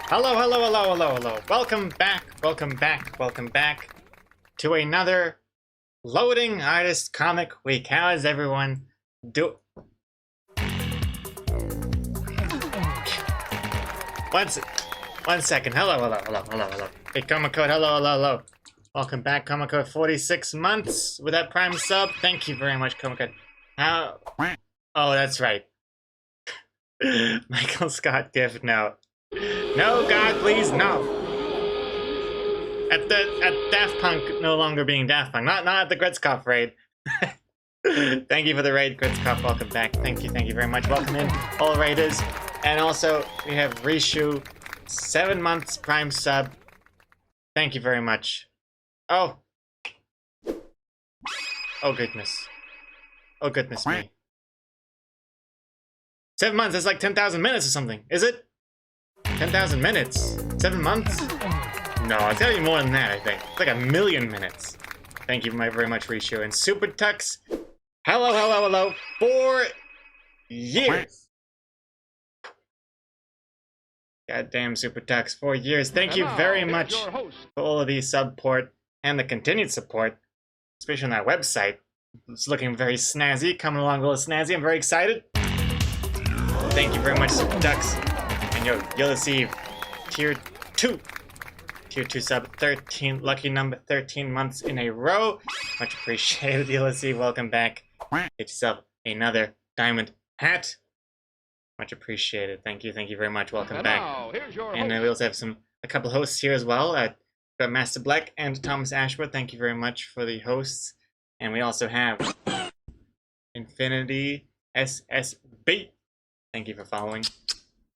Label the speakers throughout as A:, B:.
A: Hello, hello, hello, hello, hello. Welcome back, welcome back, welcome back to another Loading Artist Comic Week. How is everyone do? One second. Hello, hello, hello, hello, hello. Hey, Comic Code, hello, hello, hello. Welcome back, Comic Code 46 months with that Prime sub. Thank you very much, Comic Code. How? Oh, that's right. Michael Scott gift, no. No, God, please, no. At Daft Punk no longer being Daft Punk. Not at the Gritzkopf raid. Thank you for the raid, Gritzkopf. Welcome back. Thank you very much. Welcome in, all raiders. And also, we have Rishu, 7 months Prime sub. Thank you very much. Oh. Oh, goodness. Oh, goodness me. 7 months, that's like 10,000 minutes or something. Is it? 10,000 minutes? 7 months? No, it's gotta be more than that, I think. It's like 1,000,000 minutes. Thank you very much, Rishu. And Super Tux, hello, hello, hello. 4 years. Goddamn Super Tux, 4 years. Thank you very much for all of the support and the continued support, especially on that website. It's looking very snazzy, coming along a little snazzy. I'm very excited. Thank you very much, Super Tux. And you'll receive tier 2 sub, 13, lucky number 13 months in a row. Much appreciated, you'll receive. Welcome back. Get yourself another diamond hat. Much appreciated. Thank you very much. Welcome back. And we also have a couple hosts here as well. Got Master Black and Thomas Ashworth. Thank you very much for the hosts. And we also have Infinity SSB. Thank you for following.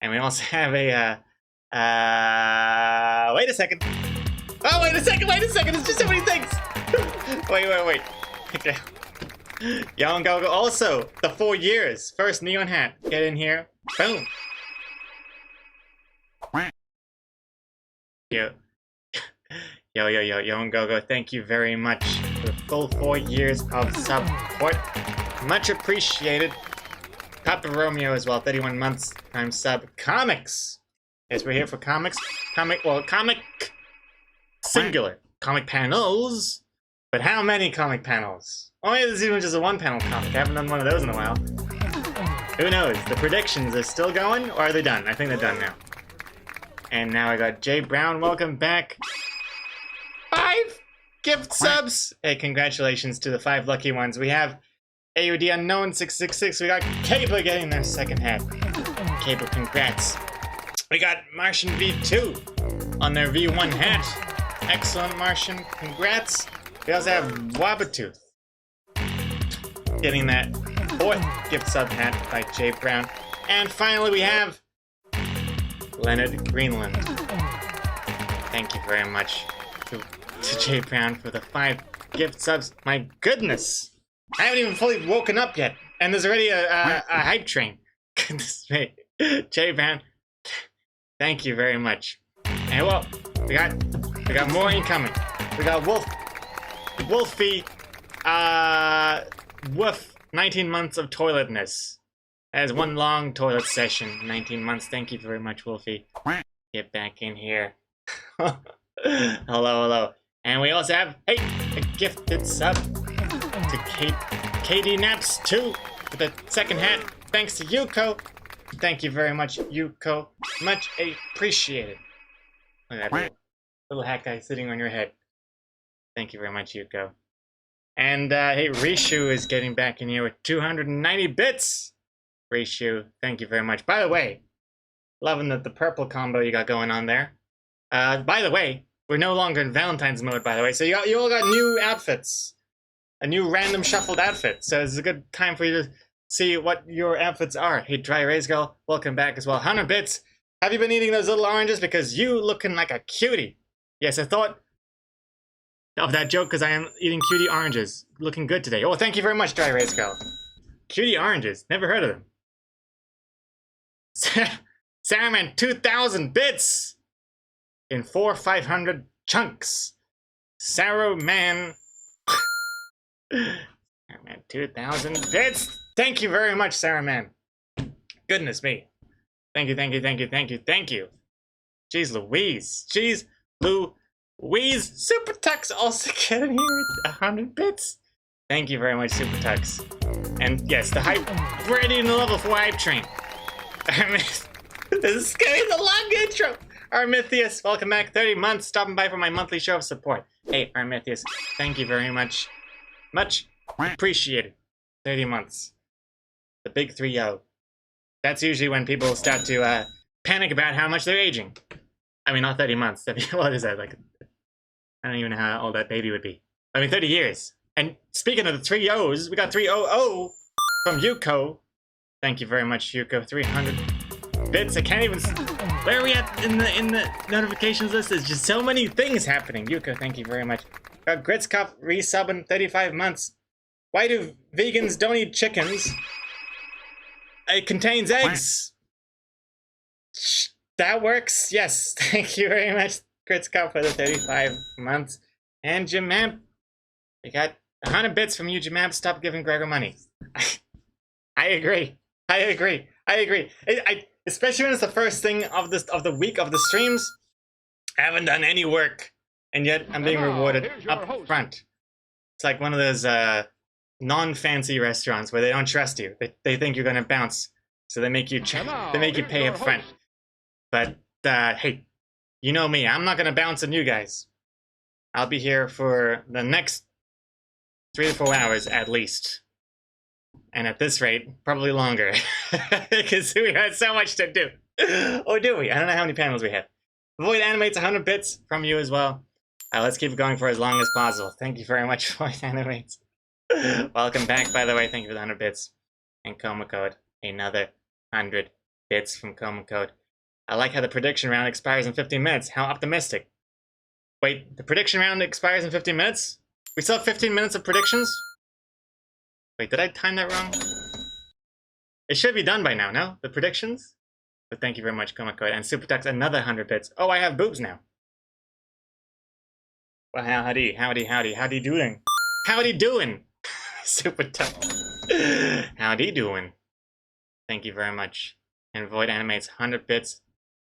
A: And we also have a, wait a second. Oh, wait a second. There's just so many things. wait. Okay. Young Gogo also, the 4 years. First neon hat. Get in here. Boom. Yo, Young Gogo, thank you very much for the full 4 years of support. Much appreciated. Papa Romeo as well, 31 months Prime sub. Comics! Yes, we're here for comics. Comic singular. Comic panels. But how many comic panels? Oh, maybe this is even just a one-panel comic. I haven't done one of those in a while. Who knows? The predictions are still going, or are they done? I think they're done now. And now I got Jay Brown. Welcome back. 5 gift subs! Hey, congratulations to the 5 lucky ones. We have AUD Unknown 666. We got Cable getting their second hat. Cable, congrats. We got Martian V2 on their V1 hat. Excellent, Martian. Congrats. We also have Wabatooth getting that 4th gift sub hat by Jay Brown. And finally, we have Leonard Greenland. Thank you very much to Jay Brown for the 5 gift subs. My goodness. I haven't even fully woken up yet, and there's already a hype train. Goodness me. Jay Brown, thank you very much. And well, we got more incoming. We got Wolfie, Woof, 19 months of toiletness. That is one long toilet session, 19 months. Thank you very much, Wolfie. Get back in here. Hello. And we also have, hey, a gifted sub to KD Naps 2 for the second hat. Thanks to Yuko. Thank you very much, Yuko. Much appreciated. Look at that little hat guy sitting on your head. Thank you very much, Yuko. And hey, Rishu is getting back in here with 290 bits. Rishu, thank you very much. By the way, loving the purple combo you got going on there. By the way, we're no longer in Valentine's mode, by the way. So you all got new outfits. A new random shuffled outfit. So it's a good time for you to see what your outfits are. Hey, Dry Rays Girl, welcome back as well. 100 bits. Have you been eating those little oranges? Because you looking like a cutie. Yes, I thought of that joke because I am eating cutie oranges. Looking good today. Oh, thank you very much, Dry Rays Girl. Cutie oranges. Never heard of them. Saruman, 2,000 bits in 500 chunks. Saruman. Saruman, 2,000 bits. Thank you very much, Saruman. Goodness me. Thank you. Jeez Louise. Jeez Louise. Super Tux also getting here with 100 bits. Thank you very much, Super Tux. And yes, the hype. We're already in the level 4 hype train. This is getting the long intro. Armithius, welcome back. 30 months, stopping by for my monthly show of support. Hey, Armithius, thank you very much. Much appreciated. 30 months. The big 3-0. That's usually when people start to panic about how much they're aging. I mean, not 30 months. What is that? Like, I don't even know how old that baby would be. I mean, 30 years. And speaking of the 3 O's, we got 300 from Yuko. Thank you very much, Yuko. 300 bits. I can't even. Where are we at in the notifications list? There's just so many things happening. Yuko, thank you very much. Got Gritskopf resubbing 35 months. Why do vegans don't eat chickens? It contains eggs. That works. Yes. Thank you very much, Gritskopf, for the 35 months. And Jamamp, we got 100 bits from you, Jamamp. Stop giving Gregor money. I agree. I agree. Especially when it's the first thing of the week of the streams. I haven't done any work, and yet I'm being rewarded up front. It's like one of those non-fancy restaurants where they don't trust you. They think you're gonna bounce, so they make you pay up front. But hey, you know me. I'm not gonna bounce on you guys. I'll be here for the next 3 to 4 hours at least. And at this rate, probably longer. Because we had so much to do. Or do we? I don't know how many panels we have. Void Animates 100 bits from you as well. Let's keep it going for as long as possible. Thank you very much, Void Animates. Welcome back, by the way. Thank you for the 100 bits. And Coma Code, another 100 bits from Coma Code. I like how the prediction round expires in 15 minutes. How optimistic. Wait, the prediction round expires in 15 minutes? We still have 15 minutes of predictions? Wait, did I time that wrong? It should be done by now, no? The predictions? But thank you very much, Coma Code. And Supertux, another 100 bits. Oh, I have boobs now. Well, howdy doing? Howdy doing? Supertux. Howdy doing? Thank you very much. And Void Animates 100 bits.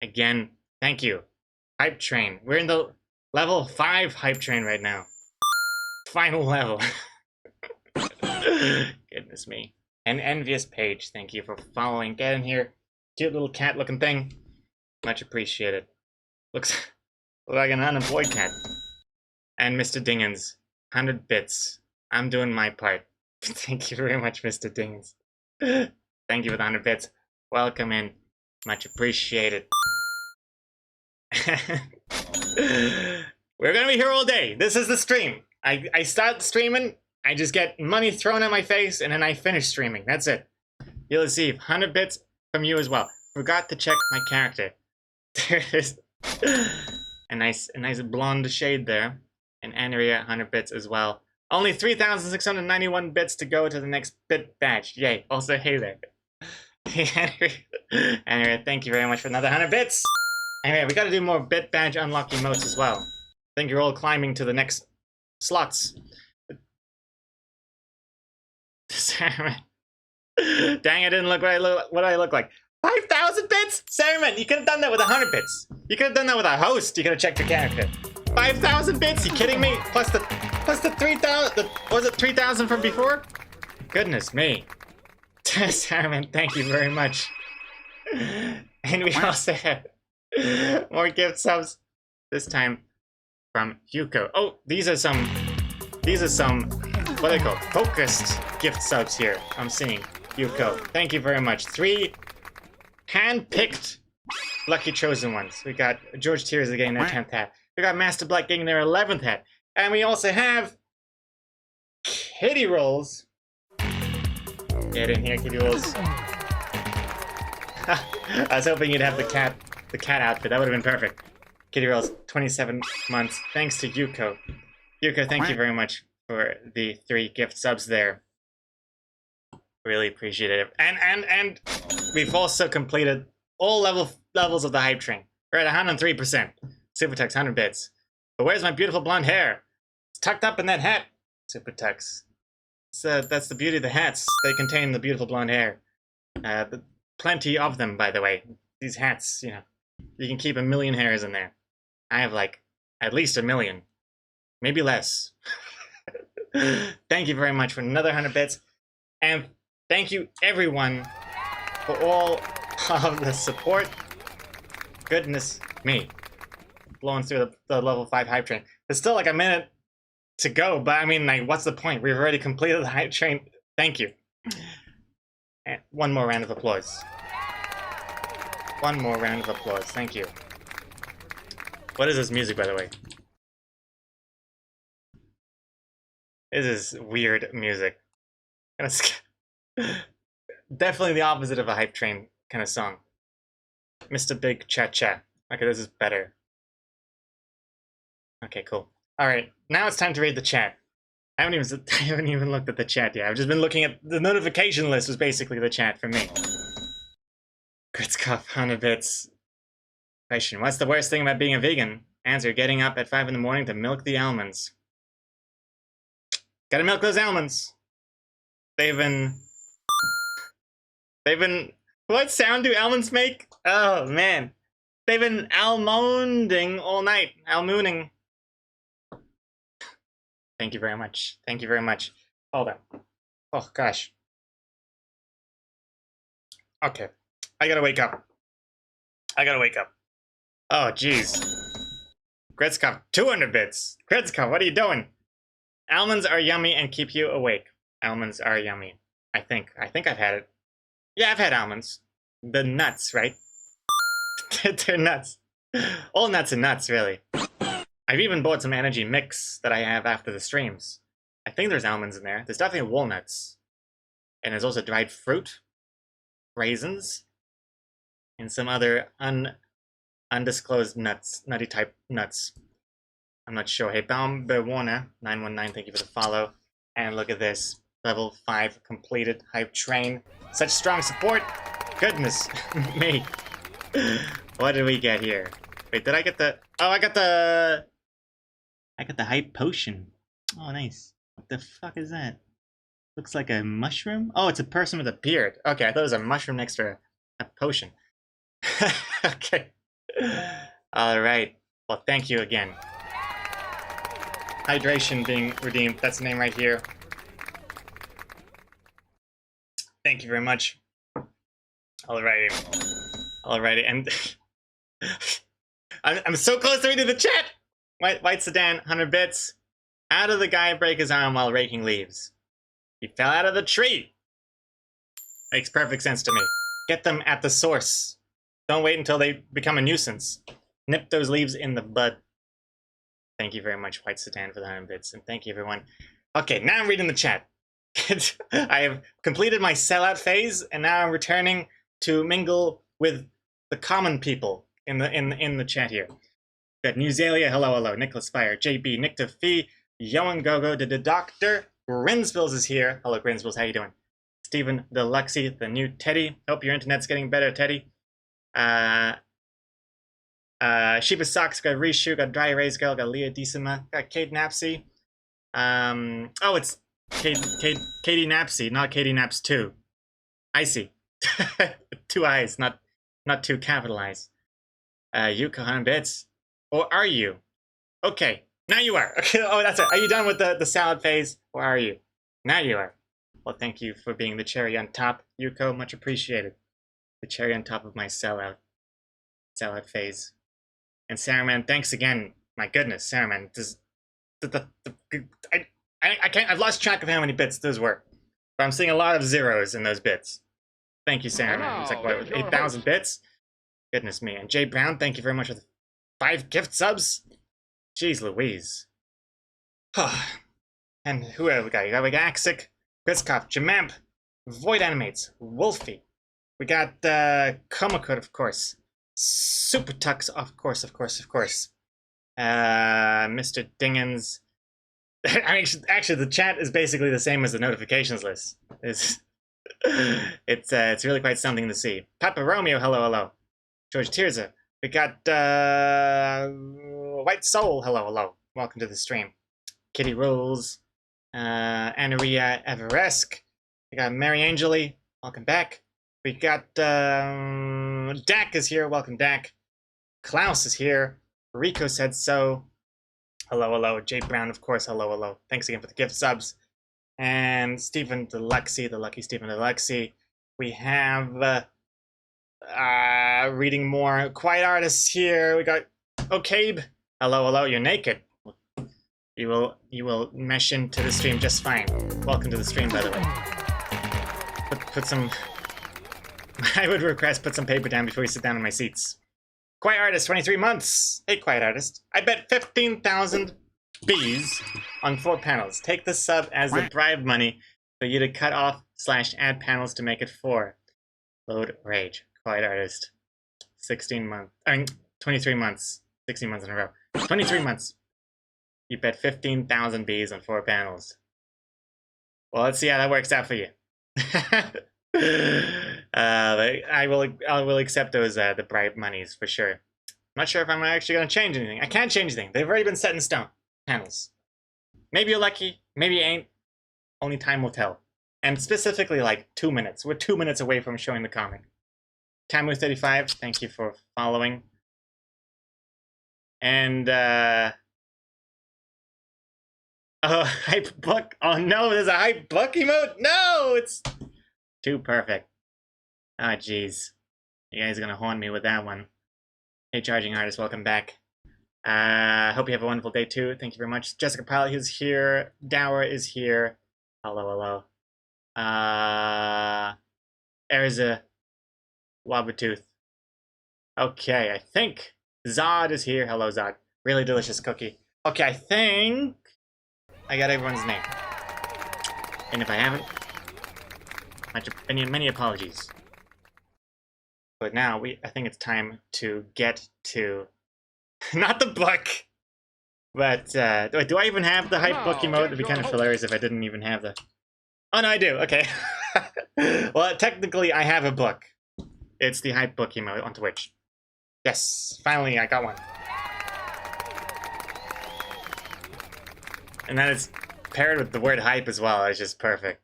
A: Again, thank you. Hype Train. We're in the level 5 Hype Train right now. Final level. Goodness me. And Envious Page, thank you for following. Get in here. Cute little cat looking thing. Much appreciated. Looks like an unemployed cat. And Mr. Dingens, 100 bits. I'm doing my part. Thank you very much, Mr. Dingens. Thank you for the 100 bits. Welcome in. Much appreciated. We're gonna be here all day. This is the stream. I start streaming, I just get money thrown at my face, and then I finish streaming. That's it. You'll receive 100 bits from you as well. Forgot to check my character. There is a nice blonde shade there. And Andrea, 100 bits as well. Only 3,691 bits to go to the next bit badge. Yay. Also, hey there. Andrea, thank you very much for another 100 bits. Anyway, we gotta do more bit badge unlock emotes as well. I think you're all climbing to the next slots. Sarah, dang, I didn't look what I look like. 5,000 bits? Sarah, you could have done that with 100 bits. You could have done that with a host. You could have checked your character. 5,000 bits? You kidding me? Plus the 3,000. Was it 3,000 from before? Goodness me. Sarah, thank you very much. And we also have more gift subs. This time from Yuko. Oh, these are some what are they called? Focused gift subs here. I'm seeing Yuko. Thank you very much. 3 hand-picked lucky chosen ones. We got George Tears getting their 10th hat. We got Master Black getting their 11th hat. And we also have Kitty Rolls. Get in here, Kitty Rolls. I was hoping you'd have the cat outfit. That would have been perfect. Kitty Rolls, 27 months. Thanks to Yuko. Yuko, thank you very much for the 3 gift subs there. Really appreciate it. And we've also completed all levels of the hype train. We're at 103%. Supertux, 100 bits. But where's my beautiful blonde hair? It's tucked up in that hat. Supertux. So that's the beauty of the hats. They contain the beautiful blonde hair. Plenty of them, by the way. These hats, you you can keep 1,000,000 hairs in there. I have like at least 1,000,000, maybe less. Thank you very much for another 100 bits, and thank you everyone for all of the support. Goodness me, blowing through the level 5 hype train. There's still like a minute to go, but I mean, like, what's the point? We've already completed the hype train. Thank you. And one more round of applause. One more round of applause. Thank you. What is this music, by the way? This is weird music. Definitely the opposite of a hype train kind of song. Mr. Big Cha-Cha. Okay, this is better. Okay, cool. Alright, now it's time to read the chat. I haven't even looked at the chat yet. I've just been looking at the notification list. Was basically the chat for me. Kritzkopf, 100 bits. Question: what's the worst thing about being a vegan? Answer: getting up at 5 in the morning to milk the almonds. Gotta milk those almonds. They've been. What sound do almonds make? Oh man, they've been almonding all night. Almooning. Thank you very much. Thank you very much. Hold on. Oh gosh. Okay, I gotta wake up. I gotta wake up. Oh jeez. Kritzkopf, 200 bits. Kritzkopf, what are you doing? Almonds are yummy and keep you awake. Almonds are yummy. I think I've had it. Yeah, I've had almonds. The nuts, right? They're nuts. All nuts are nuts, really. I've even bought some energy mix that I have after the streams. I think there's almonds in there. There's definitely walnuts. And there's also dried fruit, raisins, and some other undisclosed nuts, nutty type nuts. I'm not sure. Hey, Baumbewarner 919, thank you for the follow. And look at this. Level 5 completed hype train. Such strong support. Goodness me. What did we get here? Wait, did I get the... Oh, I got the hype potion. Oh, nice. What the fuck is that? Looks like a mushroom? Oh, it's a person with a beard. Okay, I thought it was a mushroom next to a potion. Okay. Alright. Well, thank you again. Hydration being redeemed. That's the name right here. Thank you very much. Alrighty. Alrighty, and... I'm so close to reading the chat! White Sedan, 100 bits. How did the guy break his arm while raking leaves? He fell out of the tree! Makes perfect sense to me. Get them at the source. Don't wait until they become a nuisance. Nip those leaves in the bud. Thank you very much, White Sedan, for the 100 bits, and thank you, everyone. Okay, now I'm reading the chat. I have completed my sellout phase, and now I'm returning to mingle with the common people in the chat here. Got Newsalia, hello, Nicholas Fire, JB, Nicta Fee, Yoan Gogo, the Doctor, Grinsbills is here. Hello, Grinsbills, how you doing? Stephen Deluxy, the new Teddy. Hope your internet's getting better, Teddy. Sheepus Socks, got Rishu, got Dry Erase Girl, got Leah Decima, got Kate Napsy. Oh, it's Katie Napsy, not Katie Naps 2. I see. 2 eyes, not 2 capital I's. Yuka 100 bits. Or are you? Okay, now you are. Okay, oh, that's it. Are you done with the salad phase, or are you? Now you are. Well, thank you for being the cherry on top, Yuko. Much appreciated. The cherry on top of my sellout phase. And Saruman, thanks again. My goodness, Saruman. I can't. I've lost track of how many bits those were, but I'm seeing a lot of zeros in those bits. Thank you, Saruman. It's like what, 8,000 bits? Goodness me. And Jay Brown, thank you very much for the 5 gift subs. Jeez Louise. And who have we got? We got Axic, Kritzkopf, Jamamp, Void Animates, Wolfie. We got Komokut, of course. Super Tux, of course. Mr. Dingens. Actually, the chat is basically the same as the notifications list. It's really quite something to see. Papa Romeo, hello. George Tirza. We got White Soul, hello. Welcome to the stream. Kitty Rules. Anaria Everesque. We got Mary Angeli, welcome back. We got Dak is here, welcome Dak. Klaus is here. Rico said so. Hello, hello. Jay Brown, of course. Hello, hello. Thanks again for the gift subs. And Stephen Deluxy, the lucky Stephen Deluxy. We have reading more quiet artists here. We got Okabe. Hello, hello. You're naked. You will mesh into the stream just fine. Welcome to the stream, by the way. Put some. I would request put some paper down before you sit down in my seats. Quiet artist, 23 months. Hey, quiet artist. I bet 15,000 bees on 4 panels. Take the sub as the bribe money for you to cut off / add panels to make it 4. Load rage. Quiet artist. 16 months. I mean, 23 months. 16 months in a row. 23 months. You bet 15,000 bees on 4 panels. Well, let's see how that works out for you. I will accept those the bribe monies for sure. I'm not sure if I'm actually going to change anything. I can't change anything. They've already been set in stone. Panels. Maybe you're lucky. Maybe you ain't. Only time will tell. And specifically, like 2 minutes. We're 2 minutes away from showing the comic. Tamu35, thank you for following. And oh, hype book. Oh no, there's a hype book emote. No, it's too perfect. Ah, jeez. You guys are gonna haunt me with that one. Hey, Charging Artist, welcome back. Hope you have a wonderful day too. Thank you very much. Jessica Pilot is here. Dower is here. Hello, hello. Erza Wabatooth. Okay, I think Zod is here. Hello, Zod. Really delicious cookie. Okay, I think I got everyone's name. And if I haven't, many apologies. But now I think it's time to get to not the book, but do I even have the hype book emote? It'd be kind of hilarious if I didn't even have the. Oh no, I do. Okay. Well, technically, I have a book. It's the hype book emote on Twitch. Yes, finally, I got one. And then it's paired with the word hype as well. It's just perfect.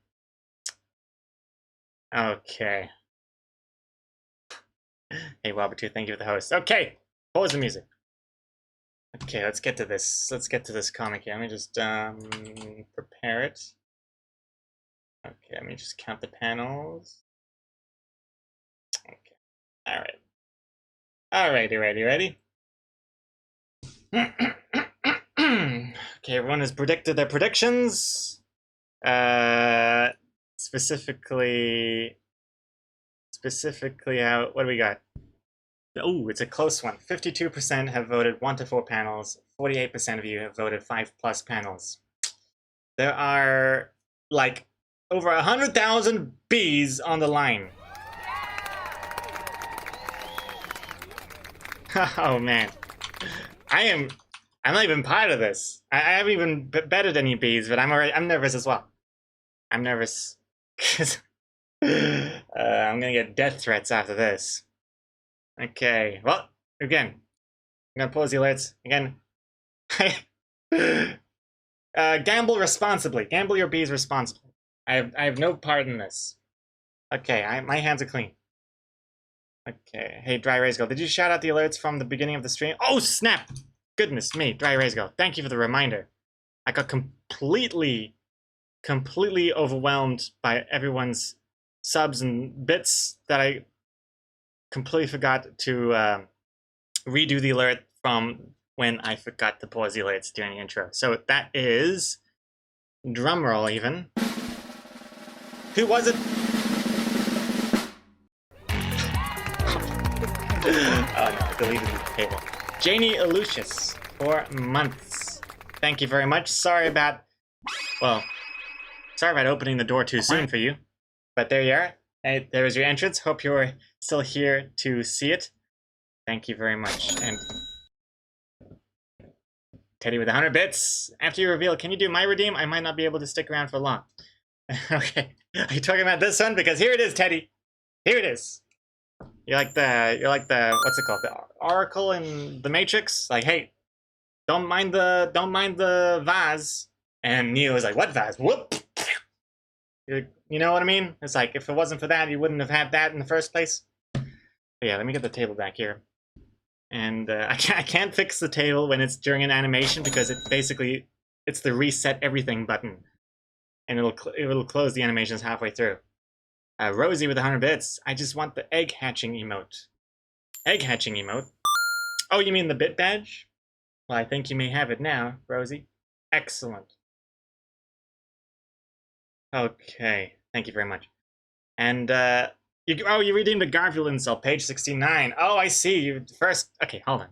A: Okay. Hey, Wabatoo, thank you for the host. Okay, pause the music. Okay, let's get to this. Let's get to this comic here. Let me just prepare it. Okay, let me just count the panels. Okay, all right. Alrighty, ready? Okay, everyone has predicted their predictions. Specifically, what do we got? Oh, it's a close one. 52% have voted 1 to 4 panels. 48% of you have voted 5+ panels. There are like over 100,000 bees on the line. Oh man, I'm not even part of this. I haven't even betted any bees, but I'm nervous as well. I'm nervous because I'm gonna get death threats after this. Okay, well, again, I'm gonna pause the alerts again. Gamble responsibly. Gamble your bees responsibly. I have no part in this. Okay, my hands are clean. Okay, hey, Dry Rays Go. Did you shout out the alerts from the beginning of the stream? Oh, snap! Goodness me, Dry Rays Go. Thank you for the reminder. I got completely overwhelmed by everyone's subs and bits that I completely forgot to redo the alert from when I forgot to pause the alerts during the intro. So that is, drumroll even. Who was it? Oh no, I deleted the table. Janie Alucius, 4 months. Thank you very much. Sorry about opening the door too soon for you. But there you are. Hey, there's your entrance. Hope you're still here to see it. Thank you very much. And Teddy with 100 bits. After you reveal, can you do my redeem? I might not be able to stick around for long. Okay. Are you talking about this one? Because here it is, Teddy. Here it is. You're like the what's it called? The Oracle in the Matrix. Like, hey, don't mind the vase. And Neo is like, what vase? Whoop. You know what I mean? It's like, if it wasn't for that, you wouldn't have had that in the first place. But yeah, let me get the table back here. And I can't fix the table when it's during an animation because it basically it's the reset everything button, and it'll close the animations halfway through. Rosie with 100 bits. I just want the egg hatching emote. Egg hatching emote. Oh, you mean the bit badge? Well, I think you may have it now, Rosie. Excellent. Okay, thank you very much. And you redeemed a Garfield insult, page 69. Oh, I see. You first. Okay, hold on.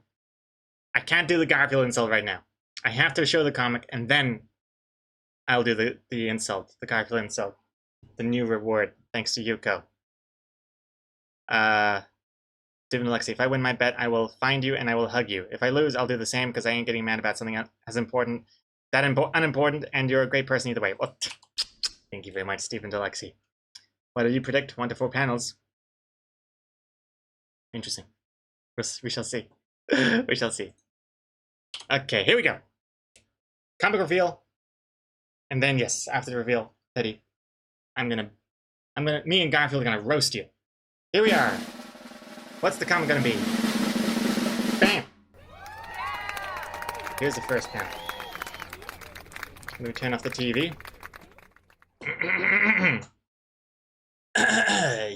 A: I can't do the Garfield insult right now. I have to show the comic, and then I'll do the insult, the Garfield insult, the new reward, thanks to Yuko. Steven Alexi, if I win my bet, I will find you and I will hug you. If I lose, I'll do the same because I ain't getting mad about something as important, unimportant, and you're a great person either way. Well, thank you very much, Stephen Alexi. What did you predict? 1 to 4 panels. Interesting. We shall see. We shall see. Okay, here we go. Comic reveal. And then, yes, after the reveal, Teddy, me and Garfield are gonna roast you. Here we are. What's the comic gonna be? Bam! Here's the first panel. Let me turn off the TV.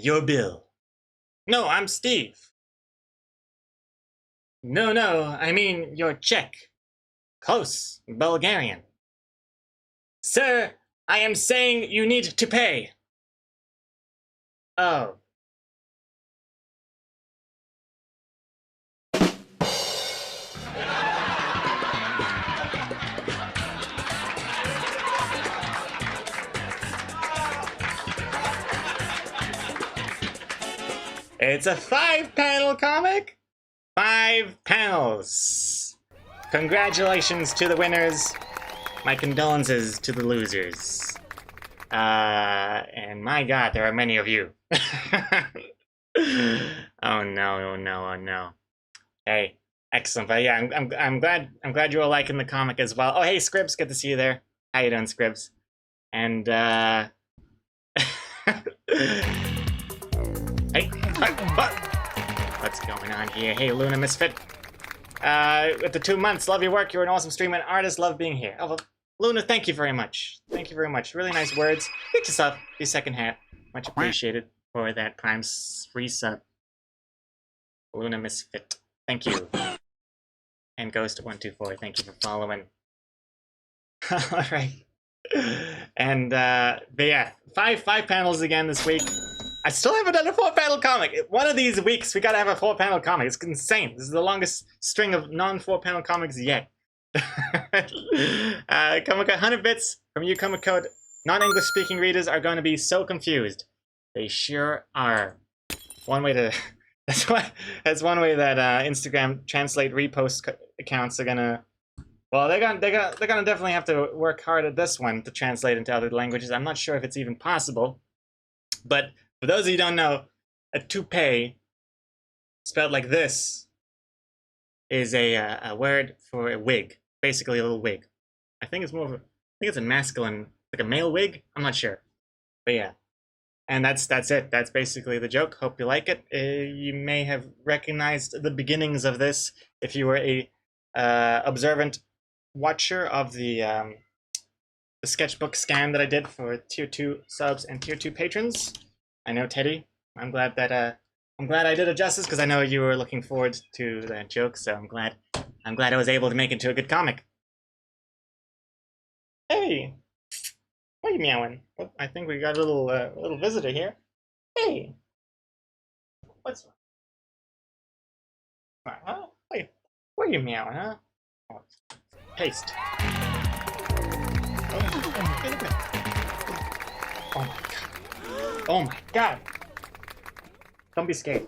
A: You're Bill. No, I'm Steve. No, I mean you're Czech. Close, Bulgarian. Sir, I am saying you need to pay. Oh. It's a 5-panel comic. 5 panels. Congratulations to the winners. My condolences to the losers. And my God, there are many of you. Oh no. Hey, excellent. But yeah, I'm glad you're all liking the comic as well. Oh hey, Scribs, good to see you there. How you doing, Scribs? And Hey, what's going on here? Hey, Luna Misfit. With the 2 months, love your work. You're an awesome streamer and artist. Love being here. Oh, well, Luna, thank you very much. Thank you very much. Really nice words. Get yourself your second hat. Much appreciated for that Prime resub. Luna Misfit. Thank you. And Ghost124, thank you for following. Alright. And, but yeah, five panels again this week. I still haven't done a 4-panel comic. One of these weeks, we gotta have a 4-panel comic. It's insane. This is the longest string of non-4-panel comics yet. Comic 100 bits from you, Comic Code. Non-English speaking readers are going to be so confused. They sure are. One way to... That's one way that Instagram translate repost accounts are gonna... Well, they're gonna definitely have to work hard at this one to translate into other languages. I'm not sure if it's even possible. But for those of you who don't know, a toupee, spelled like this, is a word for a wig. Basically a little wig. I think it's more of a... I think it's a masculine... like a male wig? I'm not sure. But yeah. And that's it. That's basically the joke. Hope you like it. You may have recognized the beginnings of this if you were a observant watcher of the sketchbook scan that I did for Tier 2 subs and Tier 2 patrons. I know, Teddy. I'm glad I did it justice because I know you were looking forward to that joke. So I'm glad I was able to make it into a good comic. Hey. Why are you meowing? Well, I think we got a little visitor here. Hey, what's wrong? Huh? Wait, why are you meowing, huh? Oh, paste. Oh, hey, look at that. Oh my god. Oh my god. Don't be scared.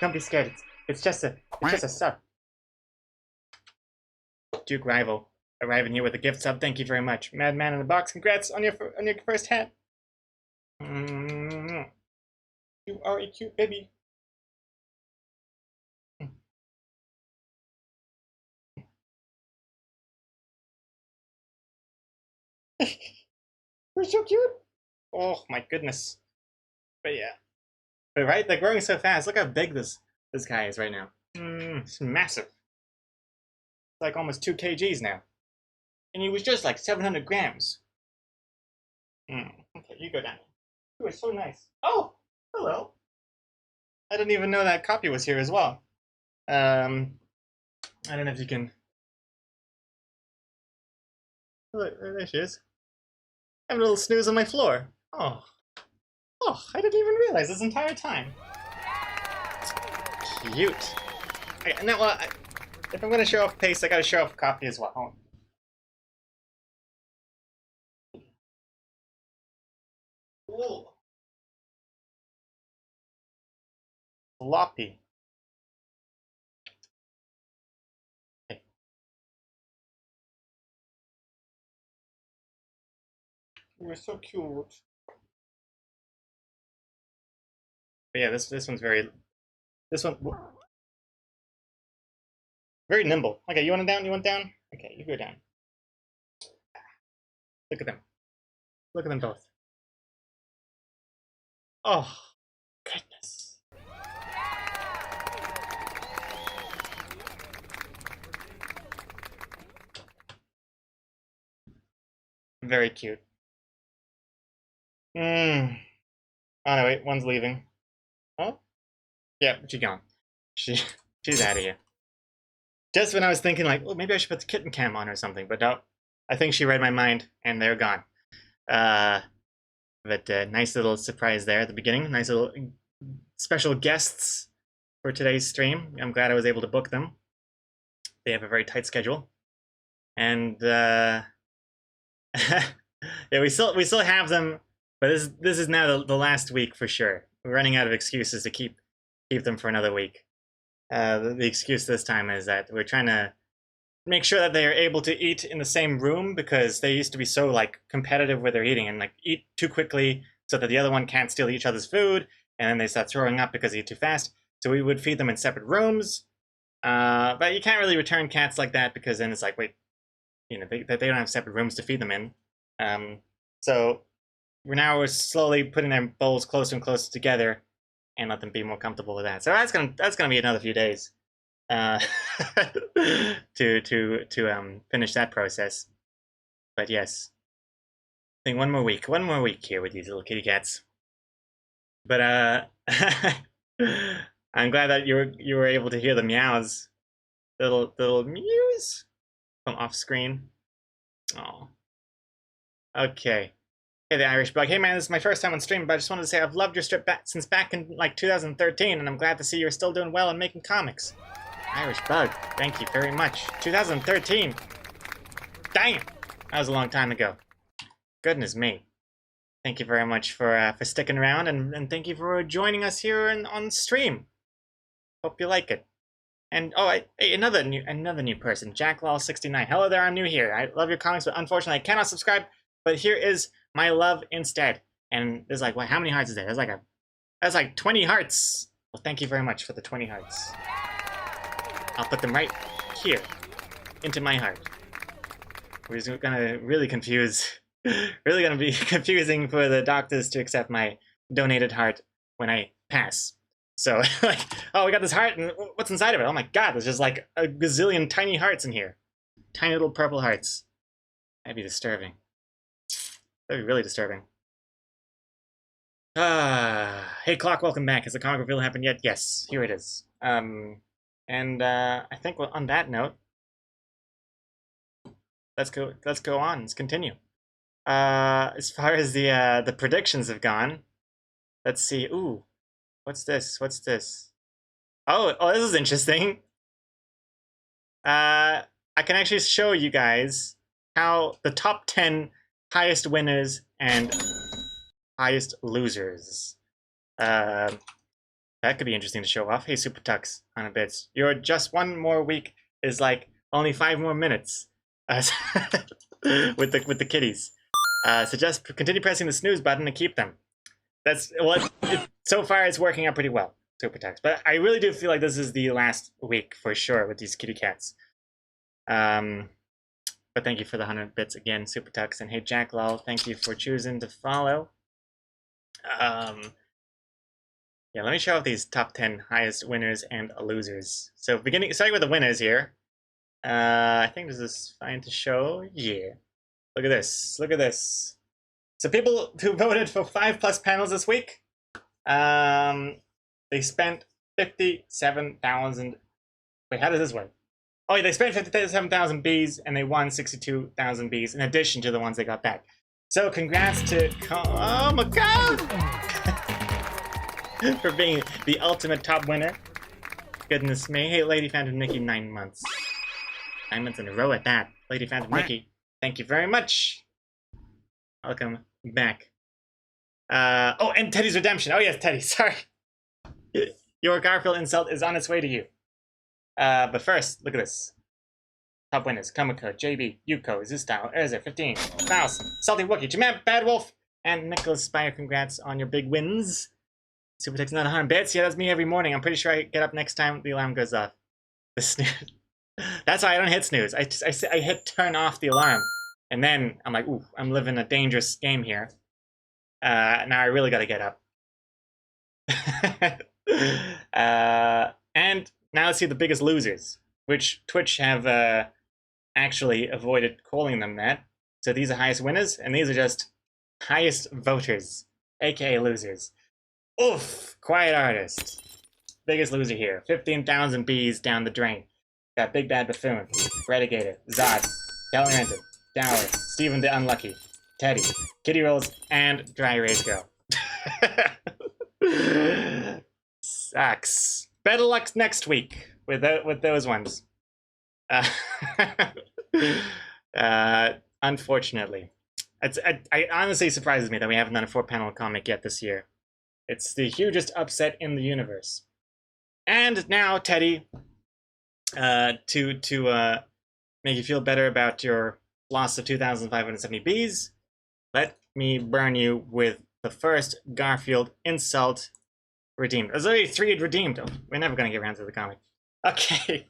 A: Don't be scared. It's just a sub. Duke Rival. Arriving here with a gift sub, thank you very much. Madman in the box, congrats on your first hat. You are a cute baby. You're so cute. Oh my goodness. But yeah. But right, they're growing so fast. Look how big this guy is right now. It's massive. It's like almost 2 kgs now. And he was just like 700 grams. Okay, you go down. You are so nice. Oh, hello. I didn't even know that copy was here as well. I don't know if you can. Oh, there she is. I have a little snooze on my floor. Oh, I didn't even realize this entire time. Cute. If I'm gonna show off pace, I gotta show off copy as well. Ooh. Floppy. Hey. You're so cute. But yeah, this one's very very nimble. Okay, you want it down? You want down? Okay, you go down. Look at them. Look at them both. Oh, goodness. Very cute. Oh no, wait, one's leaving. Oh? Yeah, she's gone. She's out of here. Just when I was thinking like, oh, maybe I should put the kitten cam on or something, but no. I think she read my mind and they're gone. But nice little surprise there at the beginning. Nice little special guests for today's stream. I'm glad I was able to book them. They have a very tight schedule. And yeah, we still have them, but this is now the last week for sure. We're running out of excuses to keep them for another week. The excuse this time is that we're trying to make sure that they are able to eat in the same room because they used to be so like competitive with their eating and like eat too quickly so that the other one can't steal each other's food, and then they start throwing up because they eat too fast. So we would feed them in separate rooms, but you can't really return cats like that because then it's like, wait, you know, they don't have separate rooms to feed them in. So we're slowly putting their bowls closer and closer together and let them be more comfortable with that. So that's gonna be another few days to finish that process. But yes, I think one more week here with these little kitty cats. But I'm glad that you were able to hear the meows, little mews from off screen. Oh, okay. Hey, the Irish Bug. Hey man, this is my first time on stream, but I just wanted to say I've loved your strip since back in like 2013, and I'm glad to see you're still doing well and making comics. Irish Bug, thank you very much. 2013. Dang, that was a long time ago. Goodness me. Thank you very much for sticking around, and thank you for joining us here on stream. Hope you like it. And oh, hey, another new person, JackLaw69. Hello there, I'm new here. I love your comics, but unfortunately I cannot subscribe. But here is my love instead. And there's like, what? How many hearts is there? That's like 20 hearts. Well, thank you very much for the 20 hearts. I'll put them right here into my heart. We're just gonna really gonna be confusing for the doctors to accept my donated heart when I pass. So, like, oh, we got this heart, and what's inside of it? Oh my god, there's just like a gazillion tiny hearts in here. Tiny little purple hearts. That'd be disturbing. That'd be really disturbing. Hey Clock, welcome back. Has the comic reveal happened yet? Yes, here it is. I think on that note, let's go on. Let's continue. As far as the predictions have gone, let's see. Ooh, what's this? What's this? Oh, this is interesting. I can actually show you guys how the top 10 highest winners and highest losers. That could be interesting to show off. Hey, Super Tux, on a bit. Your just one more week is like only 5 more minutes with the kitties. So just continue pressing the snooze button to keep them. That's what. So far, it's working out pretty well, Super Tux. But I really do feel like this is the last week for sure with these kitty cats. But thank you for the 100 bits again, Super Tux, and hey Jacklol, thank you for choosing to follow. Yeah, let me show off these top 10 highest winners and losers. So starting with the winners here. I think this is fine to show. Yeah. Look at this. Look at this. So people who voted for 5+ panels this week, they spent 57,000. Wait, how does this work? Oh, yeah, they spent 57,000 Bs and they won 62,000 Bs in addition to the ones they got back. So congrats to oh my god for being the ultimate top winner. Goodness me. Hey, Lady Phantom Nikki, 9 months. 9 months in a row at that. Lady Phantom Nikki, thank you very much. Welcome back. Oh, and Teddy's redemption. Oh yes, Teddy, sorry. Your Garfield insult is on its way to you. But first, look at this. Top winners: Kamiko, JB, Yuko, Zustyle, Erza, 15,000, Salty Wookie, Jamap, Bad Wolf, and Nicholas Spire. Congrats on your big wins. Super takes another 100 bits. Yeah, that's me every morning. I'm pretty sure I get up next time the alarm goes off. The snooze. That's why I don't hit snooze. I hit turn off the alarm. And then I'm like, ooh, I'm living a dangerous game here. Now I really gotta get up. And now let's see the biggest losers, which Twitch have actually avoided calling them that. So these are highest winners, and these are just highest voters, aka losers. Oof, Quiet Artist. Biggest loser here. 15,000 Bs down the drain. Got Big Bad Buffoon, Relegated, Zod, Talented, Dower, Steven the Unlucky, Teddy, Kitty Rolls, and Dry Erase Girl. Sucks. Better luck next week with those ones. Unfortunately. It honestly surprises me that we haven't done a 4-panel comic yet this year. It's the hugest upset in the universe. And now, Teddy, to make you feel better about your loss of 2,570 Bs, let me burn you with the first Garfield insult redeemed. There's already 3 redeemed. Oh, we're never going to get around to the comic. Okay.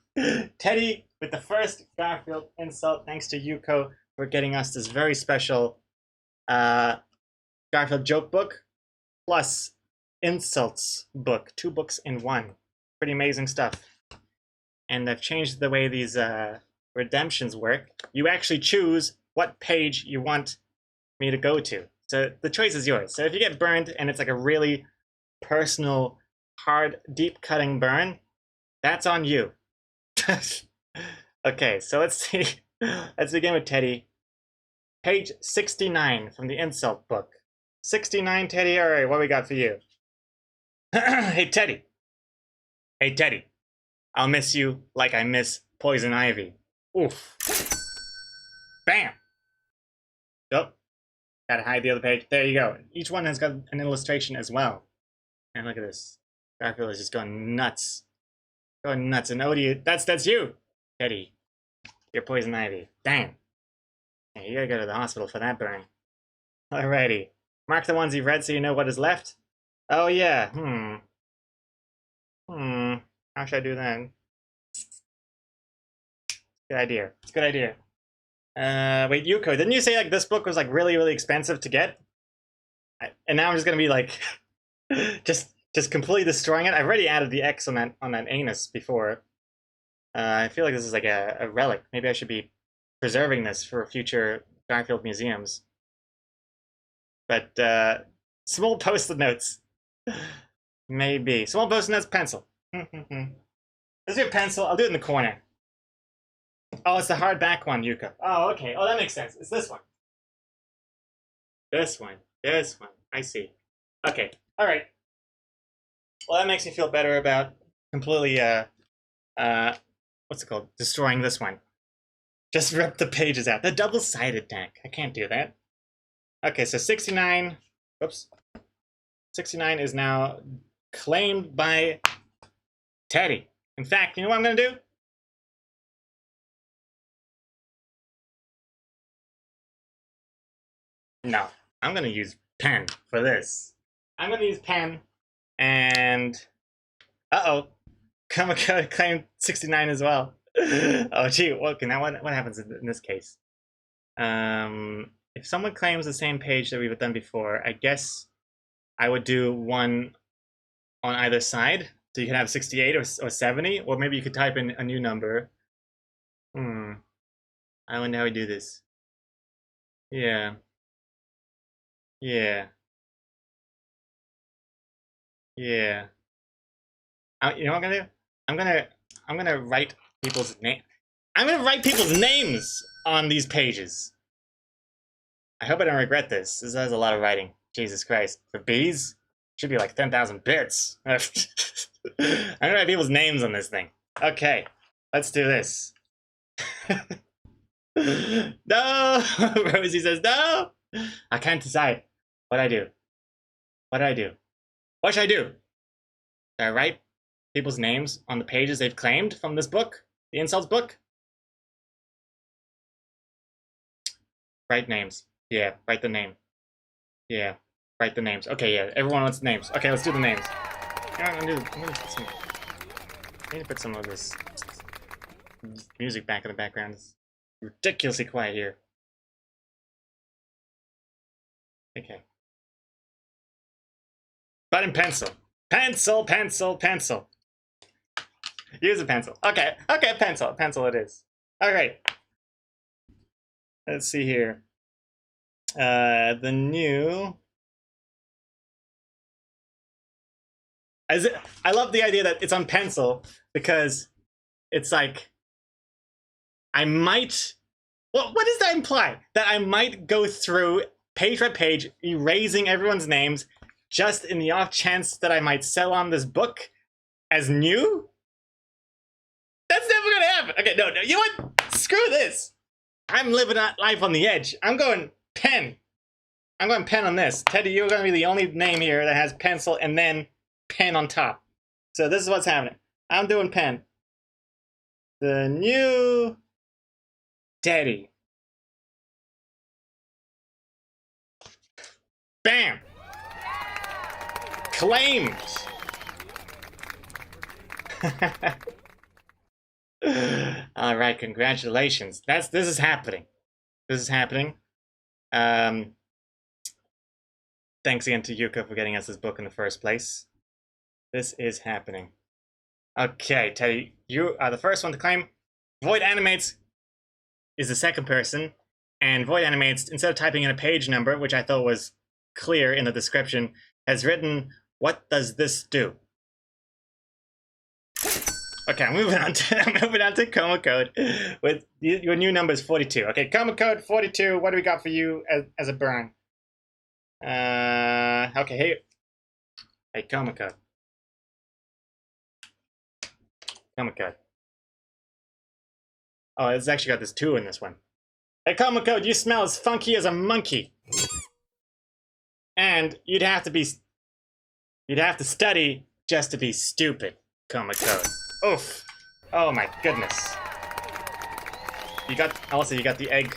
A: Teddy with the first Garfield insult. Thanks to Yuko for getting us this very special Garfield joke book plus insults book. 2 books in 1. Pretty amazing stuff. And I've changed the way these redemptions work. You actually choose what page you want me to go to. So the choice is yours. So if you get burned and it's like a really personal, hard, deep-cutting burn, that's on you. Okay, so let's see. Let's begin with Teddy. Page 69 from the insult book. 69, Teddy? All right, what we got for you? Hey, Teddy. Hey, Teddy. I'll miss you like I miss Poison Ivy. Oof. Bam! Oh, gotta hide the other page. There you go. Each one has got an illustration as well. And look at this. Garfield is just going nuts. Going nuts. And Odie, that's you, Teddy. You're Poison Ivy. Damn. Yeah, you gotta go to the hospital for that burn. Alrighty. Mark the ones you've read so you know what is left. Oh yeah. How should I do that? Good idea. It's a good idea. Wait, Yuko, didn't you say like this book was like really, really expensive to get? And now I'm just gonna be like, just completely destroying it. I've already added the X on that anus before. I feel like this is like a relic. Maybe I should be preserving this for future Garfield museums. But small post-it notes. Maybe. Small post-it notes, pencil. Let's do a pencil. I'll do it in the corner. Oh, it's the hardback one, Yuka. Oh, okay. Oh, that makes sense. It's this one. This one. This one. I see. Okay. All right. Well, that makes me feel better about completely, what's it called? Destroying this one. Just rip the pages out. The double-sided deck. I can't do that. Okay, so 69. Whoops. 69 is now claimed by Teddy. In fact, you know what I'm going to do? No, I'm going to use pen for this. I'm going to use pen and... Uh-oh. Kamiko claimed 69 as well. Oh, gee. Okay, now what happens in this case? If someone claims the same page that we've done before, I guess I would do one on either side. So you can have 68 or 70, or maybe you could type in a new number. I wonder how we do this. Yeah. Yeah. Yeah. You know what I'm gonna do? I'm gonna write people's name. I'm gonna write people's names on these pages. I hope I don't regret this. This has a lot of writing. Jesus Christ. For B's? Should be like 10,000 bits. I'm gonna write people's names on this thing. Okay, let's do this. No! Rosie says no! I can't decide. What I do? What do I do? What should I do? Do I write people's names on the pages they've claimed from this book? The insults book? Write names. Yeah, write the name. Yeah, write the names. Okay, yeah, everyone wants names. Okay, let's do the names. I need to put some of this music back in the background. It's ridiculously quiet here. Okay. Button pencil. Pencil, pencil, pencil. Use a pencil. Okay, okay, pencil. Pencil it is. Alright. Let's see here. The new... I love the idea that it's on pencil, because it's like... I might... Well, what does that imply? That I might go through page by page, erasing everyone's names, just in the off chance that I might sell on this book as new? That's never gonna happen. Okay, no, you know what? Screw this. I'm living life on the edge. I'm going pen. I'm going pen on this. Teddy, you're gonna be the only name here that has pencil and then pen on top. So this is what's happening. I'm doing pen. The new Teddy. Bam! Claimed. All right, congratulations. This is happening. This is happening. Thanks again to Yuko for getting us this book in the first place. This is happening. Okay, Teddy, you are the first one to claim. Void Animates is the second person, and Void Animates, instead of typing in a page number, which I thought was clear in the description, has written, "What does this do?" Okay, I'm moving on to Coma Code with your new number is 42. Okay, Coma Code 42. What do we got for you as a burn? Okay, hey, Coma Code. Coma Code. Oh, it's actually got this 2 in this one. Hey, Coma Code, you smell as funky as a monkey. And you'd have to study just to be stupid, Coma Code. Oof. Oh my goodness. You got the egg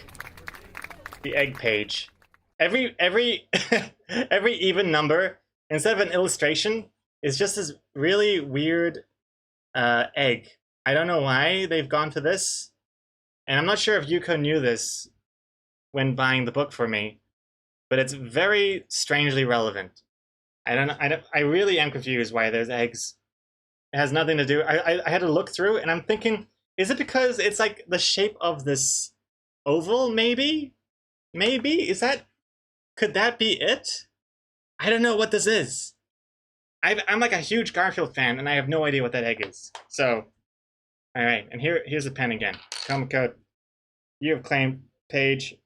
A: page. Every every even number, instead of an illustration, is just this really weird egg. I don't know why they've gone to this. And I'm not sure if Yuko knew this when buying the book for me, but it's very strangely relevant. I really am confused why there's eggs. It has nothing to do. I had to look through, and I'm thinking, is it because it's like the shape of this oval? Maybe could that be it? I don't know what this is. I'm like a huge Garfield fan, and I have no idea what that egg is. So, all right, and here's the pen again. Coma Code, you have claimed page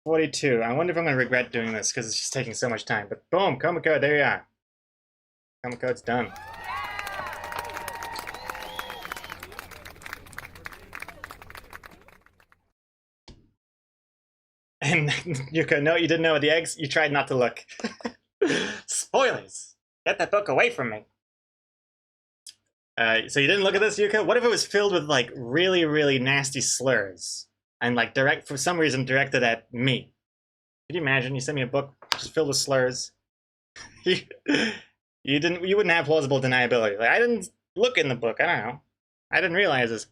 A: 42. I wonder if I'm gonna regret doing this because it's just taking so much time. But boom, Coma Code, there you are. Coma Code's done. And Yuko, no, you didn't know the eggs. You tried not to look. Spoilers! Get that book away from me. So you didn't look at this, Yuko? What if it was filled with like really, really nasty slurs and like for some reason directed at me? Could you imagine? You sent me a book just filled with slurs. you wouldn't have plausible deniability. Like, I didn't look in the book. I don't know. I didn't realize this.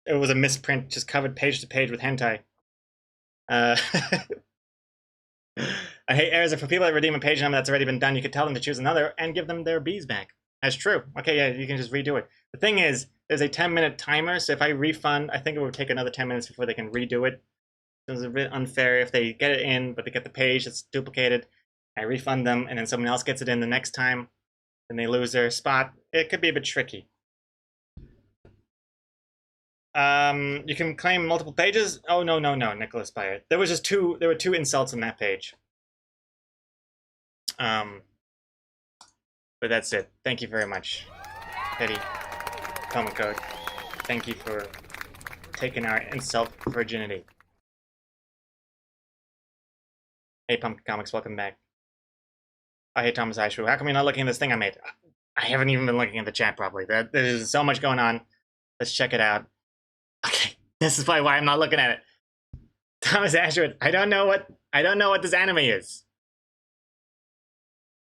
A: It was a misprint, just covered page to page with hentai. I hate errors. For people that redeem a page number that's already been done, you could tell them to choose another and give them their bees back. That's true. Okay, yeah, you can just redo it. The thing is, there's a 10-minute timer, so if I refund, I think it would take another 10 minutes before they can redo it. So it's a bit unfair if they get it in, but they get the page that's duplicated. I refund them, and then someone else gets it in the next time, and they lose their spot. It could be a bit tricky. You can claim multiple pages? Oh, no, Nicholas Byer. There were two insults on that page. But that's it. Thank you very much, Petty Comic Code. Thank you for taking our insult virginity. Hey, Pumpkin Comics, welcome back. Oh, hey, Thomas Aishu. How come you're not looking at this thing I made? I haven't even been looking at the chat properly. There's so much going on. Let's check it out. Okay, this is probably why I'm not looking at it. Thomas Ashwood, I don't know what this anime is.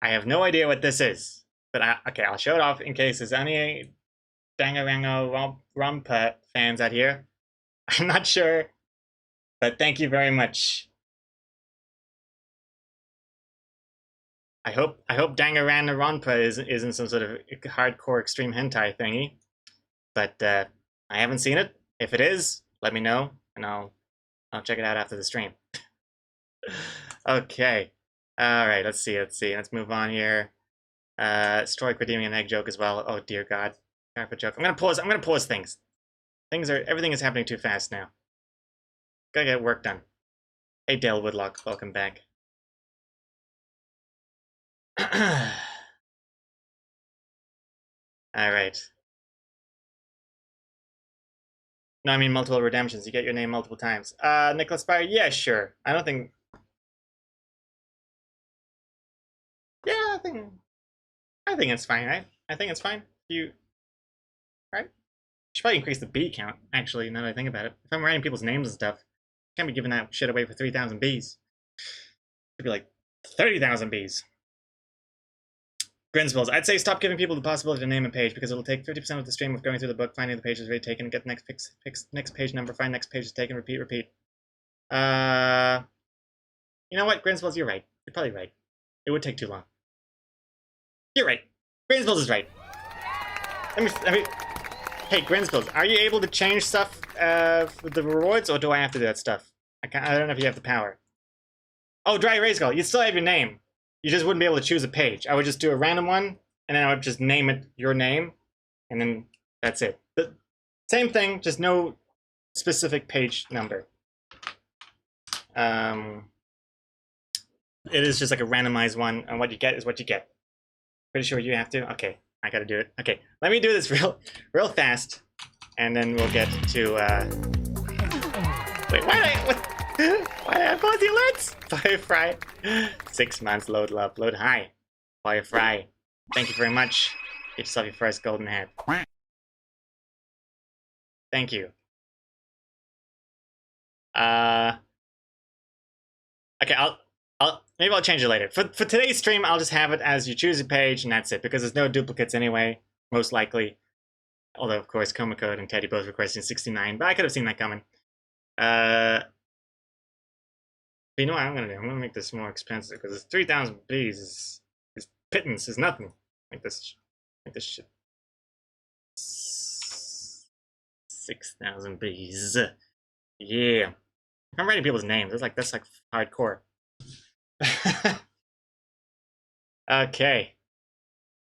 A: I have no idea what this is. But okay, I'll show it off in case there's any Danganronpa Rompa fans out here. I'm not sure, but thank you very much. I hope Danganronpa isn't some sort of hardcore extreme hentai thingy. But I haven't seen it. If it is, let me know, and I'll check it out after the stream. Okay. All right. Let's see. Let's move on here. Stoic redeeming an egg joke as well. Oh dear God. Garfield joke. I'm gonna pause things. Everything is happening too fast now. Gotta get work done. Hey Dale Woodlock, welcome back. All right. No, I mean multiple redemptions. You get your name multiple times. Nicholas Byer, yeah, sure. I don't think. Yeah, I think it's fine, right? I think it's fine. Right? You should probably increase the bee count, actually, now that I think about it. If I'm writing people's names and stuff, I can't be giving that shit away for 3,000 bees. It'd be like 30,000 bees. Grinsbills, I'd say stop giving people the possibility to name a page because it'll take 50% of the stream of going through the book, finding the page is already taken, get the next page number, find next page is taken, repeat. You know what, Grinsbills, you're right. You're probably right. It would take too long. You're right. Grinsbills is right. Let me. Hey, Grinsbills, are you able to change stuff with the rewards, or do I have to do that stuff? I don't know if you have the power. Oh, Dry Erase Skull, you still have your name. You just wouldn't be able to choose a page. I would just do a random one, and then I would just name it your name, and then that's it. The same thing, just no specific page number. It is just like a randomized one, and what you get is what you get. Pretty sure you have to? Okay, I gotta do it. Okay, let me do this real fast, and then we'll get to, Wait, why did I pause the alerts? Firefly. 6 months, load love, load high. Firefly. Thank you very much. Get yourself your first golden hat. Thank you. Okay, maybe I'll change it later. For today's stream, I'll just have it as you choose a page and that's it, because there's no duplicates anyway, most likely. Although, of course, Komacode and Teddy both requesting 69, but I could have seen that coming. But you know what I'm gonna do? I'm gonna make this more expensive because 3,000 bees is pittance, is nothing. Like this shit. 6,000 bees. Yeah. I'm writing people's names. That's like hardcore. Okay.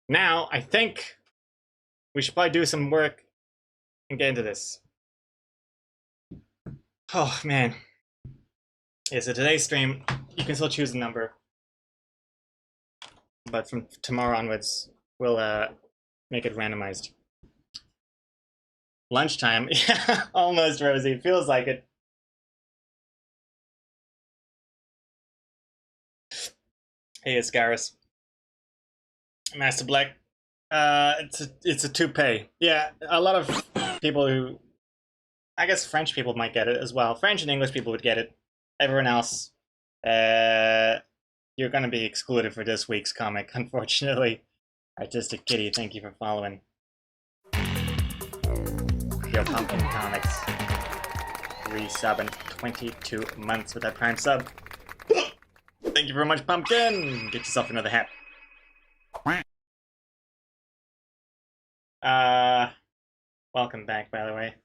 A: Now I think we should probably do some work and get into this. Oh man. Yeah, so today's stream, you can still choose a number. But from tomorrow onwards, we'll make it randomized. Lunchtime. Yeah, almost, Rosie. Feels like it. Hey, Ascaris. Master Black. It's a toupee. Yeah, a lot of people who... I guess French people might get it as well. French and English people would get it. Everyone else, you're going to be excluded for this week's comic, unfortunately. Artistic Kitty, thank you for following. Yo, Pumpkin Comics. Resubbing 22 months with that Prime sub. Thank you very much, Pumpkin. Get yourself another hat. Welcome back, by the way.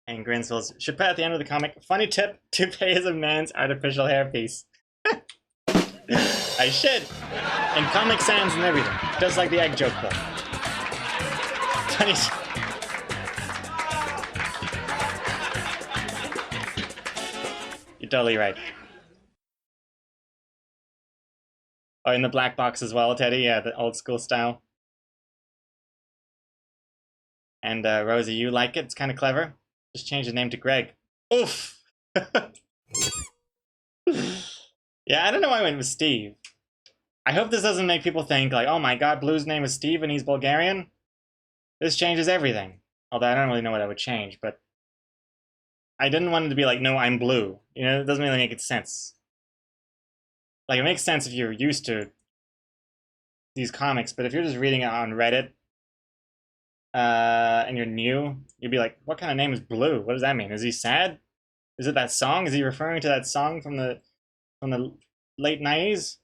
A: And Grinsville's should put at the end of the comic, funny tip, toupee is a man's artificial hairpiece. I should. In Comic Sans and everything. Just like the egg joke book. Funny. You're totally right. Oh, in the black box as well, Teddy. Yeah, the old school style. And Rosie, you like it? It's kind of clever. Just change the name to Greg. Oof! Yeah, I don't know why I went with Steve. I hope this doesn't make people think, like, oh my god, Blue's name is Steve and he's Bulgarian? This changes everything. Although I don't really know what I would change, but... I didn't want it to be like, no, I'm Blue. You know, it doesn't really make sense. Like, it makes sense if you're used to these comics, but if you're just reading it on Reddit, and you're new, you'd be like, what kind of name is Blue? What does that mean? Is he sad? Is it that song? Is he referring to that song from the late 90s?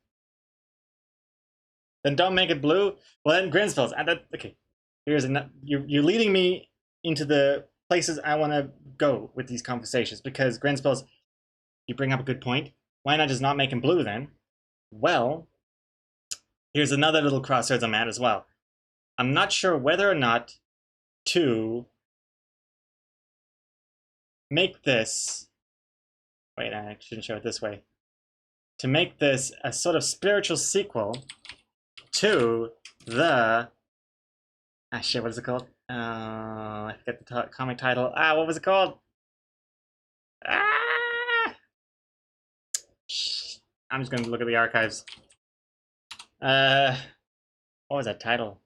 A: Then don't make it Blue. Well, then Grinsville's. Okay, here's you're leading me into the places I want to go with these conversations, because Grinsville's, you bring up a good point. Why not just not make him Blue then? Well, here's another little crossroads I'm at as well. I'm not sure whether or not to make this... Wait, I shouldn't show it this way. To make this a sort of spiritual sequel to the... Ah, shit, what is it called? I forget the comic title. What was it called? I'm just gonna look at the archives. What was that title?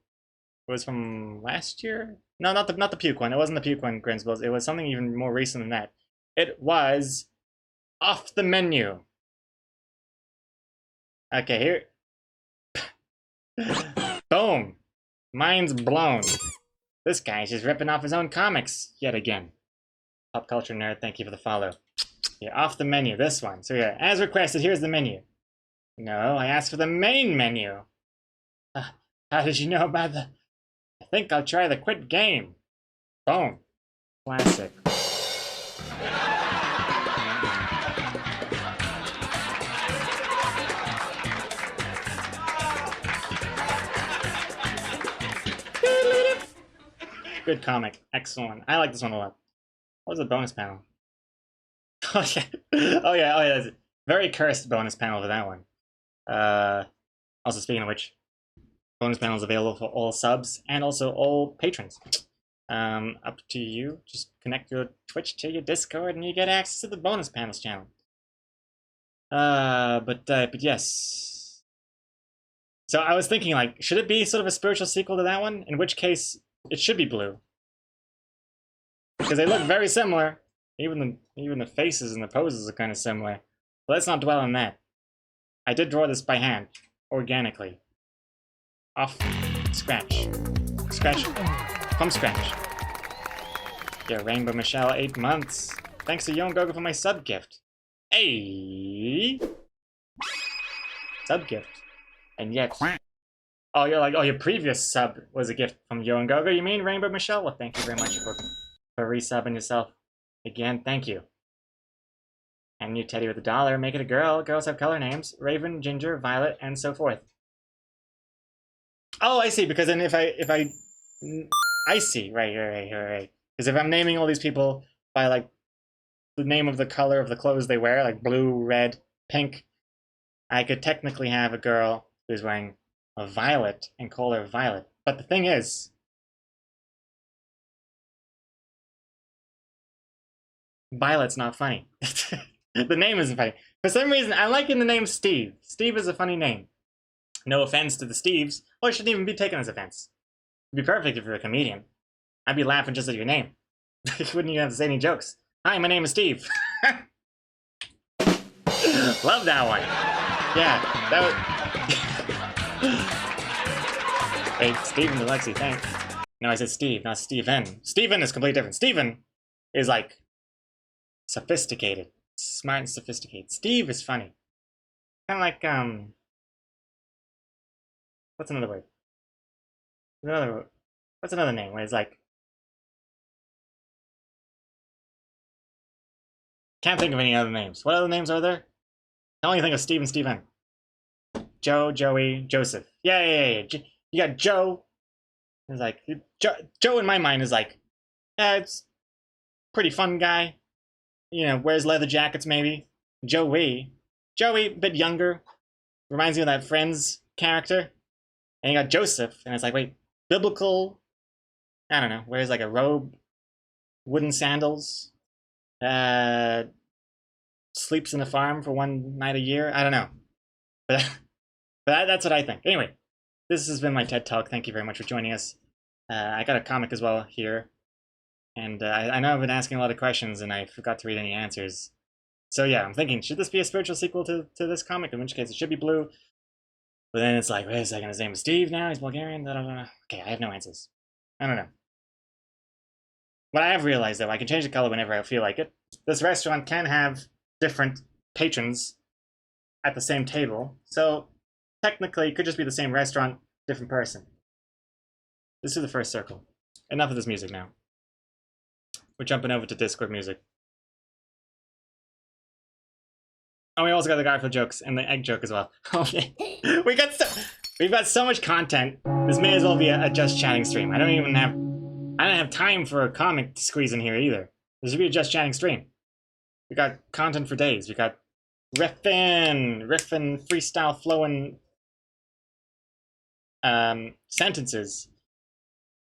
A: It was from last year? No, not the puke one. It wasn't the puke one, Grinsbills. It was something even more recent than that. It was Off the Menu. Okay, here. Boom. Mind's blown. This guy's just ripping off his own comics yet again. Pop culture nerd, thank you for the follow. Yeah, Off the Menu, this one. So yeah, as requested, here's the menu. No, I asked for the main menu. How did you know about the... I think I'll try the quit game. Boom. Classic. Good comic. Excellent. I like this one a lot. What was the bonus panel? Oh yeah. Oh yeah. That's a very cursed bonus panel for that one. Also, speaking of which, bonus panel is available for all subs and also all patrons. Up to you. Just connect your Twitch to your Discord and you get access to the bonus panels channel. But yes. So I was thinking, like, should it be sort of a spiritual sequel to that one? In which case, it should be Blue. Because they look very similar. Even the faces and the poses are kind of similar. But let's not dwell on that. I did draw this by hand, organically. Off, scratch, scratch, from scratch. Yeah, Rainbow Michelle, 8 months. Thanks to Young Gogo for my sub gift. Hey, sub gift, and yet, oh, you're like, oh, your previous sub was a gift from Young Gogo. You mean Rainbow Michelle? Well, thank you very much for resubbing yourself again. Thank you. And you, Teddy, with $1. Make it a girl. Girls have color names: Raven, Ginger, Violet, and so forth. Oh, I see. Because then if I see, right. Because if I'm naming all these people by like the name of the color of the clothes they wear, like blue, red, pink, I could technically have a girl who's wearing a violet and call her Violet. But the thing is, Violet's not funny. The name isn't funny. For some reason, I'm liking the name Steve. Steve is a funny name. No offense to the Steves. Oh, it shouldn't even be taken as offense. It'd be perfect if you're a comedian. I'd be laughing just at your name. You wouldn't even have to say any jokes. Hi, my name is Steve. Love that one. Yeah, that was... Hey, Steven to Lexi, thanks. No, I said Steve, not Steven. Steven is completely different. Steven is like sophisticated. smart and sophisticated. Steve is funny. Kind of like, what's another word? What's another name where it's like, can't think of any other names. What other names are there? I can only think of Steve and Steven. Joe, Joey, Joseph. Yeah. You got Joe. It's like, Joe in my mind is like, it's pretty fun guy. You know, wears leather jackets maybe. Joey, a bit younger. Reminds me of that Friends character. And you got Joseph, and it's like, wait, biblical, I don't know, wears like a robe, wooden sandals, sleeps in a farm for one night a year. I don't know. But, that's what I think. Anyway, this has been my TED Talk. Thank you very much for joining us. I got a comic as well here. And I know I've been asking a lot of questions, and I forgot to read any answers. So yeah, I'm thinking, should this be a spiritual sequel to this comic? In which case, it should be blue. But then it's like, wait a second, his name is Steve now, he's Bulgarian, Okay, I have no answers. I don't know. What I have realized, though, I can change the color whenever I feel like it. This restaurant can have different patrons at the same table, so technically it could just be the same restaurant, different person. This is the first circle. Enough of this music now. We're jumping over to Discord music. Oh, we also got the Garfield jokes and the egg joke as well. Okay. We've got so much content. This may as well be a just chatting stream. I don't have time for a comic to squeeze in here either. This should be a just chatting stream. We got content for days. We got riffing, freestyle flowing sentences.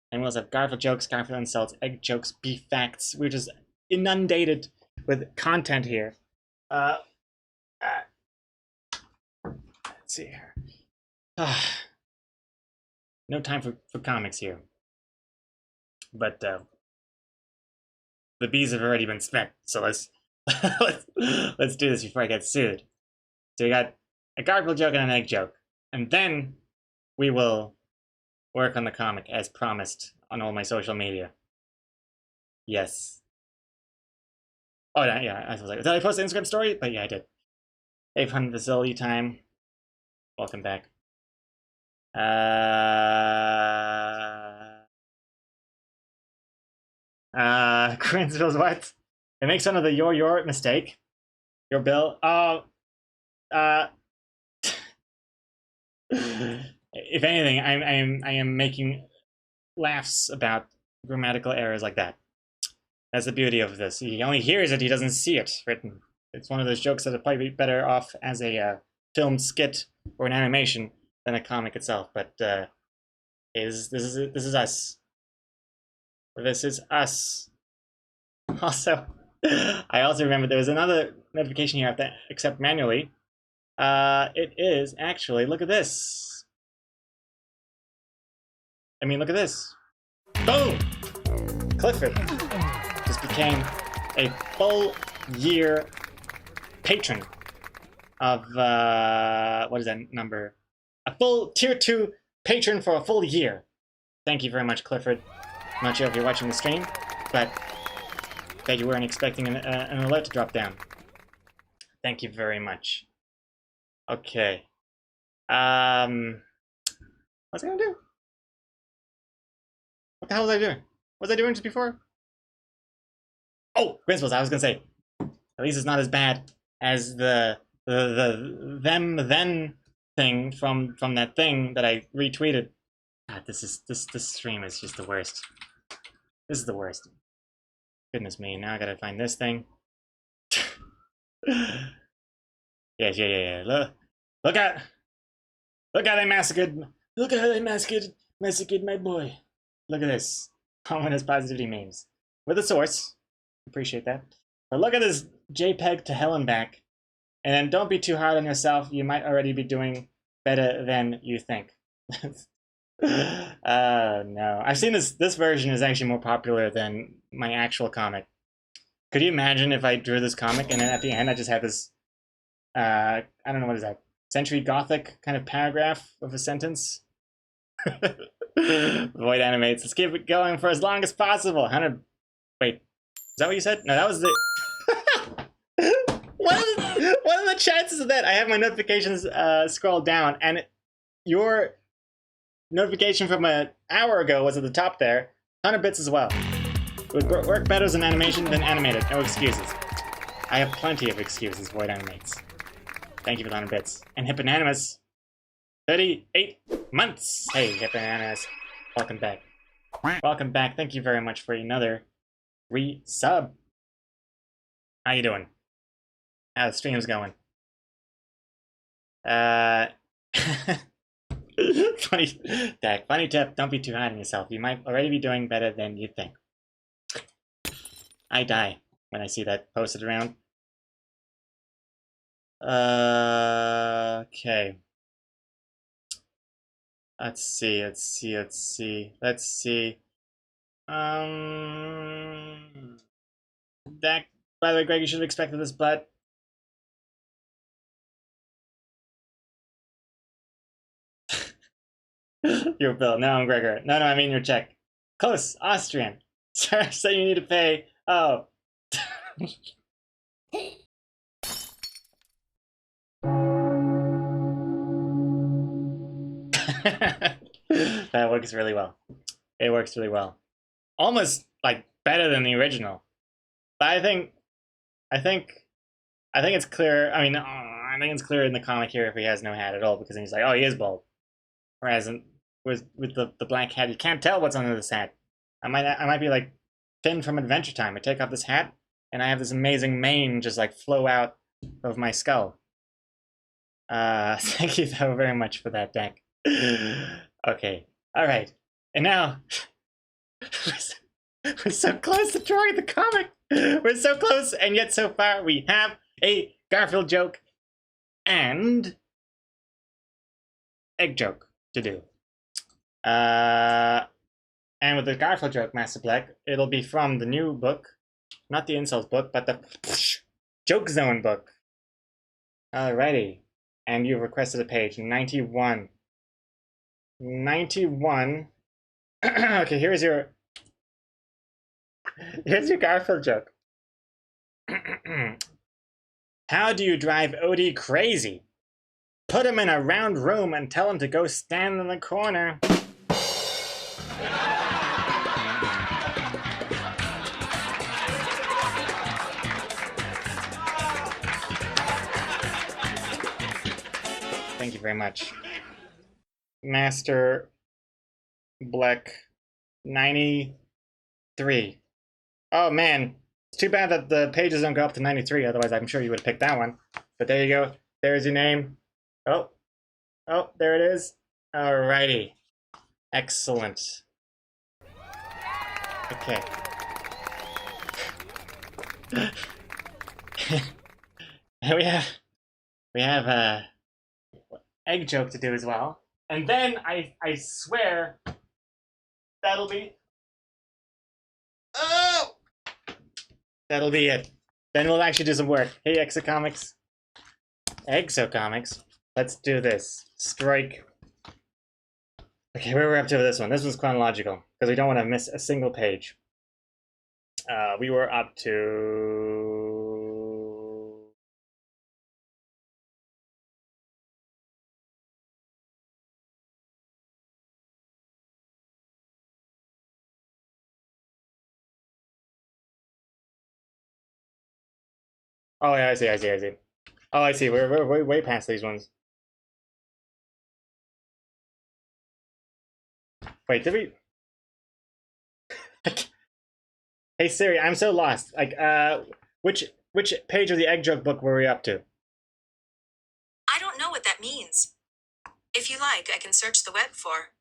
A: And we also have Garfield jokes, Garfield insults, egg jokes, beef facts. We're just inundated with content here. Let's see here. No time for comics here. But the bees have already been spent, so let's let's do this before I get sued. So we got a Garfield joke and an egg joke, and then we will work on the comic as promised on all my social media. Yes. Oh yeah, I was like, did I post an Instagram story? But yeah, I did. Hey, fun facility time. Welcome back. Grinzville's what? It makes fun of the your mistake. Your bill. Oh. If anything, I am making laughs about grammatical errors like that. That's the beauty of this. He only hears it, he doesn't see it written. It's one of those jokes that would probably be better off as a film skit or an animation than a comic itself. But this is us. This is us. Also, I also remember there was another notification here I have to accept manually. It is actually, look at this. I mean, look at this. Boom! Clifford just became a full year patron of, what is that number? A full tier 2 patron for a full year. Thank you very much, Clifford. I'm not sure if you're watching the stream, but bet you weren't expecting an alert to drop down. Thank you very much. Okay. What's I gonna do? What the hell was I doing? What was I doing just before? Oh, principles, I was gonna say. At least it's not as bad as the them then thing from that thing that I retweeted. God, this stream is just the worst. This is the worst. Goodness me, now I gotta find this thing. Yeah. Look at how they massacred. Look at how they massacred my boy. Look at this. Ominous positivity memes. With a source. Appreciate that. But look at this JPEG to hell and back. And then don't be too hard on yourself. You might already be doing better than you think. No. I've seen this version is actually more popular than my actual comic. Could you imagine if I drew this comic and then at the end I just had this, I don't know, what is that? Century Gothic kind of paragraph of a sentence? Void animates. Let's keep it going for as long as possible. 100. Wait, is that what you said? No, that was the. the chances of that? I have my notifications scrolled down, and your notification from an hour ago was at the top there. 100 bits as well. It would work better as an animation than animated. No excuses. I have plenty of excuses, Void Animates. Thank you for the 100 bits. And Hipponanimous, 38 months. Hey, Hipponanimous, welcome back. Welcome back. Thank you very much for another resub. How you doing? How the stream's going? Funny, Dak. Funny tip. Don't be too hard on yourself. You might already be doing better than you think. I die when I see that posted around. Okay. Let's see. Dak, by the way, Greg, you should have expected this, but you're Bill. No, I'm Gregor. No, I mean you're Czech. Close. Austrian. Sir, so you need to pay. Oh. That works really well. It works really well. Almost like better than the original. But I think it's clear. I mean, I think it's clear in the comic here if he has no hat at all, because then he's like, oh, he is bald. Whereas with the black hat, you can't tell what's under this hat. I might be like Finn from Adventure Time. I take off this hat, and I have this amazing mane just like flow out of my skull. Thank you though very much for that, Dak. Okay, all right, and now we're so close to drawing the comic. We're so close, and yet so far we have a Garfield joke and egg joke to do. And with the Garfield joke, Master Black, it'll be from the new book, not the insults book, but the Joke Zone book. Alrighty, and you've requested a page 91. 91. Okay, here's your Garfield joke. How do you drive Odie crazy? Put him in a round room and tell him to go stand in the corner. Thank you very much. Master Black 93. Oh man, it's too bad that the pages don't go up to 93, otherwise I'm sure you would have picked that one. But there you go. There's your name. Oh, there it is. Alrighty. Excellent. Okay. we have egg joke to do as well. And then I swear that'll be that'll be it. Then we'll actually do some work. Hey Exocomics. Exocomics. Let's do this. Strike. Okay, where we're up to with this one. This one's chronological, because we don't want to miss a single page. We were up to... Oh yeah, I see. Oh, I see. We're way past these ones. Wait, did we? Hey Siri, I'm so lost. Like, which page of the egg joke book were we up to?
B: I don't know what that means. If you like, I can search the web for.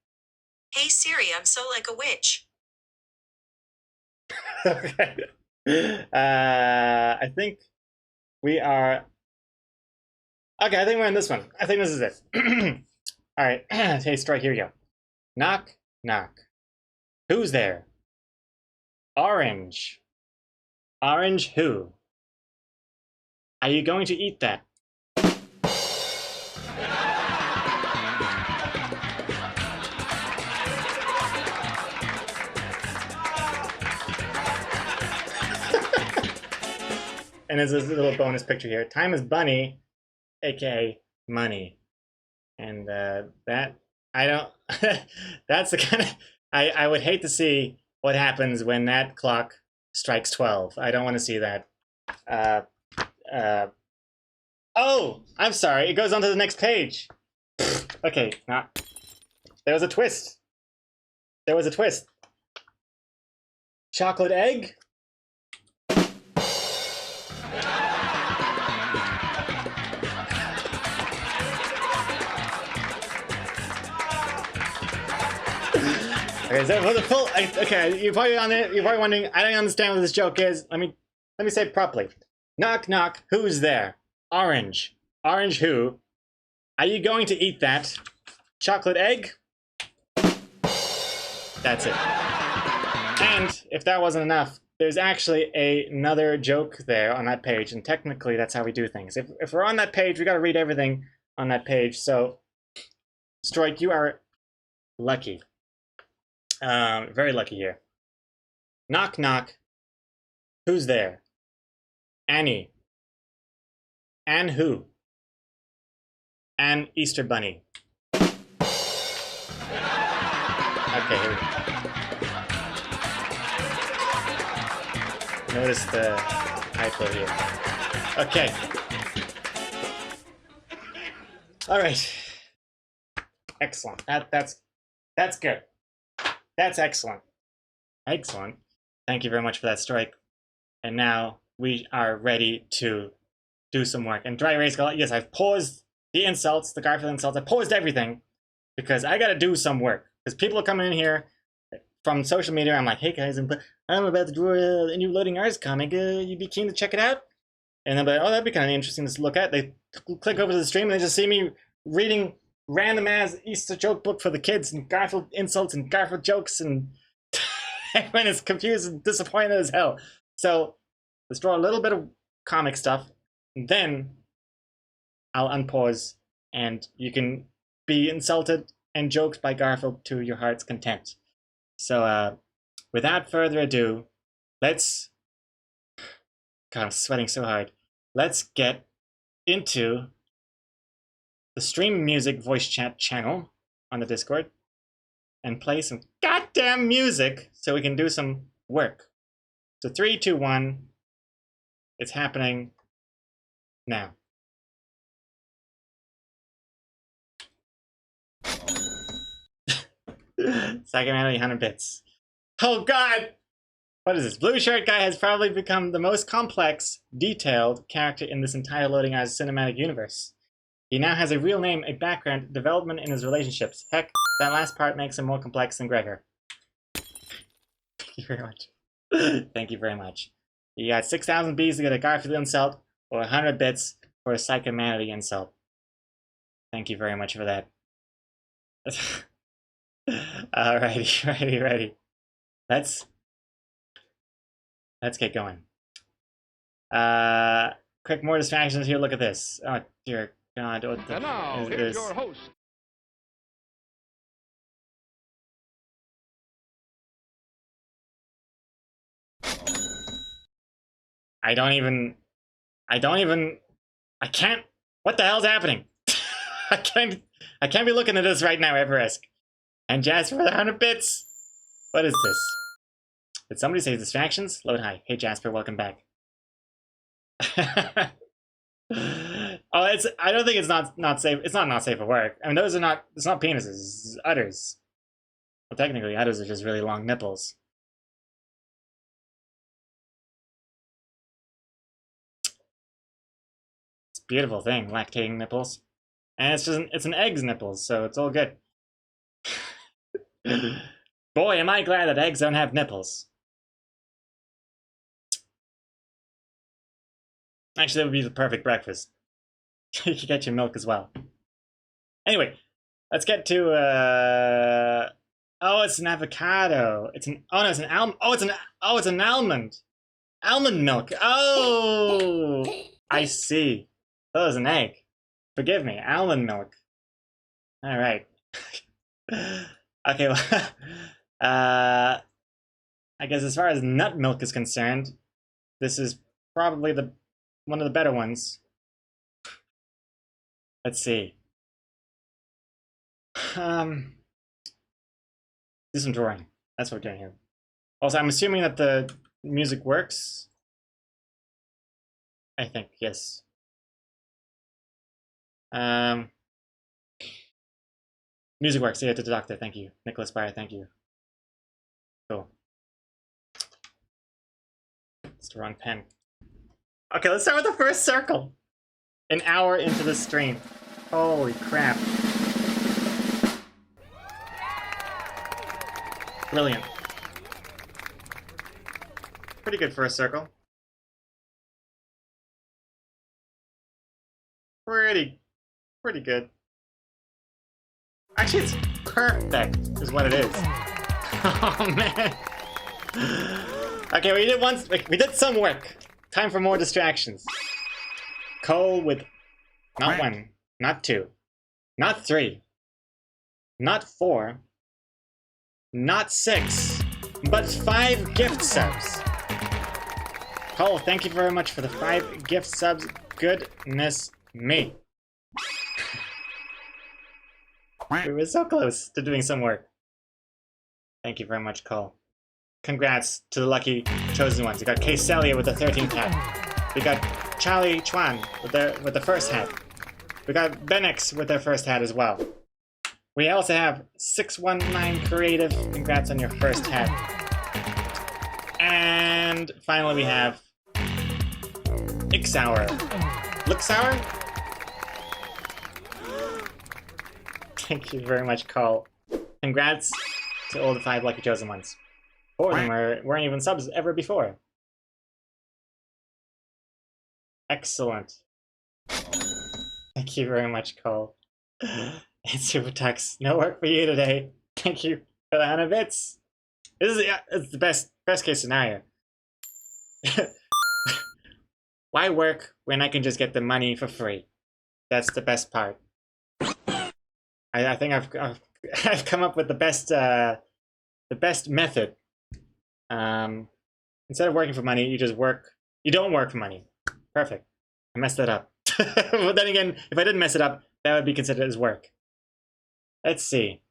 B: Hey Siri, I'm so like a witch.
A: Okay. I think we are. Okay, I think we're in this one. I think this is it. All right. Hey, strike. Here we go. Knock, knock. Who's there? Orange. Orange who? Are you going to eat that? And there's this little bonus picture here. Time is bunny. aka money. And that I don't. That's the kind of I would hate to see what happens when that clock strikes 12. I don't want to see that. Uh, uh, oh, I'm sorry. It goes on to the next page. Okay, not. There was a twist. There was a twist. Chocolate egg? Okay, so for the full, okay, you're probably on it. You're probably wondering. I don't understand what this joke is. Let me say it properly. Knock knock. Who's there? Orange. Orange who? Are you going to eat that? Chocolate egg? That's it. And if that wasn't enough, there's actually another joke there on that page, and technically that's how we do things. If we're on that page, we got to read everything on that page. So, Strike, you are lucky. Very lucky here. Knock knock. Who's there? Annie. Anne who? Anne Easter Bunny. Okay, here we go. Notice the typo here. Okay. All right. Excellent. That's good. That's excellent. Excellent. Thank you very much for that, Strike. And now we are ready to do some work. And Dry Erase, yes, I've paused the insults, the Garfield insults. I paused everything because I got to do some work. Because people are coming in here from social media. I'm like, hey guys, I'm about to draw a new Loading Arts comic. You'd be keen to check it out? And I'm like, oh, that'd be kind of interesting to look at. They click over to the stream and they just see me reading random ass Easter joke book for the kids and Garfield insults and Garfield jokes, and everyone is confused and disappointed as hell. So let's draw a little bit of comic stuff, and then I'll unpause and you can be insulted and joked by Garfield to your heart's content. So without further ado, let's, God, I'm sweating so hard. Let's get into the stream music voice chat channel on the Discord and play some goddamn music so we can do some work. So 3, 2, 1. It's happening now. Psychomanity 100 bits. Oh God! What is this? Blue shirt guy has probably become the most complex, detailed character in this entire Loading Eyes cinematic universe. He now has a real name, a background, development in his relationships. Heck, that last part makes him more complex than Gregor. Thank you very much. Thank you very much. You got 6,000 Bs to get a Garfield insult, or 100 bits for a Psychomanity insult. Thank you very much for that. Alrighty, ready. Let's get going. Quick, more distractions here. Look at this. Oh dear God! What the
C: And now,
A: is
C: here's
A: this?
C: your host.
A: I can't. What the hell's happening? I can't be looking at this right now, Everest. And Jasper for the 100 bits. What is this? Did somebody say distractions? Load high. Hey Jasper, welcome back. Oh, I don't think it's not safe. It's not safe for work. I mean, those are not. It's not penises. It's udders. Well, technically, udders are just really long nipples. It's a beautiful thing, lactating nipples, and it's an egg's nipples, so it's all good. Boy, am I glad that eggs don't have nipples. Actually, that would be the perfect breakfast. You could get your milk as well. Anyway, let's get to oh, it's an avocado. It's an it's an almond. Oh, it's an almond. Almond milk. Oh, I see. That was an egg. Forgive me. Almond milk. All right. Okay. Well, I guess as far as nut milk is concerned, this is probably one of the better ones. Let's see. Do some drawing. That's what we're doing here. Also, I'm assuming that the music works. I think, yes. Music works. Yeah, to the doctor. Thank you. Nicholas Byer, thank you. Cool. It's the wrong pen. Okay, let's start with the first circle. An hour into the stream. Holy crap. Brilliant. Pretty good first circle. Pretty good. Actually, it's perfect, is what it is. Oh man. Okay, we did some work. Time for more distractions. Cole with not 1, not 2, not 3, not 4, not 6, but 5 gift subs. Cole, thank you very much for the 5 gift subs. Goodness me. We were so close to doing some work. Thank you very much, Cole. Congrats to the lucky chosen ones. We got Cassette with the 13th hat. We got Charlie Chuan with the first hat. We got Benex with their first hat as well. We also have 619 Creative. Congrats on your first hat. And finally we have Ixauer. Luxauer? Thank you very much, Cole. Congrats to all the 5 lucky chosen ones. 4 of them weren't even subs ever before. Excellent. Thank you very much, Cole. And Super Tux, no work for you today. Thank you for the 100 bits. This is the best case scenario. Why work when I can just get the money for free? That's the best part. I think I've come up with the best method. Instead of working for money, you just work. You don't work for money. Perfect. I messed that up. But then again, if I didn't mess it up, that would be considered as work. Let's see.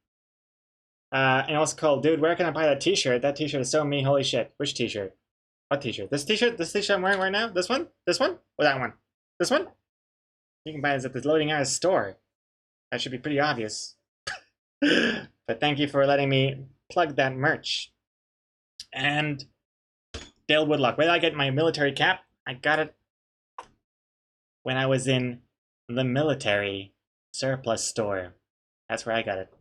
A: And also called, dude, where can I buy that t-shirt? That t-shirt is so me, holy shit. Which t-shirt? What t-shirt? This t-shirt? This t-shirt I'm wearing right now? This one? This one? Or that one? This one? You can buy this at the Loading Hours store. That should be pretty obvious. But thank you for letting me plug that merch. And Dale Woodlock. Where did I get my military cap? I got it when I was in the military surplus store. That's where I got it.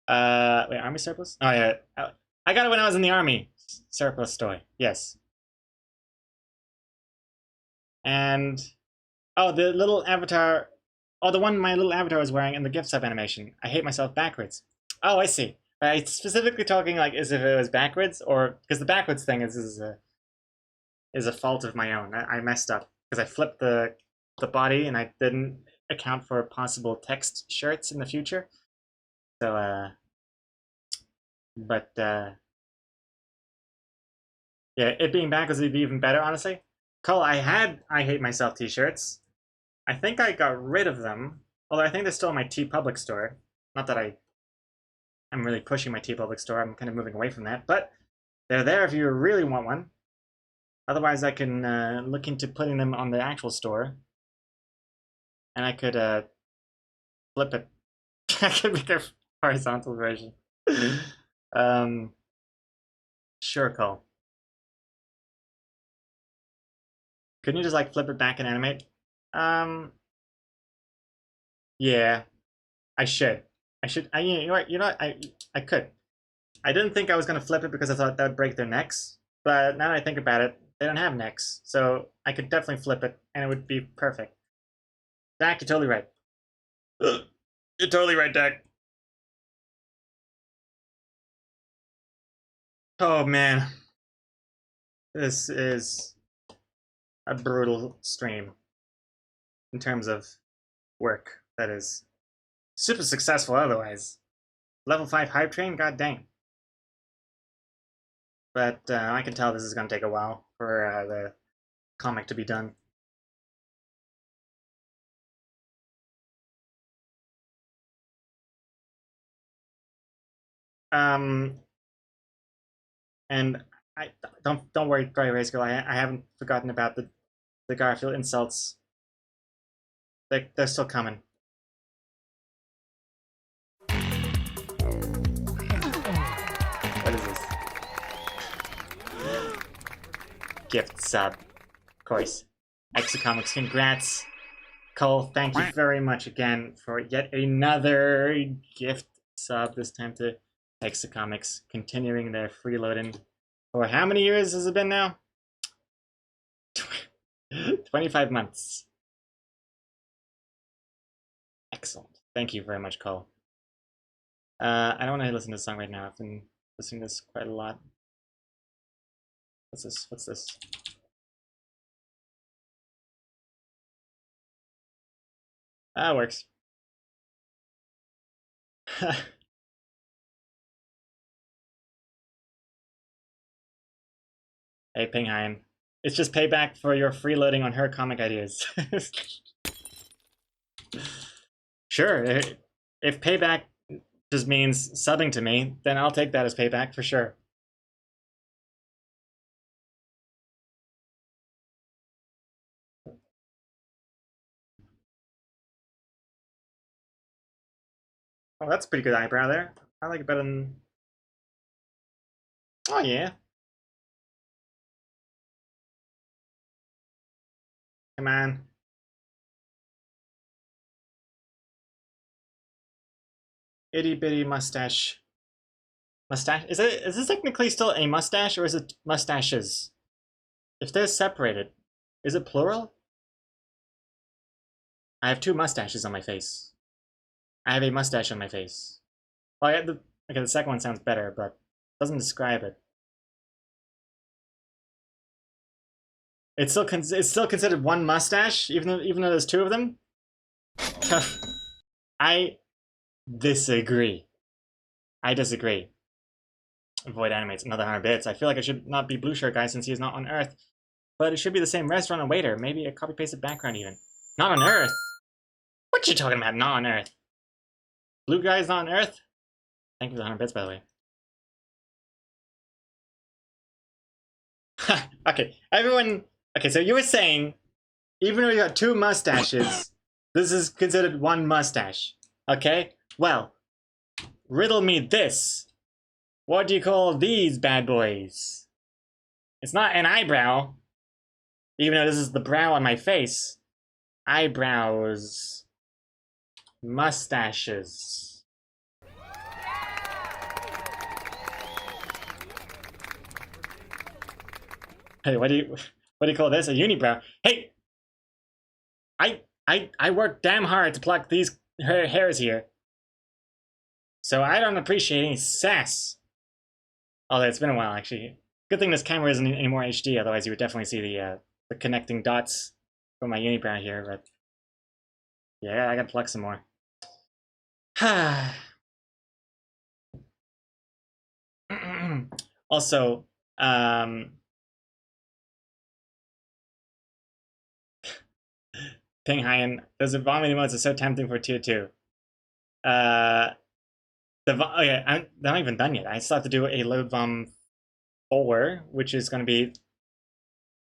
A: Wait, army surplus? Oh yeah, I got it when I was in the army surplus store. Yes. And oh, the little avatar. Oh, the one my little avatar was wearing in the gift sub animation. I hate myself backwards. Oh, I see. It's specifically talking like as if it was backwards, or because the backwards thing is a fault of my own. I messed up because I flipped the body and I didn't account for possible text shirts in the future. So yeah, it being backwards would be even better, honestly. Cole, I had I hate myself t-shirts. I think I got rid of them, although I think they're still in my TeePublic store. Not that I'm really pushing my TeePublic store. I'm kind of moving away from that, but they're there if you really want one. Otherwise, I can look into putting them on the actual store, and I could flip it. I could make a horizontal version. Sure, Cole. Couldn't you just like flip it back and animate? Yeah, I should. You know what? I could. I didn't think I was gonna flip it because I thought that would break their necks. But now that I think about it, they don't have necks, so I could definitely flip it, and it would be perfect. Dak, you're totally right. You're totally right, Dak. Oh man, this is a brutal stream in terms of work. That is super successful otherwise. Level 5 hype train, god dang. But I can tell this is going to take a while for the comic to be done. Um, and I don't worry, Gray Race Girl. I haven't forgotten about the Garfield insults. They're still coming. What is this? Gift sub, of course. Exocomics, congrats. Cole, thank you very much again for yet another gift sub, this time to Exocomics, continuing their freeloading. For how many years has it been now? 25 months. Excellent. Thank you very much, Cole. I don't want to listen to this song right now. I've been listening to this quite a lot. What's this? What's this? Ah, it works. Hey, Pinghain. It's just payback for your freeloading on her comic ideas. Sure. If payback just means subbing to me, then I'll take that as payback for sure. Oh, that's a pretty good eyebrow there. I like it better than... Oh, yeah. Come on. Itty bitty mustache. Mustache? Is this technically still a mustache, or is it mustaches? If they're separated, is it plural? I have two mustaches on my face. I have a mustache on my face. Well, okay, the second one sounds better, but doesn't describe it. It's still considered one mustache, even though there's two of them. I disagree. I disagree. Void animates another 100 bits. I feel like it should not be Blue Shirt Guy since he is not on Earth, but it should be the same restaurant and waiter. Maybe a copy pasted background even. Not on Earth. What you talking about? Not on Earth. Blue Guy's not on Earth. Thank you for the 100 bits, by the way. Okay, everyone. Okay, so you were saying, even though you got two mustaches, this is considered one mustache. Okay? Well, riddle me this. What do you call these bad boys? It's not an eyebrow, even though this is the brow on my face. Eyebrows. Mustaches. Hey, what do you call this? A unibrow? Hey, I worked damn hard to pluck these hairs here, so I don't appreciate any sass. Although it's been a while, actually. Good thing this camera isn't any more HD, otherwise you would definitely see the connecting dots from my unibrow here. But yeah, I gotta pluck some more. Also, Ping Hyan, those vomit emotes are so tempting for tier 2. Okay, they're not even done yet. I still have to do a load vom 4, which is going to be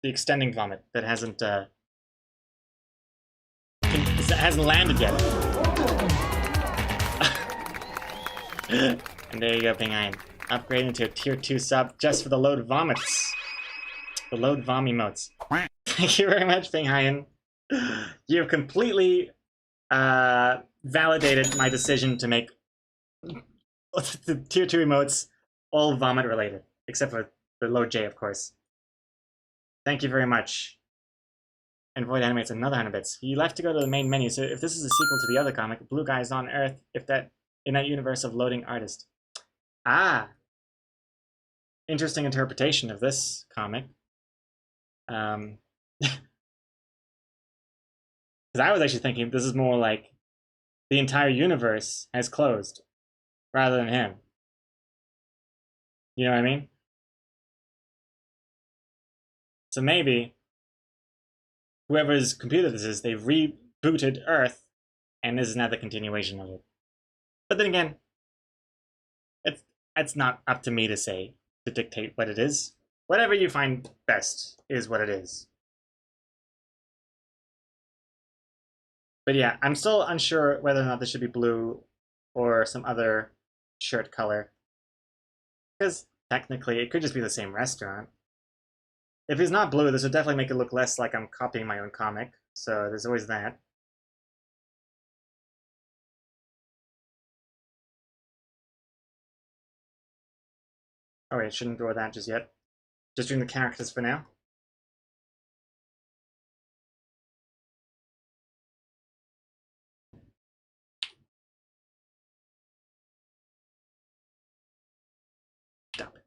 A: the extending vomit that hasn't landed yet. And there you go, Ping Hyan. Upgrading to a tier 2 sub just for the load vomits. The load vom emotes. Thank you very much, Ping Hyan. You have completely validated my decision to make the tier 2 emotes all vomit related, except for the load J, of course. Thank you very much. And Void animates another 100 bits. He left to go to the main menu, so if this is a sequel to the other comic, Blue Guy is on Earth, in that universe of loading artist. Ah! Interesting interpretation of this comic. Because I was actually thinking this is more like the entire universe has closed, rather than him. You know what I mean? So maybe whoever's computer this is, they've rebooted Earth, and this is now the continuation of it. But then again, it's not up to me to say, to dictate what it is. Whatever you find best is what it is. But yeah, I'm still unsure whether or not this should be blue or some other shirt color. Because technically, it could just be the same restaurant. If it's not blue, this would definitely make it look less like I'm copying my own comic. So there's always that. Oh wait, shouldn't draw that just yet. Just doing the characters for now. Stop it.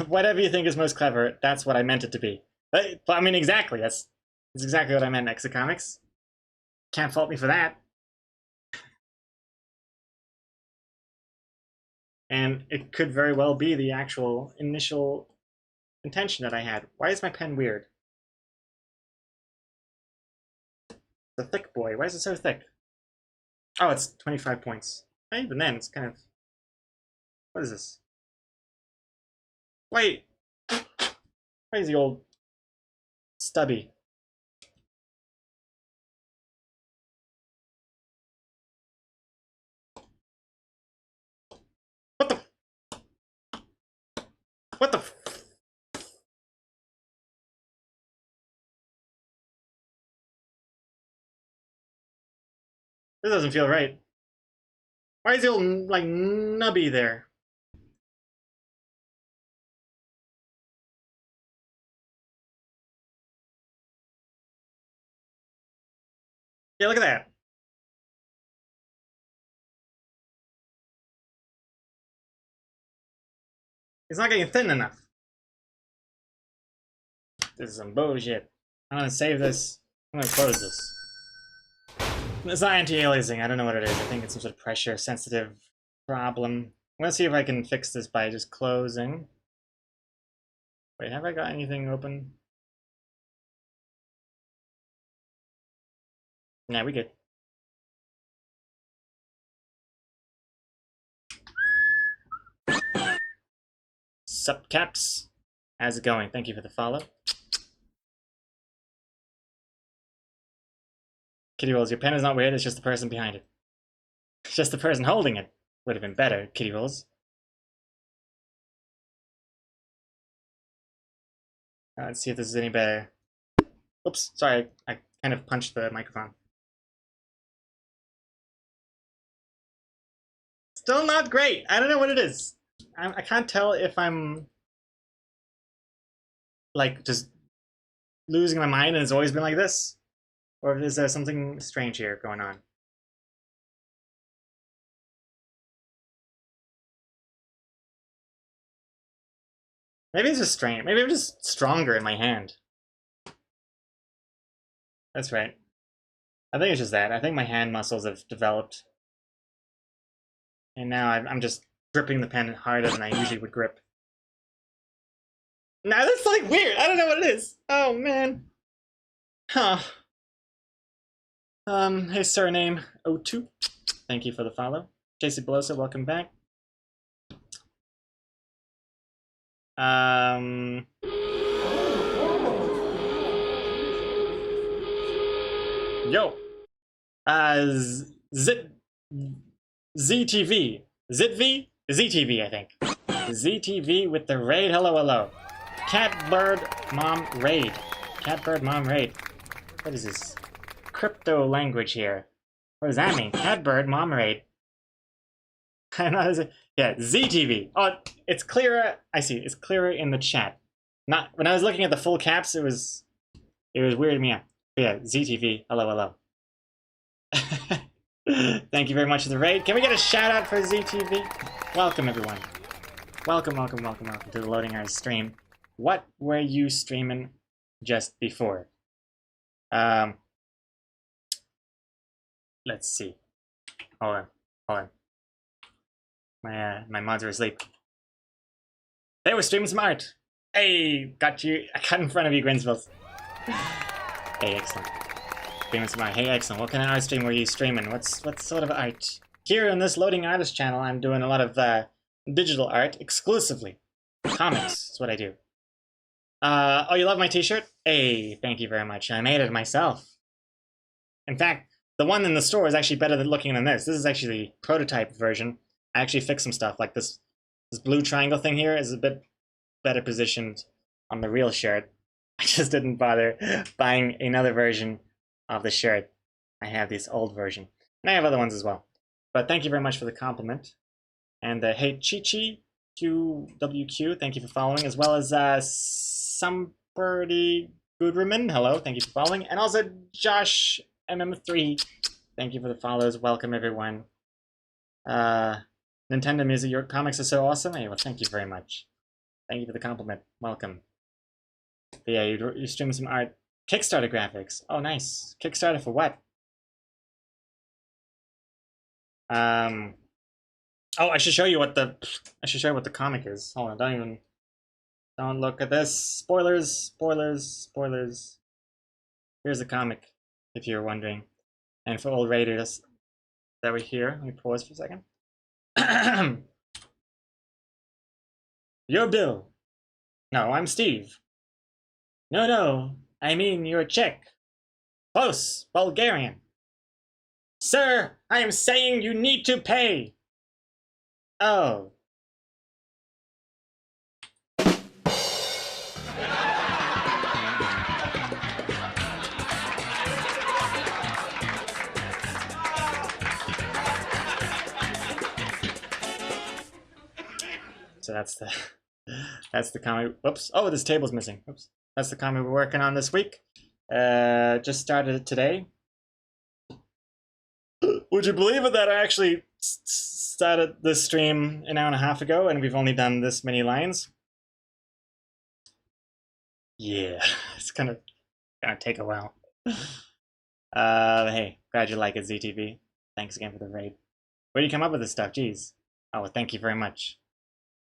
A: Whatever you think is most clever, that's what I meant it to be. But I mean, exactly. That's exactly what I meant, Exacomics. Can't fault me for that. And it could very well be the actual initial intention that I had. Why is my pen weird? The thick boy. Why is it so thick? Oh, it's 25 points. Even then, it's kind of... What is this? Wait! Crazy old stubby. What the... What the... This doesn't feel right. Why is the old, like, nubby there? Yeah, look at that. It's not getting thin enough. This is some bullshit. I'm gonna save this. I'm gonna close this. It's not anti-aliasing. I don't know what it is. I think it's some sort of pressure-sensitive problem. I'm gonna see if I can fix this by just closing. Wait, have I got anything open? Nah, we good. Sup, Caps? How's it going? Thank you for the follow. Kitty Rolls, your pen is not weird, it's just the person behind it. It's just the person holding it. Would have been better, Kitty Rolls. Let's see if this is any better. Oops, sorry, I kind of punched the microphone. Still not great. I don't know what it is. I can't tell if I'm like just losing my mind and it's always been like this, or is there something strange here going on? Maybe it's just strange. Maybe I'm just stronger in my hand. That's right. I think it's just that. I think my hand muscles have developed. And now I'm just gripping the pen harder than I usually would grip. Now that's like weird. I don't know what it is. Oh man. Huh. Hey surname O2. Thank you for the follow. JC Belosa, welcome back. Yo. ZTV. ZitV? ZTV, I think. ZTV with the raid. Hello, hello. Catbird Mom Raid. Catbird Mom Raid. What is this? Crypto language here. What does that mean? Catbird Mom Raid. I don't know. Yeah, ZTV. Oh, it's clearer. I see. It's clearer in the chat. Not when I was looking at the full caps. It was weirding me out. But yeah, ZTV. Hello, hello. Thank you very much for the raid. Can we get a shout out for ZTV? Welcome everyone. Welcome, welcome, welcome, welcome to the Loading Hours stream. What were you streaming just before? Let's see. Hold on, hold on. My mods are asleep. They were streaming some art. Hey, got you. I got in front of you, Grinsville. Hey, excellent. Streaming some art. Hey, excellent. What kind of art stream were you streaming? What sort of art? Here on this Loading Artist channel, I'm doing a lot of digital art exclusively. Comics is what I do. Oh, you love my t-shirt? Hey, thank you very much. I made it myself. In fact, the one in the store is actually better looking than this. This is actually the prototype version. I actually fixed some stuff, like this blue triangle thing here is a bit better positioned on the real shirt. I just didn't bother buying another version of the shirt. I have this old version. And I have other ones as well. But thank you very much for the compliment. And hey, Chi-Chi, QWQ, thank you for following, as well as Somebody Goodriman, hello, thank you for following. And also Josh MM3, thank you for the follows. Welcome, everyone. Nintendo Music, your comics are so awesome. Hey, well, thank you very much. Thank you for the compliment. Welcome. But yeah, you're streaming some art. Kickstarter graphics. Oh, nice. Kickstarter for what? Oh, I should show you what the comic is. Hold on, don't look at this. Spoilers. Here's the comic, if you're wondering. And for old raiders that were here, let me pause for a second. You're Bill. No, I'm Steve. No, I mean you're Czech. Close, Bulgarian. Sir, I am saying you need to pay. Oh. So that's the comic. Whoops. Oh, this table's missing. Oops. That's the comic we're working on this week. Just started it today. Would you believe it that I actually started this stream an hour and a half ago and we've only done this many lines? Yeah, it's gonna take a while. Hey, glad you like it, ZTV. Thanks again for the raid. Where do you come up with this stuff? Jeez. Oh, well, thank you very much.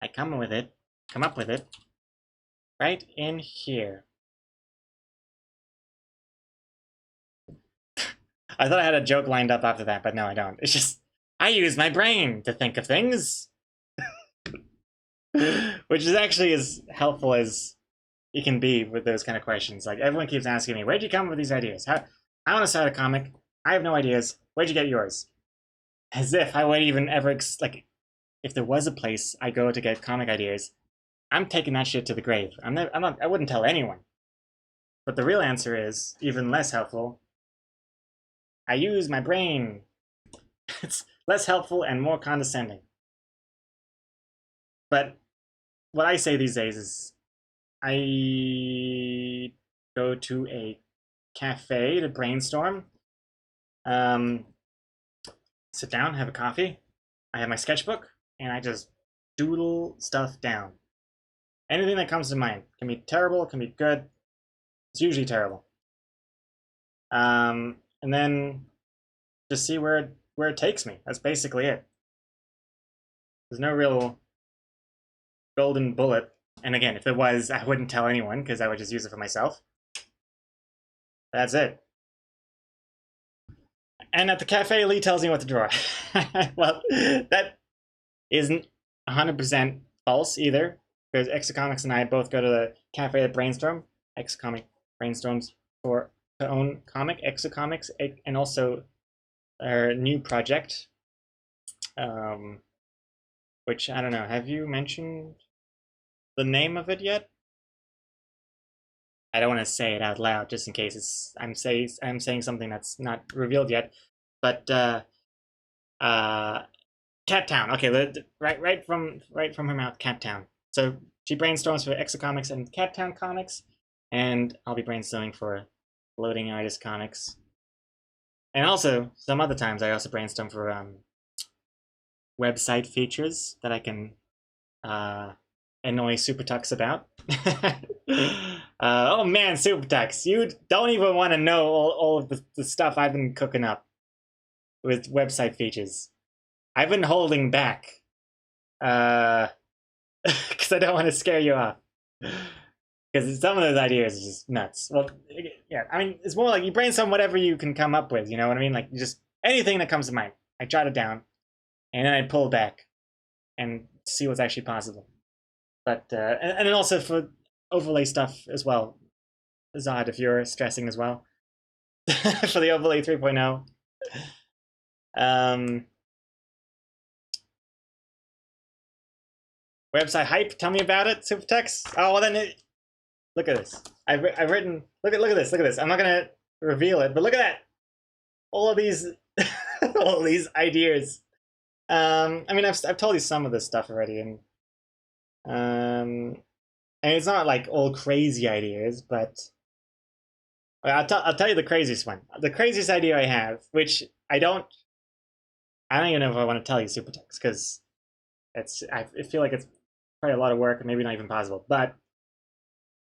A: I come up with it, right in here. I thought I had a joke lined up after that, but no, I don't. It's just, I use my brain to think of things. Which is actually as helpful as it can be with those kind of questions. Like, everyone keeps asking me, where'd you come up with these ideas? I want to start a comic. I have no ideas. Where'd you get yours? As if I would even ever, like, if there was a place I go to get comic ideas, I'm taking that shit to the grave. I wouldn't tell anyone. But the real answer is, even less helpful, I use my brain. It's less helpful and more condescending. But what I say these days is, I go to a cafe to brainstorm, sit down, have a coffee, I have my sketchbook, and I just doodle stuff down. Anything that comes to mind. Can be terrible, can be good. It's usually terrible. And then just see where it takes me. That's basically it. There's no real golden bullet. And again, if there was, I wouldn't tell anyone because I would just use it for myself. That's it. And at the cafe, Lee tells me what to draw. Well, that isn't 100% false either, because Exocomics and I both go to the cafe to brainstorm. Exocomic brainstorms for their own comic, Exocomics, and also our new project, which, I don't know, have you mentioned the name of it yet? I don't want to say it out loud just in case I'm saying something that's not revealed yet. But Cat Town. Okay, right from her mouth, Cat Town. So she brainstorms for Exocomics and Cat Town comics, and I'll be brainstorming for Loading Artist comics. And also some other times I also brainstorm for website features that I can annoy Supertux about. Oh man, Supertux, you don't even want to know all of the stuff I've been cooking up with website features. I've been holding back because I don't want to scare you off, because some of those ideas are just nuts. Well, yeah, I mean, it's more like you brainstorm whatever you can come up with, you know what I mean? Like, you just, anything that comes to mind. I jot it down, and then I pull back and see what's actually possible. But, and then also for overlay stuff as well. Zod, if you're stressing as well. For the overlay 3.0. Website hype, tell me about it, Supertext. Oh, well then, look at this. I've written, look at this. I'm not gonna reveal it, but look at that. All of these, all of these ideas. I mean, I've told you some of this stuff already, and it's not like all crazy ideas, but I'll tell you the craziest one. The craziest idea I have, which I don't even know if I want to tell you, Supertext, because I feel like it's probably a lot of work and maybe not even possible,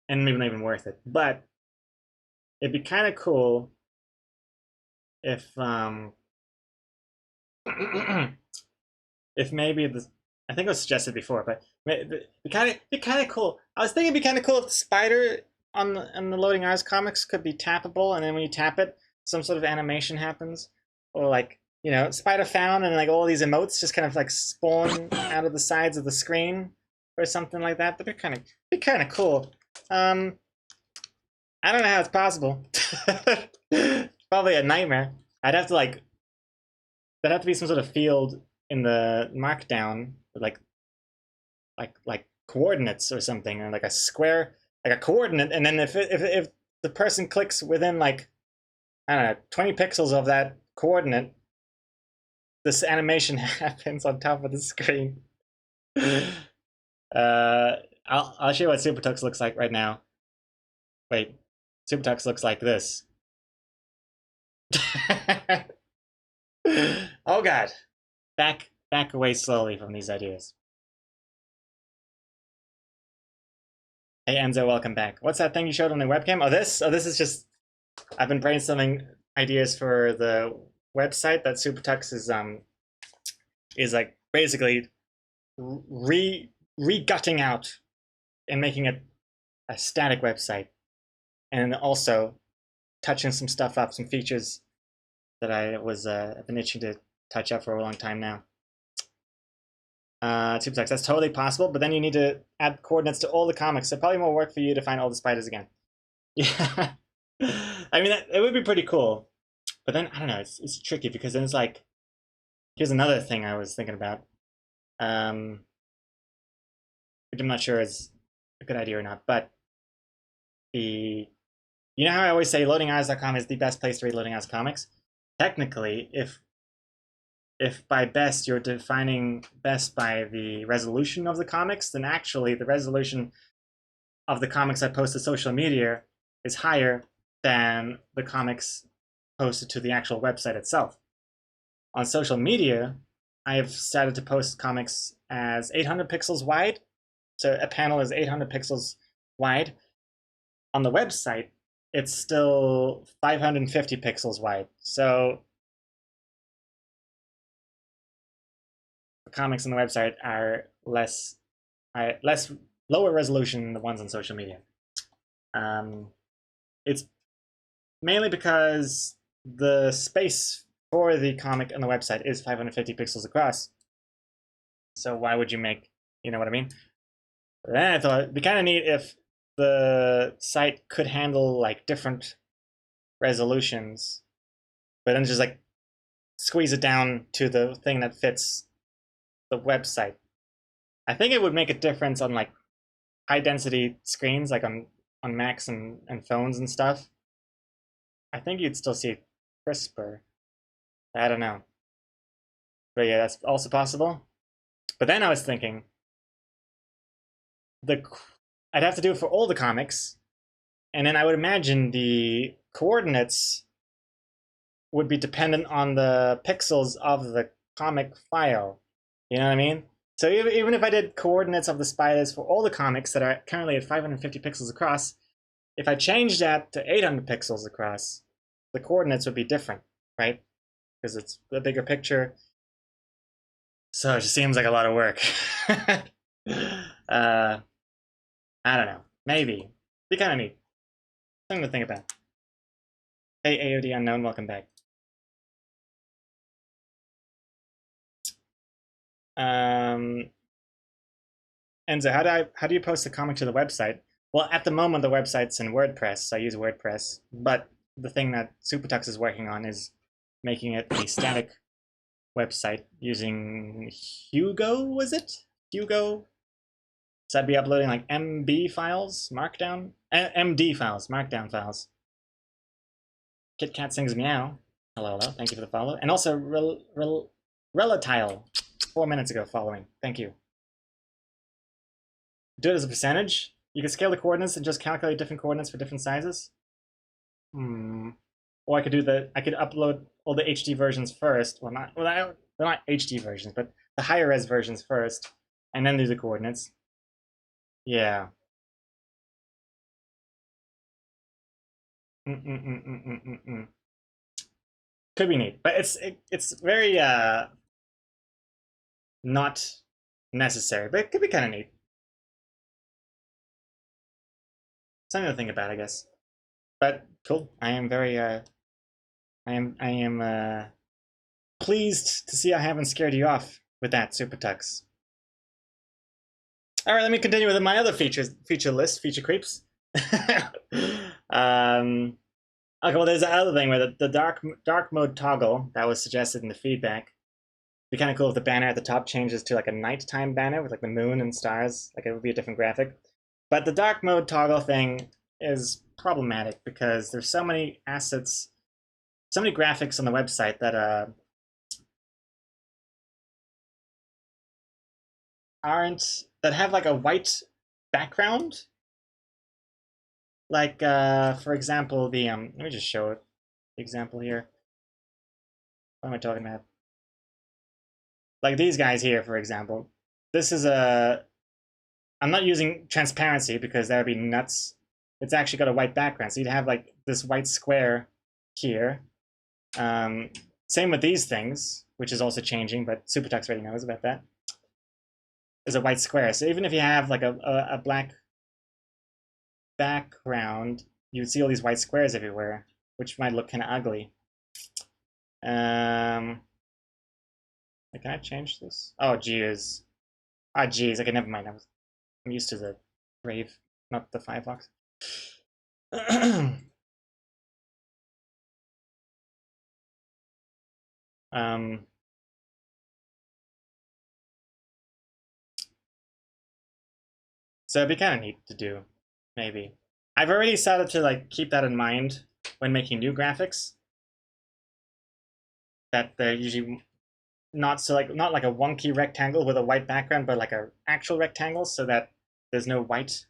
A: and maybe not even worth it. But it'd be kind of cool if if maybe the, I think it was suggested before, but it'd be kind of cool. I was thinking it'd be kind of cool if the spider on the Loading Eyes comics could be tappable, and then when you tap it, some sort of animation happens, or like, you know, spider found, and like all these emotes just kind of like spawn out of the sides of the screen or something like that. That'd be kind of cool. I don't know how it's possible. Probably a nightmare. I'd have to like, there'd have to be some sort of field in the markdown, like coordinates or something, or like a square, like a coordinate, and then if the person clicks within like, I don't know, 20 pixels of that coordinate, this animation happens on top of the screen. I'll show you what SuperTux looks like right now. Wait, SuperTux looks like this. Oh god. Back away slowly from these ideas. Hey Enzo, welcome back. What's that thing you showed on the webcam? Oh, this is just, I've been brainstorming ideas for the website that SuperTux is like basically re-gutting out and making it a static website, and also touching some stuff up, some features that I've been itching to touch up for a long time now. SuperTux, that's totally possible, but then you need to add coordinates to all the comics, so probably more work for you to find all the spiders again. Yeah. I mean, it would be pretty cool, but then, I don't know, it's tricky, because then it's like, here's another thing I was thinking about, which I'm not sure is a good idea or not, but you know how I always say loadingeyes.com is the best place to read Loading Eyes comics? Technically, if by best you're defining best by the resolution of the comics, then actually the resolution of the comics I post to social media is higher than the comics posted to the actual website itself. On social media, I have started to post comics as 800 pixels wide, so a panel is 800 pixels wide. On the website, it's still 550 pixels wide, so the comics on the website are lower resolution than the ones on social media. It's mainly because the space for the comic on the website is 550 pixels across. So why would you make, you know what I mean? Then I thought it'd be kind of neat if the site could handle like different resolutions, but then just like squeeze it down to the thing that fits the website. I think it would make a difference on like high density screens, like on Macs and phones and stuff. I think you'd still see crisper. I don't know. But yeah, that's also possible. But then I was thinking, I'd have to do it for all the comics, and then I would imagine the coordinates would be dependent on the pixels of the comic file. You know what I mean? So even if I did coordinates of the spiders for all the comics that are currently at 550 pixels across, if I changed that to 800 pixels across, the coordinates would be different, right? Because it's a bigger picture. So it just seems like a lot of work. I don't know. Maybe. Be kind of neat. Something to think about. Hey, AOD Unknown, welcome back. Enzo, how do you post a comic to the website? Well, at the moment, the website's in WordPress, so I use WordPress. But the thing that Supertux is working on is making it a static website using Hugo, was it? Hugo? So I'd be uploading like MB files, Markdown? MD files, Markdown files. KitKat sings meow. Hello, hello. Thank you for the follow. And also, Relatile, 4 minutes ago following. Thank you. Do it as a percentage. You can scale the coordinates and just calculate different coordinates for different sizes. Or I could upload all the HD versions first. They're not HD versions, but the higher res versions first, and then do the coordinates. Yeah. Could be neat, but it's very not necessary, but it could be kind of neat. Something to think about, I guess. But cool. I am very I am pleased to see I haven't scared you off with that, Supertux. All right, let me continue with my other feature creeps. Okay, well, there's the other thing where the dark mode toggle that was suggested in the feedback. It'd be kind of cool if the banner at the top changes to like a nighttime banner with like the moon and stars. Like it would be a different graphic. But the dark mode toggle thing is problematic because there's so many assets, so many graphics on the website that that have like a white background. Like for example, the let me just show it. The example here. What am I talking about? Like these guys here, for example. This is I'm not using transparency because that would be nuts. It's actually got a white background, so you'd have like this white square here. Same with these things, which is also changing, but Supertux already knows about that. There's a white square, so even if you have like a black background, you would see all these white squares everywhere, which might look kind of ugly. Can I change this? Oh, geez. Ah, geez. Okay, never mind. I'm used to the Brave, not the Firefox. So it'd be kind of neat to do, maybe. I've already started to like keep that in mind when making new graphics. That they're usually not like a wonky rectangle with a white background, but like a actual rectangle, so that there's no white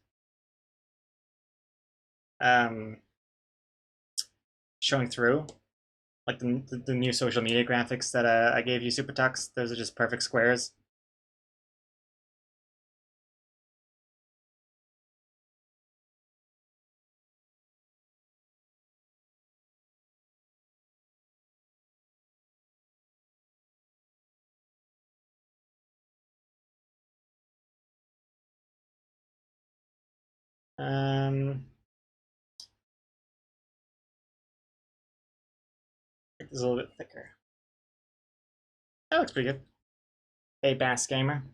A: showing through. Like the new social media graphics that I gave you, Supertux, those are just perfect squares. Make this a little bit thicker. That looks pretty good. Hey, Bass Gamer.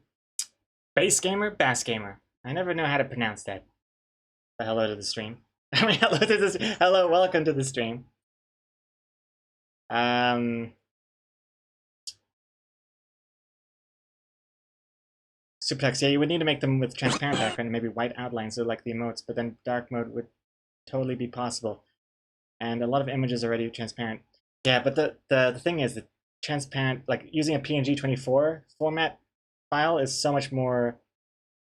A: Bass Gamer? Bass Gamer. I never know how to pronounce that. But hello to the stream. I mean, hello to this. Hello, welcome to the stream. Supertext, yeah, you would need to make them with transparent background and maybe white outlines, so like the emotes, but then dark mode would totally be possible. And a lot of images are already transparent. Yeah, but the thing is that transparent, like using a PNG24 format file is so much more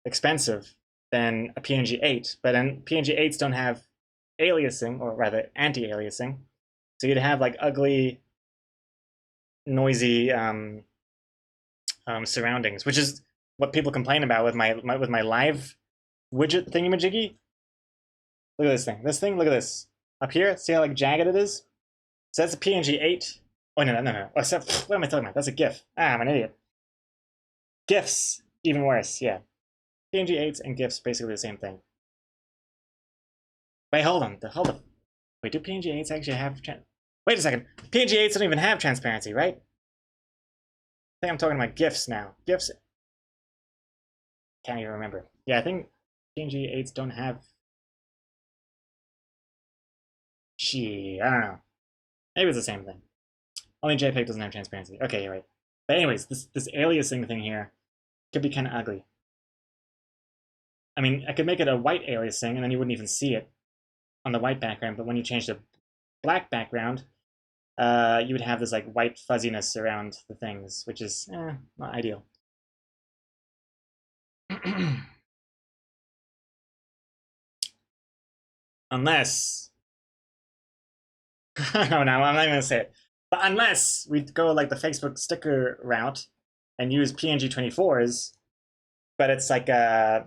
A: expensive than a PNG8. But then PNG8s don't have aliasing, or rather anti-aliasing. So you'd have like ugly, noisy surroundings, which is what people complain about with my live widget thingamajiggy. Look at this thing. Look at this. Up here, see how like jagged it is? So that's a PNG8. Oh, no. Oh, what am I talking about? That's a GIF. Ah, I'm an idiot. GIFs, even worse, yeah. PNG8s and GIFs, basically the same thing. Wait, hold on. Wait, do PNG8s actually have wait a second. PNG8s don't even have transparency, right? I think I'm talking about GIFs now. GIFs. Can't even remember. Yeah, I think PNG8s don't have. Gee, I don't know. Maybe it's the same thing. Only JPEG doesn't have transparency. Okay, you're right. But anyways, this aliasing thing here could be kind of ugly. I mean, I could make it a white aliasing, and then you wouldn't even see it on the white background. But when you change the black background, you would have this like white fuzziness around the things, which is not ideal. Unless, no, I'm not gonna say it. But unless we go like the Facebook sticker route and use PNG24s, but it's like a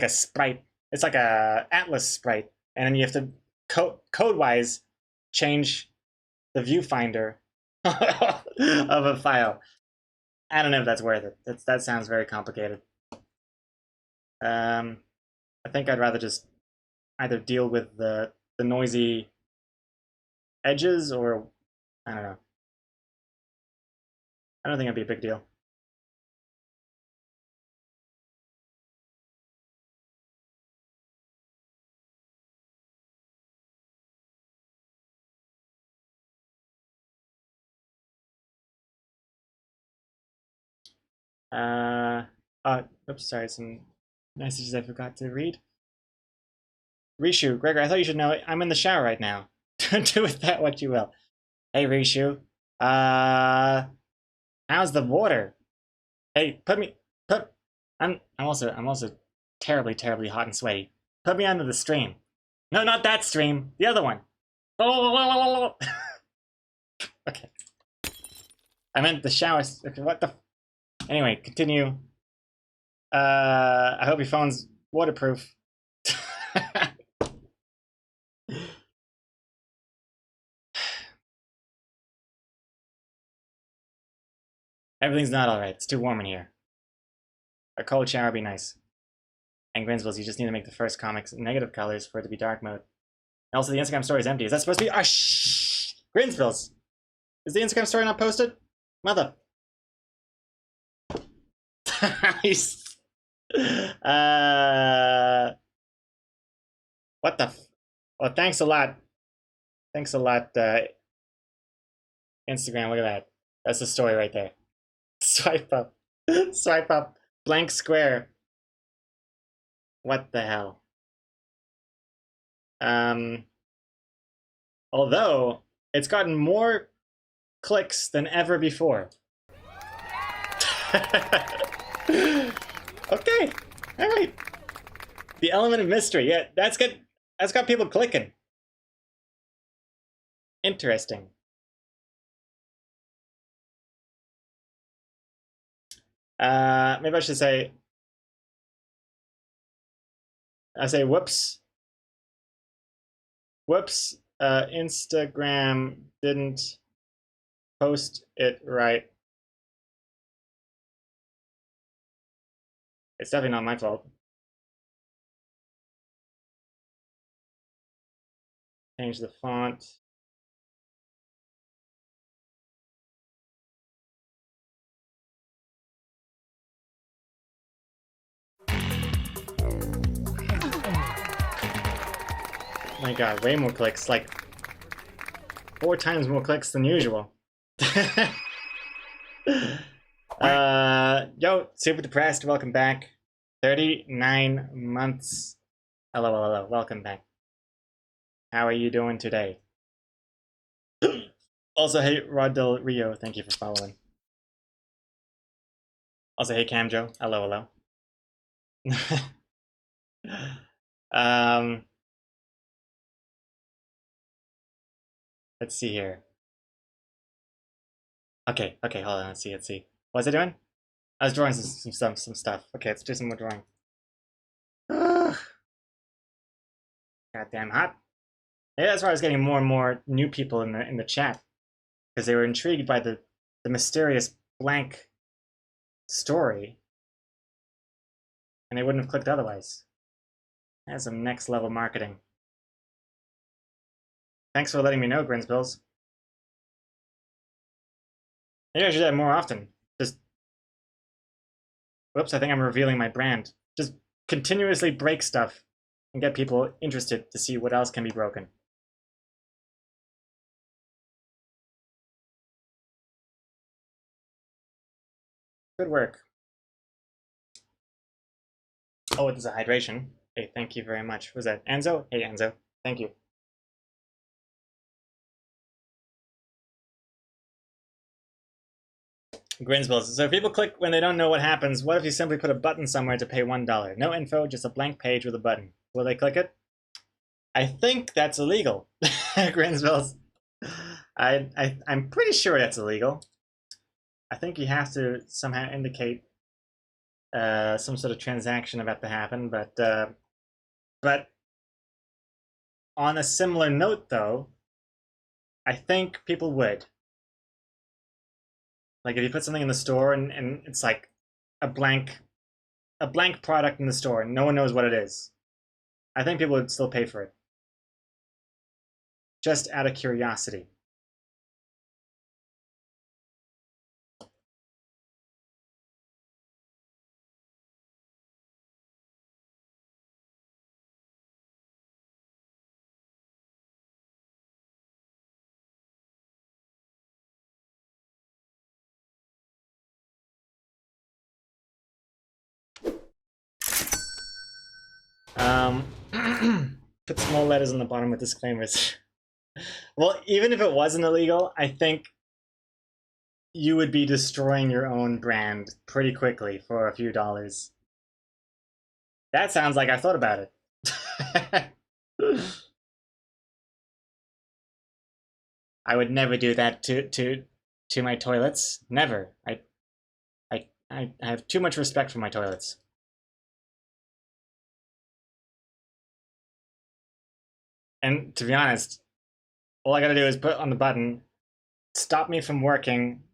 A: sprite. It's like a Atlas sprite, and then you have to code-wise change the viewfinder of a file. I don't know if that's worth it. That sounds very complicated. I think I'd rather just either deal with the noisy edges, or I don't know. I don't think it'd be a big deal. Oops, sorry, some messages I forgot to read. Rishu, Gregor, I thought you should know I'm in the shower right now. Do with that what you will. Hey, Rishu. How's the water? Hey, I'm also terribly hot and sweaty. Put me under the stream. No, not that stream. The other one. Okay. I meant the shower. Okay, what the? Anyway, continue. I hope your phone's waterproof. Everything's not alright. It's too warm in here. A cold shower would be nice. And Grinsvilles, you just need to make the first comics negative colors for it to be dark mode. And also, the Instagram story is empty. Is that supposed to be? Shh! Grinsvilles! Is the Instagram story not posted? Mother. What the? Well, thanks a lot. Thanks a lot, Instagram. Look at that. That's the story right there. Swipe up. Swipe up. Blank square. What the hell? Although it's gotten more clicks than ever before. Okay. All right. The element of mystery. Yeah, that's good. That's got people clicking. Interesting. Maybe I should say. I say whoops. Whoops. Instagram didn't post it right. It's definitely not my fault. Change the font. My god, way more clicks. Like 4 times more clicks than usual. Yo, super depressed. Welcome back. 39 months. Hello. Welcome back. How are you doing today? Also, hey, Rod Del Rio. Thank you for following. Also, hey, Camjo. Hello. Let's see here. Okay, hold on. Let's see. What was I doing? I was drawing some stuff. Okay, let's do some more drawing. Goddamn hot. Yeah, that's why I was getting more and more new people in the chat, because they were intrigued by the mysterious blank story, and they wouldn't have clicked otherwise. That's some next level marketing. Thanks for letting me know, Grinsbills. Maybe I should do that more often. Just... Whoops, I think I'm revealing my brand. Just continuously break stuff and get people interested to see what else can be broken. Good work. Oh, it is a hydration. Hey, thank you very much. Was that Enzo? Hey, Enzo. Thank you. Grinsbills. So if people click when they don't know what happens, what if you simply put a button somewhere to pay $1? No info, just a blank page with a button. Will they click it? I think that's illegal. Grinsbills. I'm pretty sure that's illegal. I think you have to somehow indicate some sort of transaction about to happen, but on a similar note, though, I think people would. Like if you put something in the store and it's like a blank product in the store and no one knows what it is, I think people would still pay for it. Just out of curiosity. Put small letters on the bottom with disclaimers. Well, even if it wasn't illegal, I think you would be destroying your own brand pretty quickly for a few dollars. That sounds like I thought about it. I would never do that to my toilets. Never. I have too much respect for my toilets. And to be honest, all I gotta do is put on the button, stop me from working.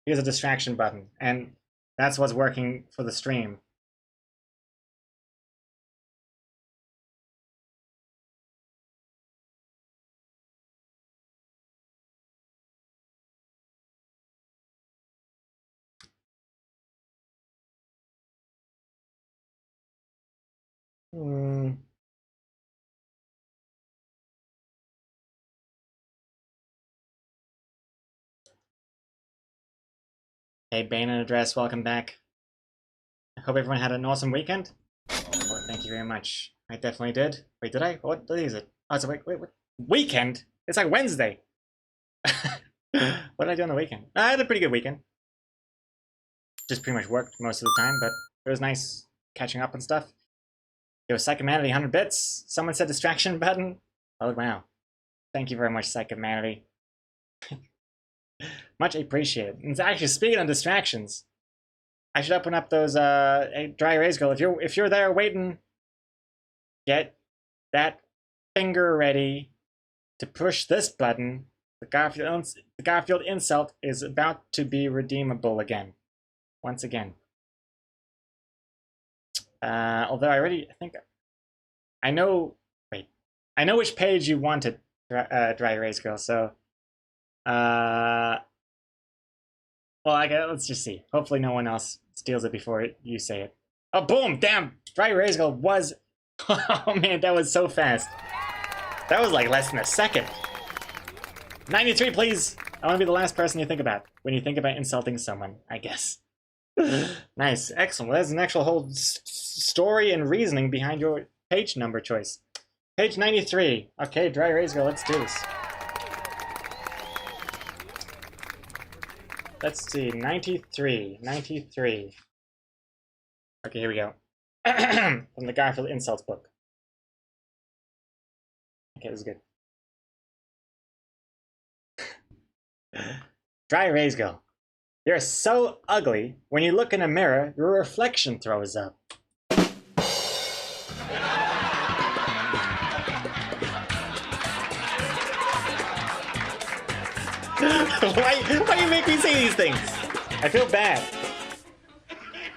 A: Here's a distraction button, and that's what's working for the stream. Hey, Bane and Address, welcome back. I hope everyone had an awesome weekend. Oh, thank you very much. I definitely did. Wait, did I? What day is it? Oh, it's a wait, weekend? It's like Wednesday. What did I do on the weekend? I had a pretty good weekend. Just pretty much worked most of the time, but it was nice catching up and stuff. It was Psychomanity 100 bits. Someone said distraction button. Oh, wow. Thank you very much, Psychomanity. Much appreciated. And actually, speaking of distractions, I should open up those dry erase girl. If you're there waiting, get that finger ready to push this button. The Garfield insult is about to be redeemable again. Once again. Although I think I know. Wait, I know which page you wanted, dry erase girl. So, well, let's just see. Hopefully, no one else steals it before you say it. Oh, boom! Damn, dry erase girl was. Oh man, that was so fast. That was like less than a second. 93, please. I want to be the last person you think about when you think about insulting someone, I guess. Nice, excellent. Well, there's an actual whole story and reasoning behind your page number choice. Page 93. Okay, dry erase girl, let's do this. Let's see, 93. Okay, here we go. From the Garfield Insults book. Okay, this is good. Dry erase girl. You're so ugly, when you look in a mirror, your reflection throws up. Why do you make me say these things? I feel bad.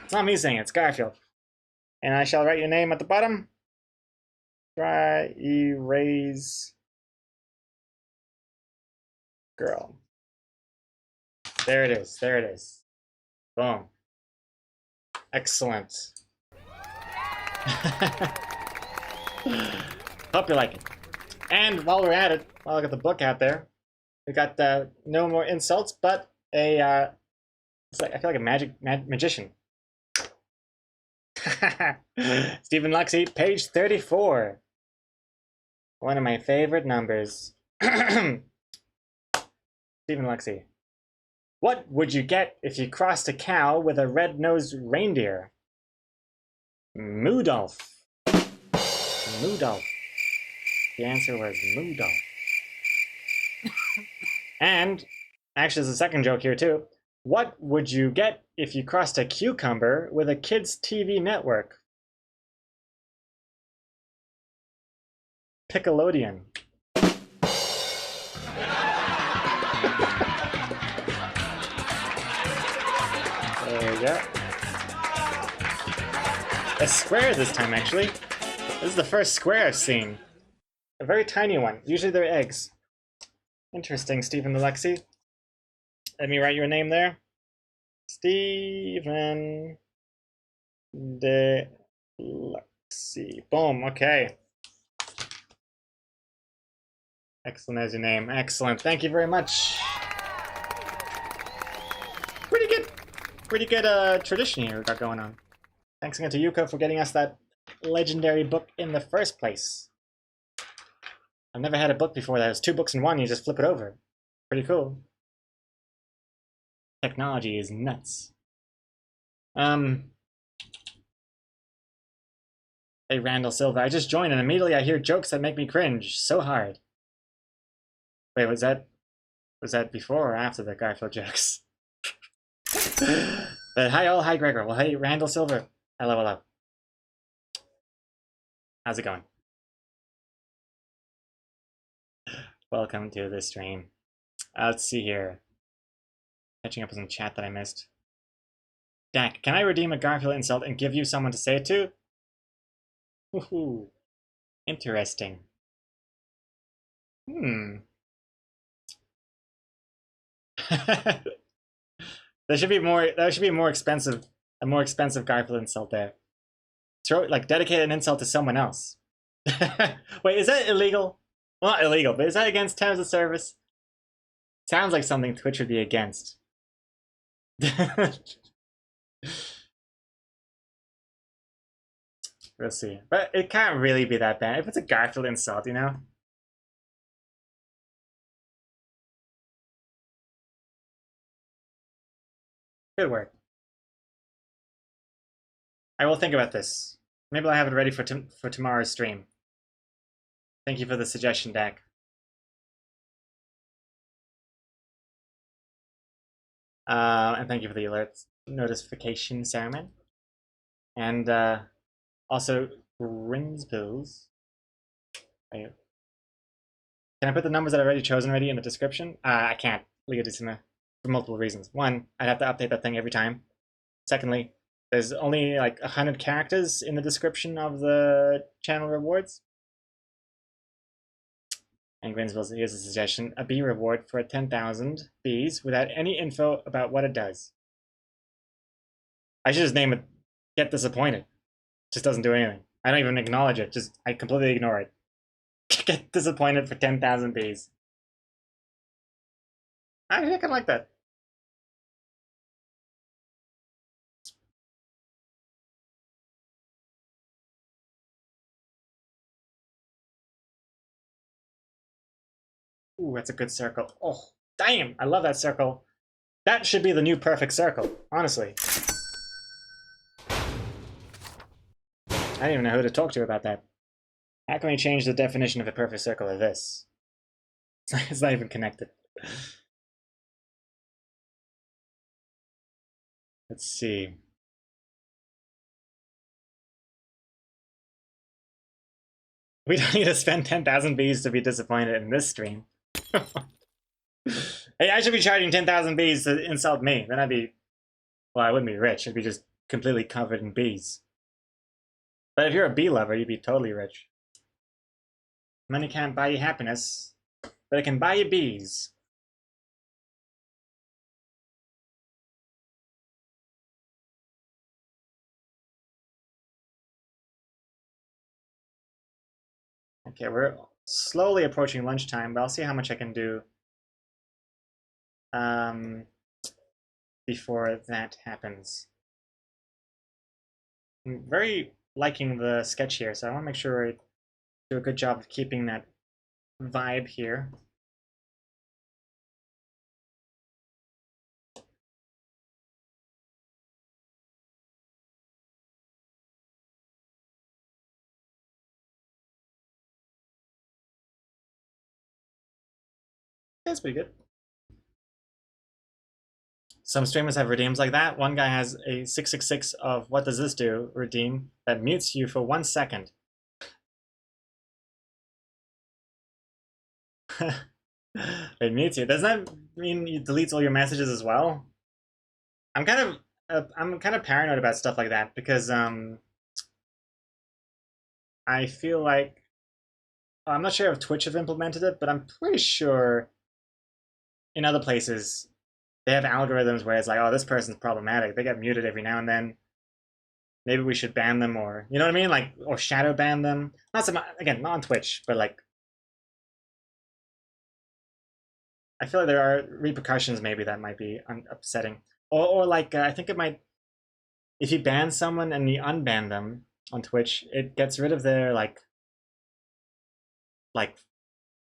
A: It's not me saying it, it's Garfield. And I shall write your name at the bottom. Dry erase girl. There it is. There it is. Boom. Excellent. Hope you like it. And while we're at it, while I got the book out there, we got no more insults, but a it's like I feel like a magician. Stephen Luxie, page 34. One of my favorite numbers. Stephen Luxie. What would you get if you crossed a cow with a red-nosed reindeer? Moodolph. Moodolph. The answer was Moodolph. And, actually there's a second joke here too. What would you get if you crossed a cucumber with a kids' TV network? Nickelodeon. There we go. A square this time, actually. This is the first square I've seen. A very tiny one. Usually they're eggs. Interesting, Stephen Alexi. Let me write your name there. Stephen De Luxie. Boom, okay. Excellent as your name. Excellent. Thank you very much. Pretty good tradition here we got going on. Thanks again to Yuko for getting us that legendary book in the first place. I've never had a book before that was 2 books in one, you just flip it over. Pretty cool. Technology is nuts. Hey, Randall Silva, I just joined and immediately I hear jokes that make me cringe so hard. Wait, was that before or after the Garfield jokes? But hi all, hi Gregor. Well, hey, Randall Silva. Hello. How's it going? Welcome to the stream. Let's see here. Catching up with some chat that I missed. Dak, can I redeem a Garfield insult and give you someone to say it to? Woohoo. Interesting. There should be more expensive, a more expensive Garfield insult there. Dedicate an insult to someone else. Wait, is that illegal? Well, not illegal, but is that against terms of service? Sounds like something Twitch would be against. We'll see. But it can't really be that bad. If it's a Garfield insult, you know? Good work. I will think about this. Maybe I'll have it ready for tomorrow's stream. Thank you for the suggestion, Dak. And thank you for the alerts notification, Sarman. And also Grinsbills. Can I put the numbers that I've already chosen in the description? I can't. Legally, for multiple reasons. One, I'd have to update that thing every time. Secondly, there's only like 100 characters in the description of the channel rewards. And Grinsbills, here's a suggestion. A bee reward for 10,000 bees without any info about what it does. I should just name it Get Disappointed. Just doesn't do anything. I don't even acknowledge it. I completely ignore it. Get Disappointed for 10,000 bees. I think I like that. Ooh, that's a good circle. Oh, damn! I love that circle. That should be the new perfect circle, honestly. I don't even know who to talk to about that. How can we change the definition of a perfect circle to this? It's not even connected. Let's see. We don't need to spend 10,000 bees to be disappointed in this stream. Hey, I should be charging 10,000 bees to insult me. Then I'd be... Well, I wouldn't be rich. I'd be just completely covered in bees. But if you're a bee lover, you'd be totally rich. Money can't buy you happiness, but it can buy you bees. Okay, we're slowly approaching lunchtime, but I'll see how much I can do before that happens. I'm very liking the sketch here, so I want to make sure I do a good job of keeping that vibe here. That's pretty good. Some streamers have redeems like that. One guy has a 666 of what does this do redeem that mutes you for 1 second. It mutes you. Does that mean it deletes all your messages as well? I'm kind of paranoid about stuff like that because I feel like I'm not sure if Twitch have implemented it, but I'm pretty sure in other places they have algorithms where it's like, oh, this person's problematic. They get muted every now and then. Maybe we should ban them, or you know what I mean, like, or shadow ban them. Not so much, again, not on Twitch, but like, I feel like there are repercussions maybe that might be upsetting, or like I think it might, if you ban someone and you unban them on Twitch, it gets rid of their like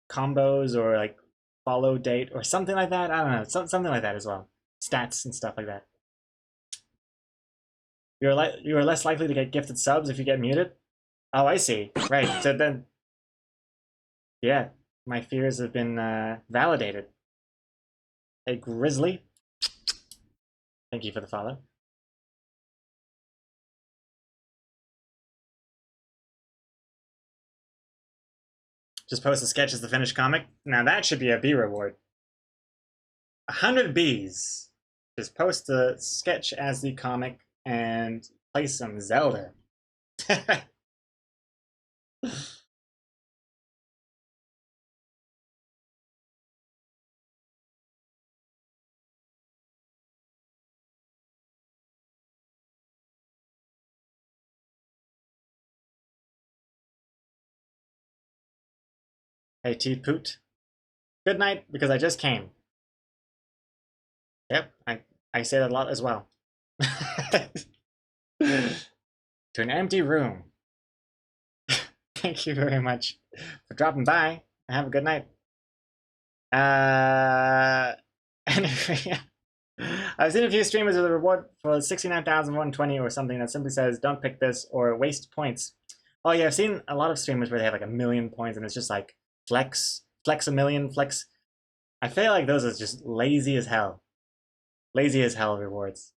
A: combos or like follow date or something like that. I don't know, something like that as well. Stats and stuff like that. You're less likely to get gifted subs if you get muted. Oh, I see. Right. So then, yeah, my fears have been validated. Hey, Grizzly. Thank you for the follow. Just post a sketch as the finished comic. Now that should be a B reward. 100 Bs. Just post the sketch as the comic and play some Zelda. Hey, Teeth Poot. Good night, because I just came. Yep, I say that a lot as well. To an empty room. Thank you very much for dropping by. Have a good night. Anyway, I've seen a few streamers with a reward for 69,120 or something that simply says, don't pick this or waste points. Oh yeah, I've seen a lot of streamers where they have like 1,000,000 points and it's just like flex a million, flex. I feel like those are just lazy as hell. Lazy as hell rewards.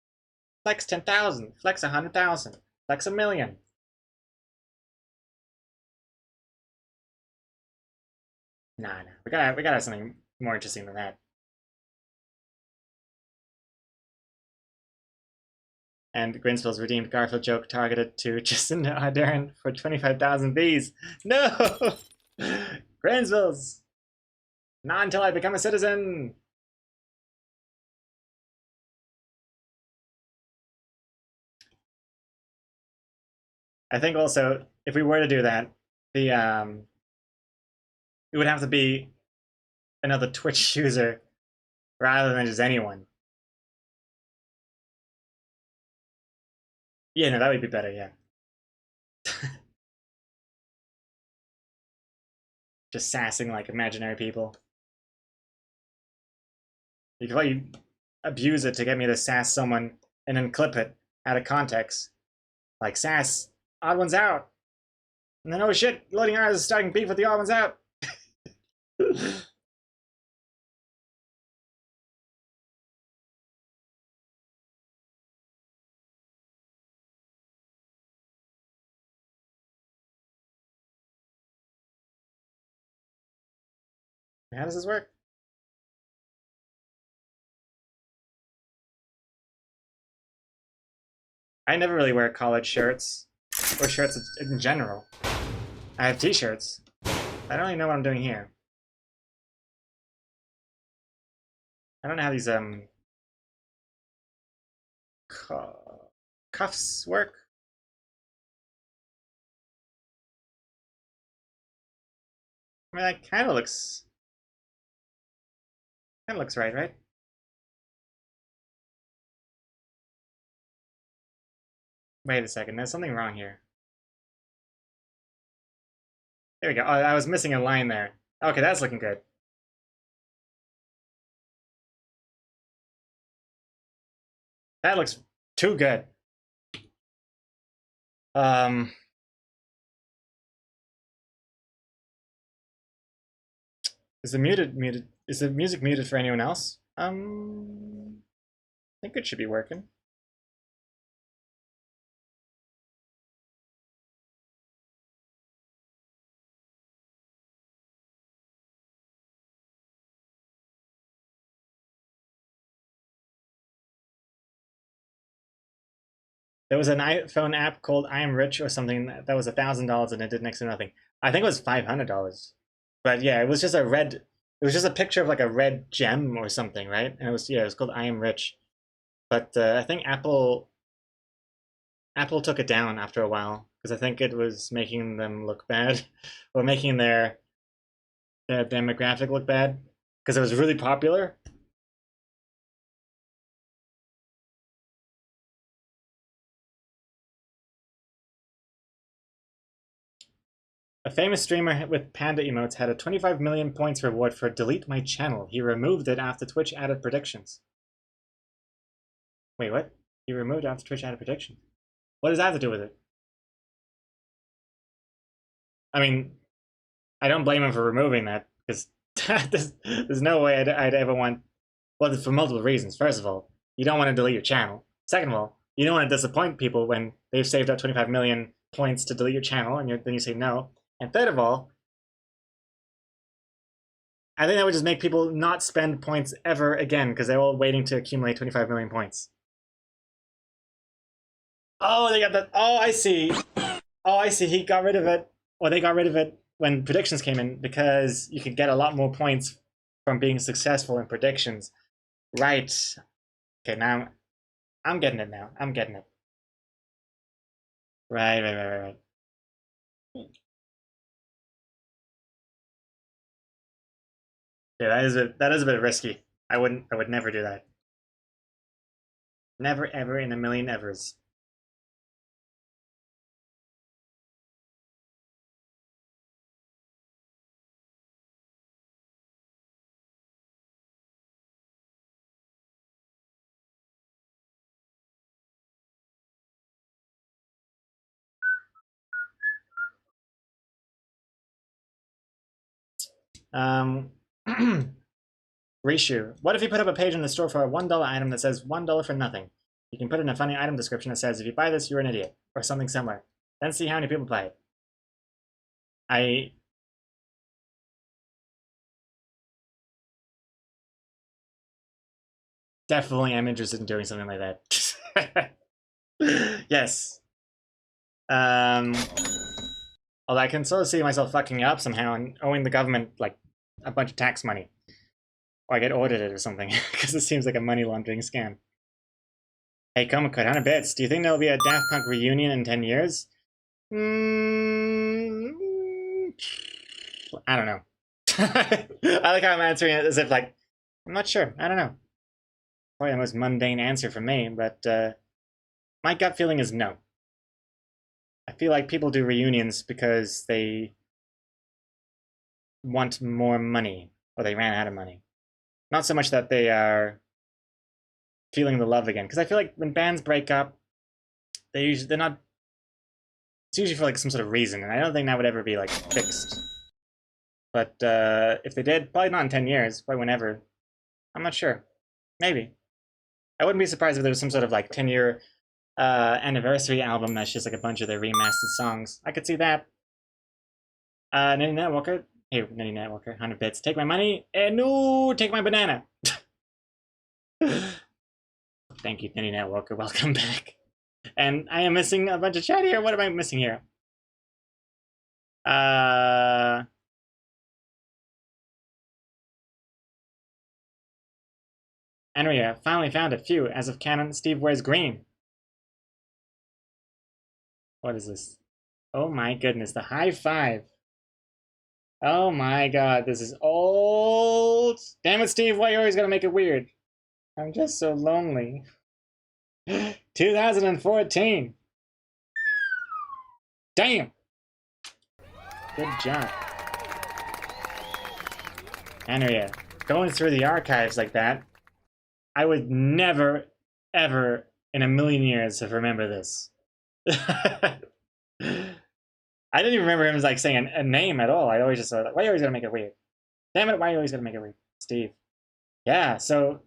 A: Flex 10,000, flex 100,000, flex 1,000,000. Nah, we gotta have something more interesting than that. And Grinsville's redeemed Garfield Joke targeted to Jacinda Ardern for 25,000 Bs. No! Grinsville's! Not until I become a citizen! I think also, if we were to do that, the it would have to be another Twitch user rather than just anyone. Yeah, no, that would be better, yeah. Just sassing like imaginary people. You can probably abuse it to get me to sass someone and then clip it out of context. Like, sass, odd one's out. And then, oh shit, loading hours is starting beef with the odd one's out. How does this work? I never really wear collared shirts or shirts in general. I have t-shirts. I don't really know what I'm doing here. I don't know how these cuffs work. mean, that kind of looks right, right? Wait a second, there's something wrong here. There we go. Oh, I was missing a line there. Okay, that's looking good. That looks too good. Um, is the muted? Is the music muted for anyone else? I think it should be working. There was an iPhone app called I Am Rich or something that was $1,000 and it did next to nothing. I think it was $500. But yeah, it was just a red. It was just a picture of like a red gem or something, right? And it was it was called I Am Rich. But I think Apple took it down after a while because I think it was making them look bad or making their demographic look bad because it was really popular. A famous streamer with panda emotes had a 25 million points reward for delete my channel. He removed it after Twitch added predictions. Wait, what? He removed after Twitch added predictions? What does that have to do with it? I mean, I don't blame him for removing that because there's no way I'd ever want. Well, for multiple reasons. First of all, you don't want to delete your channel. Second of all, you don't want to disappoint people when they've saved up 25 million points to delete your channel and then you say no. And third of all, I think that would just make people not spend points ever again because they're all waiting to accumulate 25 million points. Oh, they got that. Oh, I see. Oh, I see. He got rid of it. Or they got rid of it when predictions came in because you could get a lot more points from being successful in predictions. Right. Okay, now I'm getting it now. I'm getting it. Right. Yeah, that is a bit risky. I would never do that. Never ever in a million evers. Um Reshoe. What if you put up a page in the store for a $1 item that says $1 for nothing? You can put in a funny item description that says, if you buy this, you're an idiot, or something similar. Then see how many people buy it. I definitely am interested in doing something like that. Yes. Although I can sort of see myself fucking up somehow and owing the government like a bunch of tax money. Or I get audited or something, because it seems like a money laundering scam. Hey, Code, 100 bits. Do you think there'll be a Daft Punk reunion in 10 years? I don't know. I like how I'm answering it as if like, I'm not sure. I don't know. Probably the most mundane answer from me, but my gut feeling is no. I feel like people do reunions because they want more money or they ran out of money. Not so much that they are feeling the love again. Because I feel like when bands break up, they're not. It's usually for like some sort of reason, and I don't think that would ever be like fixed. But if they did, probably not in 10 years, probably whenever. I'm not sure. Maybe. I wouldn't be surprised if there was some sort of like 10-year anniversary album that's just like a bunch of their remastered songs. I could see that. Nanny Netwalker. Hey, Nanny Netwalker, 100 bits. Take my money. No, take my banana. Thank you, Nanny Netwalker. Welcome back. And I am missing a bunch of chat here. What am I missing here? Andrea, finally found a few. As of canon, Steve wears green. What is this? Oh my goodness, the high five. Oh my god, this is old. Damn it, Steve, why are you always gonna make it weird? I'm just so lonely. 2014. Damn. Good job. Andrea, going through the archives like that, I would never, ever in a million years have remembered this. I didn't even remember him as like saying a name at all. I always just thought, like, why are you always gonna make it weird? Damn it, why are you always gonna make it weird? Steve. Yeah, so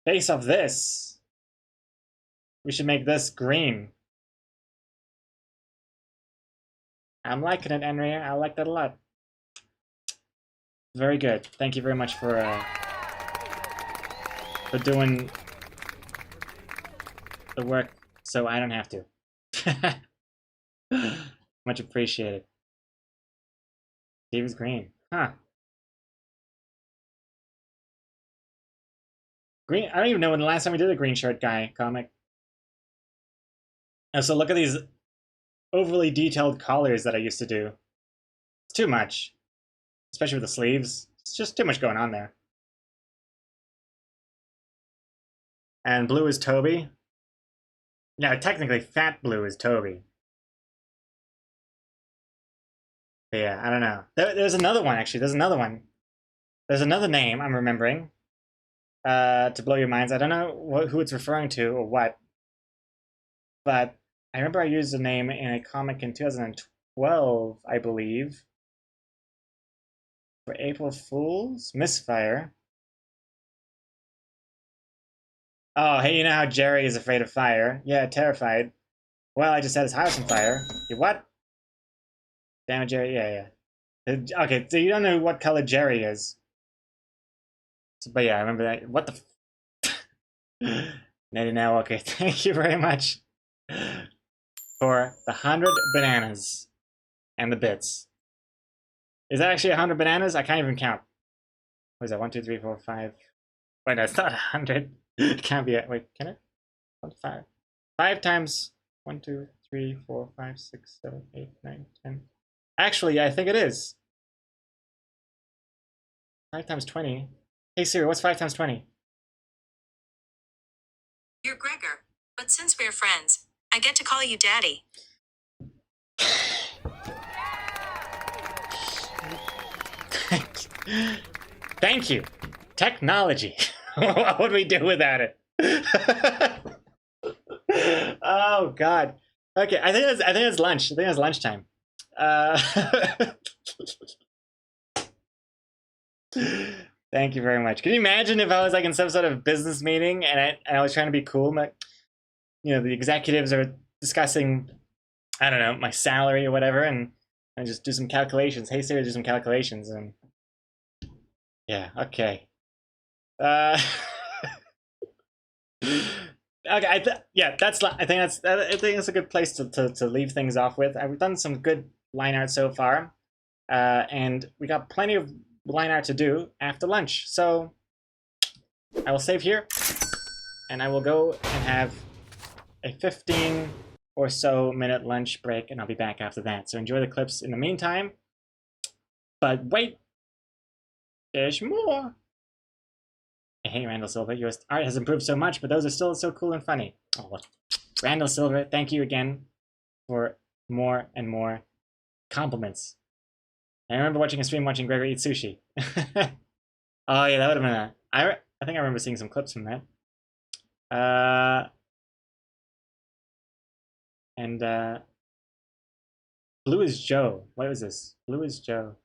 A: based off this, we should make this green. I'm liking it, Andrea. I like that a lot. Very good. Thank you very much for doing the work so I don't have to. Much appreciated. Steve is green. Huh. Green. I don't even know when the last time we did a green shirt guy comic. Oh, so look at these overly detailed collars that I used to do. It's too much. Especially with the sleeves. It's just too much going on there. And blue is Toby. Yeah, technically Fat Blue is Toby. But yeah, I don't know. There's another one, actually. There's another one. There's another name I'm remembering. To blow your minds. I don't know who it's referring to or what. But I remember I used the name in a comic in 2012, I believe. For April Fools? Misfire. Oh, hey, you know how Jerry is afraid of fire? Yeah, terrified. Well, I just set his house on fire. You what? Damn it, Jerry. Yeah, yeah. Okay, so you don't know what color Jerry is. So, but yeah, I remember that. What the Nettie now, okay, thank you very much for the 100 bananas and the bits. Is that actually 100 bananas? I can't even count. What is that? 1, 2, 3, 4, 5. Wait, no, it's not 100. It can't be. Wait, can it? 1, 5. 5 times 1, 2, 3, 4, 5, 6, 7, 8, 9, 10. Actually, yeah, I think it is. 5 times 20. Hey Siri, what's 5 times 20?
B: You're Gregor, but since we're friends, I get to call you Daddy.
A: Thank you. Technology. What would we do without it? Oh God. Okay, I think it's lunch. I think it's lunchtime. Thank you very much. Can you imagine if I was like in some sort of business meeting and I was trying to be cool, but you know the executives are discussing, I don't know, my salary or whatever, and I just do some calculations. Hey Siri, do some calculations, and yeah, okay. Okay, yeah, I think that's a good place to leave things off with. We've done some good line art so far, and we got plenty of line art to do after lunch. So I will save here, and I will go and have a 15 or so minute lunch break, and I'll be back after that. So enjoy the clips in the meantime. But wait, there's more. Hey, Randall Silver, your art has improved so much, but those are still so cool and funny. Oh, Randall Silver, thank you again for more and more compliments. I remember watching a stream watching Gregor eat sushi. Oh yeah, that would have been I think I remember seeing some clips from that. And Blue is Joe. What was this? Blue is Joe.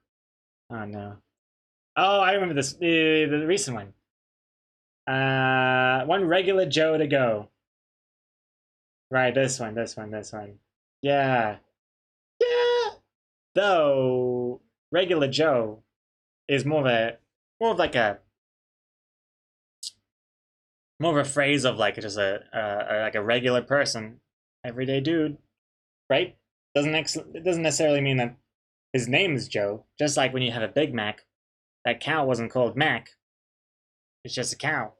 A: Oh no. Oh, I remember this. The recent one. One regular Joe to go. Right, this one. Yeah. Yeah. Though regular Joe is more of like a phrase of like just like a regular person, everyday dude, right? It doesn't necessarily mean that his name is Joe. Just like when you have a Big Mac, that cow wasn't called Mac. It's just a cow.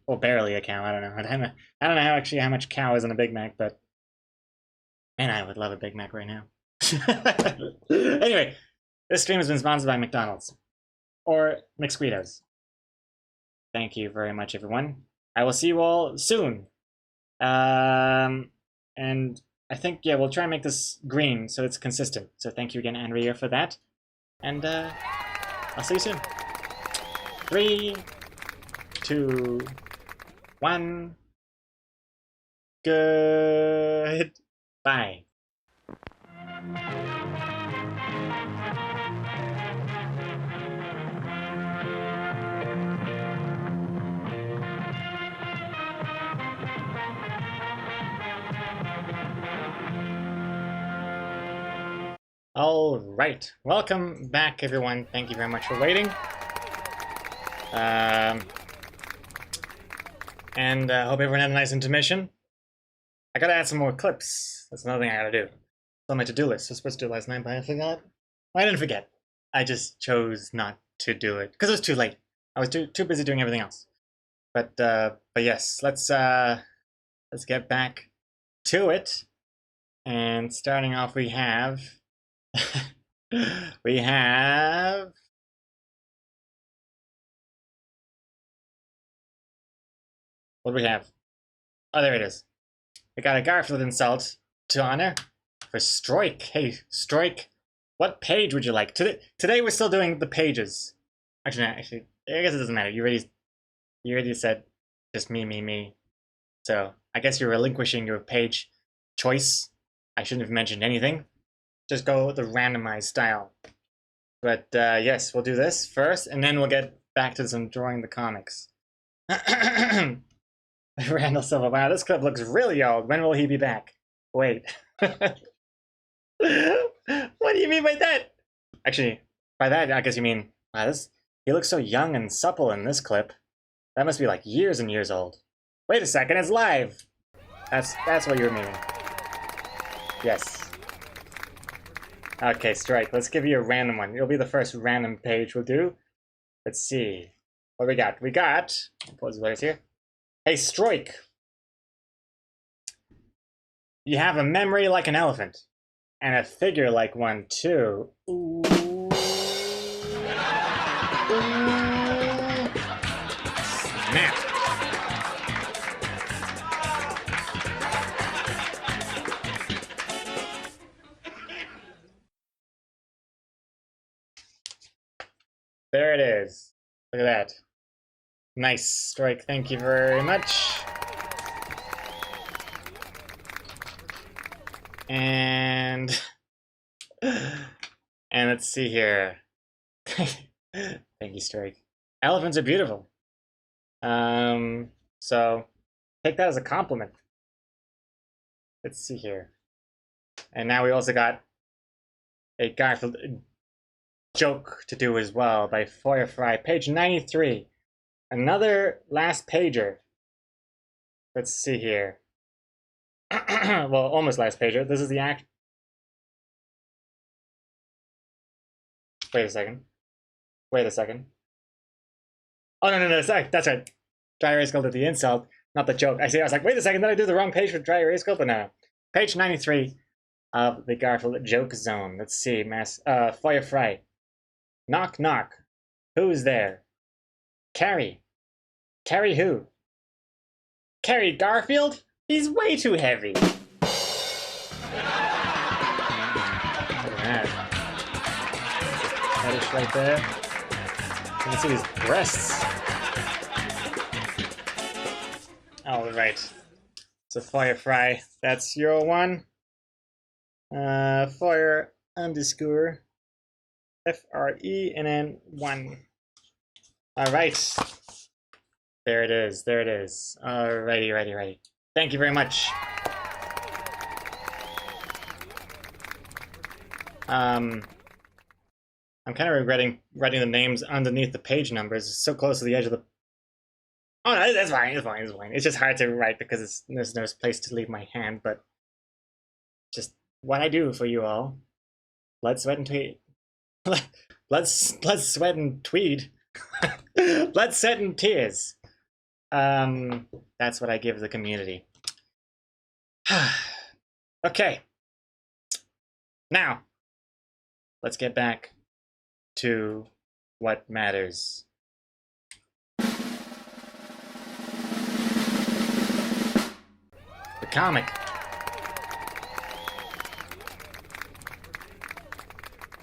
A: Well, barely a cow. I don't know. I don't know how much cow is in a Big Mac, but man, I would love a Big Mac right now. Anyway, this stream has been sponsored by McDonald's. Or McSqueetos. Thank you very much, everyone. I will see you all soon. And I think, yeah, we'll try and make this green so it's consistent. So thank you again, Andrea, for that. And I'll see you soon. 3, 2, 1. Goodbye. All right, welcome back, everyone. Thank you very much for waiting. And hope everyone had a nice intermission. I gotta add some more clips. That's another thing I gotta do. It's on my to-do list. I was supposed to do it last night, but I forgot. Well, I didn't forget. I just chose not to do it because it was too late. I was too busy doing everything else. But yes, let's get back to it. And starting off, we have. We have. What do we have? Oh, there it is. We got a Garfield insult to honor for Stroik. Hey, Stroik, what page would you like? Today we're still doing the pages. Actually, I guess it doesn't matter. You already said just me. So I guess you're relinquishing your page choice. I shouldn't have mentioned anything. Just go the randomized style. But yes, we'll do this first, and then we'll get back to some drawing the comics. Randall Silva. Wow, this clip looks really old. When will he be back? Wait. What do you mean by that? Actually, by that, I guess you mean, wow, he looks so young and supple in this clip. That must be like years and years old. Wait a second, it's live! That's what you're meaning. Yes. Okay, Strike, let's give you a random one. It'll be the first random page we'll do. Let's see. What we got? We got... Pause the letters here. Hey, Strike. You have a memory like an elephant. And a figure like one, too. Ooh. Snap. There it is. Look at that. Nice, Strike. Thank you very much. And let's see here. Thank you, Strike. Elephants are beautiful. So take that as a compliment. Let's see here. And now we also got a Garfield joke to do as well by Firefly, page 93. Another last pager. Let's see here. Well, almost last pager. This is the act. Wait a second. Oh, no, that's right. Dry erase sculpt at the insult, not the joke. I was like, wait a second, did I do the wrong page for dry erase sculpt? But no. Page 93 of the Garfield joke zone. Let's see, Firefly. Knock, knock. Who's there? Carrie. Carrie who? Carrie Garfield? He's way too heavy. Look at that. Fetish right there. You can see his breasts. Alright. So Firefly, that's your one. Fire underscore FRE and then 1. Alright. There it is. Alrighty. Thank you very much. I'm kind of regretting writing the names underneath the page numbers. It's so close to the edge of the... Oh, no, that's fine. It's just hard to write because there's no place to leave my hand, but just what I do for you all. Blood, sweat, and tweed. Blood, sweat, and tweed. Blood, sweat, and tears. That's what I give the community. Okay. Now, let's get back to what matters. The comic.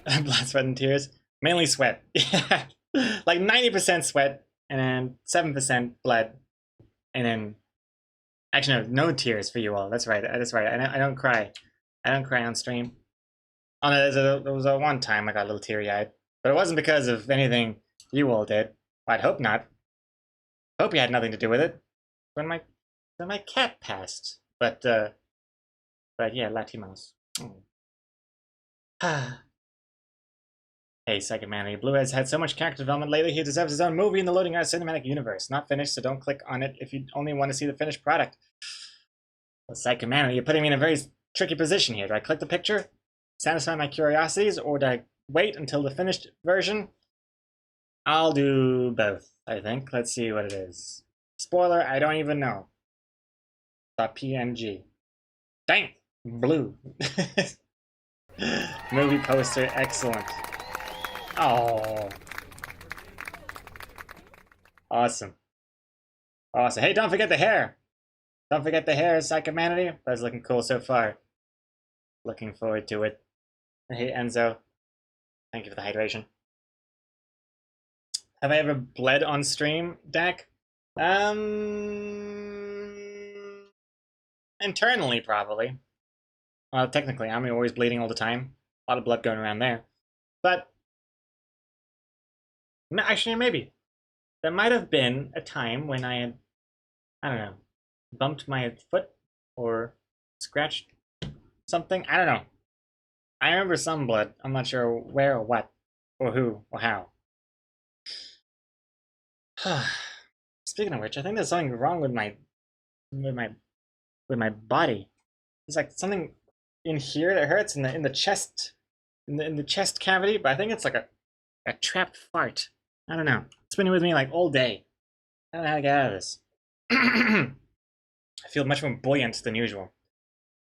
A: Blood, sweat, and tears. Mainly sweat. Like 90% sweat, and then 7% blood, and then actually no tears for you all. That's right. That's right. I don't cry. I don't cry on stream. Oh no, there was a one time I got a little teary-eyed, but it wasn't because of anything you all did. Well, I'd hope not. Hope you had nothing to do with it. When my cat passed, but yeah, Latimos. Hey, Second Man, Blue has had so much character development lately, he deserves his own movie in the Loading Art Cinematic Universe. Not finished, so don't click on it if you only want to see the finished product. Well, Second Man, you're putting me in a very tricky position here. Do I click the picture, satisfy my curiosities, or do I wait until the finished version? I'll do both, I think. Let's see what it is. Spoiler, I don't even know. .png. Dang! Blue. Movie poster, excellent. Oh. Awesome. Awesome. Hey, don't forget the hair. Don't forget the hair, Psychomanity. That's looking cool so far. Looking forward to it. Hey, Enzo. Thank you for the hydration. Have I ever bled on stream, Dak? Internally, probably. Well, technically, I'm always bleeding all the time. A lot of blood going around there. But actually, maybe. There might have been a time when I had, I don't know, bumped my foot or scratched something. I don't know. I remember some blood. I'm not sure where or what or who or how. Speaking of which, I think there's something wrong with my body. There's like something in here that hurts in the chest, in the chest cavity. But I think it's like a trapped fart. I don't know. It's been with me like all day. I don't know how to get out of this. I feel much more buoyant than usual.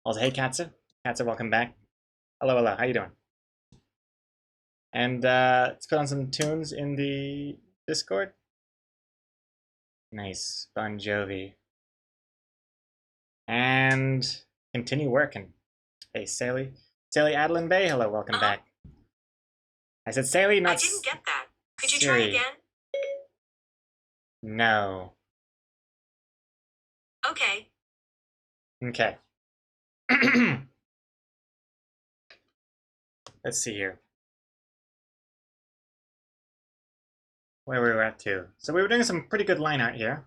A: Also, hey Katsu. Katsu, welcome back. Hello, hello. How you doing? And let's put on some tunes in the Discord. Nice. Bon Jovi. And continue working. Hey, Sally. Sally Adeline Bay, hello, welcome back. I said Sally, not
B: I didn't get that. Could you
A: Siri.
B: try again?
A: No.
B: Okay.
A: Okay. Let's see here. Where we were at to. So we were doing some pretty good line art here.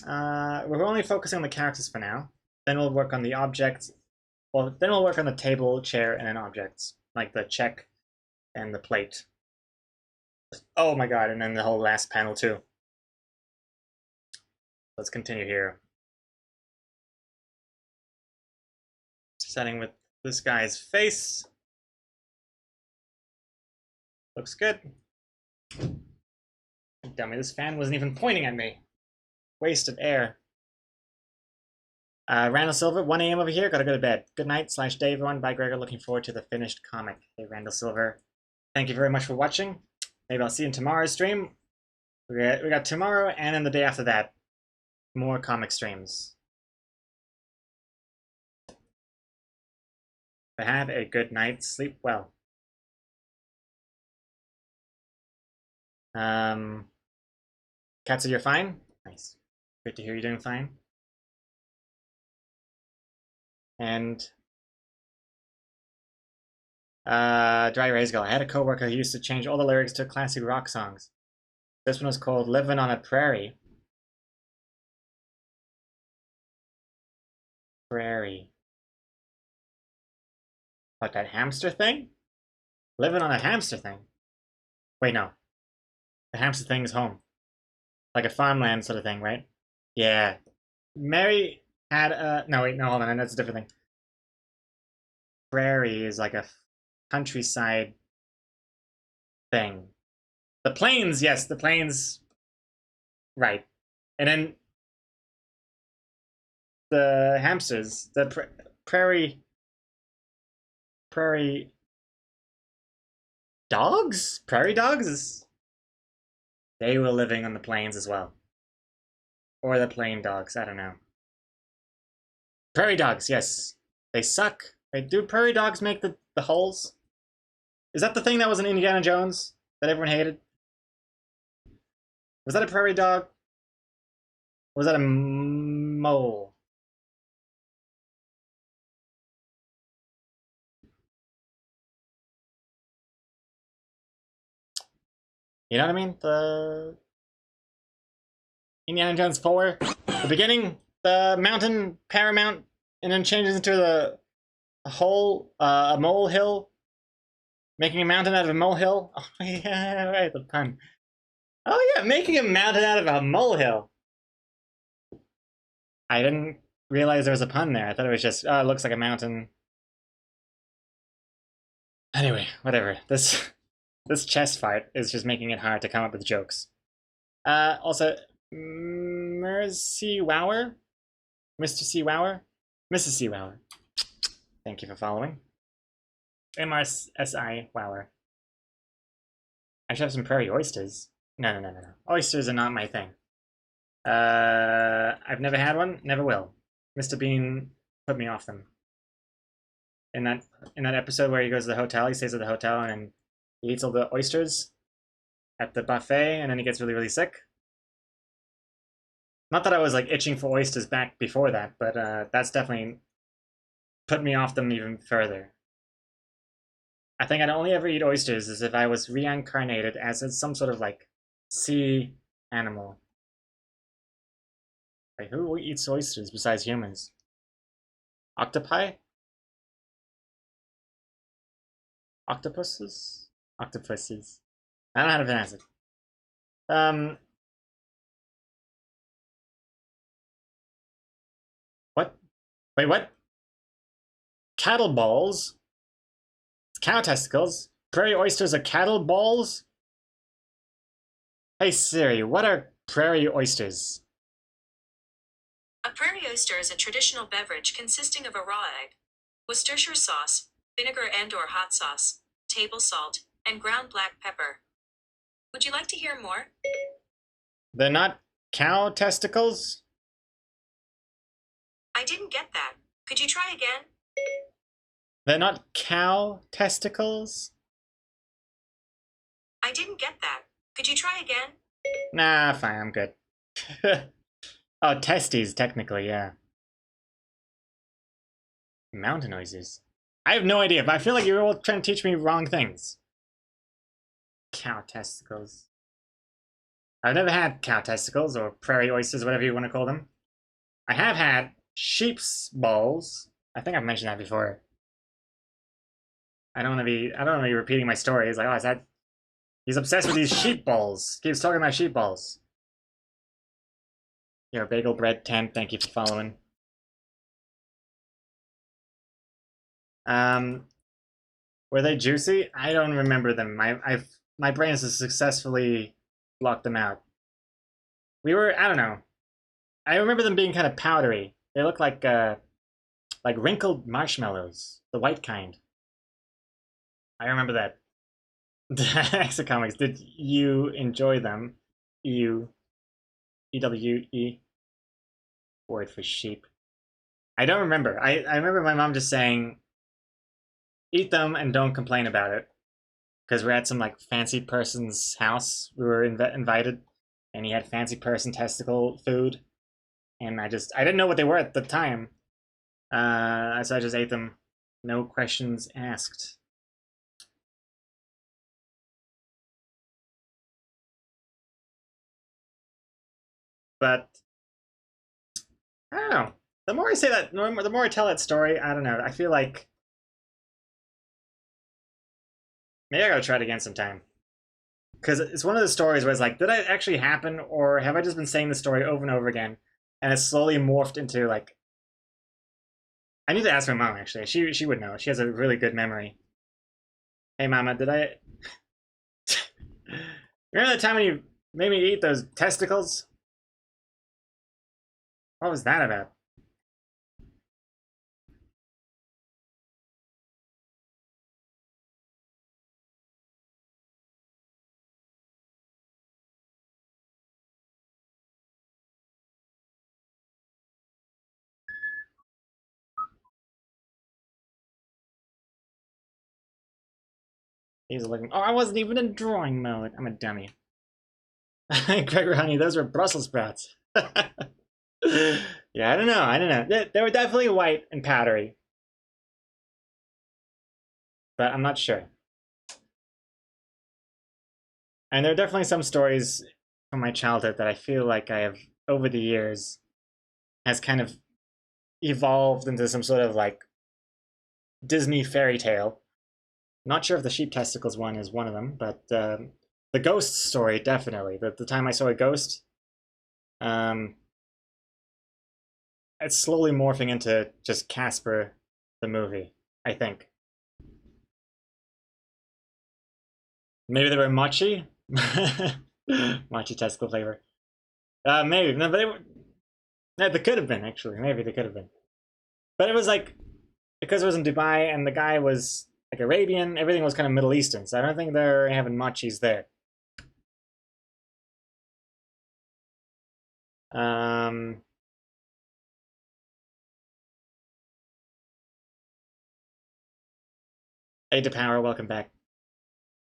A: We're only focusing on the characters for now. Then we'll work on the objects. Well, then we'll work on the table, chair, and then objects. Like the check and the plate. Oh my god, and then the whole last panel too. Let's continue here. Starting with this guy's face. Looks good. Dummy, this fan wasn't even pointing at me. Wasted air. Randall Silver, 1 a.m. over here. Gotta go to bed. Good night / day, everyone. Bye, Gregor. Looking forward to the finished comic. Hey, Randall Silver. Thank you very much for watching. Maybe I'll see you in tomorrow's stream. We got tomorrow and then the day after that. More comic streams. Have a good night. Sleep well. Katsu, you're fine? Nice. Good to hear you're doing fine. And Dry Rays Girl. I had a coworker who used to change all the lyrics to classic rock songs. This one was called Living on a Prairie. Prairie. What, that hamster thing? Living on a hamster thing? Wait, no. The hamster thing is home. Like a farmland sort of thing, right? Yeah. Mary had a... No, wait, no, hold on. That's a different thing. Prairie is like a countryside thing. The plains, yes, the plains. Right. And then the hamsters, the prairie prairie dogs? Prairie dogs? They were living on the plains as well. Or the plain dogs, I don't know. Prairie dogs, yes. They suck. Wait, do prairie dogs make the holes? Is that the thing that was in Indiana Jones that everyone hated? Was that a prairie dog? Or was that a mole? You know what I mean? The Indiana Jones 4, the beginning, the mountain, paramount, and then changes into a hole, a molehill, making a mountain out of a molehill. Oh yeah, right, the pun. Oh yeah, making a mountain out of a molehill. I didn't realize there was a pun there. I thought it was just, oh, it looks like a mountain. Anyway, whatever. This chest fight is just making it hard to come up with jokes. Also, Mercy Wower? Mr. C. Wower? Mrs. C. Wower. Thank you for following. MRSI Wower. I should have some prairie oysters. No. Oysters are not my thing. I've never had one, never will. Mr. Bean put me off them. In that episode where he goes to the hotel, he stays at the hotel and then he eats all the oysters at the buffet and then he gets really, really sick. Not that I was like itching for oysters back before that, but that's definitely put me off them even further. I think I'd only ever eat oysters as if I was reincarnated as some sort of like sea animal. Like, who eats oysters besides humans? Octopi? Octopuses? Octopuses. I don't know how to pronounce it. What? Wait, what? Cattle balls? Cow testicles? Prairie oysters are cattle balls? Hey Siri, what are prairie oysters?
B: A prairie oyster is a traditional beverage consisting of a raw egg, Worcestershire sauce, vinegar and/or hot sauce, table salt, and ground black pepper. Would you like to hear more?
A: They're not cow testicles?
B: I didn't get that. Could you try again?
A: They're not cow testicles?
B: I didn't get that. Could you try again?
A: Nah, fine, I'm good. Oh, testes, technically, yeah. Mountain noises. I have no idea, but I feel like you're all trying to teach me wrong things. Cow testicles. I've never had cow testicles, or prairie oysters, whatever you want to call them. I have had sheep's balls. I think I've mentioned that before. I don't want to be repeating my story. It's like, oh, is that... He's obsessed with these sheep balls. Keeps talking about sheep balls. Yo, Bagel Bread 10, thank you for following. Were they juicy? I don't remember them. My brain has successfully blocked them out. I don't know. I remember them being kind of powdery. They look like wrinkled marshmallows, the white kind. I remember that. Exit Comics, did you enjoy them? EWE. Word for sheep. I don't remember. I remember my mom just saying, eat them and don't complain about it. Because we're at some like fancy person's house. We were invited and he had fancy person testicle food. And I didn't know what they were at the time. So I just ate them. No questions asked. But I don't know. The more I say that, the more I tell that story, I don't know. I feel like maybe I gotta try it again sometime. Because it's one of those stories where it's like, did it actually happen, or have I just been saying the story over and over again, and it's slowly morphed into like. I need to ask my mom actually. She would know. She has a really good memory. Hey, Mama, did I? Remember the time when you made me eat those testicles? What was that about? He's looking. Oh, I wasn't even in drawing mode. I'm a dummy. Gregor, honey, those were Brussels sprouts. Yeah, I don't know. They were definitely white and powdery, but I'm not sure. And there are definitely some stories from my childhood that I feel like I have, over the years, has kind of evolved into some sort of like Disney fairy tale. Not sure if the sheep testicles one is one of them, but the ghost story, definitely. The time I saw a ghost, it's slowly morphing into just Casper the movie, I think. Maybe they were mochi? Mochi testicle flavor. Maybe. No, but they were. No, they could have been, actually. Maybe they could have been. But it was like, because it was in Dubai and the guy was like Arabian, everything was kind of Middle Eastern, so I don't think they're having mochis there. Hey, to Power, welcome back.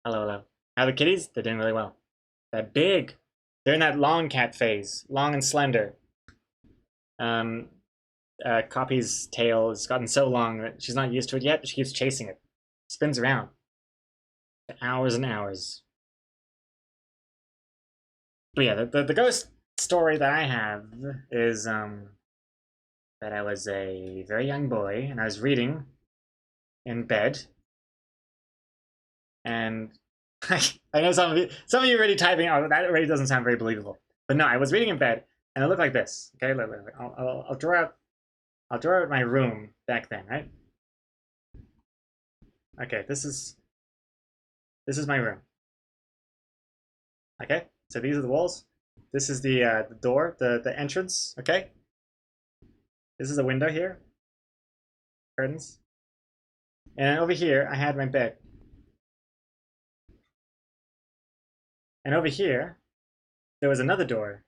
A: Hello, hello. How are the kitties? They're doing really well. They're big. They're in that long cat phase, long and slender. Copy's tail has gotten so long that she's not used to it yet, but she keeps chasing it. Spins around. For hours and hours. But yeah, the ghost story that I have is that I was a very young boy and I was reading in bed. And I know some of you are already typing, oh, that already doesn't sound very believable. But no, I was reading in bed and it looked like this. Okay, look. I'll draw out my room back then, right? Okay, this is my room. Okay, so these are the walls. This is the door, the entrance. Okay, this is a window here. Curtains. And over here, I had my bed. And over here, there was another door.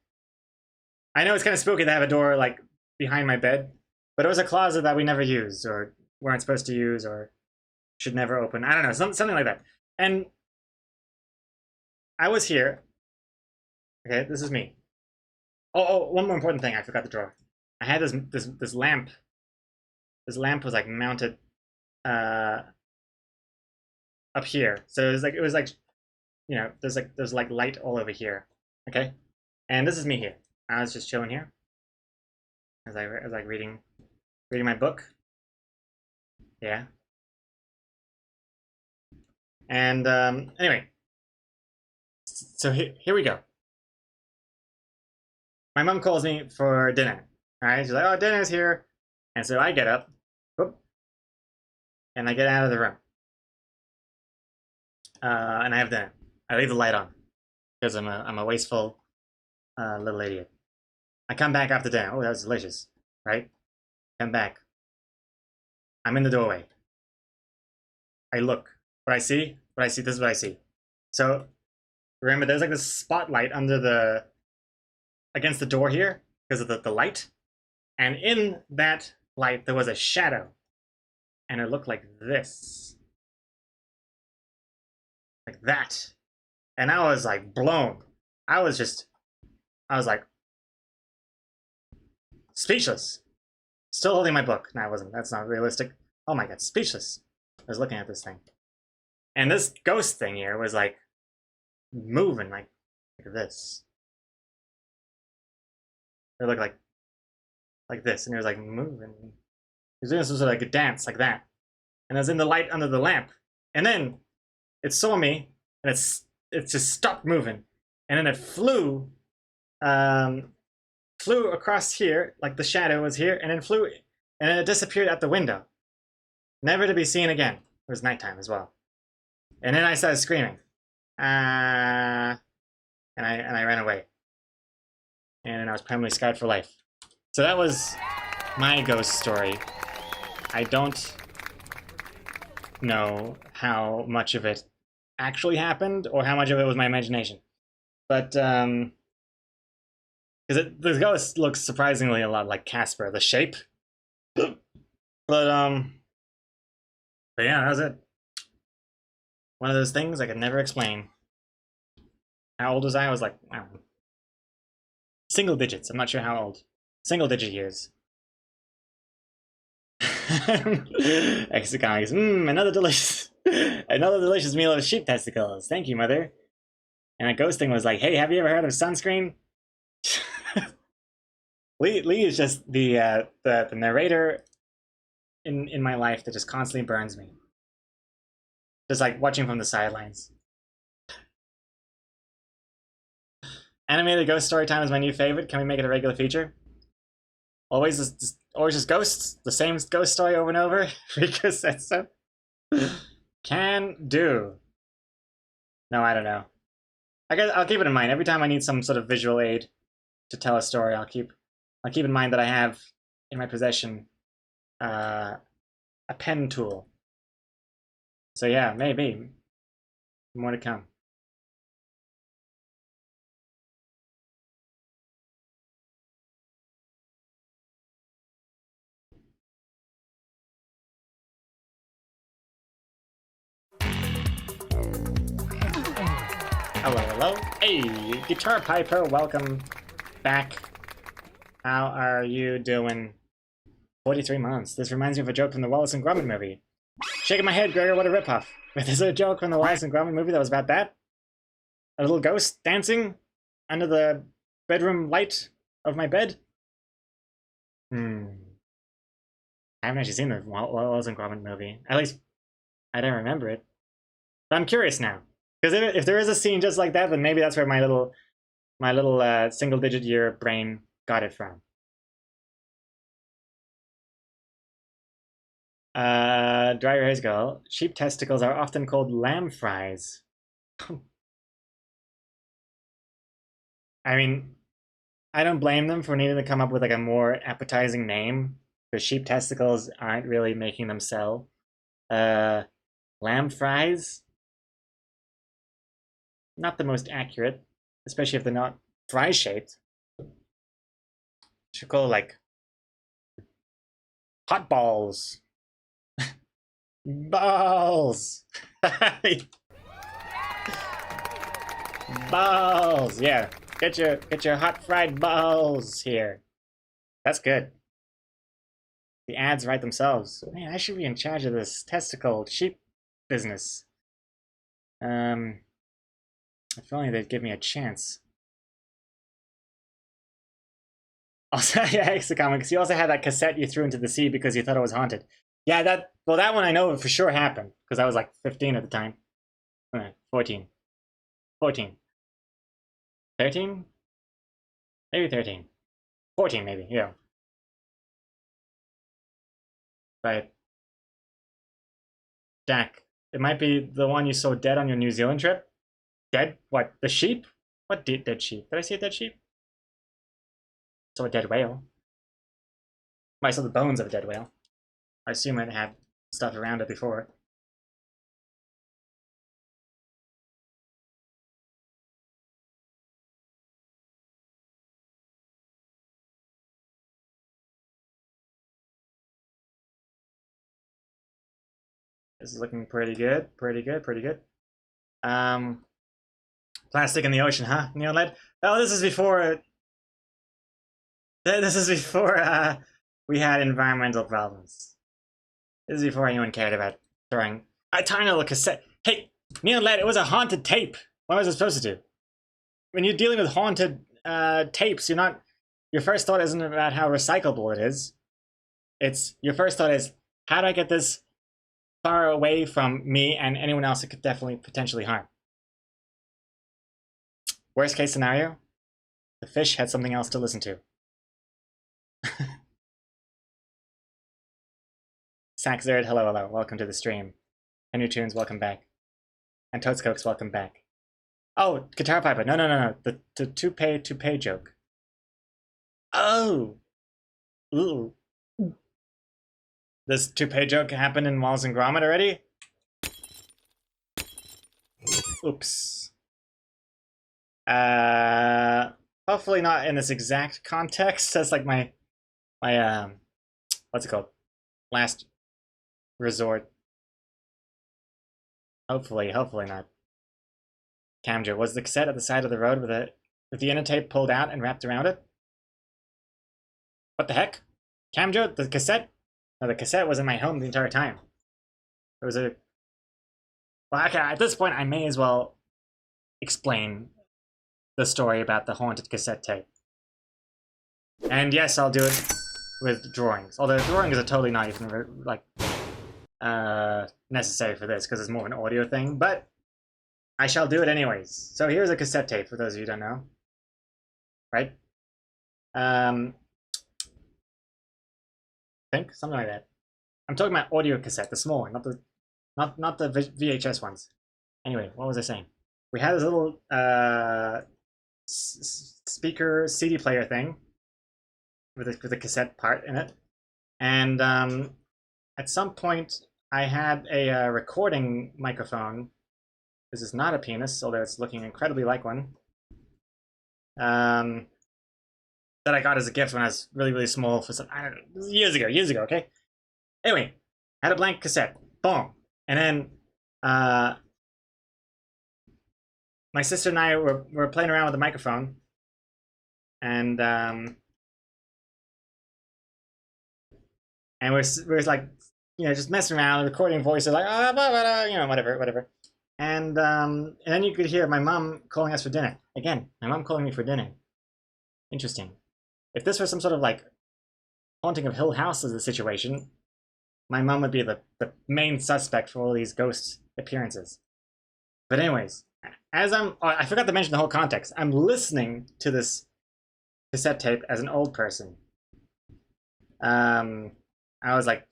A: I know it's kind of spooky to have a door like behind my bed, but it was a closet that we never used or weren't supposed to use or should never open. I don't know, something like that. And I was here. Okay, this is me. Oh, one more important thing I forgot to draw. I had this lamp. This lamp was like mounted up here. So it was like you know, there's like light all over here. Okay? And this is me here. I was just chilling here. As I was like reading my book. Yeah. And anyway. So here we go. My mom calls me for dinner. Alright, she's like, oh, dinner's here. And so I get up, whoop, and I get out of the room. And I have dinner. I leave the light on because I'm a wasteful little idiot. I come back after dinner. Oh, that was delicious, right? Come back. I'm in the doorway. I look. This is what I see. So remember, there's like this spotlight against the door here because of the light, and in that light there was a shadow, and it looked like this, like that. And I was like blown. I was like speechless. Still holding my book. No, I wasn't. That's not realistic. Oh my god, speechless. I was looking at this thing. And this ghost thing here was like moving like this. It looked like this, and it was like moving. It was doing some sort of like a dance like that. And I was in the light under the lamp. And then it saw me, and it just stopped moving, and then it flew across here, like the shadow was here, and then and then it disappeared out the window, never to be seen again. It was nighttime as well, and then I started screaming, and I ran away, and then I was permanently scarred for life. So that was my ghost story. I don't know how much of it actually happened or how much of it was my imagination, but because the ghost looks surprisingly a lot like Casper, the shape. But yeah, that was it. One of those things I could never explain. How old was I? I was like, I don't know. Single digits. I'm not sure how old. Single digit years. Extra another delicious meal of sheep testicles. Thank you, mother. And a ghosting was like, hey, have you ever heard of sunscreen? Lee is just the narrator in my life that just constantly burns me. Just like watching from the sidelines. Animated ghost story time is my new favorite. Can we make it a regular feature? Always just ghosts, the same ghost story over and over. Rika said so. Can do. No, I don't know. I guess I'll keep it in mind every time I need some sort of visual aid to tell a story. I'll keep in mind that I have in my possession a pen tool. So yeah, maybe more to come. Hello, hello. Hey, Guitar Piper, welcome back. How are you doing? 43 months. This reminds me of a joke from the Wallace and Gromit movie. Shaking my head, Gregor, what a ripoff. Wait, there's a joke from the Wallace and Gromit movie that was about that? A little ghost dancing under the bedroom light of my bed? I haven't actually seen the Wallace and Gromit movie. At least, I don't remember it. But I'm curious now. Because if there is a scene just like that, then maybe that's where my little single-digit year brain got it from. Dry your haze girl. Sheep testicles are often called lamb fries. I mean, I don't blame them for needing to come up with like a more appetizing name, because sheep testicles aren't really making them sell. Lamb fries? Not the most accurate, especially if they're not fry shaped. Should call it like hot balls. Balls. Balls. Yeah. Get your hot fried balls here. That's good. The ads write themselves. Man, I should be in charge of this testicle sheep business. If only they'd give me a chance. Also, yeah, extra comics. You also had that cassette you threw into the sea because you thought it was haunted. Yeah, that one I know for sure happened because I was like 15 at the time. 14. 14. 13? Maybe 13. 14 maybe, yeah. But Dak, it might be the one you saw dead on your New Zealand trip. Dead? What? The sheep? What dead sheep? Did I see a dead sheep? Saw a dead whale. I saw the bones of a dead whale. I assume it had stuff around it before. This is looking pretty good. Pretty good. Plastic in the ocean, huh? Neon lead? Oh, this is before. This is before we had environmental problems. This is before anyone cared about throwing a tiny little cassette. Hey, neon lead, it was a haunted tape. What was it supposed to do? When you're dealing with haunted tapes, your first thought isn't about how recyclable it is. Your first thought is, how do I get this far away from me and anyone else it could definitely potentially harm? Worst case scenario, the fish had something else to listen to. Saxzerd, hello, welcome to the stream. Henry Tunes, welcome back. And Toads Cokes, welcome back. Oh, Guitar Piper, no. The toupee joke. Oh! Ooh. This toupee joke happened in Wallace and Gromit already? Oops. Hopefully not in this exact context. That's like my what's it called? Last resort. Hopefully not. Camjo, was the cassette at the side of the road with the inner tape pulled out and wrapped around it? What the heck? Camjo, the cassette? No, the cassette was in my home the entire time. It was a... Well, okay, at this point, I may as well explain the story about the haunted cassette tape. And yes, I'll do it with drawings. Although drawings are totally not even, like, necessary for this, because it's more of an audio thing, but I shall do it anyways. So here's a cassette tape, for those of you who don't know. Right? I think, something like that. I'm talking about audio cassette, the small one, not the VHS ones. Anyway, what was I saying? We had this little speaker CD player thing with a cassette part in it, and at some point I had a recording microphone. This is not a penis, although it's looking incredibly like one. That I got as a gift when I was really, really small for some, I don't know, years ago, okay? Anyway, I had a blank cassette. Boom. And then my sister and I were playing around with the microphone, and we're like, you know, just messing around, recording voices, like, blah, blah, blah, you know, whatever. And then you could hear my mom calling us for dinner. Again, my mom calling me for dinner. Interesting. If this was some sort of like haunting of Hill House as a situation, my mom would be the main suspect for all these ghost appearances. But anyways, as I forgot to mention the whole context. I'm listening to this cassette tape as an old person. I was like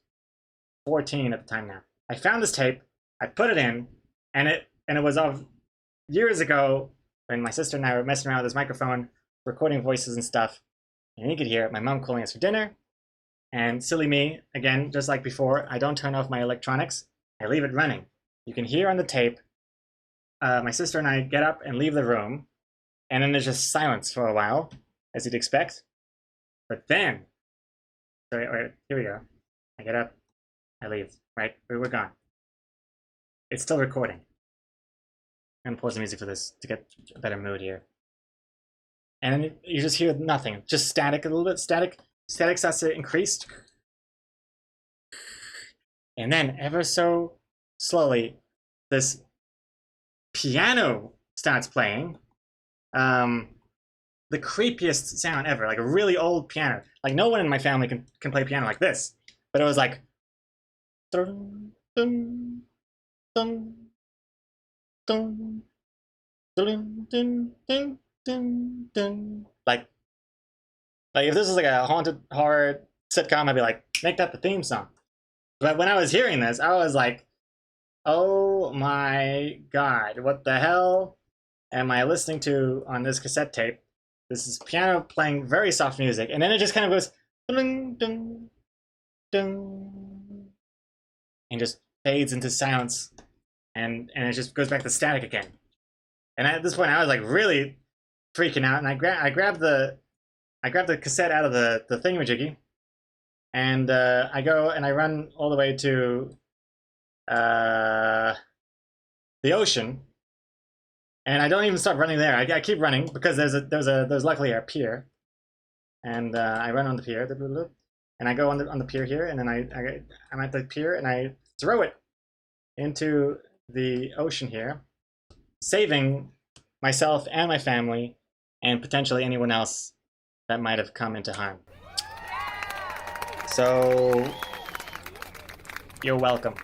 A: 14 at the time now. I found this tape, I put it in, and it was of years ago when my sister and I were messing around with this microphone, recording voices and stuff. And you could hear my mom calling us for dinner. And silly me, again, just like before, I don't turn off my electronics. I leave it running. You can hear on the tape, my sister and I get up and leave the room. And then there's just silence for a while, as you'd expect. But then, so wait, here we go. I get up, I leave, right? We're gone. It's still recording. I'm gonna pause the music for this to get a better mood here. And then you just hear nothing, just static, a little bit static. Static starts to increase. And then, ever so slowly, this piano starts playing. The creepiest sound ever, like a really old piano. Like no one in my family can play piano like this. But it was like dun, dun, dun, dun, dun, dun, dun, dun, dun. Like if this was like a haunted horror sitcom, I'd be like, make that the theme song. But when I was hearing this, I was like, oh my god, what the hell am I listening to on this cassette tape? This is piano playing very soft music, and then it just kind of goes dun, dun, dun, and just fades into silence, and it just goes back to static again. And at this point, I was like really freaking out, and I grabbed the cassette out of the thingamajiggy, and I go and I run all the way to the ocean, and I don't even stop running there. I keep running because there's luckily a pier, and I run on the pier, and I go on the pier here, and then I'm at the pier and I throw it into the ocean here, saving myself and my family and potentially anyone else that might have come into harm. So, you're welcome.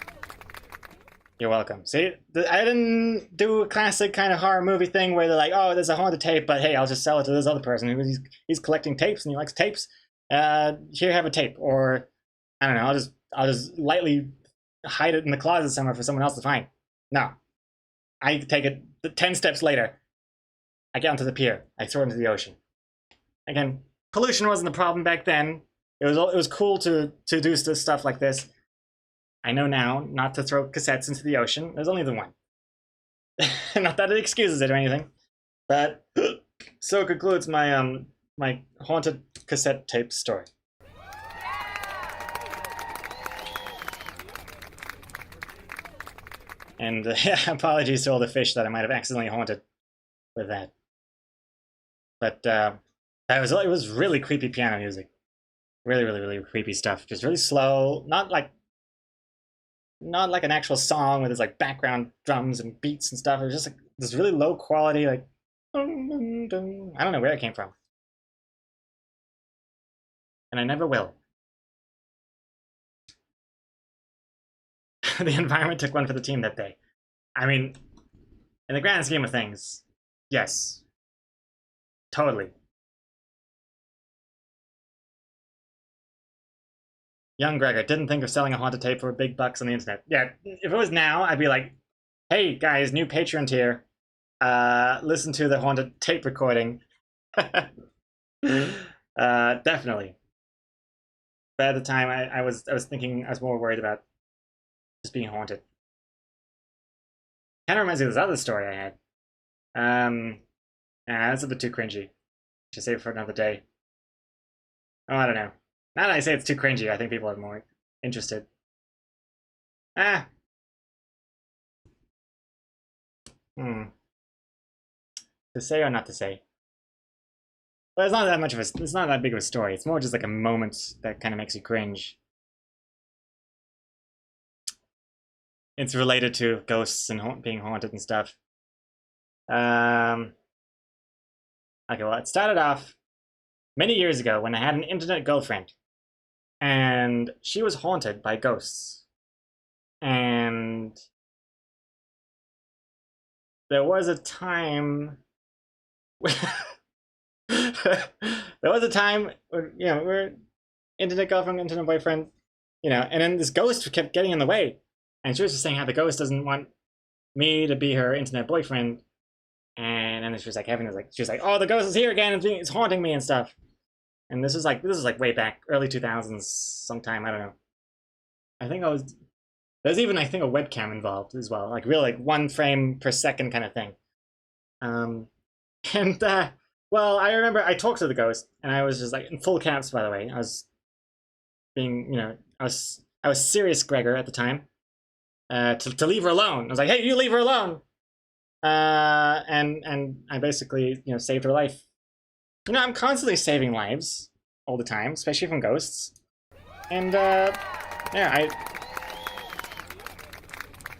A: You're welcome. See, I didn't do a classic kind of horror movie thing where they're like, oh, there's a haunted tape, but hey, I'll just sell it to this other person who he's collecting tapes and he likes tapes. Here, have a tape, or I don't know, I'll just lightly hide it in the closet somewhere for someone else to find. No, I take it 10 steps later. I get onto the pier. I throw it into the ocean. Again, pollution wasn't the problem back then. It was cool to do stuff like this. I know now not to throw cassettes into the ocean. There's only the one. Not that it excuses it or anything, but so concludes my my haunted cassette tape story. And apologies to all the fish that I might have accidentally haunted with that. But it was really creepy piano music. Really, really, really creepy stuff. Just really slow, not like an actual song with its like background drums and beats and stuff. It was just like this really low quality, like dun, dun, dun. I don't know where it came from. And I never will. The environment took one for the team that day. I mean, in the grand scheme of things, yes. Totally. Young Gregor didn't think of selling a haunted tape for big bucks on the internet. Yeah, if it was now, I'd be like, hey guys, new Patreon tier. Listen to the haunted tape recording. Definitely. But at the time, I was thinking I was more worried about just being haunted. Kind of reminds me of this other story I had. That's a bit too cringy. Should save it for another day. Oh, I don't know. Now that I say it's too cringy, I think people are more interested. To say or not to say? But it's not that much of a. It's not that big of a story. It's more just like a moment that kind of makes you cringe. It's related to ghosts and being haunted and stuff. Okay, well, it started off many years ago when I had an internet girlfriend, and she was haunted by ghosts. And there was a time. There was a time where, we're internet girlfriend, internet boyfriend, and then this ghost kept getting in the way. And she was just saying how the ghost doesn't want me to be her internet boyfriend. And then she was like she was like, oh, the ghost is here again, it's haunting me and stuff. And this was like way back, early 2000s sometime, I don't know. I think there's even, I think, a webcam involved as well, like real, like 1 frame per second kind of thing. Well, I remember I talked to the ghost, and I was just like, in full caps, by the way. I was being, I was serious, Gregor, at the time. To leave her alone. I was like, hey, you leave her alone. And I basically, saved her life. I'm constantly saving lives all the time, especially from ghosts. And yeah,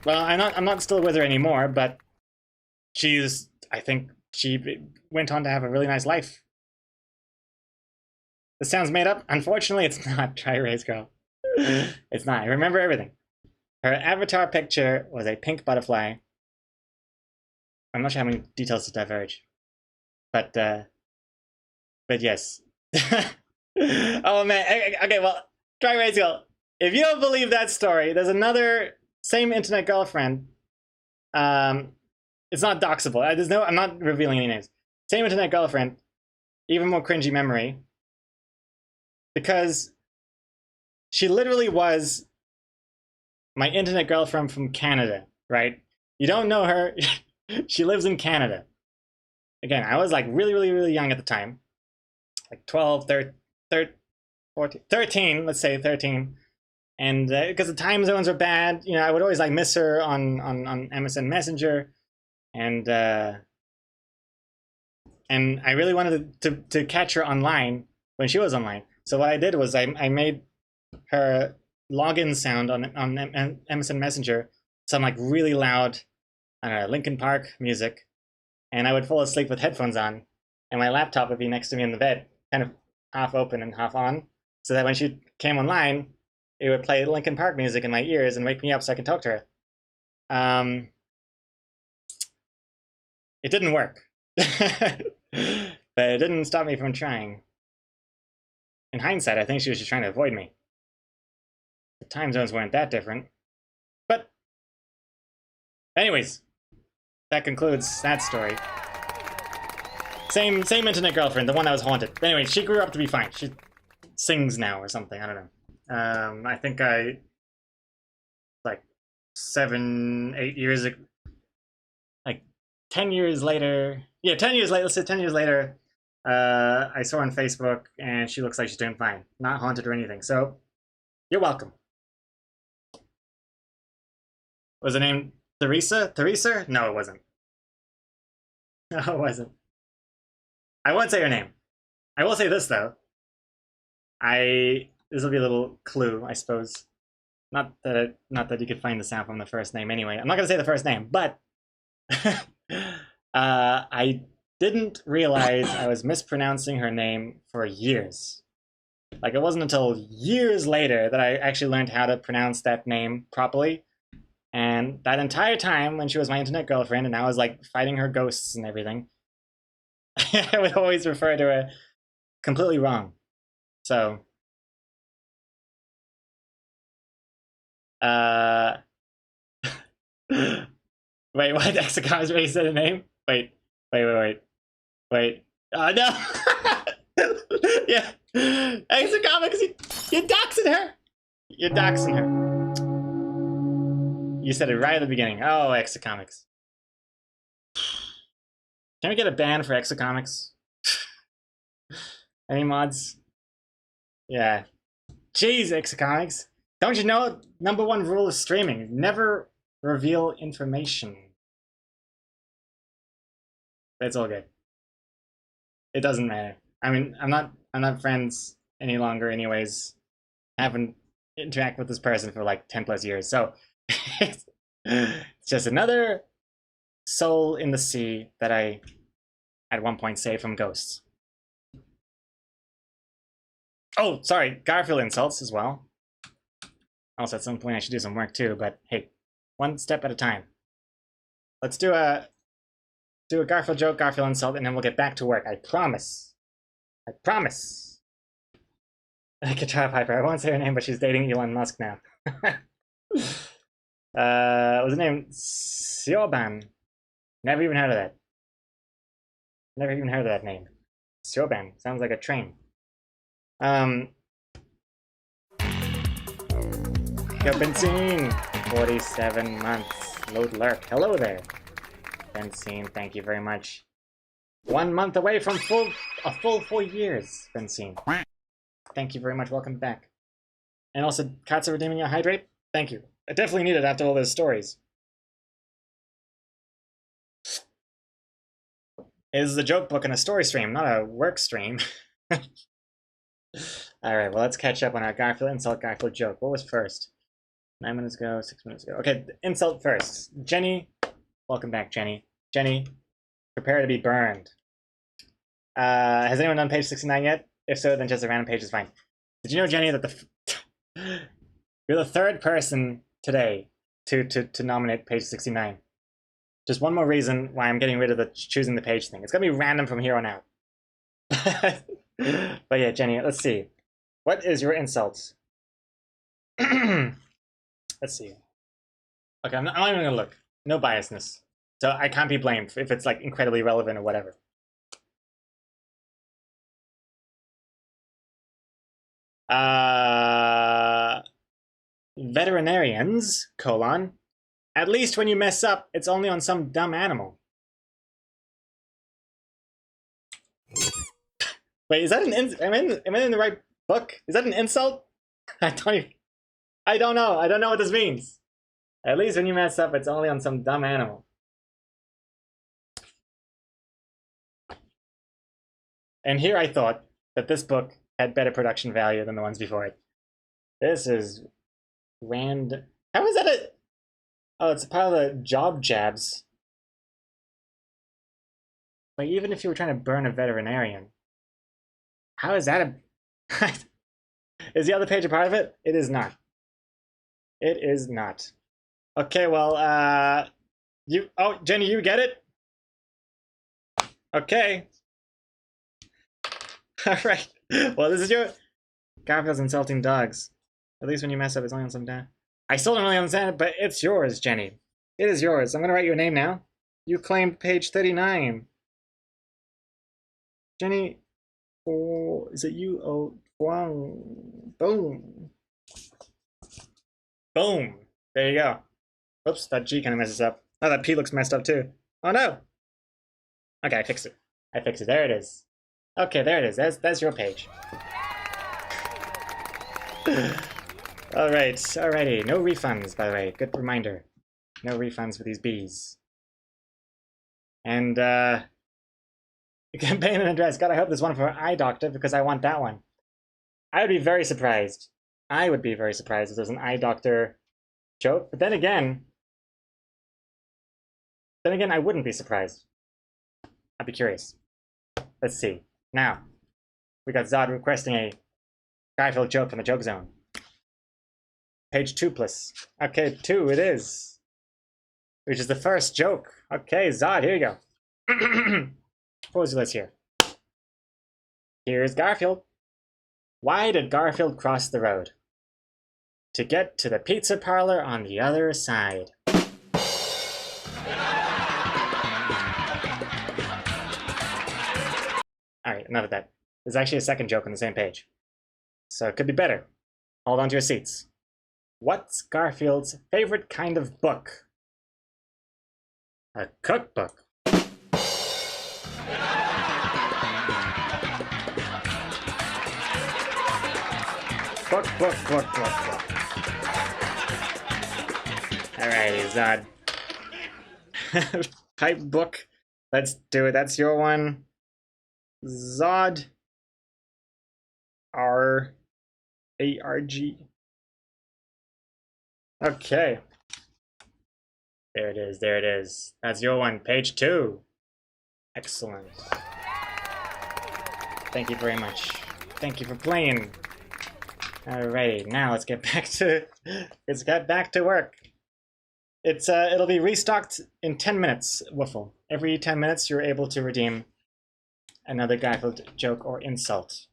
A: I'm not still with her anymore, but I think she went on to have a really nice life. This sounds made up. Unfortunately, it's not. Dry Erase Girl. It's not. I remember everything. Her avatar picture was a pink butterfly. I'm not sure how many details to diverge, but yes. Oh man. Okay, well, Dry Erase Girl. If you don't believe that story, there's another same internet girlfriend. It's not doxable. I'm not revealing any names. Same internet girlfriend, even more cringy memory, because she literally was my internet girlfriend from Canada, right? You don't know her. She lives in Canada. Again, I was like really, really, really young at the time. Like 12, 14, 13, let's say 13. And because the time zones are bad, I would always like miss her on MSN Messenger. And I really wanted to catch her online when she was online. So what I did was I made her login sound on MSN Messenger some like really loud, I don't know, Linkin Park music, and I would fall asleep with headphones on, and my laptop would be next to me in the bed, kind of half open and half on, so that when she came online, it would play Linkin Park music in my ears and wake me up so I could talk to her. It didn't work, but it didn't stop me from trying. In hindsight, I think she was just trying to avoid me. The time zones weren't that different. But anyways, that concludes that story. Same internet girlfriend, the one that was haunted. But anyway, she grew up to be fine. She sings now or something, I don't know. I think like 7, 8 years ago, like 10 years later, yeah, 10 years later, let's say 10 years later, I saw her on Facebook, and she looks like she's doing fine. Not haunted or anything, so you're welcome. Was the name Theresa? Theresa? No, it wasn't. No, it wasn't. I won't say her name. I will say this, though. This will be a little clue, I suppose. Not that you could find the sound from the first name anyway. I'm not going to say the first name, but I didn't realize I was mispronouncing her name for years. Like, it wasn't until years later that I actually learned how to pronounce that name properly. And that entire time when she was my internet girlfriend and I was like fighting her ghosts and everything, I would always refer to her completely wrong. So, wait, what? Exacomics already said a name? Wait. Oh, no! Yeah. Exacomics, you're doxing her! You're doxing her. You said it right at the beginning. Oh, Exacomics. Can we get a ban for Exacomics? Any mods? Yeah. Jeez, Exacomics. Don't you know #1 rule of streaming? Never reveal information. But it's all good. It doesn't matter. I mean, I'm not friends any longer anyways. I haven't interacted with this person for like 10 plus years, so it's just another soul in the sea that I at one point saved from ghosts. Oh, sorry, Garfield insults as well. Also, at some point I should do some work too, but hey, one step at a time. Let's do a Garfield joke, Garfield insult, and then we'll get back to work. I promise. I promise. Guitar Piper. I won't say her name, but she's dating Elon Musk now. What's her name? Sioban. Never even heard of that. Never even heard of that name. Sioban. Sounds like a train. Yo, Benzine. 47 months. Load lurk. Hello there. Benzine, thank you very much. 1 month away from a full 4 years, Benzine. Thank you very much. Welcome back. And also, Katsu redeeming your hydrate. Thank you. I definitely need it after all those stories. It is a joke book and a story stream, not a work stream. Alright, well, let's catch up on our Garfield insult, Garfield joke. What was first? 9 minutes ago, 6 minutes ago. Okay, insult first. Jenny. Welcome back, Jenny. Jenny, prepare to be burned. Has anyone done page 69 yet? If so, then just a random page is fine. Did you know, Jenny, that you're the third person today to nominate page 69? Just one more reason why I'm getting rid of the choosing the page thing. It's gonna be random from here on out. But yeah, Jenny, let's see. What is your insult? Let's see. Okay, I'm not even gonna look. No biasness. So I can't be blamed if it's like incredibly relevant or whatever. Veterinarians, colon. At least when you mess up, it's only on some dumb animal. Wait, is that an am I in the right book? Is that an insult? I don't know. I don't know what this means. At least when you mess up, it's only on some dumb animal. And here I thought that this book had better production value than the ones before it. This is random. How is that a... Oh, it's a pile of job jabs. But even if you were trying to burn a veterinarian, how is that a... Is the other page a part of it? It is not. It is not. Okay, well, oh, Jenny, you get it? Okay. Alright. Well, this is your... Garfield's insulting dogs. At least when you mess up, it's only on some time. I still don't really understand it, but it's yours, Jenny. It is yours. I'm gonna write your name now. You claimed page 39. Jenny... Oh, is it you? Oh, wow. Boom. Boom. There you go. Oops, that G kind of messes up. Oh, that P looks messed up too. Oh no. Okay, I fixed it. I fixed it. There it is. Okay, there it is. That's your page. Alright, alrighty. No refunds, by the way. Good reminder. No refunds for these bees. And, campaign and address. God, I hope there's one for eye doctor because I want that one. I would be very surprised. I would be very surprised if there's an eye doctor joke. But then again, I wouldn't be surprised. I'd be curious. Let's see. Now, we got Zod requesting a Garfield joke from the joke zone. Page 2 plus. Okay, 2 it is. Which is the first joke. Okay, Zod, here you go. What was the list here? Here's Garfield. Why did Garfield cross the road? To get to the pizza parlor on the other side. Alright, enough of that. There's actually a second joke on the same page. So it could be better. Hold on to your seats. What's Garfield's favorite kind of book? A cookbook. Book. Alrighty, Zod. Type book. Let's do it. That's your one. Zod. R-A-R-G. Okay. There it is. That's your one. Page 2. Excellent. Thank you very much. Thank you for playing. Alrighty, now let's get back to work. It'll be restocked in 10 minutes, Wiffle. Every 10 minutes you're able to redeem another Garfield joke or insult.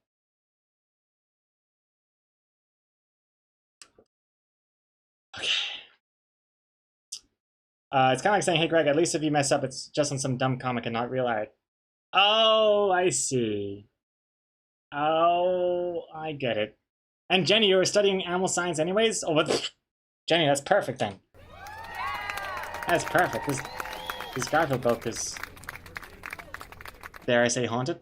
A: Okay. It's kind of like saying, hey Greg, at least if you mess up, it's just on some dumb comic and not real art. Oh, I see. Oh, I get it. And Jenny, you were studying animal science anyways? Oh, what? Jenny, that's perfect then. That's perfect. This Garfield book is, dare I say, haunted?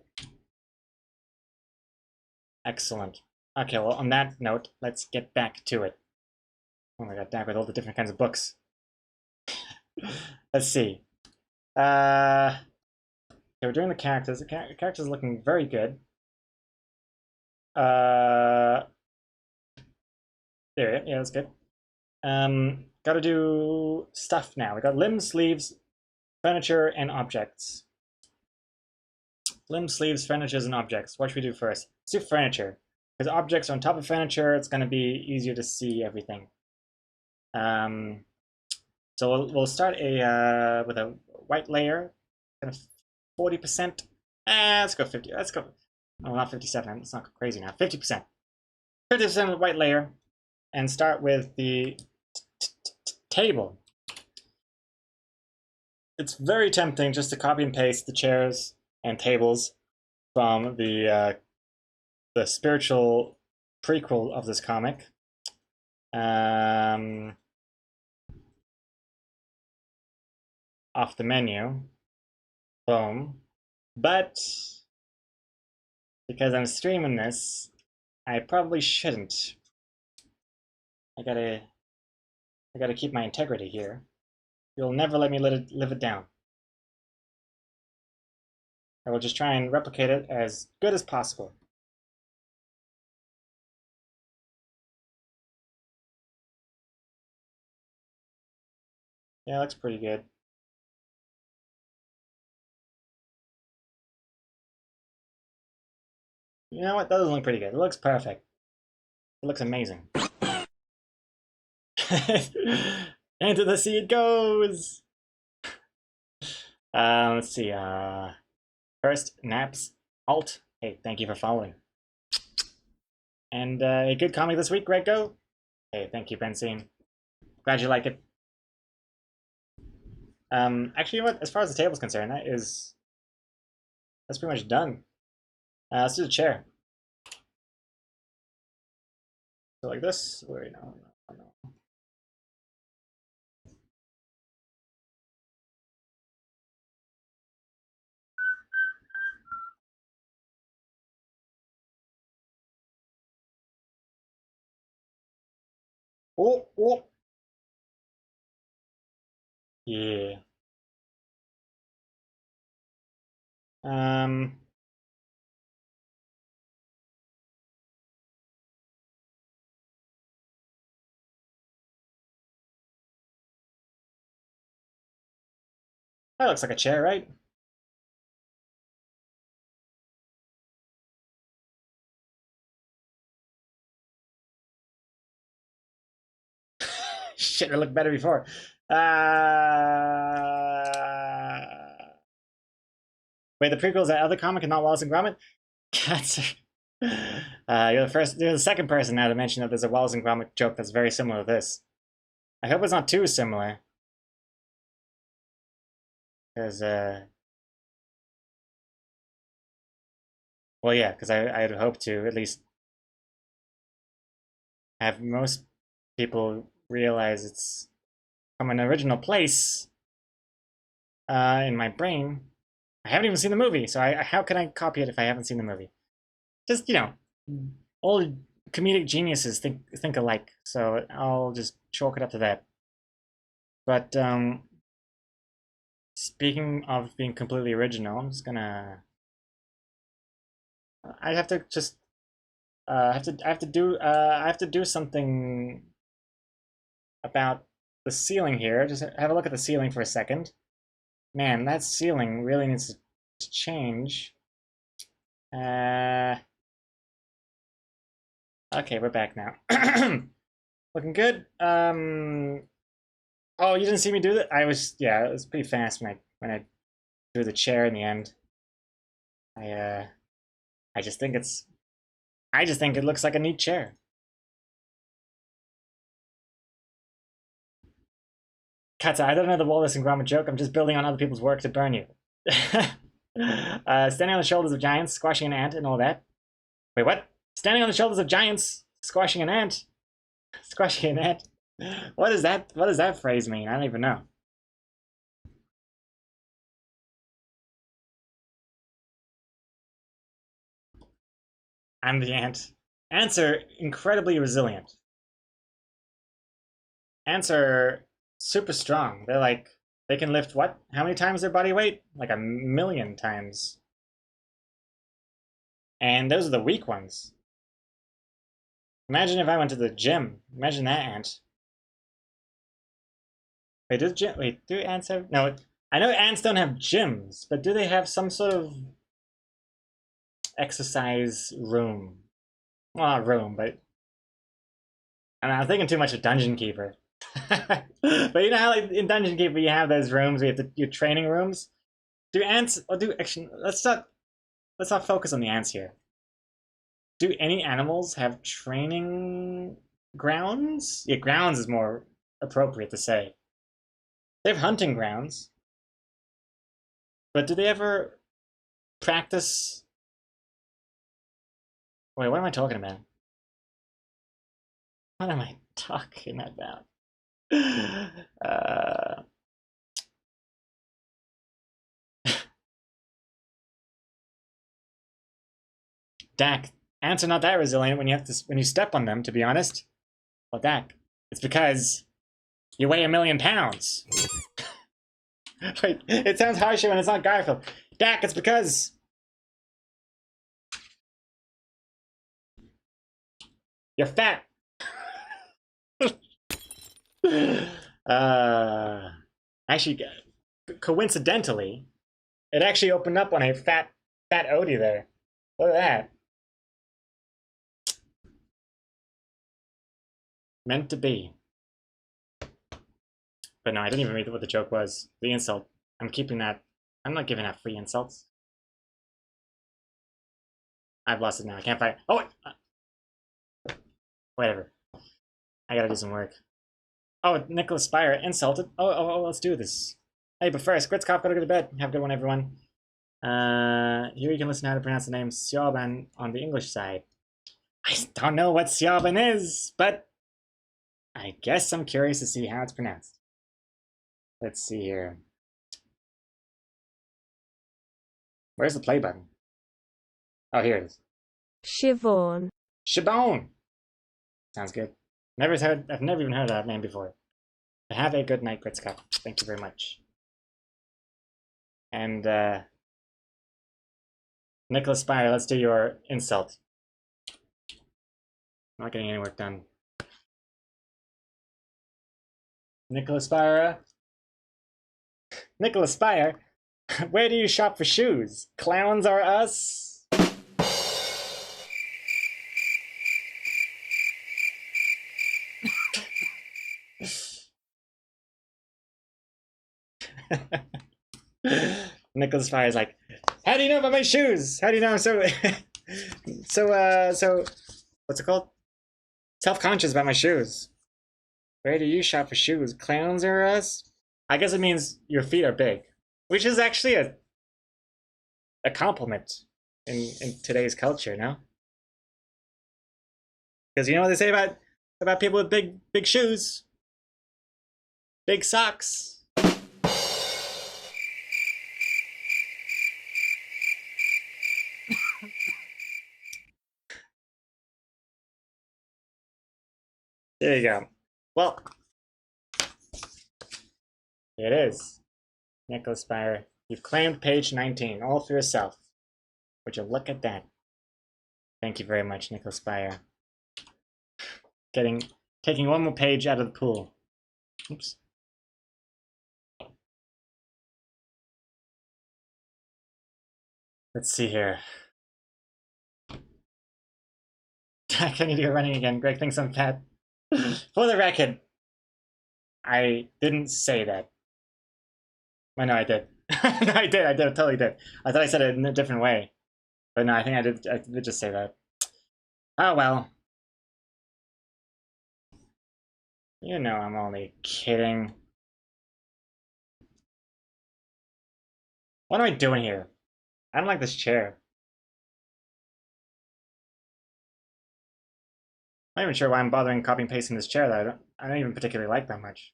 A: Excellent. Okay, well, on that note, let's get back to it. Oh my god, back with all the different kinds of books. Let's see. Okay, we're doing the characters. The characters are looking very good. There, yeah, that's good. Gotta do stuff now. We got limbs, sleeves, furniture, and objects. Limbs, sleeves, furnitures, and objects. What should we do first? Let's do furniture. Because objects are on top of furniture, it's gonna be easier to see everything. So we'll start with a white layer, kind of 40%. Let's go 50. Let's go. Oh, not 57. It's not crazy now. 50%. 50% white layer, and start with the table. It's very tempting just to copy and paste the chairs and tables from the spiritual prequel of this comic. Off the menu. Boom. But because I'm streaming this, I probably shouldn't. I gotta keep my integrity here. You'll never let me live it down. I will just try and replicate it as good as possible. Yeah, it looks pretty good. You know what? That doesn't look pretty good. It looks perfect. It looks amazing. Into the sea it goes! Let's see. First, Naps. Alt. Hey, thank you for following. And a good comic this week, Grego? Hey, thank you, Benzine. Glad you like it. Actually, you know what? As far as the table's concerned, that's pretty much done. Let's do the chair. So like this. Wait, no. Oh. Yeah. That looks like a chair, right? Shit, it looked better before. Wait, the prequel is that other comic and not Wallace and Gromit? That's. You're the second person now to mention that there's a Wallace and Gromit joke that's very similar to this. I hope it's not too similar. Because, well, yeah, because I'd hope to at least have most people realize it's from an original place in my brain. I haven't even seen the movie, so how can I copy it if I haven't seen the movie? Just, all comedic geniuses think alike, so I'll just chalk it up to that. But speaking of being completely original, I'm just gonna. I have to just. I have to do something about the ceiling here. Just have a look at the ceiling for a second. Man, that ceiling really needs to change. Okay, we're back now. Looking good. Oh, you didn't see me do that? Yeah, it was pretty fast when I drew the chair in the end. I just think it looks like a neat chair. Katza, I don't know the Wallace and Gromit joke. I'm just building on other people's work to burn you. Standing on the shoulders of giants, squashing an ant, and all that. Wait, what? Standing on the shoulders of giants, squashing an ant, squashing an ant. What is that? What does that phrase mean? I don't even know. I'm the ant. Ants are incredibly resilient. Ants are super strong. They can lift what? How many times their body weight? Like 1,000,000 times. And those are the weak ones. Imagine if I went to the gym. Imagine that ant. Wait, do ants have? No, I know ants don't have gyms, but do they have some sort of exercise room? Well, not room, but I'm thinking too much of Dungeon Keeper. But you know how like in Dungeon Keeper you have those rooms where you have your training rooms. Do ants? Or do actually? Let's not focus on the ants here. Do any animals have training grounds? Yeah, grounds is more appropriate to say. They have hunting grounds, but do they ever practice? Wait, what am I talking about? What am I talking about? uh, Dak, ants are not that resilient when you step on them. To be honest, well, Dak, it's because you weigh 1,000,000 pounds. Wait, it sounds harsher when it's not Garfield. Dak, it's because you're fat. uh, Actually, coincidentally, it actually opened up on a fat Odie there. Look at that. Meant to be. But no, I didn't even read what the joke was. The insult. I'm keeping that. I'm not giving out free insults. I've lost it now. I can't find. Oh, whatever. I gotta do some work. Oh, Nicholas Spire insulted. Oh, let's do this. Hey, but first, Gritzkopf, gotta go to bed. Have a good one, everyone. Here you can listen to how to pronounce the name Siobhan on the English side. I don't know what Siobhan is, but I guess I'm curious to see how it's pronounced. Let's see here. Where's the play button? Oh, here it is.
C: Siobhan.
A: Siobhan. Sounds good. I've never even heard of that name before. Have a good night, Gritzka. Thank you very much. And Nicholas Spire, let's do your insult. I'm not getting any work done. Nicholas Spire. Nicholas Spire, where do you shop for shoes? Clowns are us? Nicholas Spire is like, how do you know about my shoes? How do you know I'm so so what's it called? Self-conscious about my shoes. Where do you shop for shoes? Clowns are us? I guess it means your feet are big, which is actually a compliment in today's culture, no? Because you know what they say about people with big shoes, big socks. There you go. Well, it is. Nicholas Spire, you've claimed page 19, all for yourself. Would you look at that? Thank you very much, Nicholas Spire. Taking one more page out of the pool. Oops. Let's see here. I need to go running again. Greg thinks I'm fat. For the record, I didn't say that. I know I did. I totally did. I thought I said it in a different way. But no, I think I did just say that. Oh well. You know I'm only kidding. What am I doing here? I don't like this chair. I'm not even sure why I'm bothering copying and pasting this chair that I don't even particularly like that much.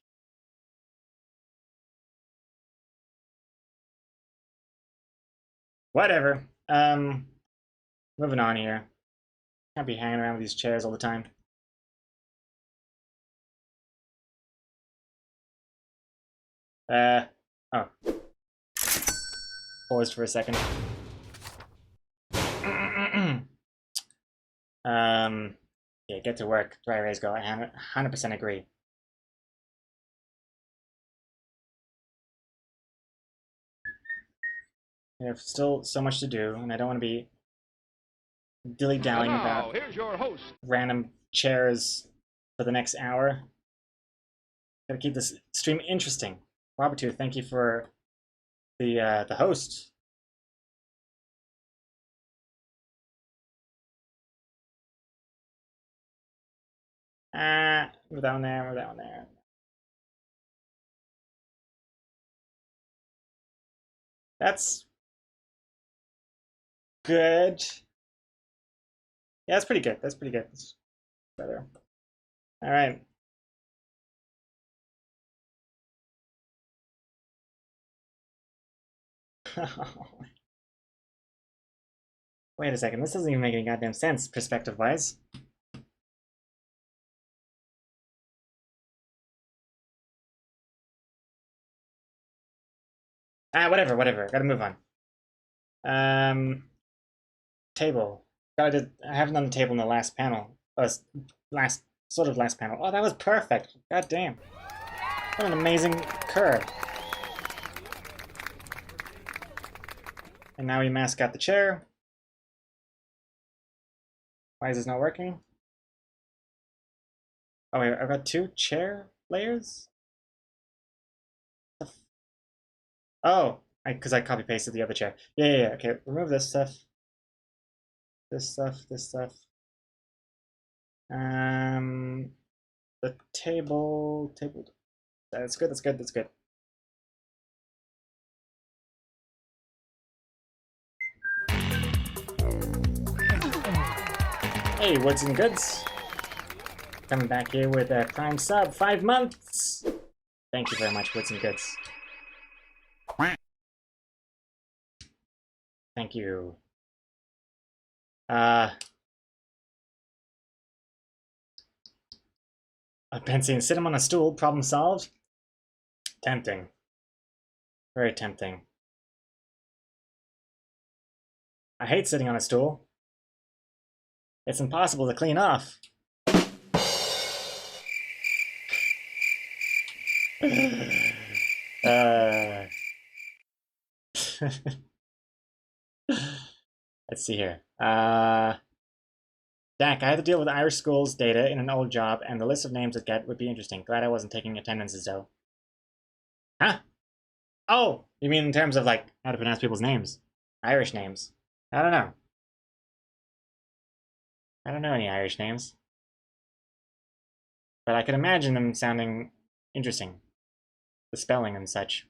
A: Whatever. Moving on here. Can't be hanging around with these chairs all the time. Oh. Pause for a second. Yeah, get to work. Dry erase go. I 100% agree. We have still so much to do, and I don't want to be dilly-dallying about
D: here's your host.
A: Random chairs for the next hour. Gotta keep this stream interesting. Robert, too, thank you for the host. Move that one there, move that one there. That's good. Yeah, that's pretty good. That's pretty good. That's better. All right. Wait a second. This doesn't even make any goddamn sense, perspective-wise. Whatever. Gotta move on. Table. I haven't done the table in the last panel. Last panel. Oh, that was perfect. God damn. What an amazing curve. And now we mascot the chair. Why is this not working? Oh wait, I've got 2 chair layers? Oh, because I copy pasted the other chair. Yeah, okay, remove this stuff. This stuff. The table. That's good. Hey, Woods and Goods. Coming back here with a Prime sub, 5 months. Thank you very much, Woods and Goods. Thank you. I've been saying sit him on a stool, problem solved. Tempting. Very tempting. I hate sitting on a stool. It's impossible to clean off. Let's see here. Dak, I had to deal with Irish schools data in an old job, and the list of names it get would be interesting. Glad I wasn't taking attendances, though. Huh? Oh, you mean in terms of, like, how to pronounce people's names? Irish names. I don't know. I don't know any Irish names. But I could imagine them sounding interesting. The spelling and such.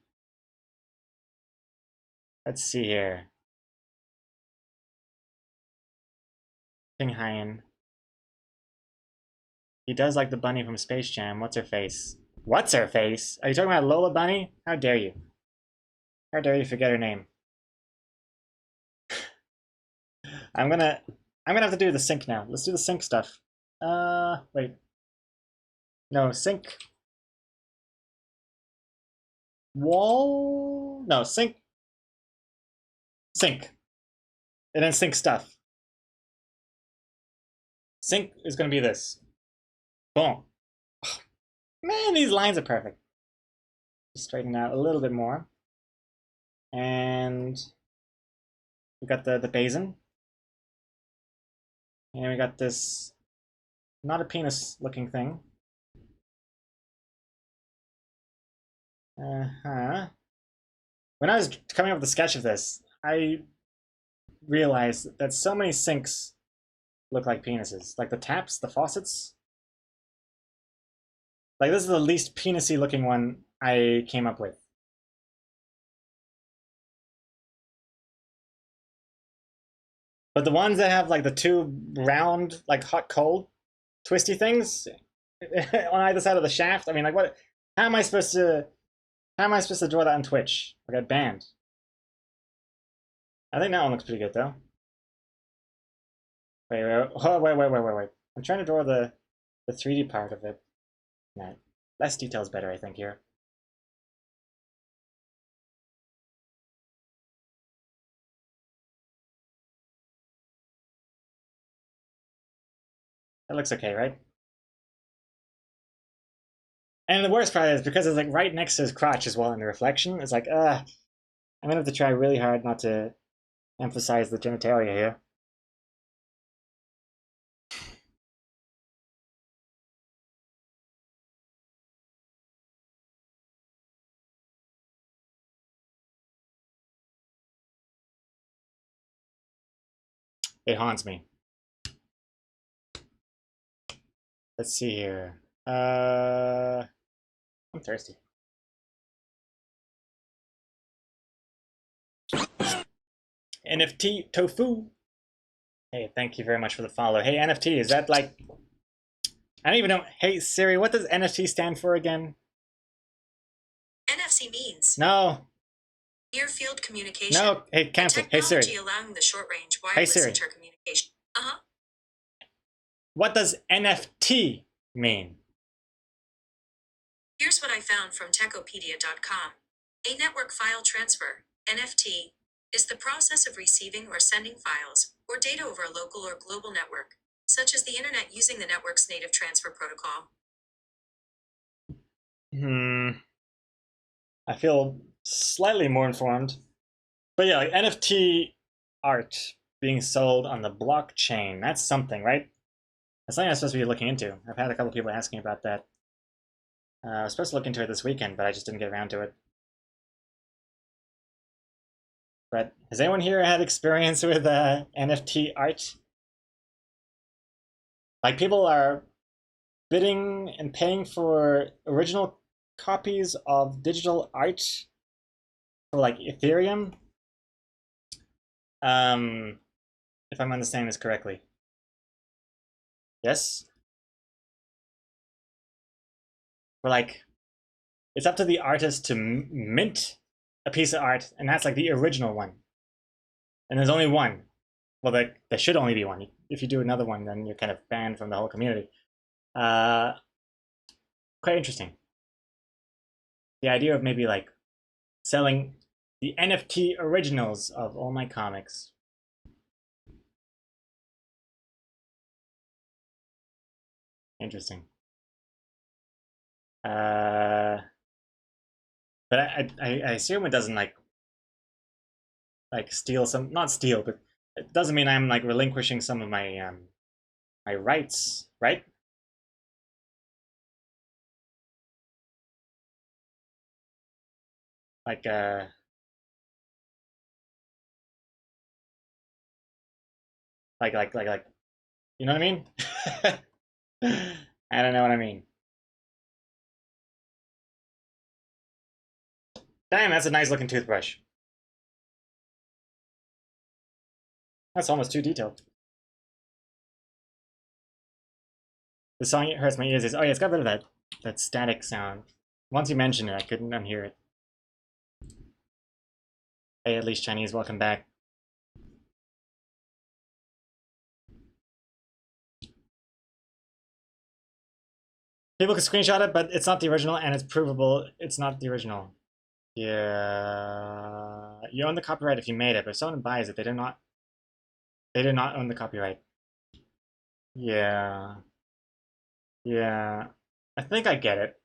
A: Let's see here. Hyen. He does like the bunny from Space Jam. What's her face? What's her face? Are you talking about Lola Bunny? How dare you? How dare you forget her name? I'm gonna have to do the sync now. Let's do the sync stuff. Wait. No, sync. Wall? No, sync. Sync. And then sync stuff. Sync is gonna be this. Boom. Oh, man, these lines are perfect. Just straighten out a little bit more. And we got the basin. And we got this, not a penis looking thing. When I was coming up with the sketch of this, I realized that so many sinks look like penises. Like the taps, the faucets. Like this is the least penisy looking one I came up with. But the ones that have like the two round, like hot cold, twisty things on either side of the shaft. I mean, like what? How am I supposed to draw that on Twitch? I got banned. I think that one looks pretty good though. Wait. I'm trying to draw the 3D part of it. No, less detail is better, I think, here. That looks okay, right? And the worst part is because it's like right next to his crotch as well in the reflection. It's like, I'm gonna have to try really hard not to emphasize the genitalia here. It haunts me. Let's see here. I'm thirsty. NFT Tofu. Hey, thank you very much for the follow. Hey, NFT, is that like... I don't even know. Hey, Siri, what does NFT stand for again?
B: NFC means
A: No.
B: near field communication.
A: No. Hey, cancel. Hey, Siri.
B: Technology allowing the short range wireless intercommunication.
A: What does NFT mean?
B: Here's what I found from techopedia.com. A network file transfer, NFT, is the process of receiving or sending files or data over a local or global network, such as the internet using the network's native transfer protocol.
A: I feel slightly more informed. But yeah, like NFT art being sold on the blockchain, that's something, right? That's something I'm supposed to be looking into. I've had a couple people asking about that. I was supposed to look into it this weekend, but I just didn't get around to it. But has anyone here had experience with NFT art? Like people are bidding and paying for original copies of digital art for like Ethereum. If I'm understanding this correctly. Yes? For like, it's up to the artist to mint a piece of art, and that's like the original one. And there's only one. Well, there should only be one. If you do another one, then you're kind of banned from the whole community. Quite interesting. the idea of maybe like selling the NFT originals of all my comics. Interesting. But I assume it doesn't like steal some, not steal, but it doesn't mean I'm like relinquishing some of my my rights, right? Like like you know what I mean? I don't know what I mean. Damn, that's a nice looking toothbrush. That's almost too detailed. The song hurts my ears is, oh yeah, it's got a bit of that static sound. Once you mentioned it, I couldn't unhear it. Hey, at least Chinese, welcome back. People can screenshot it, but it's not the original, and it's provable it's not the original. Yeah, you own the copyright if you made it, but if someone buys it, they did not own the copyright. Yeah. Yeah. I think I get it.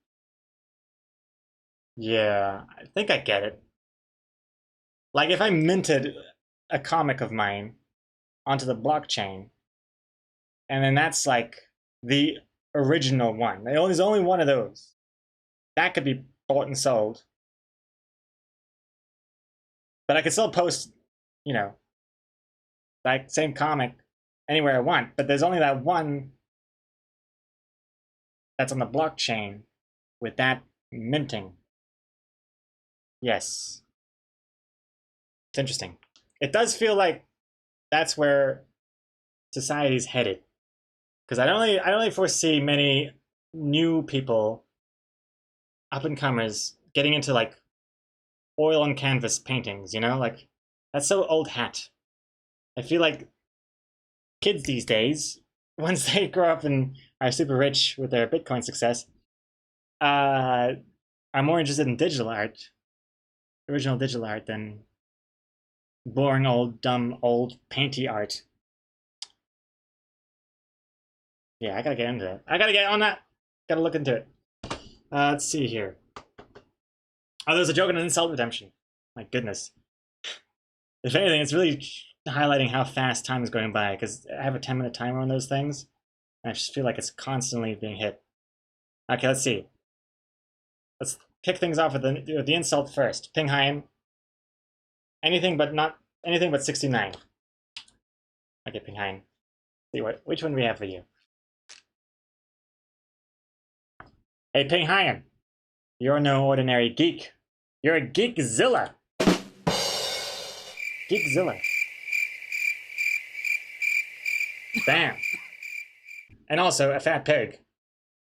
A: Yeah, I think I get it. Like if I minted a comic of mine onto the blockchain, and then that's like the original one. There's only one of those. That could be bought and sold. But I could still post, you know, that same comic anywhere I want. But there's only that one that's on the blockchain with that minting. Yes. It's interesting. It does feel like that's where society's headed. Because I don't really foresee many new people, up and comers, getting into like oil on canvas paintings, you know? Like that's so old hat. I feel like kids these days, once they grow up and are super rich with their Bitcoin success, are more interested in digital art, original digital art, than boring old, dumb, old painty art. Yeah, I gotta get into it. I gotta get on that. Gotta look into it. Let's see here. Oh, there's a joke and an insult redemption. My goodness. If anything, it's really highlighting how fast time is going by, because I have a 10-minute timer on those things, and I just feel like it's constantly being hit. Okay, let's see. Let's kick things off with the insult first. Ping Haim. Anything but 69. Okay, Ping Haim. See which one we have for you. Hey, Ping Haim. You're no ordinary geek. You're a geekzilla. Geekzilla. Bam. And also a fat pig.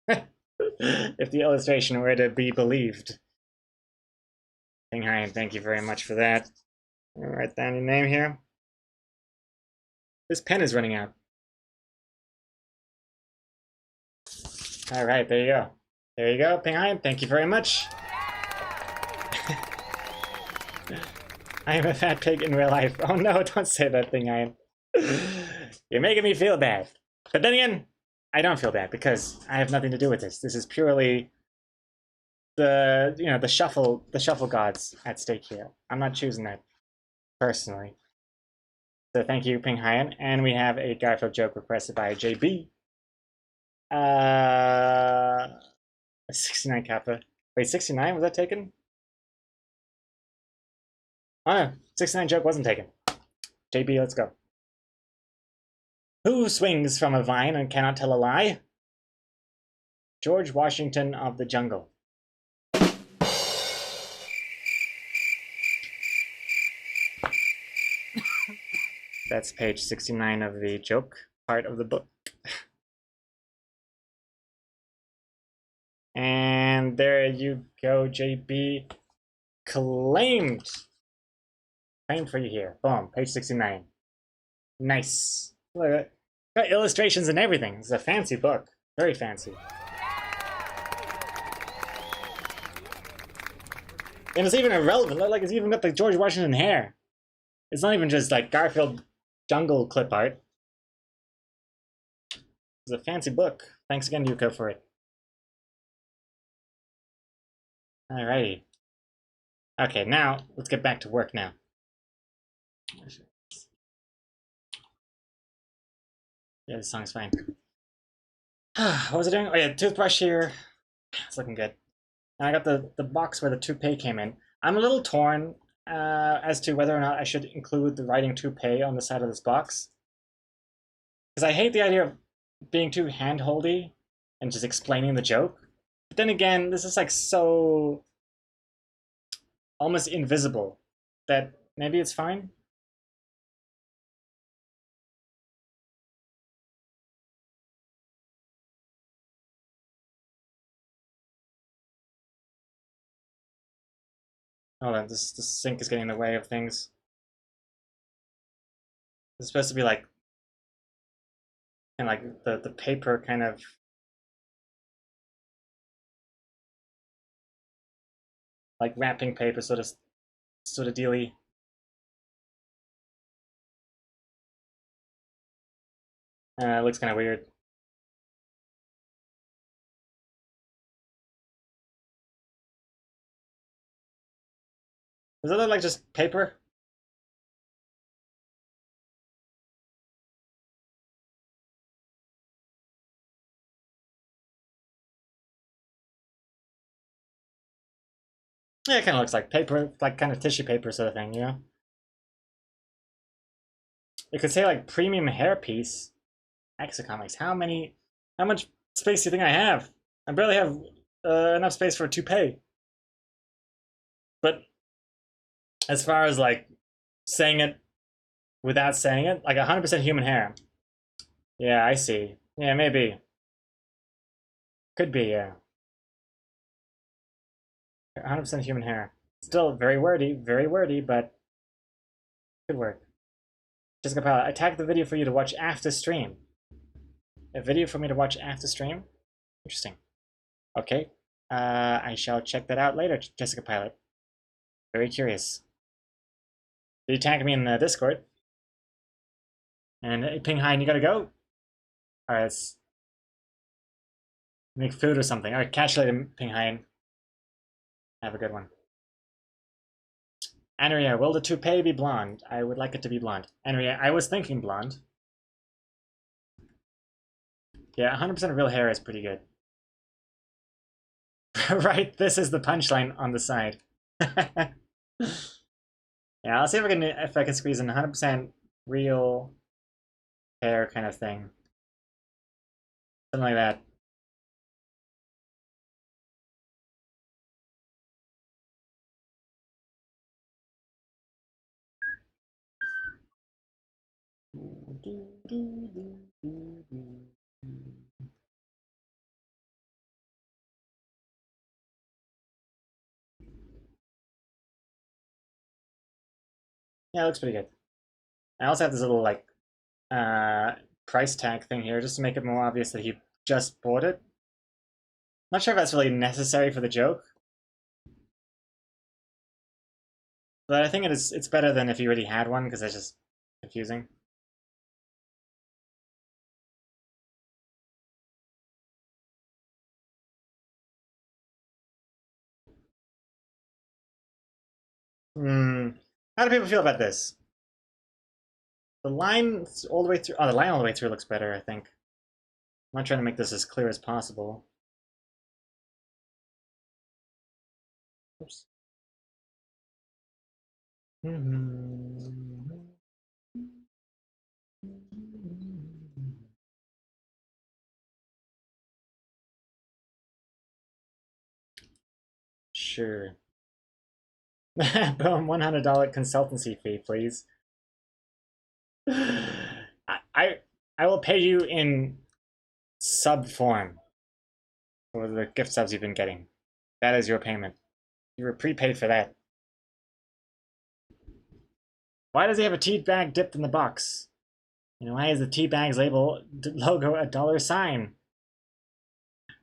A: If the illustration were to be believed. Ping Haim, thank you very much for that. I'll write down your name here. This pen is running out. All right, there you go. There you go, Ping Haim. Thank you very much. I am a fat pig in real life. Oh no, don't say that, Ping Haim. You're making me feel bad. But then again, I don't feel bad because I have nothing to do with this. This is purely the shuffle gods at stake here. I'm not choosing that personally. So thank you, Ping Haim. And we have a Garfield joke requested by JB. 69 Kappa. Wait, 69? Was that taken? Oh no, 69 joke wasn't taken. JB, let's go. Who swings from a vine and cannot tell a lie? George Washington of the jungle. That's page 69 of the joke part of the book. And there you go, JB. Claimed for you here. Boom, page 69. Nice. Look, got illustrations and everything. It's a fancy book. Very fancy. And it's even irrelevant. Like, it's even got the George Washington hair. It's not even just like Garfield jungle clip art. It's a fancy book. Thanks again, Yuko, for it. Alrighty. Okay, now let's get back to work now. Yeah, this song's fine. What was I doing? Oh yeah, toothbrush here. It's looking good. And I got the box where the toupee came in. I'm a little torn as to whether or not I should include the writing toupee on the side of this box. Because I hate the idea of being too hand-holdy and just explaining the joke. But then again, this is like so almost invisible that maybe it's fine. Hold on, this sink is getting in the way of things. It's supposed to be like, and like the paper kind of like wrapping paper sort of dealy. It looks kind of weird. Does it look like just paper? Yeah, it kind of looks like paper, like kind of tissue paper sort of thing, you know? It could say like premium hairpiece. Exocomics. How much space do you think I have? I barely have enough space for a toupee. But as far as like saying it without saying it, like 100% human hair. Yeah, I see. Yeah, maybe. Could be, yeah. 100% human hair. Still very wordy, but could work. Jessica Pilot, I tagged the video for you to watch after stream. A video for me to watch after stream? Interesting. Okay. I shall check that out later, Jessica Pilot. Very curious. Did you tag me in the Discord? And Ping Hein, you gotta go? Alright, let's make food or something. Alright, catch you later, Ping Hein. Have a good one. Andrea, will the toupee be blonde? I would like it to be blonde. Andrea, I was thinking blonde. Yeah, 100% real hair is pretty good. Right, this is the punchline on the side. Yeah, I'll see if I can squeeze in 100% real hair kind of thing. Something like that. Yeah, it looks pretty good. I also have this little like price tag thing here just to make it more obvious that he just bought it. Not sure if that's really necessary for the joke. But I think it's better than if you already had one because it's just confusing. How do people feel about this? The line all the way through. Oh, the line all the way through looks better, I think. I'm not trying to make this as clear as possible. Oops. Sure. Boom, $100 consultancy fee, please. I will pay you in sub form for the gift subs you've been getting. That is your payment. You were prepaid for that. Why does he have a tea bag dipped in the box? And why is the tea bag's label logo a $sign?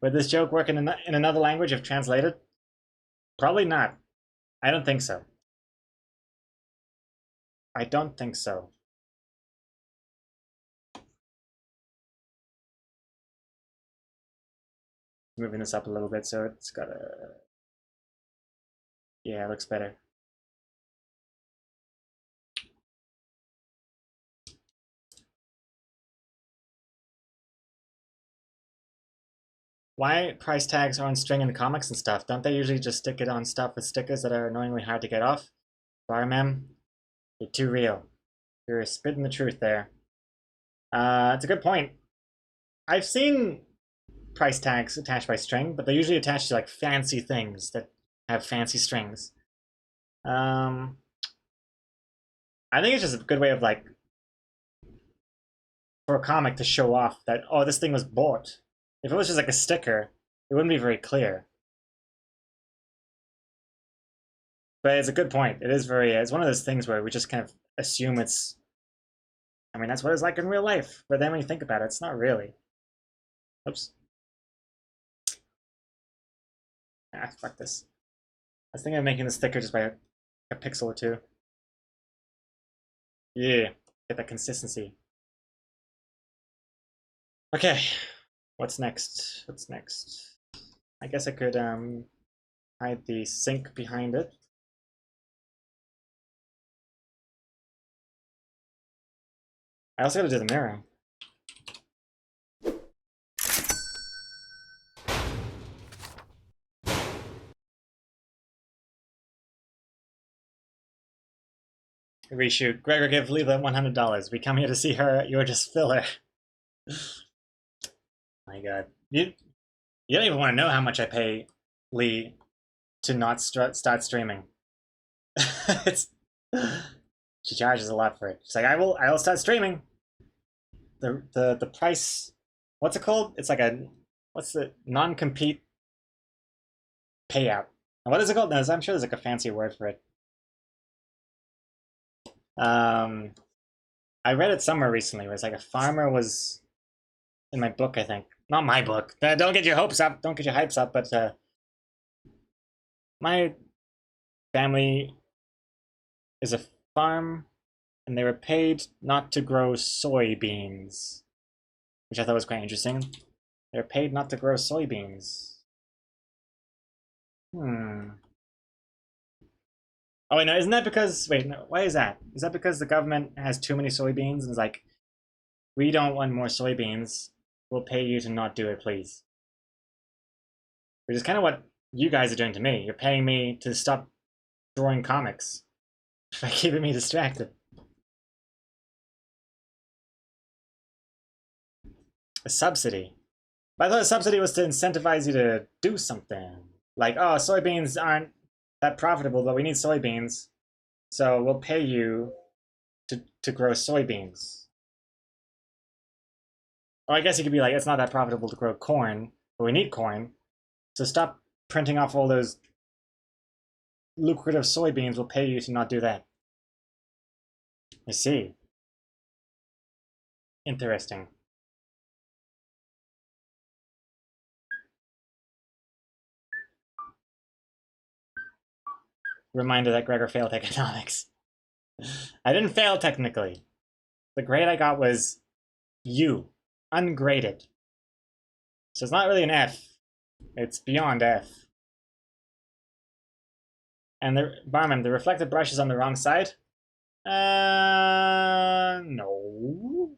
A: Would this joke work in another language if translated? Probably not. I don't think so. I don't think so. Moving this up a little bit so it's got a... Yeah, it looks better. Why price tags are on string in comics and stuff? Don't they usually just stick it on stuff with stickers that are annoyingly hard to get off? Barmem, you're too real. You're spitting the truth there. It's a good point. I've seen price tags attached by string, but they're usually attached to like fancy things that have fancy strings. I think it's just a good way of like for a comic to show off that, oh, this thing was bought. If it was just like a sticker, it wouldn't be very clear. But it's a good point. It is very, it's one of those things where we just kind of assume it's, I mean, that's what it's like in real life. But then when you think about it, it's not really. Oops. Ah, fuck this. I was thinking of making this thicker just by a pixel or two. Yeah, get that consistency. Okay, what's next? What's next? I guess I could hide the sink behind it. I also gotta do the mirror. Reshoot. Gregor, give Leela $100. We come here to see her. You're just filler. My God, you don't even want to know how much I pay Lee to not start streaming. It's she charges a lot for it. She's like, I will start streaming. The price, what's it called? It's like a, what's the non-compete payout? What is it called? No, I'm sure there's like a fancy word for it. I read it somewhere recently where it's like a farmer was in my book, I think. Not my book. Don't get your hopes up. Don't get your hypes up. But my family is a farm, and they were paid not to grow soybeans, which I thought was quite interesting. They're paid not to grow soybeans. Hmm. Oh, wait, no, isn't that because... Wait, no, why is that? Is that because the government has too many soybeans and is like, we don't want more soybeans. We'll pay you to not do it, please. Which is kind of what you guys are doing to me. You're paying me to stop drawing comics by keeping me distracted. A subsidy. But I thought a subsidy was to incentivize you to do something. Like, oh, soybeans aren't that profitable, but we need soybeans. So we'll pay you to grow soybeans. Or I guess you could be like, it's not that profitable to grow corn, but we need corn. So stop printing off all those lucrative soybeans. We'll pay you to not do that. I see. Interesting. Reminder that Gregor failed economics. I didn't fail technically. The grade I got was U, ungraded. So it's not really an F. It's beyond F. And the barman, the reflective brush is on the wrong side. No.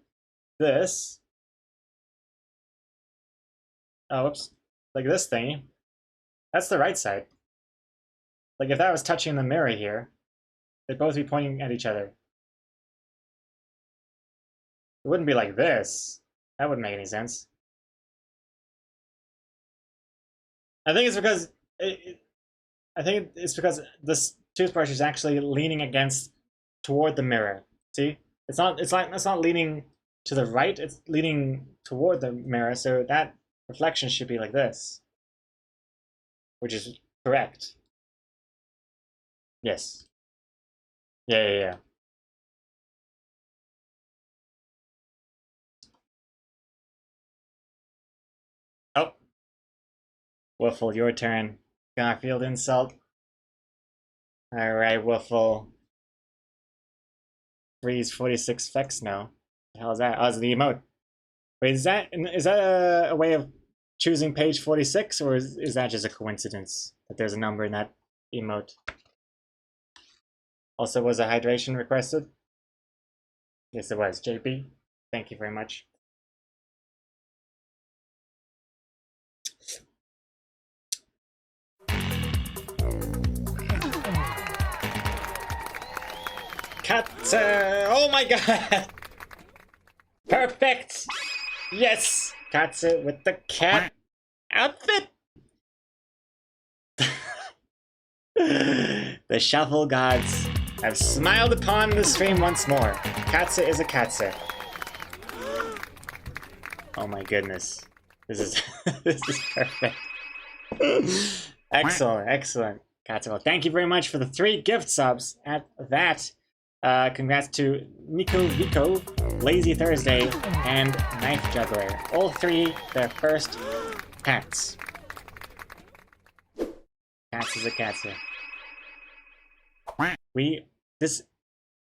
A: This. Oh, whoops. Like this thingy. That's the right side. Like if that was touching the mirror here, they'd both be pointing at each other. It wouldn't be like this. That wouldn't make any sense. I think it's because I think it's because this toothbrush is actually leaning against toward the mirror. See? It's not leaning to the right, it's leaning toward the mirror, so that reflection should be like this. Which is correct. Yes. Yeah. Oh. Wiffle, your turn. Garfield insult. Alright, Wiffle. Freeze 46 Fex now. The hell is that? Oh, it's the emote. Wait, is that a way of choosing page 46, or is that just a coincidence that there's a number in that emote? Also, was a hydration requested? Yes, it was. JP, thank you very much. Cat! Oh my god! Perfect! Yes! Katsu with the cat outfit! The shuffle gods have smiled upon the stream once more. Katsu is a Katsu. Oh my goodness. This is this is perfect. Excellent, excellent. Katsu. Well, thank you very much for the 3 gift subs at that. Congrats to Nico Vico, Lazy Thursday, and Knife Juggler. All 3 their first hats. Cats is a Katsu.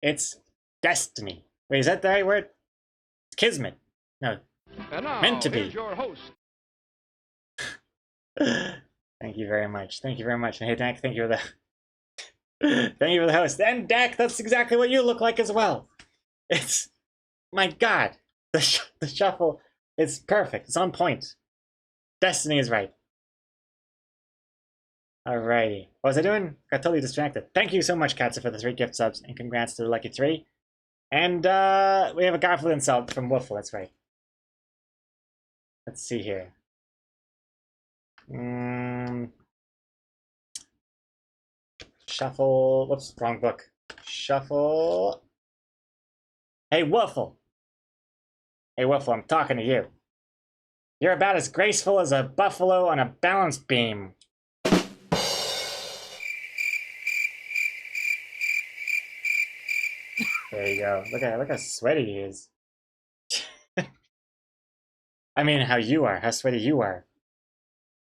A: It's destiny. Wait, is that the right word? It's kismet. No.
D: And now,
A: Meant to be.
D: here's your host.
A: Thank you very much. Thank you very much. And hey, Dak, thank you for the thank you for the host. And Dak, that's exactly what you look like as well. It's my God, the shuffle is perfect. It's on point. Destiny is right. Alrighty. What was I doing? Got totally distracted. Thank you so much, Katsu, for the 3 gift subs, and congrats to the lucky 3. And we have a Garfield insult from Wiffle, that's right. Let's see here. Shuffle. Whoops, wrong book. Shuffle. Hey, Wiffle. Hey, Wiffle, I'm talking to you. You're about as graceful as a buffalo on a balance beam. There you go. Look how sweaty he is. I mean, how sweaty you are.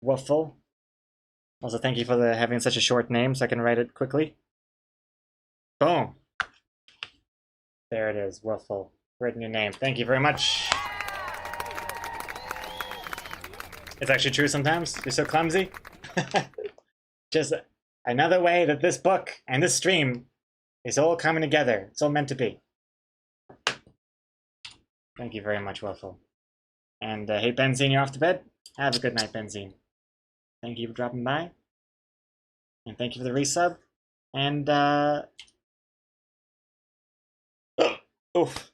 A: Wiffle. Also, thank you for having such a short name so I can write it quickly. Boom. There it is, Wiffle. Written your name. Thank you very much. It's actually true sometimes. You're so clumsy. Just another way that this book and this stream is all coming together. It's all meant to be. Thank you very much, Wiffle. And hey, Benzine, you're off to bed? Have a good night, Benzine. Thank you for dropping by. And thank you for the resub. And, oof.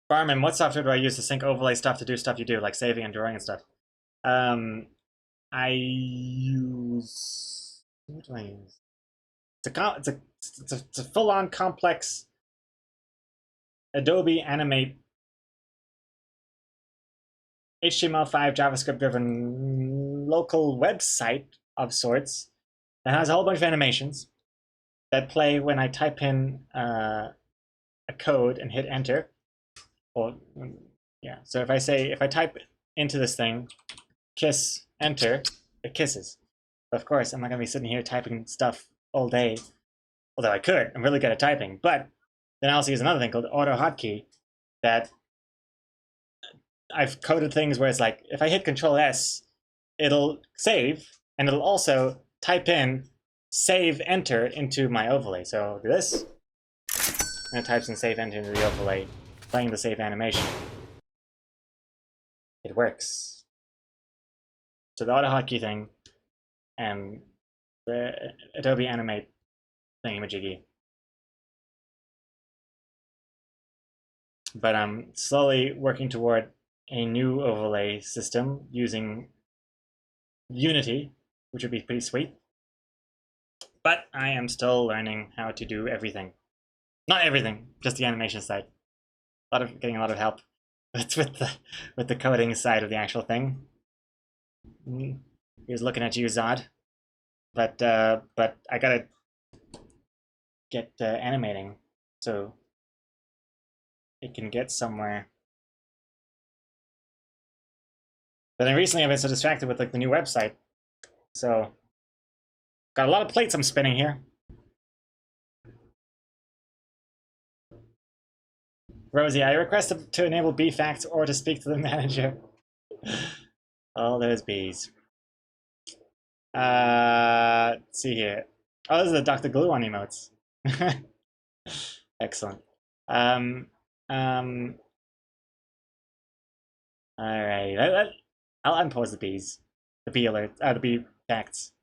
A: Barman, what software do I use to sync overlay stuff to do stuff you do, like saving and drawing and stuff? I use... What do I use? It's a full-on complex Adobe Animate HTML5 JavaScript-driven local website of sorts that has a whole bunch of animations that play when I type in a code and hit enter. Or yeah, so if I type into this thing, kiss enter, it kisses. But of course, I'm not gonna be sitting here typing stuff all day, although I could. I'm really good at typing. But then I also use another thing called auto hotkey that I've coded things where it's like, if I hit Control S, it'll save, and it'll also type in save enter into my overlay. So I'll do this, and it types in save enter into the overlay, playing the save animation. It works. So the auto hotkey thing and the Adobe Animate thingamajiggy. But I'm slowly working toward a new overlay system using Unity, which would be pretty sweet. But I am still learning how to do everything. Not everything, just the animation side. Getting a lot of help with the coding side of the actual thing. He was looking at you, Zod. But I gotta get animating so it can get somewhere. But then recently I've been so distracted with like the new website So, got a lot of plates I'm spinning here. Rosie, I request to enable B facts or to speak to the manager. All those bees. Let's see here. Oh, this is the Dr. Gluon emotes. Excellent. Alright. I'll unpause the bees. The bee alert. The bee facts.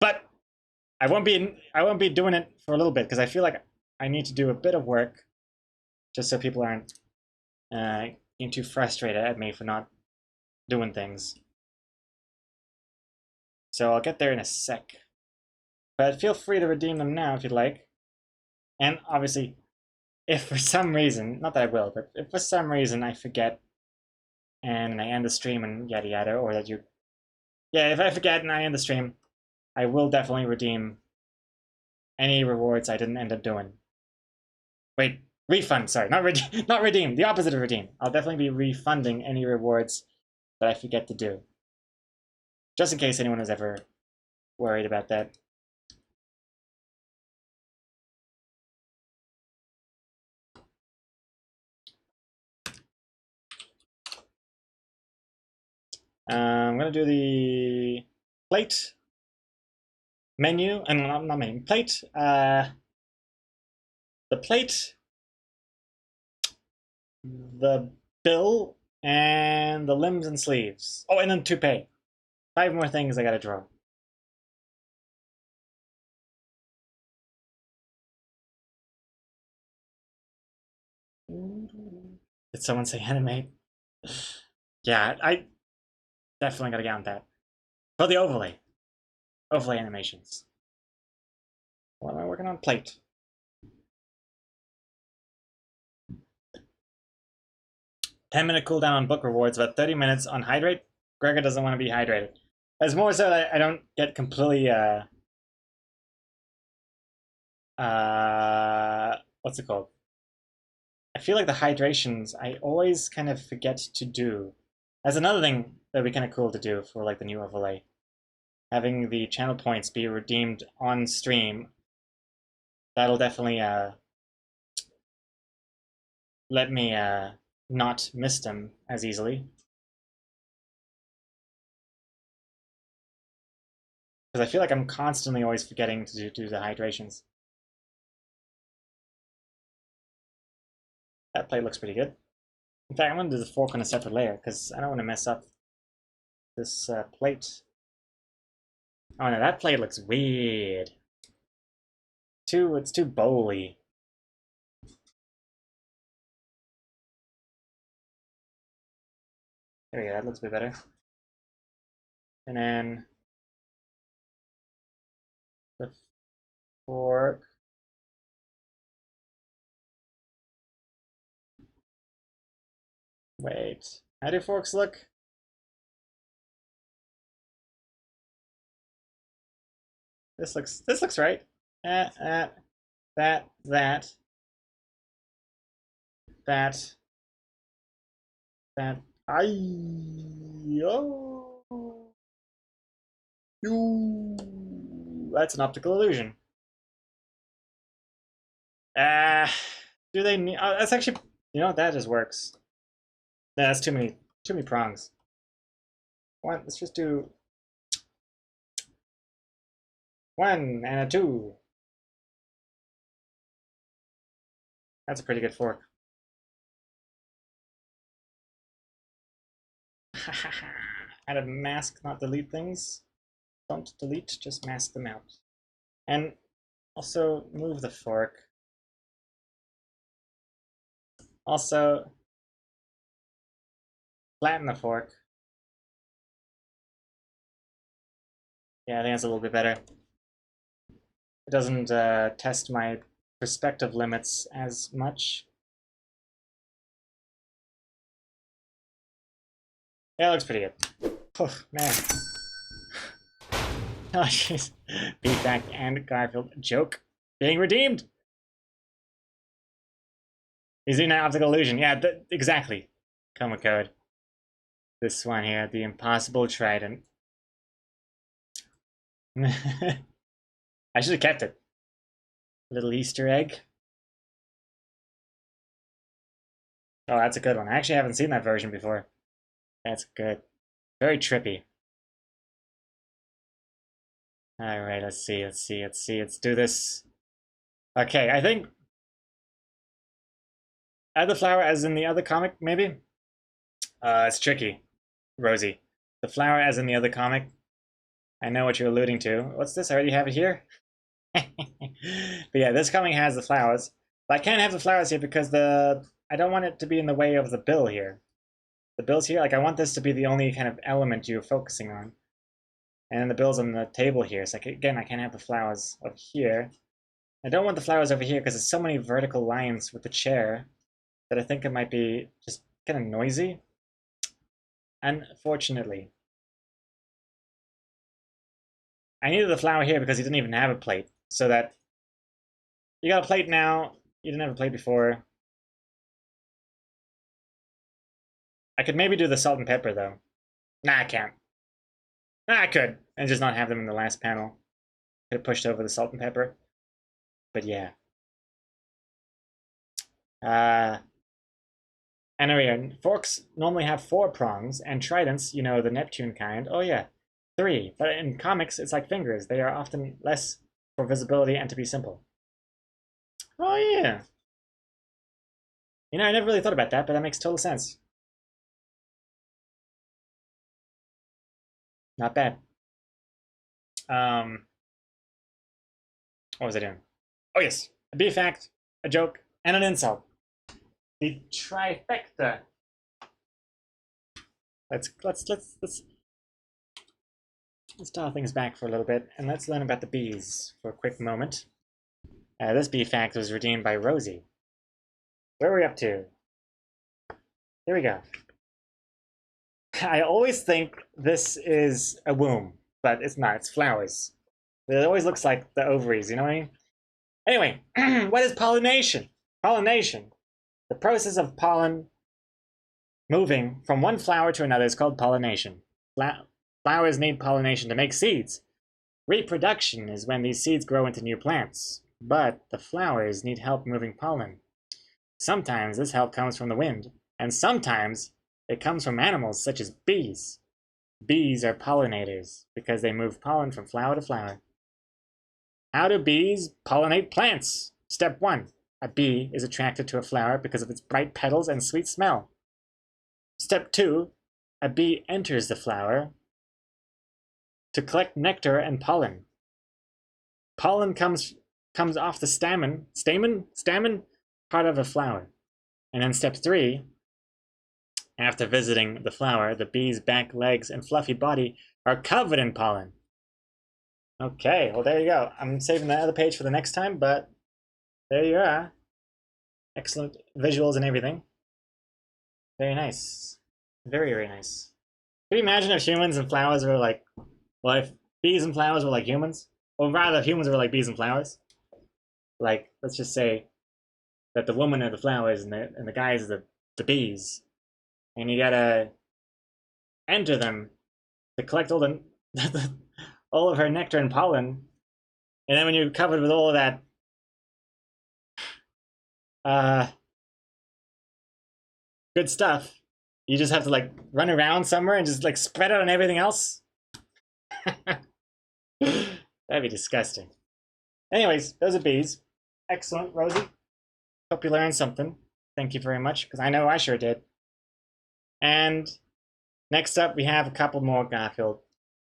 A: But I won't be doing it for a little bit because I feel like I need to do a bit of work just so people aren't getting too frustrated at me for not doing things. So I'll get there in a sec. But feel free to redeem them now if you'd like. And obviously, if for some reason, not that I will, but if for some reason I forget and I end the stream and yada yada, or that you... Yeah, if I forget and I end the stream, I will definitely redeem any rewards I didn't end up doing. Wait, refund, sorry, not redeem, the opposite of redeem. I'll definitely be refunding any rewards that I forget to do. Just in case anyone was ever worried about that. I'm gonna do the plate menu, and not menu, plate, the plate, the bill, and the limbs and sleeves. Oh, and then toupee. 5 more things I gotta draw. Did someone say animate? Yeah, I definitely gotta get on that. For the overlay. Overlay animations. What am I working on? Plate. 10-minute cooldown on book rewards, about 30 minutes on hydrate. Gregor doesn't want to be hydrated. It's more so that I don't get completely, what's it called? I feel like the hydrations, I always kind of forget to do. That's another thing that would be kind of cool to do for like the new overlay. Having the channel points be redeemed on stream. That'll definitely, let me, not miss them as easily. Because I feel like I'm constantly always forgetting to do the hydrations. That plate looks pretty good. In fact, I'm going to do the fork on a separate layer because I don't want to mess up this plate. Oh no, that plate looks weird. It's too bowly. There we go, that looks a bit better. And then the fork. Wait, how do forks look? This looks right. That. That's an optical illusion. Do they need? Oh, that's actually, you know, that just works. No, that's too many prongs. One, let's just do 1 and a 2. That's a pretty good fork. How to mask, not delete things. Don't delete, just mask them out. And also move the fork. Also flatten the fork. Yeah, I think that's a little bit better. It doesn't test my perspective limits as much. Yeah, it looks pretty good. Oh, man. Oh, jeez. Feedback and Garfield Joke being redeemed. He's doing an optical illusion. Yeah, exactly. Coma code. This one here, the impossible trident. I should have kept it. Little Easter egg. Oh, that's a good one. I actually haven't seen that version before. That's good. Very trippy. Alright, let's see. Let's do this. Okay, I think add the flower as in the other comic, maybe? It's tricky, Rosie. The flower as in the other comic. I know what you're alluding to. What's this? I already have it here? But yeah, this comic has the flowers. But I can't have the flowers here because I don't want it to be in the way of the bill here. The bill's here, like I want this to be the only kind of element you're focusing on. And then the bill's on the table here. So again, I can't have the flowers over here. I don't want the flowers over here because there's so many vertical lines with the chair that I think it might be just kind of noisy. Unfortunately. I needed the flower here because he didn't even have a plate. So that you got a plate now, you didn't have a plate before. I could maybe do the salt and pepper though. Nah, I can't. Nah, I could, and just not have them in the last panel. Could have pushed over the salt and pepper. But yeah. Anyway, forks normally have 4 prongs, and tridents, you know, the Neptune kind, oh yeah, 3. But in comics, it's like fingers. They are often less for visibility and to be simple. Oh yeah. You know, I never really thought about that, but that makes total sense. Not bad. What was I doing? Oh yes, a B fact, a joke, and an insult. The trifecta. Let's dial things back for a little bit, and let's learn about the bees for a quick moment. This bee fact was redeemed by Rosie. Where are we up to? Here we go. I always think this is a womb, but it's not. It's flowers. It always looks like the ovaries, you know what I mean? Anyway, what is pollination? Pollination. The process of pollen moving from one flower to another is called pollination. Flowers need pollination to make seeds. Reproduction is when these seeds grow into new plants, but the flowers need help moving pollen. Sometimes this help comes from the wind, and sometimes it comes from animals such as bees. Bees are pollinators because they move pollen from flower to flower. How do bees pollinate plants? Step 1. A bee is attracted to a flower because of its bright petals and sweet smell. Step 2. A bee enters the flower to collect nectar and pollen. Pollen comes off the stamen part of a flower. And then step 3, after visiting the flower, the bee's back legs and fluffy body are covered in pollen. Okay, well there you go. I'm saving the other page for the next time, but there you are. Excellent visuals and everything. Very nice. Very, very nice. Can you imagine if humans and flowers were like, well, if bees and flowers were like humans? Or rather, if humans were like bees and flowers? Like, let's just say that the woman are the flowers and the guys are the bees. And you gotta enter them to collect all the all of her nectar and pollen. And then when you're covered with all of that good stuff, you just have to like run around somewhere and just like spread out on everything else. That'd be disgusting. Anyways, those are bees. Excellent, Rosie. Hope you learned something. Thank you very much, because I know I sure did. And next up, we have a couple more Garfield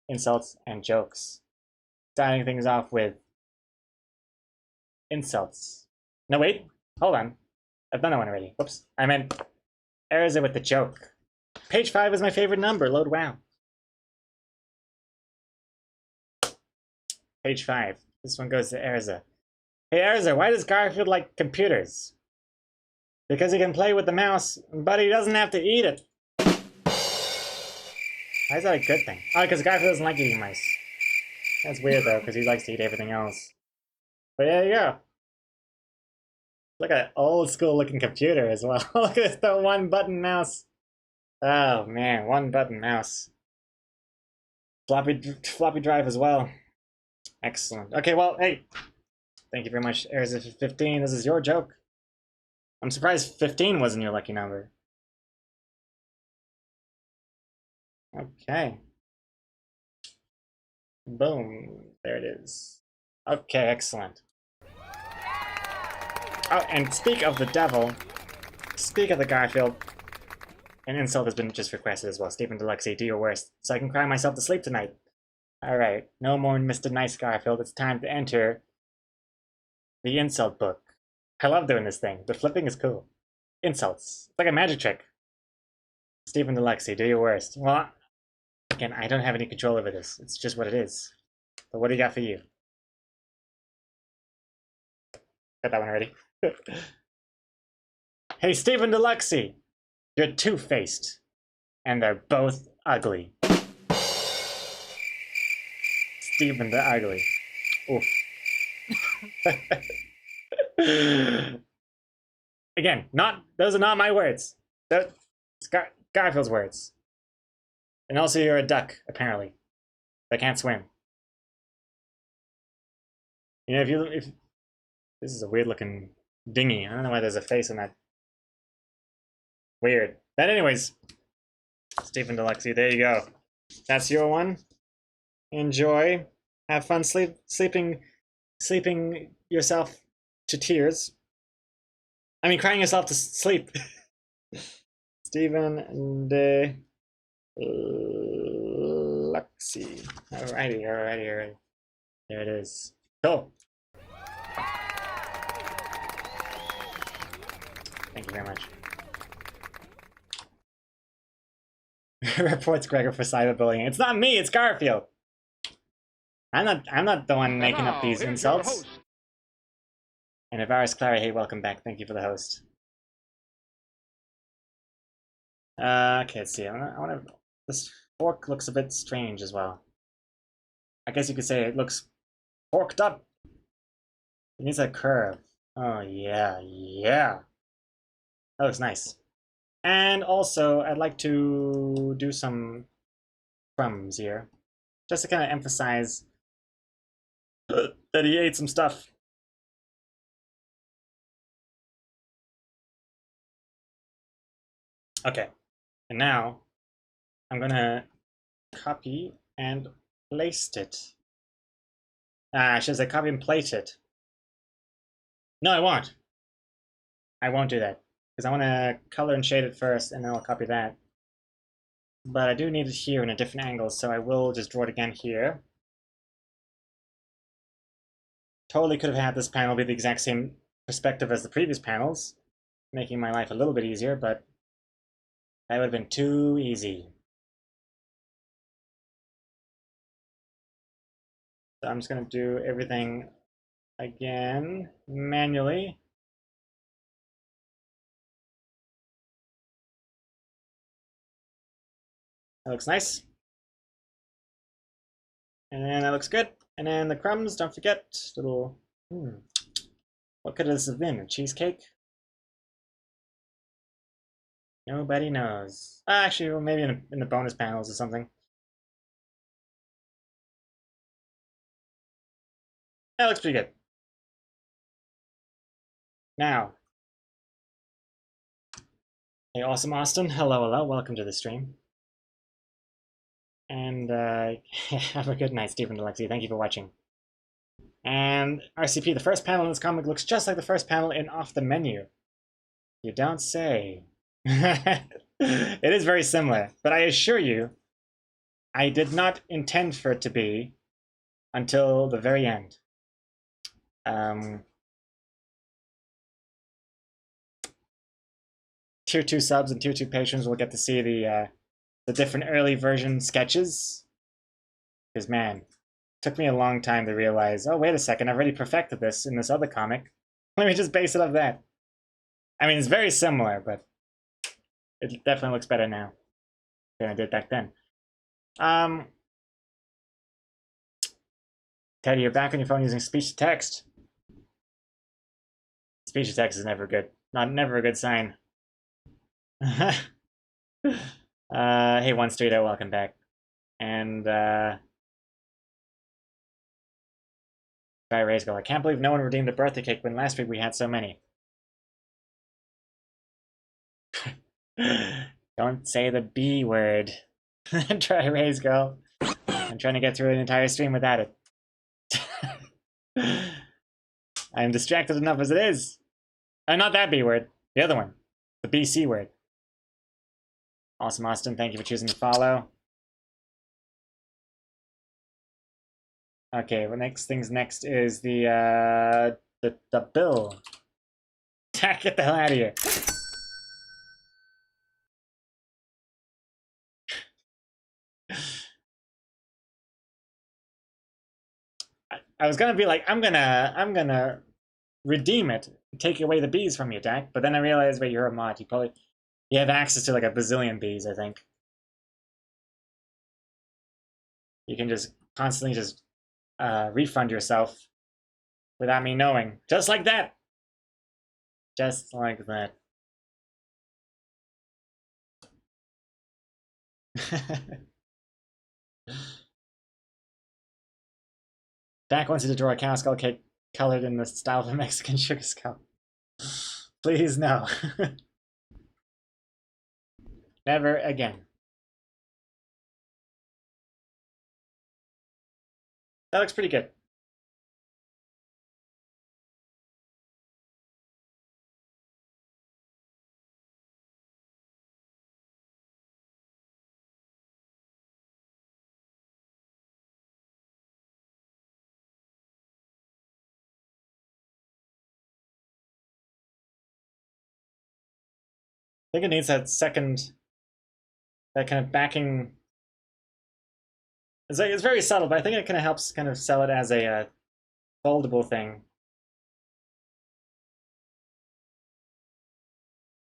A: insults and jokes. Starting things off with insults. No, wait. Hold on. I've done that one already. Whoops. I meant Erza with the joke. Page 5 is my favorite number. Load wow. Page 5. This one goes to Erza. Hey Erza, why does Garfield like computers? Because he can play with the mouse, but he doesn't have to eat it. Why is that a good thing? Oh, because Garfield doesn't like eating mice. That's weird though, because he likes to eat everything else. But there you go. Look at an old school looking computer as well. Look at this, the 1-button mouse. Oh man, one button mouse. Floppy drive as well. Excellent. Okay, well, hey, thank you very much, Airs15. This is your joke. I'm surprised 15 wasn't your lucky number. Okay. Boom. There it is. Okay, excellent. Oh, and speak of the devil, speak of the Garfield, an insult has been just requested as well. Stephen Deluxe, do your worst, so I can cry myself to sleep tonight. Alright, no more Mr. Nice Garfield. It's time to enter the insult book. I love doing this thing. The flipping is cool. Insults. It's like a magic trick. Stephen Deluxe, do your worst. Well, again, I don't have any control over this. It's just what it is. But what do you got for you? Got that one already. Hey, Stephen Deluxe, you're two-faced. And they're both ugly. Stephen the Ugly. Oof. Again, those are not my words. It's Garfield's words. And also you're a duck, apparently. That can't swim. You know, if this is a weird looking dinghy. I don't know why there's a face on that. Weird. But anyways, Stephen Deluxe, there you go. That's your one. Enjoy. Have fun sleeping yourself to tears. I mean, crying yourself to sleep. Stephen Deluxe. Alrighty. There it is. Cool. Thank you very much. Reports Gregor for cyberbullying. It's not me, it's Garfield. I'm not the one making up these insults. And Avaris Clara, hey, welcome back. Thank you for the host. Okay, let's see. This fork looks a bit strange as well. I guess you could say it looks forked up. It needs a curve. Oh yeah. That looks nice. And also, I'd like to do some crumbs here, just to kind of emphasize that he ate some stuff. Okay, and now I'm gonna copy and paste it. I should say copy and plate it. No, I won't. I won't do that, because I want to color and shade it first, and then I'll copy that. But I do need it here in a different angle, so I will just draw it again here. Totally could have had this panel be the exact same perspective as the previous panels, making my life a little bit easier, but that would have been too easy. So I'm just going to do everything again, manually. That looks nice. And that looks good. And then the crumbs, don't forget, little, what could this have been, a cheesecake? Nobody knows. Actually, well, maybe in the bonus panels or something. That looks pretty good. Now, hey, awesome Austin, hello, welcome to the stream. And have a good night, Stephen Alexi. Thank you for watching. And RCP, the first panel in this comic looks just like the first panel in Off the Menu. You don't say. It is very similar, but I assure you, I did not intend for it to be until the very end. Tier 2 subs and Tier 2 patrons will get to see the different early version sketches. Because, man, it took me a long time to realize, oh, wait a second, I've already perfected this in this other comic. Let me just base it off that. I mean, it's very similar, but it definitely looks better now than I did back then. Teddy, you're back on your phone using speech-to-text. Speech-to-text is never good. Never a good sign. Hey, One Street, welcome back. And, Try Ray's Goal. I can't believe no one redeemed a birthday cake when last week we had so many. Don't say the B word. Try Ray's Goal. I'm trying to get through an entire stream without it. I'm distracted enough as it is. Not that B word. The other one. The BC word. Awesome, Austin. Thank you for choosing to follow. Okay, well, next is the bill. Get the hell out of here. I was gonna be like, I'm gonna redeem it, take away the bees from you, Dak. But then I realized, wait, you're a mod. You have access to like a bazillion bees, I think. You can just constantly just refund yourself without me knowing, just like that. Just like that. Dak wants you to draw a cow skull cake colored in the style of a Mexican sugar skull. Please, no. Never again. That looks pretty good. I think it needs that that kind of backing. It's very subtle, but I think it kind of helps kind of sell it as a foldable thing.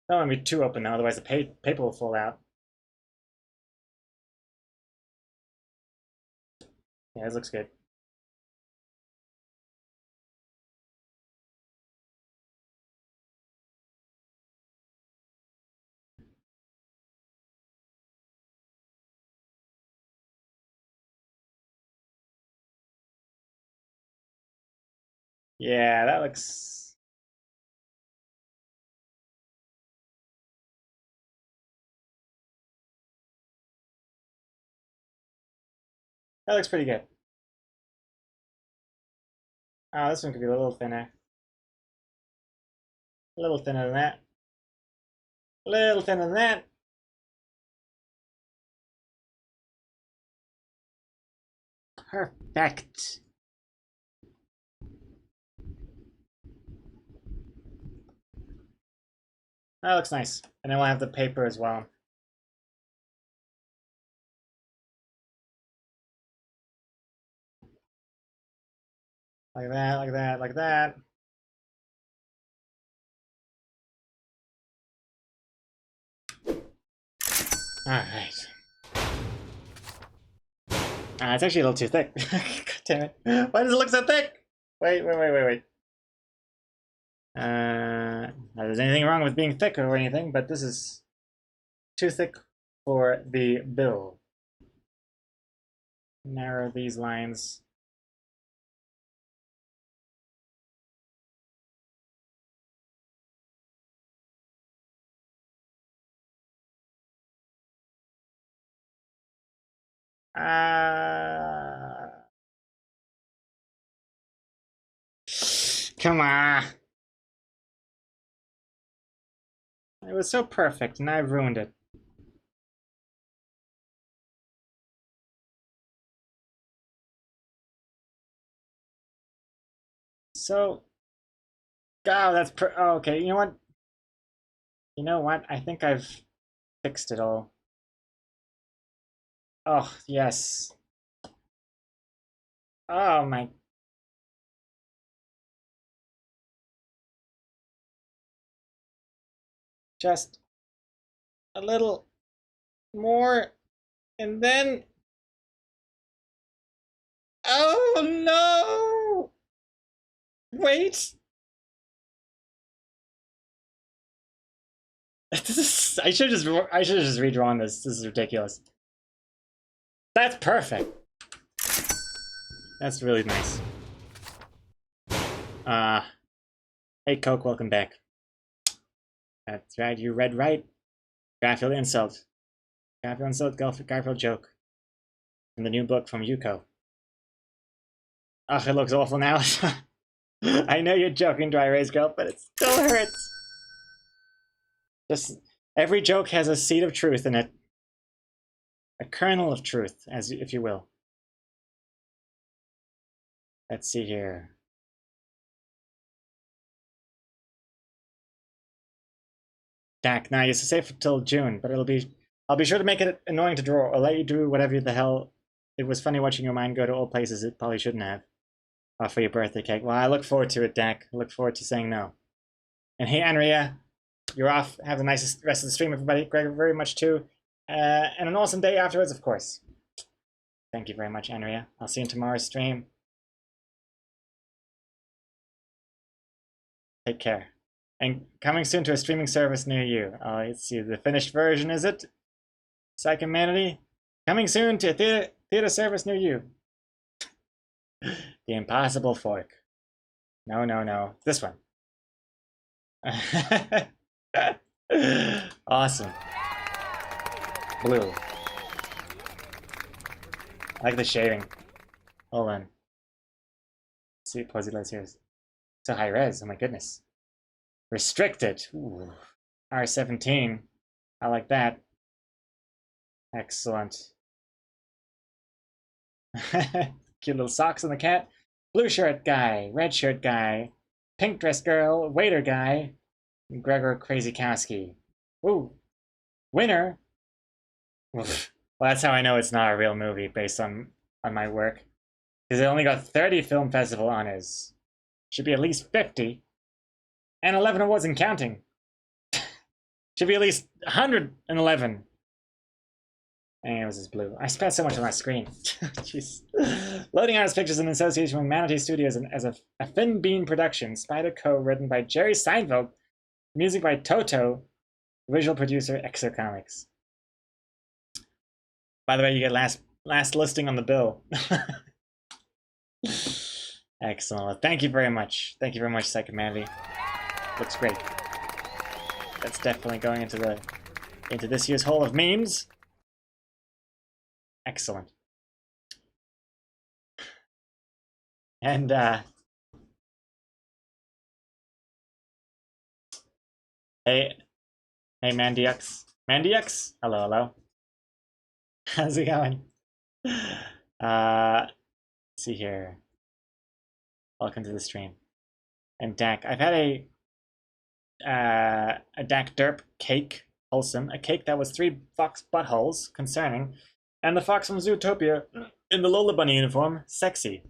A: Don't want to be too open though, otherwise the paper will fall out. Yeah, this looks good. Yeah, that looks... That looks pretty good. Oh, this one could be a little thinner. A little thinner than that. A little thinner than that. Perfect. That looks nice. And then we'll have the paper as well. Like that, like that, like that. Alright. It's actually a little too thick. God damn it. Why does it look so thick? Wait. Not that there's anything wrong with being thick or anything, but this is too thick for the bill. Narrow these lines. Come on. It was so perfect, and I ruined it. So, oh, that's oh, okay. You know what? You know what? I think I've fixed it all. Oh, yes. Oh my. Just a little more, and then. Oh no! Wait. I should have just redrawn this. This is ridiculous. That's perfect. That's really nice. Hey Coke, welcome back. That's right, you read right. Garfield insult. Garfield insult, Garfield joke. In the new book from Yuko. Ugh, it looks awful now. I know you're joking, Dry Erase Girl, but it still hurts. Just every joke has a seed of truth in it. A kernel of truth, if you will. Let's see here. Dak, now you safe till June, but I'll be sure to make it annoying to draw, or let you do whatever the hell. It was funny watching your mind go to all places it probably shouldn't have. For your birthday cake. Well, I look forward to it, Dak. I look forward to saying no. And hey, Andrea, you're off. Have the nicest rest of the stream, everybody. Greg, very much too. And an awesome day afterwards, of course. Thank you very much, Andrea. I'll see you in tomorrow's stream. Take care. And coming soon to a streaming service near you. Let's see, the finished version, is it? Psychomanity? Coming soon to a theater service near you. The Impossible Fork. No, no, no. This one. Awesome. Blue. I like the shading. Hold on. Let's see, Posy, let's hear. So high res, oh my goodness. Restricted. Ooh. R17. I like that. Excellent. Cute little socks on the cat. Blue shirt guy, red shirt guy, pink dress girl, waiter guy, Gregor Crazykowski. Ooh. Winner. Oof. Well, that's how I know it's not a real movie based on my work. Because it only got 30 film festival honors. Should be at least 50. And 11 awards and counting. Should be at least 111. And it was just blue. I spent so much on my screen. Jeez. Loading Artist Pictures in association with Manatee Studios as a Finn Bean production. Spider Co. written by Jerry Seinfeld. Music by Toto. Visual producer Exo Comics. By the way, you get last listing on the bill. Excellent. Thank you very much. Thank you very much, Psychomanity. Looks great. That's definitely going into this year's Hall of Memes. Excellent. And hey Mandix. Mandix? Hello, hello. How's it going? Let's see here. Welcome to the stream. And Dak, I've had a Dak Derp cake, wholesome, a cake that was 3 fox buttholes, concerning, and the fox from Zootopia in the Lola Bunny uniform, sexy.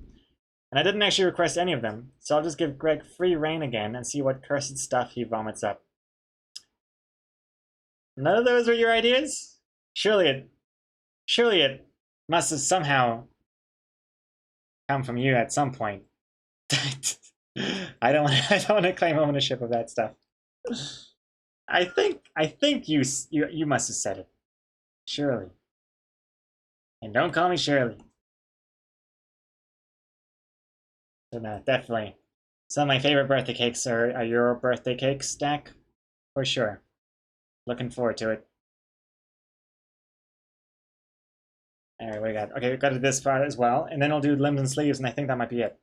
A: And I didn't actually request any of them, so I'll just give Greg free reign again and see what cursed stuff he vomits up. None of those were your ideas? Surely it must have somehow come from you at some point. I don't want to claim ownership of that stuff. I think you must have said it. Surely. And don't call me Shirley. So no, definitely. Some of my favorite birthday cakes are your birthday cakes, Dak. For sure. Looking forward to it. Alright, we got? Okay, we got to this part as well. And then I'll do limbs and sleeves, and I think that might be it.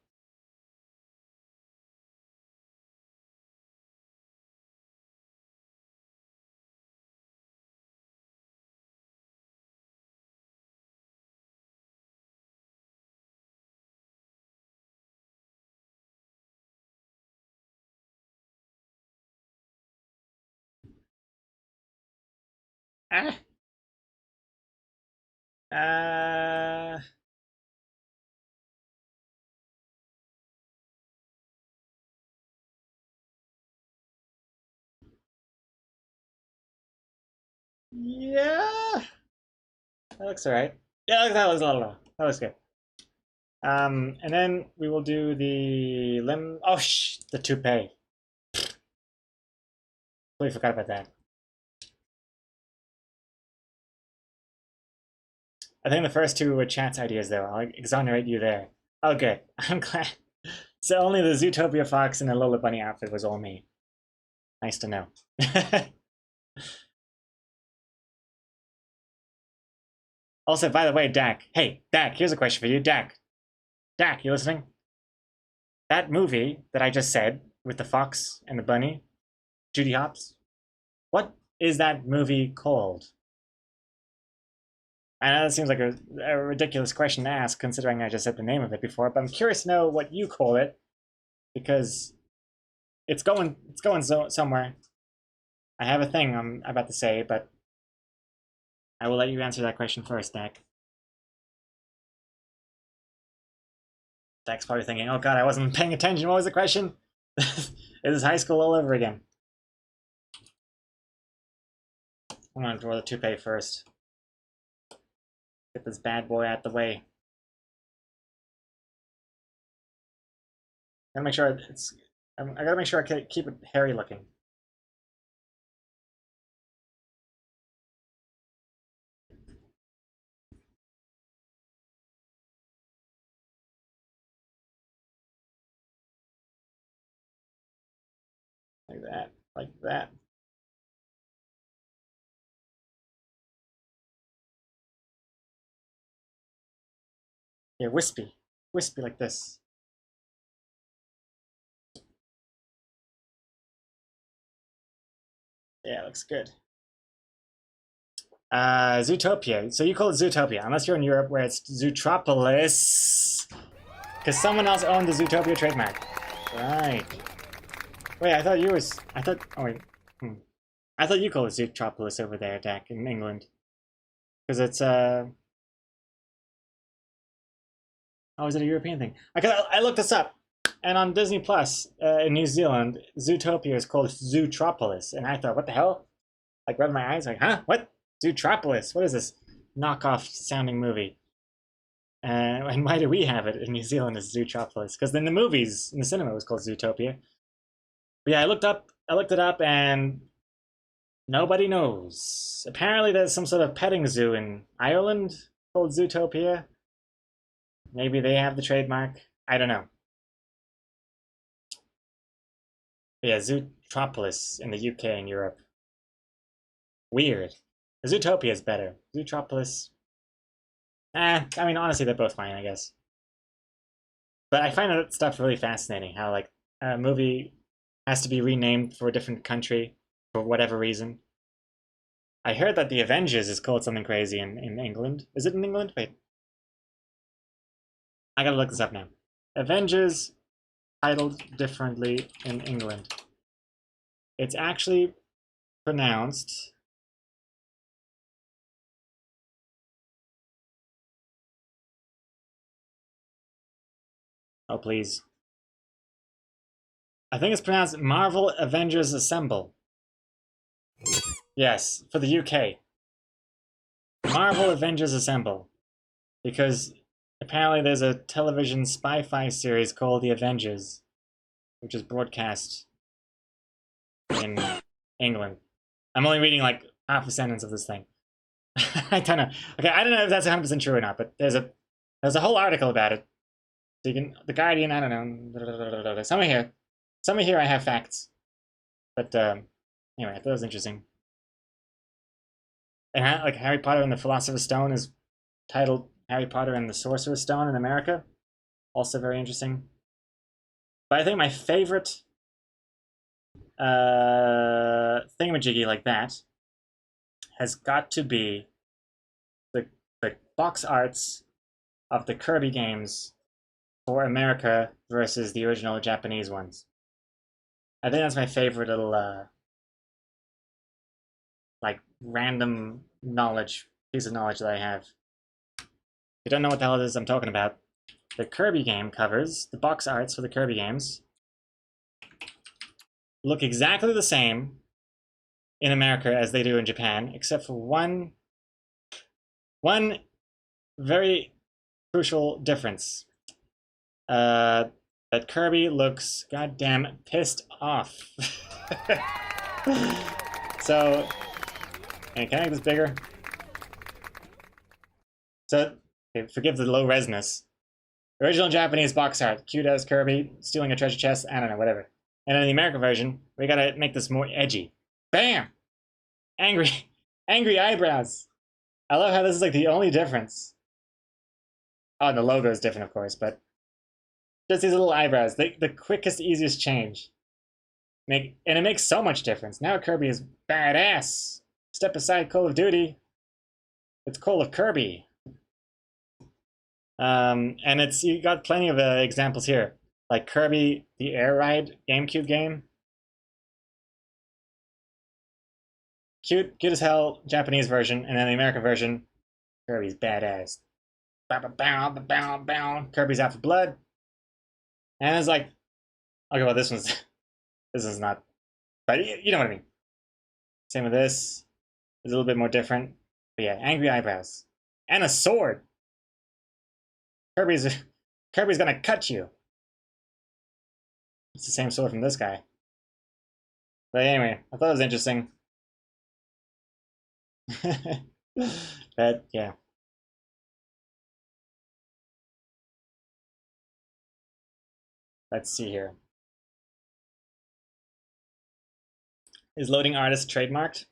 A: Ah. Yeah. That looks alright. Yeah, that looks good. And then we will do the limb. Oh, the toupee. Totally forgot about that. I think the first two were chat's ideas, though. I'll exonerate you there. Oh, good. I'm glad. So only the Zootopia fox and the Lola Bunny outfit was all me. Nice to know. Also, by the way, Dak. Hey, Dak, here's a question for you. Dak, you listening? That movie that I just said with the fox and the bunny, Judy Hopps, what is that movie called? I know that seems like a ridiculous question to ask, considering I just said the name of it before, but I'm curious to know what you call it, because it's going somewhere. I have a thing I'm about to say, but I will let you answer that question first, Dak. Dak's probably thinking, oh god, I wasn't paying attention. What was the question? It is high school all over again. I'm gonna draw the toupee first. Get this bad boy out the way. Gotta make sure it's. I gotta make sure I keep it hairy looking. Like that, like that. Yeah, wispy. Wispy like this. Yeah, looks good. Zootopia. So you call it Zootopia, unless you're in Europe where it's Zootropolis. Because someone else owned the Zootopia trademark. Right. Wait, I thought you was... I thought... Oh, wait. I thought you called it Zootropolis over there, Dak, in England. Because it's, Oh, is it a European thing? I looked this up. And on Disney Plus, in New Zealand, Zootopia is called Zootropolis. And I thought, what the hell? Like, rubbed my eyes, like, huh? What? Zootropolis? What is this knockoff sounding movie? And why do we have it in New Zealand as Zootropolis? Because in the movies, in the cinema, it was called Zootopia. But yeah, I looked it up, and nobody knows. Apparently, there's some sort of petting zoo in Ireland called Zootopia. Maybe they have the trademark. I don't know. But yeah, Zootropolis in the UK and Europe. Weird. Zootopia is better. Zootropolis. I mean, honestly, they're both fine, I guess. But I find that stuff really fascinating. How like a movie has to be renamed for a different country for whatever reason. I heard that the Avengers is called something crazy in England. Is it in England? Wait. I gotta look this up now. Avengers titled differently in England. It's actually pronounced... Oh, please. I think it's pronounced Marvel Avengers Assemble. Yes, for the UK. Marvel Avengers Assemble. Because apparently there's a television spy-fi series called The Avengers, which is broadcast in England. I'm only reading like half a sentence of this thing. I don't know. Okay, I don't know if that's 100% true or not, but there's a whole article about it. So you can, The Guardian, I don't know. Somewhere here I have facts. But anyway, I thought it was interesting. And like Harry Potter and the Philosopher's Stone is titled Harry Potter and the Sorcerer's Stone in America. Also very interesting. But I think my favorite thingamajiggy like that has got to be the box arts of the Kirby games for America versus the original Japanese ones. I think that's my favorite little like random piece of knowledge that I have. If you don't know what the hell it is I'm talking about, the Kirby game covers, the box arts for the Kirby games, look exactly the same in America as they do in Japan, except for one very crucial difference. That Kirby looks goddamn pissed off. So, can I make this bigger? So, okay, forgive the low resness. Original Japanese box art. Cute as Kirby stealing a treasure chest. I don't know, whatever. And in the American version, we gotta make this more edgy. Bam! Angry, angry eyebrows. I love how this is like the only difference. Oh, and the logo is different, of course, but just these little eyebrows. The quickest, easiest change. And it makes so much difference. Now Kirby is badass. Step aside, Call of Duty. It's Call of Kirby. And you got plenty of examples here, like Kirby the Air Ride GameCube game. Cute as hell Japanese version, and then the American version, Kirby's badass. Kirby's out for blood, and it's like, okay, well this is not, but you know what I mean. Same with this. It's a little bit more different, but yeah, angry eyebrows and a sword. Kirby's gonna cut you. It's the same sword from this guy. But anyway, I thought it was interesting. But yeah. Let's see here. Is loading artist trademarked?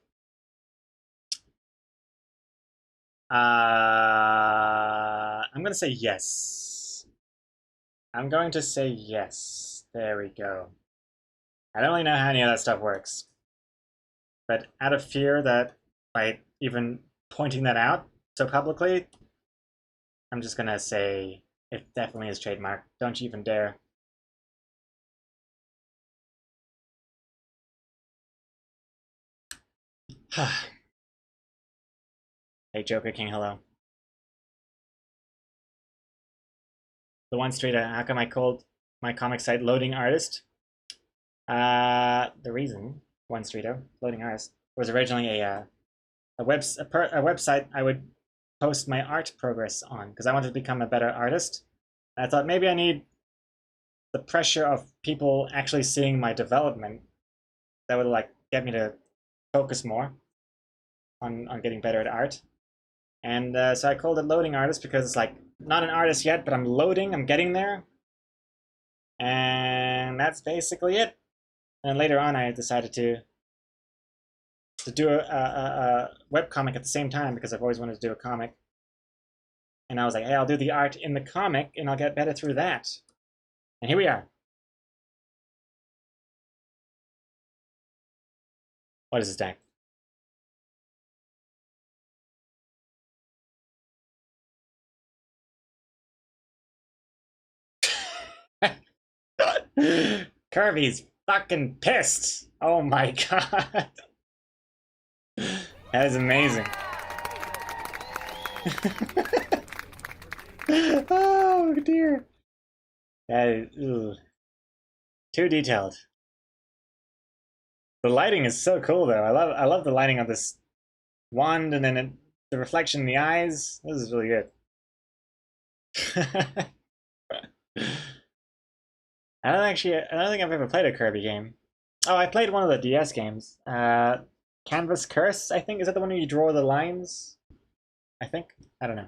A: I'm gonna say yes. I'm going to say yes. There we go. I don't really know how any of that stuff works. But out of fear that by even pointing that out so publicly, I'm just gonna say it definitely is trademarked. Don't you even dare. Hey Joker King, hello. The one street, how come I called my comic site loading artist? The reason, one streeter, loading artist, was originally a website I would post my art progress on because I wanted to become a better artist. And I thought maybe I need the pressure of people actually seeing my development that would like get me to focus more on getting better at art. And so I called it loading artist because it's like not an artist yet, but I'm loading, I'm getting there. And that's basically it. And later on, I decided to do a webcomic at the same time because I've always wanted to do a comic. And I was like, hey, I'll do the art in the comic and I'll get better through that. And here we are. What is this deck? Kirby's fucking pissed. Oh my god. That is amazing. Oh dear. That is too detailed. The lighting is so cool though. I love the lighting of this wand and then the reflection in the eyes. This is really good. I don't think I've ever played a Kirby game. Oh, I played one of the DS games. Canvas Curse, I think. Is that the one where you draw the lines? I think. I don't know.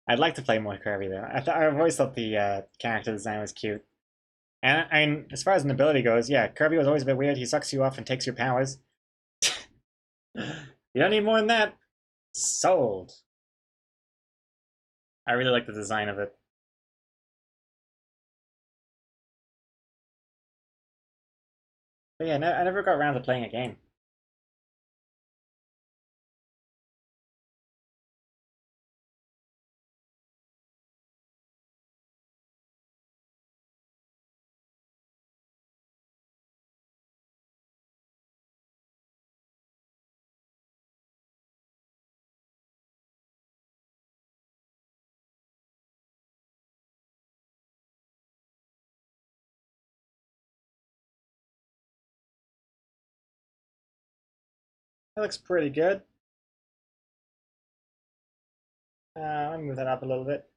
A: I'd like to play more Kirby though. I've always thought the character design was cute. And as far as an ability goes, yeah, Kirby was always a bit weird. He sucks you off and takes your powers. You don't need more than that. Sold. I really like the design of it. But yeah, no, I never got around to playing a game. That looks pretty good. Let me move that up a little bit.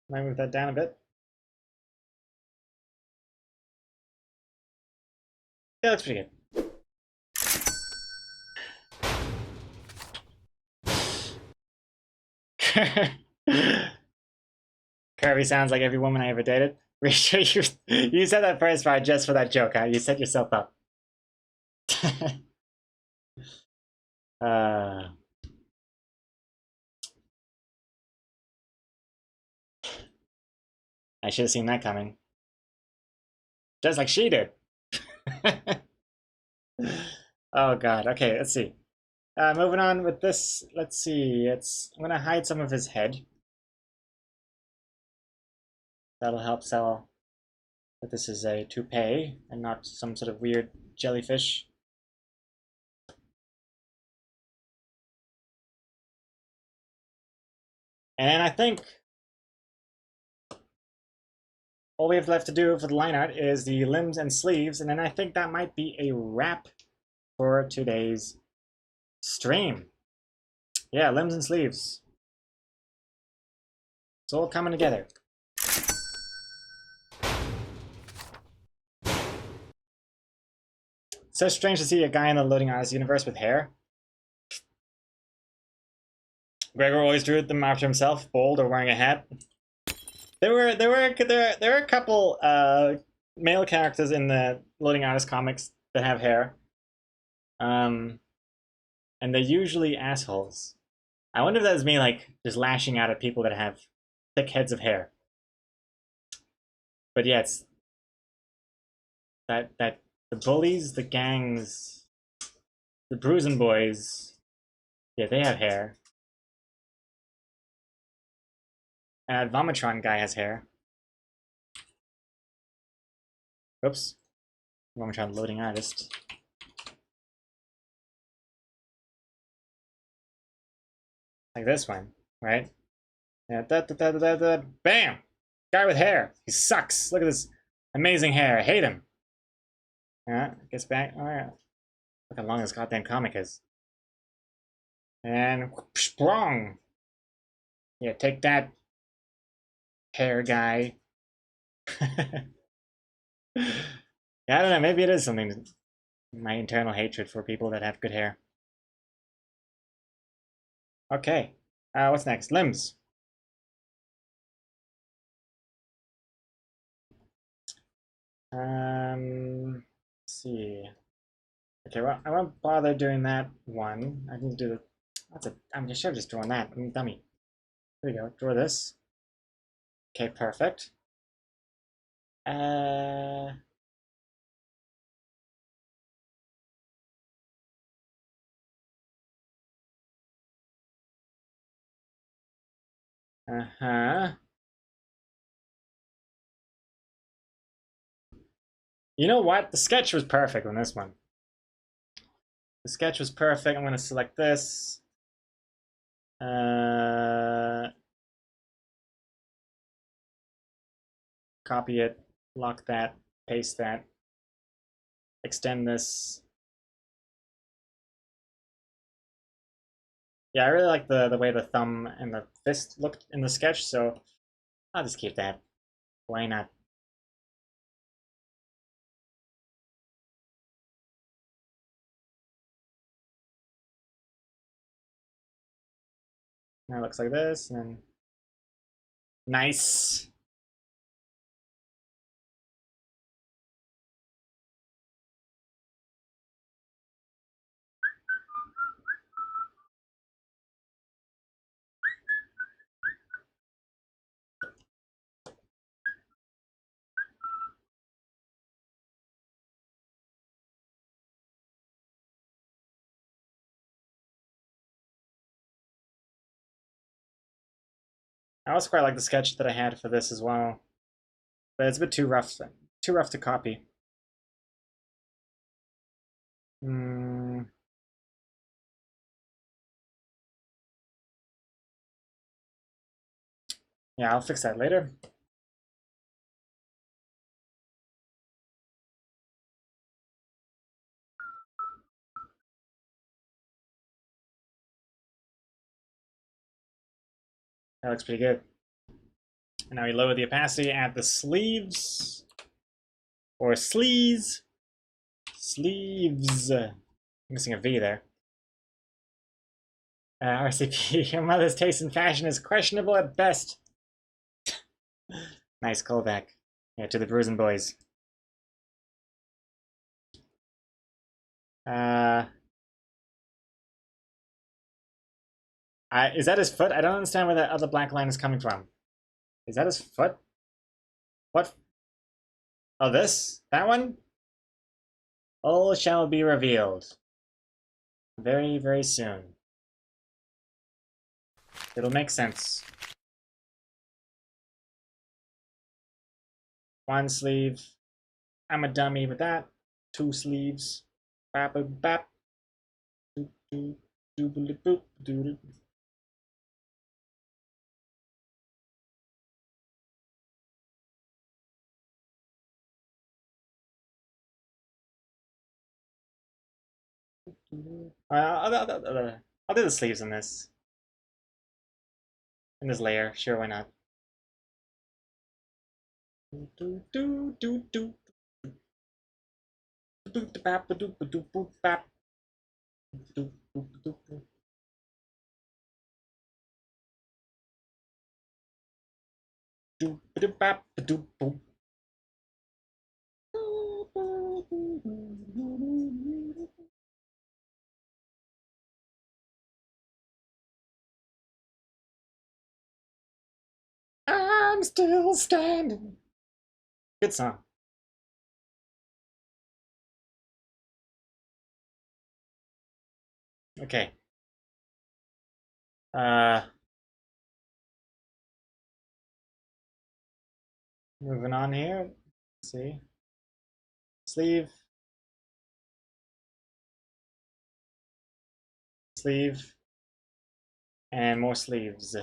A: Might move that down a bit. Yeah, looks pretty good. Kirby sounds like every woman I ever dated. Sure you said that first part just for that joke, huh? You set yourself up. uh, I should have seen that coming. Just like she did. Oh god. Okay, let's see. Moving on with this. Let's see. I'm gonna hide some of his head. That'll help sell that this is a toupee and not some sort of weird jellyfish. And then I think all we have left to do for the line art is the limbs and sleeves, and then I think that might be a wrap for today's stream. Yeah, limbs and sleeves. It's all coming together. So strange to see a guy in the Loading Artist universe with hair. Gregor always drew them after himself, bald or wearing a hat. There were a couple male characters in the Loading Artist comics that have hair. And they're usually assholes. I wonder if that's me like just lashing out at people that have thick heads of hair. But yeah, it's that the bullies, the gangs, the bruising boys, yeah, they have hair. And that Vomitron guy has hair. Oops. Vomitron Loading Artist. Like this one, right? Yeah, bam! Guy with hair. He sucks. Look at this amazing hair. I hate him. Yeah, gets back. Oh yeah. Look how long this goddamn comic is. And sprung. Yeah, take that, hair guy. Yeah, I don't know. Maybe it is something. My internal hatred for people that have good hair. Okay. What's next? Limbs. Let's see. Okay, well, I won't bother doing that one. I need to do the. I should have just drawn that. I'm a dummy. There we go. Draw this. Okay, perfect. Uh. Uh-huh. You know what? The sketch was perfect on this one. The sketch was perfect. I'm going to select this. Copy it, lock that, paste that, extend this. Yeah, I really like the way the thumb and the fist looked in the sketch, so I'll just keep that. Why not? Now it looks like this, and then nice. I also quite like the sketch that I had for this as well, but it's a bit too rough to copy. Hmm. Yeah, I'll fix that later. That looks pretty good. And now we lower the opacity at the sleeves. Or sleeves. Sleeves. Missing a V there. RCP, your mother's taste in fashion is questionable at best. Nice callback. Yeah, to the Bruisin' Boys. Is that his foot? I don't understand where that other black line is coming from. Is that his foot? What? Oh, this? That one? All shall be revealed. Very, very soon. It'll make sense. One sleeve. I'm a dummy with that. Two sleeves. Bap a bap. Doop doop doop boop doop. I'll do the sleeves in this. In this layer, sure, why not? I'm still standing. Good song. Okay. Moving on here. Let's see. Sleeve. Sleeve. And more sleeves.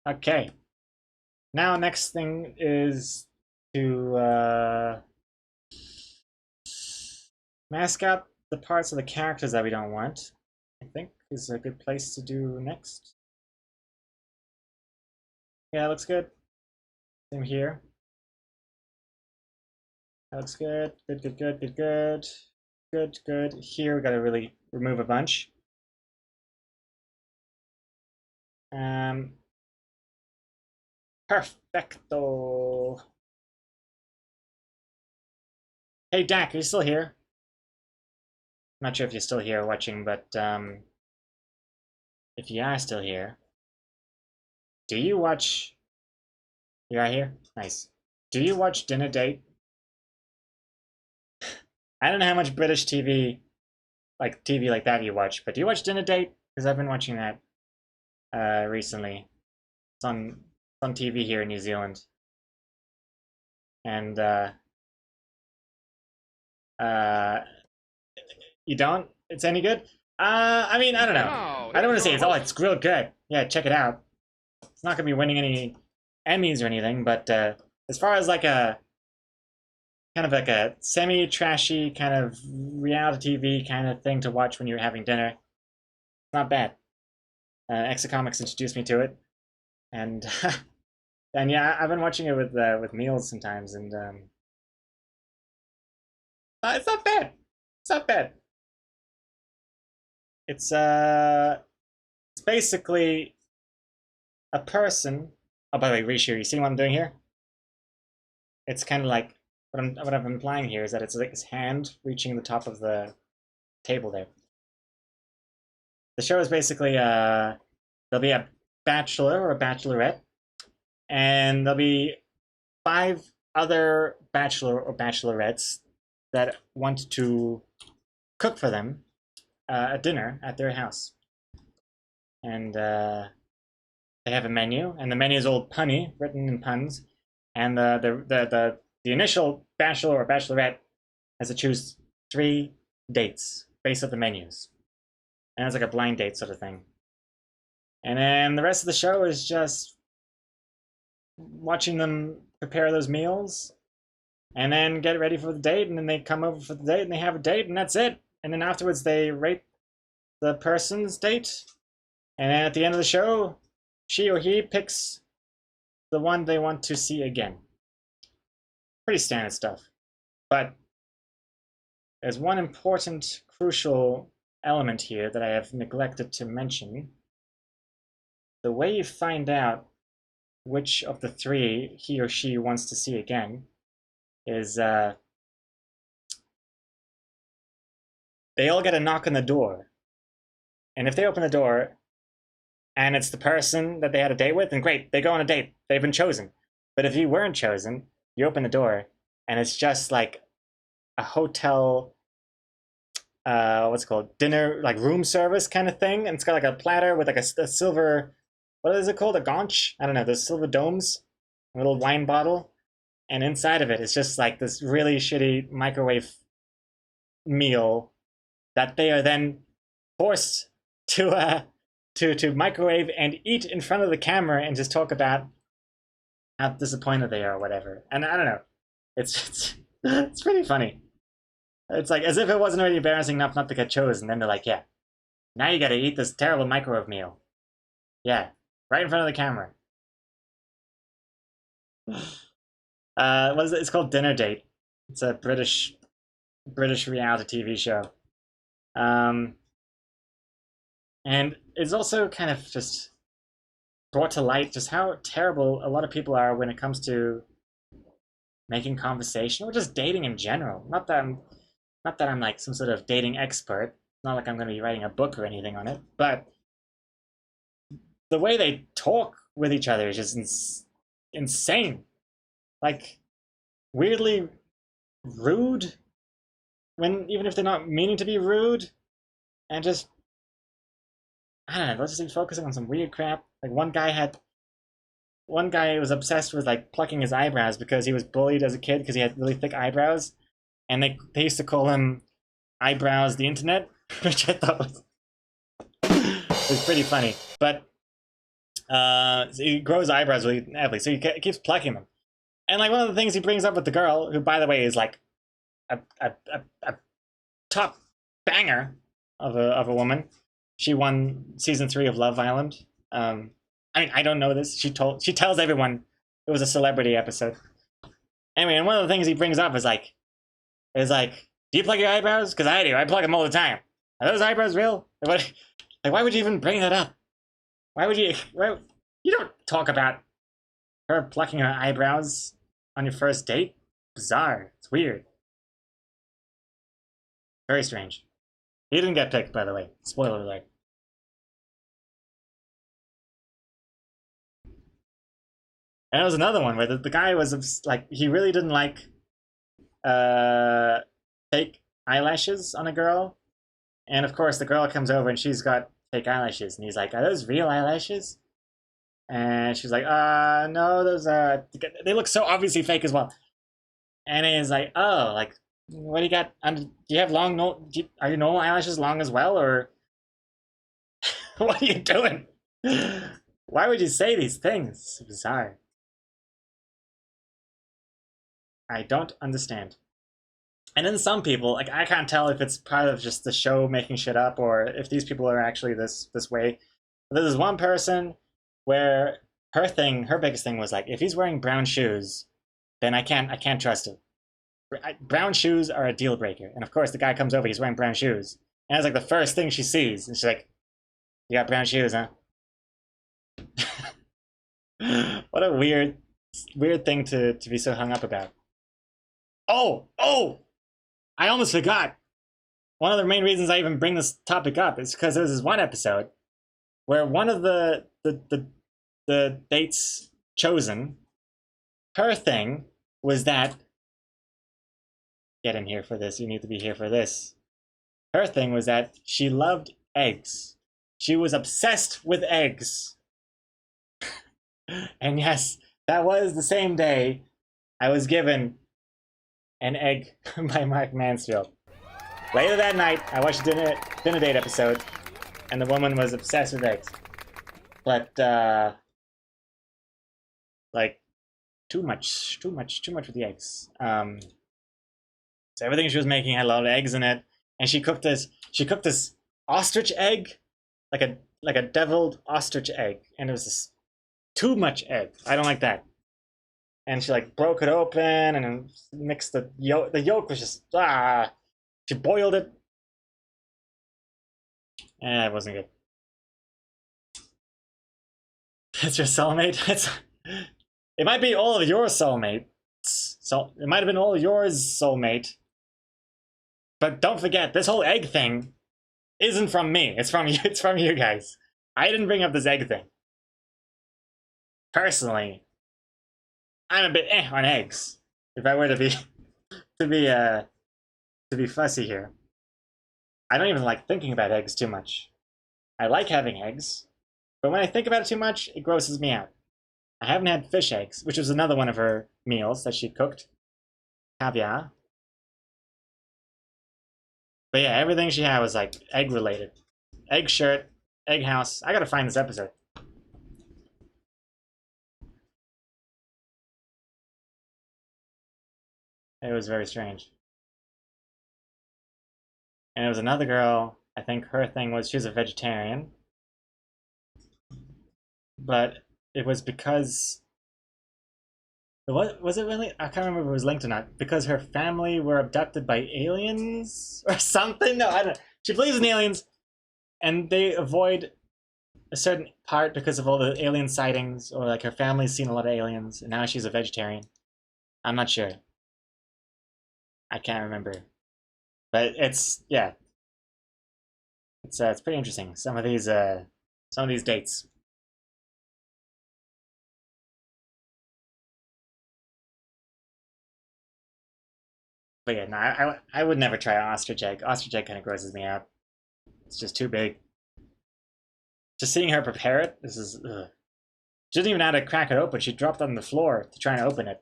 A: Okay. Now, next thing is to mask out the parts of the characters that we don't want. I think is a good place to do next. Yeah, looks good. Same here. That looks good. Good, good, good, good, good. Good, good. Here we gotta really remove a bunch. Perfecto. Hey Dak, are you still here? I'm not sure if you're still here watching, but if you are still here, do you watch? You are here? Nice. Do you watch Dinner Date? I don't know how much British TV like that you watch, but do you watch Dinner Date? Because I've been watching that recently. It's on TV here in New Zealand, and you don't? It's any good? I mean, I don't know.
D: No,
A: I don't want to say
D: it's
A: it's real good. Yeah, check it out. It's not gonna be winning any Emmys or anything, but as far as like a kind of like a semi-trashy kind of reality TV kind of thing to watch when you're having dinner, it's not bad. Exacomics introduced me to it, and and yeah, I've been watching it with meals sometimes, and it's not bad. It's not bad. It's basically a person. Oh, by the way, Rishu, you see what I'm doing here? It's kind of like what I'm implying here is that it's like his hand reaching the top of the table there. The show is basically there'll be a bachelor or a bachelorette, and there'll be 5 other bachelor or bachelorettes that want to cook for them a dinner at their house. And they have a menu, and the menu is all punny, written in puns. And the initial bachelor or bachelorette has to choose 3 dates based on the menus, and it's like a blind date sort of thing. And then the rest of the show is just watching them prepare those meals, and then get ready for the date, and then they come over for the date, and they have a date, and that's it. And then afterwards, they rate the person's date, and at the end of the show, she or he picks the one they want to see again. Pretty standard stuff. But there's one important, crucial element here that I have neglected to mention. The way you find out which of the three he or she wants to see again is they all get a knock on the door. And if they open the door and it's the person that they had a date with, then great, they go on a date. They've been chosen. But if you weren't chosen, you open the door and it's just like a hotel, what's it called? Dinner, like room service kind of thing. And it's got like a platter with like a silver, what is it called? A conch? I don't know, those silver domes, a little wine bottle. And inside of it is just like this really shitty microwave meal that they are then forced to microwave and eat in front of the camera and just talk about how disappointed they are or whatever. And I don't know, it's pretty funny. It's like as if it wasn't already embarrassing enough not to get chosen. Then they're like, yeah, now you got to eat this terrible microwave meal. Yeah, right in front of the camera. What is it? It's called Dinner Date. It's a British reality TV show. And it's also kind of just brought to light just how terrible a lot of people are when it comes to making conversation or just dating in general. Not that I'm like some sort of dating expert. It's not like I'm going to be writing a book or anything on it, but the way they talk with each other is just insane. Like weirdly rude even if they're not meaning to be rude, and just I don't know, let's just be focusing on some weird crap. Like one guy was obsessed with like plucking his eyebrows because he was bullied as a kid because he had really thick eyebrows, and they used to call him Eyebrows the Internet, which I thought was pretty funny. But so he grows eyebrows really heavily, so he keeps plucking them. And like one of the things he brings up with the girl, who by the way is like a top banger of a woman. She won season 3 of Love Island. I mean, I don't know this. She tells everyone it was a celebrity episode. Anyway, and one of the things he brings up is like, do you plug your eyebrows? Because I do. I plug them all the time. Are those eyebrows real? Like, why would you even bring that up? You don't talk about her plucking her eyebrows on your first date? Bizarre. It's weird. Very strange. He didn't get picked, by the way. Spoiler alert. And there was another one where the guy was like, he really didn't like fake eyelashes on a girl. And of course, the girl comes over and she's got fake eyelashes. And he's like, are those real eyelashes? And she's like, no, those they look so obviously fake as well. And he's like, oh, like, what do you got? Do you have long, are your normal eyelashes long as well, or what are you doing? Why would you say these things? It's bizarre. I don't understand. And then some people, like, I can't tell if it's part of just the show making shit up or if these people are actually this way. But there's one person where her biggest thing was like, if he's wearing brown shoes, then I can't trust him. Brown shoes are a deal breaker. And of course, the guy comes over, he's wearing brown shoes. And it's like the first thing she sees. And she's like, you got brown shoes, huh? What a weird thing to be so hung up about. Oh! I almost forgot. One of the main reasons I even bring this topic up is because there was this one episode where one of the dates chosen, her thing was that, get in here for this, you need to be here for this. Her thing was that she loved eggs. She was obsessed with eggs. And yes, that was the same day I was given an egg by Mark Mansfield. Later that night, I watched a dinner date episode, and the woman was obsessed with eggs. But, like, too much with the eggs. So everything she was making had a lot of eggs in it, and she cooked this ostrich egg, like a deviled ostrich egg, and it was just too much egg. I don't like that. And she like broke it open and then mixed the yolk. The yolk was just She boiled it. It wasn't good. It's your soulmate. It might be all of your soulmate. So it might have been all yours soulmate. But don't forget, this whole egg thing isn't from me. It's from you. It's from you guys. I didn't bring up this egg thing. Personally, I'm a bit on eggs. If I were to be to be fussy here, I don't even like thinking about eggs too much. I like having eggs, but when I think about it too much, it grosses me out. I haven't had fish eggs, which was another one of her meals that she cooked. Caviar. But yeah, everything she had was like egg related. Egg shirt, egg house. I gotta find this episode. It was very strange. And it was another girl. I think her thing was she was a vegetarian. But it was because what was it really? I can't remember if it was linked or not. Because her family were abducted by aliens or something. No, I don't. She believes in aliens, and they avoid a certain part because of all the alien sightings, or like her family's seen a lot of aliens, and now she's a vegetarian. I'm not sure. I can't remember, but it's yeah. It's pretty interesting. Some of these dates. But yeah, no, I would never try ostrich egg. Ostrich egg kind of grosses me out. It's just too big. Just seeing her prepare it, this is. Ugh. She didn't even know how to crack it open. She dropped it on the floor to try and open it,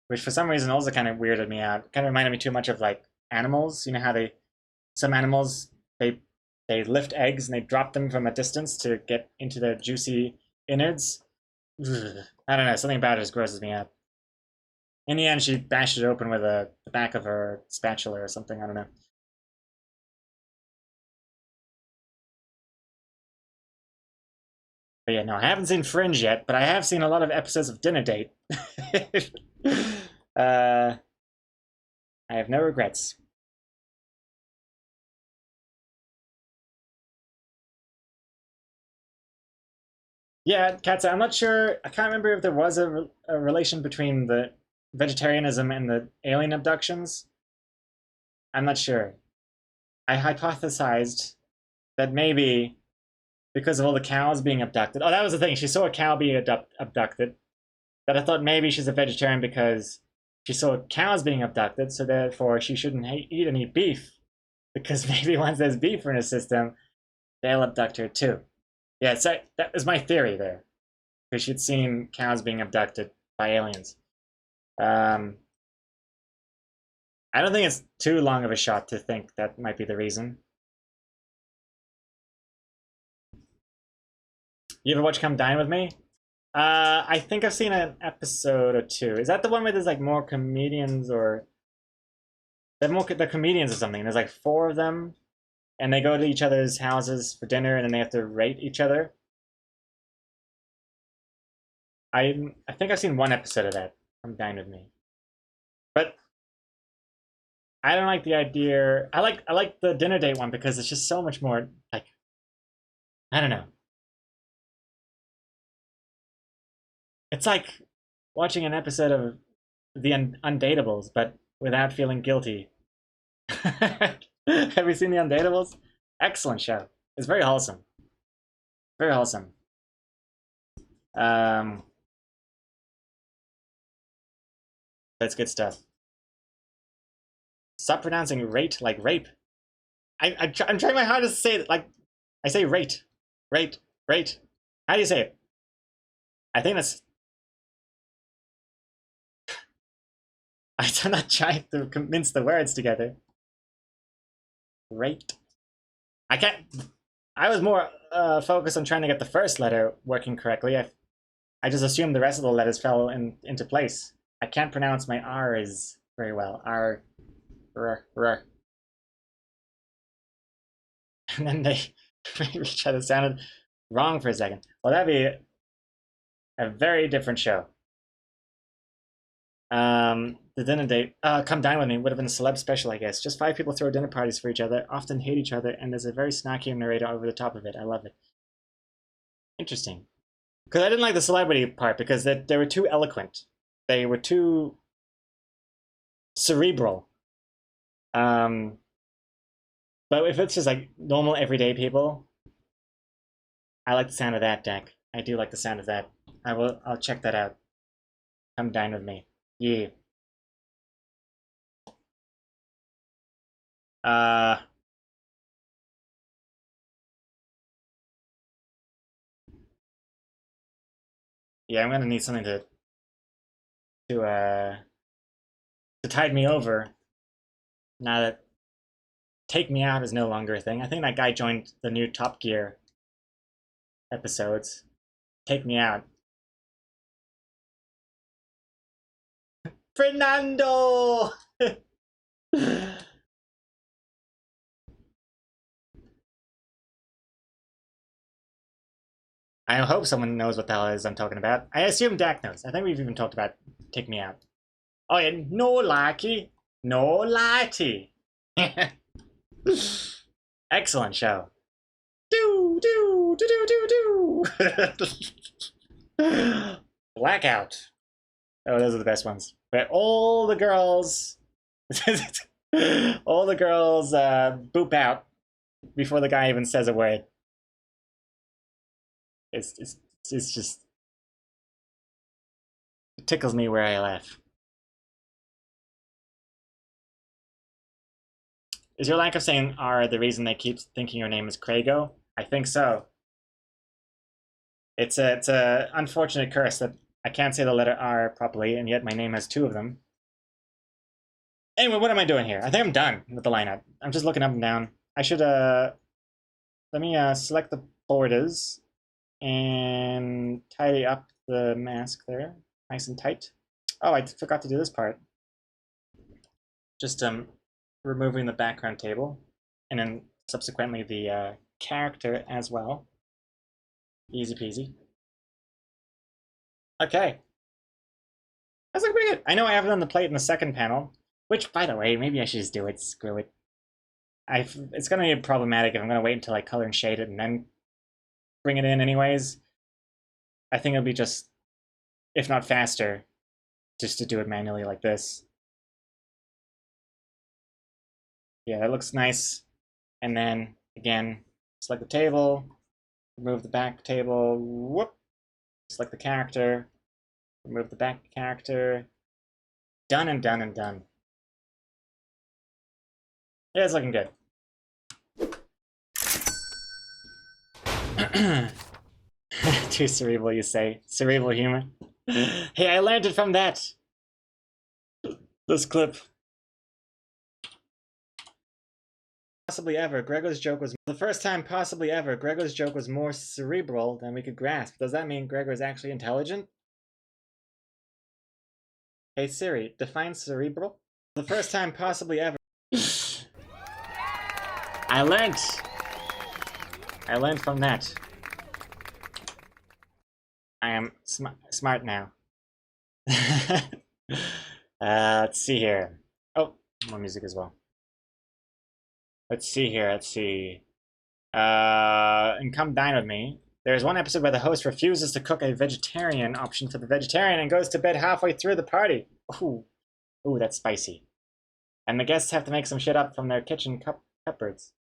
A: which for some reason also kind of weirded me out. Kind of reminded me too much of like animals. You know how some animals they lift eggs and they drop them from a distance to get into the juicy innards. Ugh. I don't know. Something about it just grosses me out. In the end, she bashed it open with the back of her spatula or something. I don't know. But yeah, no, I haven't seen Fringe yet, but I have seen a lot of episodes of Dinner Date. I have no regrets. Yeah, Katza, I'm not sure. I can't remember if there was a relation between the vegetarianism and the alien abductions. I'm not sure. I hypothesized that maybe because of all the cows being abducted. Oh, that was the thing. She saw a cow being abducted. That I thought maybe she's a vegetarian because she saw cows being abducted, so therefore she shouldn't eat any beef. Because maybe once there's beef in her system, they'll abduct her too. Yeah, so that was my theory there. Because she'd seen cows being abducted by aliens. I don't think it's too long of a shot to think that might be the reason. You ever watch Come Dine With Me? I think I've seen an episode or two. Is that the one where there's like more comedians or they're comedians or something? There's like 4 of them, and they go to each other's houses for dinner, and then they have to rate each other. I think I've seen one episode of that. Come Dine With Me, but I don't like the idea. I like the dinner date one because it's just so much more like I don't know. It's like watching an episode of The Undateables, but without feeling guilty. Have you seen The Undateables? Excellent show. It's very wholesome. Very wholesome. That's good stuff. Stop pronouncing rate like rape. I'm trying my hardest to say it like I say rate. Rate. Rate. How do you say it? I think that's I'm not trying to convince the words together. Rate. I can't. I was more focused on trying to get the first letter working correctly. I just assumed the rest of the letters fell into place. I can't pronounce my R's very well. R. and then they each other sounded wrong for a second. Well, that'd be a very different show. The dinner date, Come Dine With Me would have been a celeb special, I guess. Just 5 people throw dinner parties for each other, often hate each other, and there's a very snarky narrator over the top of it. I love it. Interesting. Because I didn't like the celebrity part because they were too eloquent. They were too cerebral. But if it's just like normal everyday people, I like the sound of that, Dak. I do like the sound of that. I'll check that out. Come Dine With Me. Yeah. Yeah, I'm gonna need something to tide me over now that Take Me Out is no longer a thing. I think that guy joined the new Top Gear episodes. Take Me Out. Fernando! I hope someone knows what the hell it is I'm talking about. I assume Dak knows. I think we've even talked about Take Me Out. Oh yeah, no likey. No lighty. Excellent show. Do do do do do do. Blackout. Oh, those are the best ones. But all the girls, all the girls boop out before the guy even says a word. It's just, it tickles me where I laugh. Is your lack of saying R the reason they keep thinking your name is Krago? I think so. It's a unfortunate curse that I can't say the letter R properly, and yet my name has 2 of them. Anyway, what am I doing here? I think I'm done with the lineup. I'm just looking up and down. I should let me select the borders and tidy up the mask there, nice and tight. Oh, I forgot to do this part. Just removing the background table, and then subsequently the character as well. Easy peasy. Okay. That's looking pretty good. I know I have it on the plate in the second panel, which, by the way, maybe I should just do it. Screw it. It's going to be problematic if I'm going to wait until I color and shade it and then bring it in anyways. I think it'll be just, if not faster, just to do it manually like this. Yeah, that looks nice. And then, again, select the table, remove the back table, whoop, select the character, remove the back character. Done and done and done. Yeah, it's looking good. Too cerebral, you say. Cerebral humor. Hey, I learned it from that. This clip. Possibly ever, Gregor's joke was the first time possibly ever. Gregor's joke was more cerebral than we could grasp. Does that mean Gregor is actually intelligent? Hey Siri, define cerebral. The first time possibly ever. I learned from that. I am smart now. Let's see here. Oh, more music as well. Let's see here, let's see. And Come Dine With Me. There's one episode where the host refuses to cook a vegetarian option for the vegetarian and goes to bed halfway through the party. Ooh, that's spicy. And the guests have to make some shit up from their kitchen cupboards.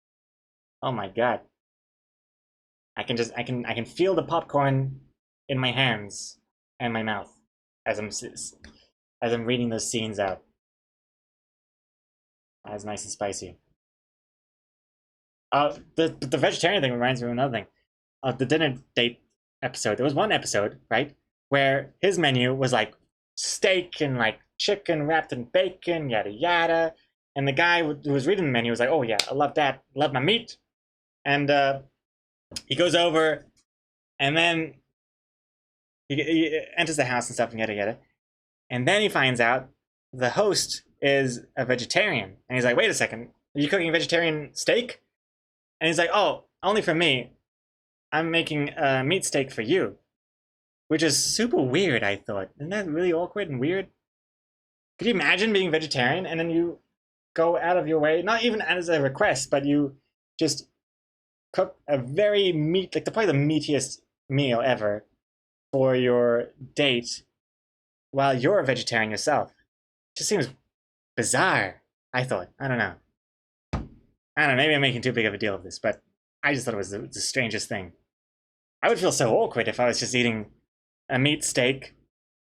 A: Oh my god. I can feel the popcorn in my hands and my mouth as I'm reading those scenes out. That's nice and spicy. The vegetarian thing reminds me of another thing. The dinner date episode. There was one episode, right, where his menu was like steak and like chicken wrapped in bacon, yada yada. And the guy who was reading the menu was like, "Oh yeah, I love that. Love my meat." And he goes over, and then he enters the house and stuff and yada yada. And then he finds out the host is a vegetarian, and he's like, "Wait a second, are you cooking a vegetarian steak?" And he's like, oh, only for me. I'm making a meat steak for you. Which is super weird, I thought. Isn't that really awkward and weird? Could you imagine being vegetarian and then you go out of your way, not even as a request, but you just cook a very probably the meatiest meal ever for your date while you're a vegetarian yourself? It just seems bizarre, I thought. I don't know. Maybe I'm making too big of a deal of this, but I just thought it was the strangest thing. I would feel so awkward if I was just eating a meat steak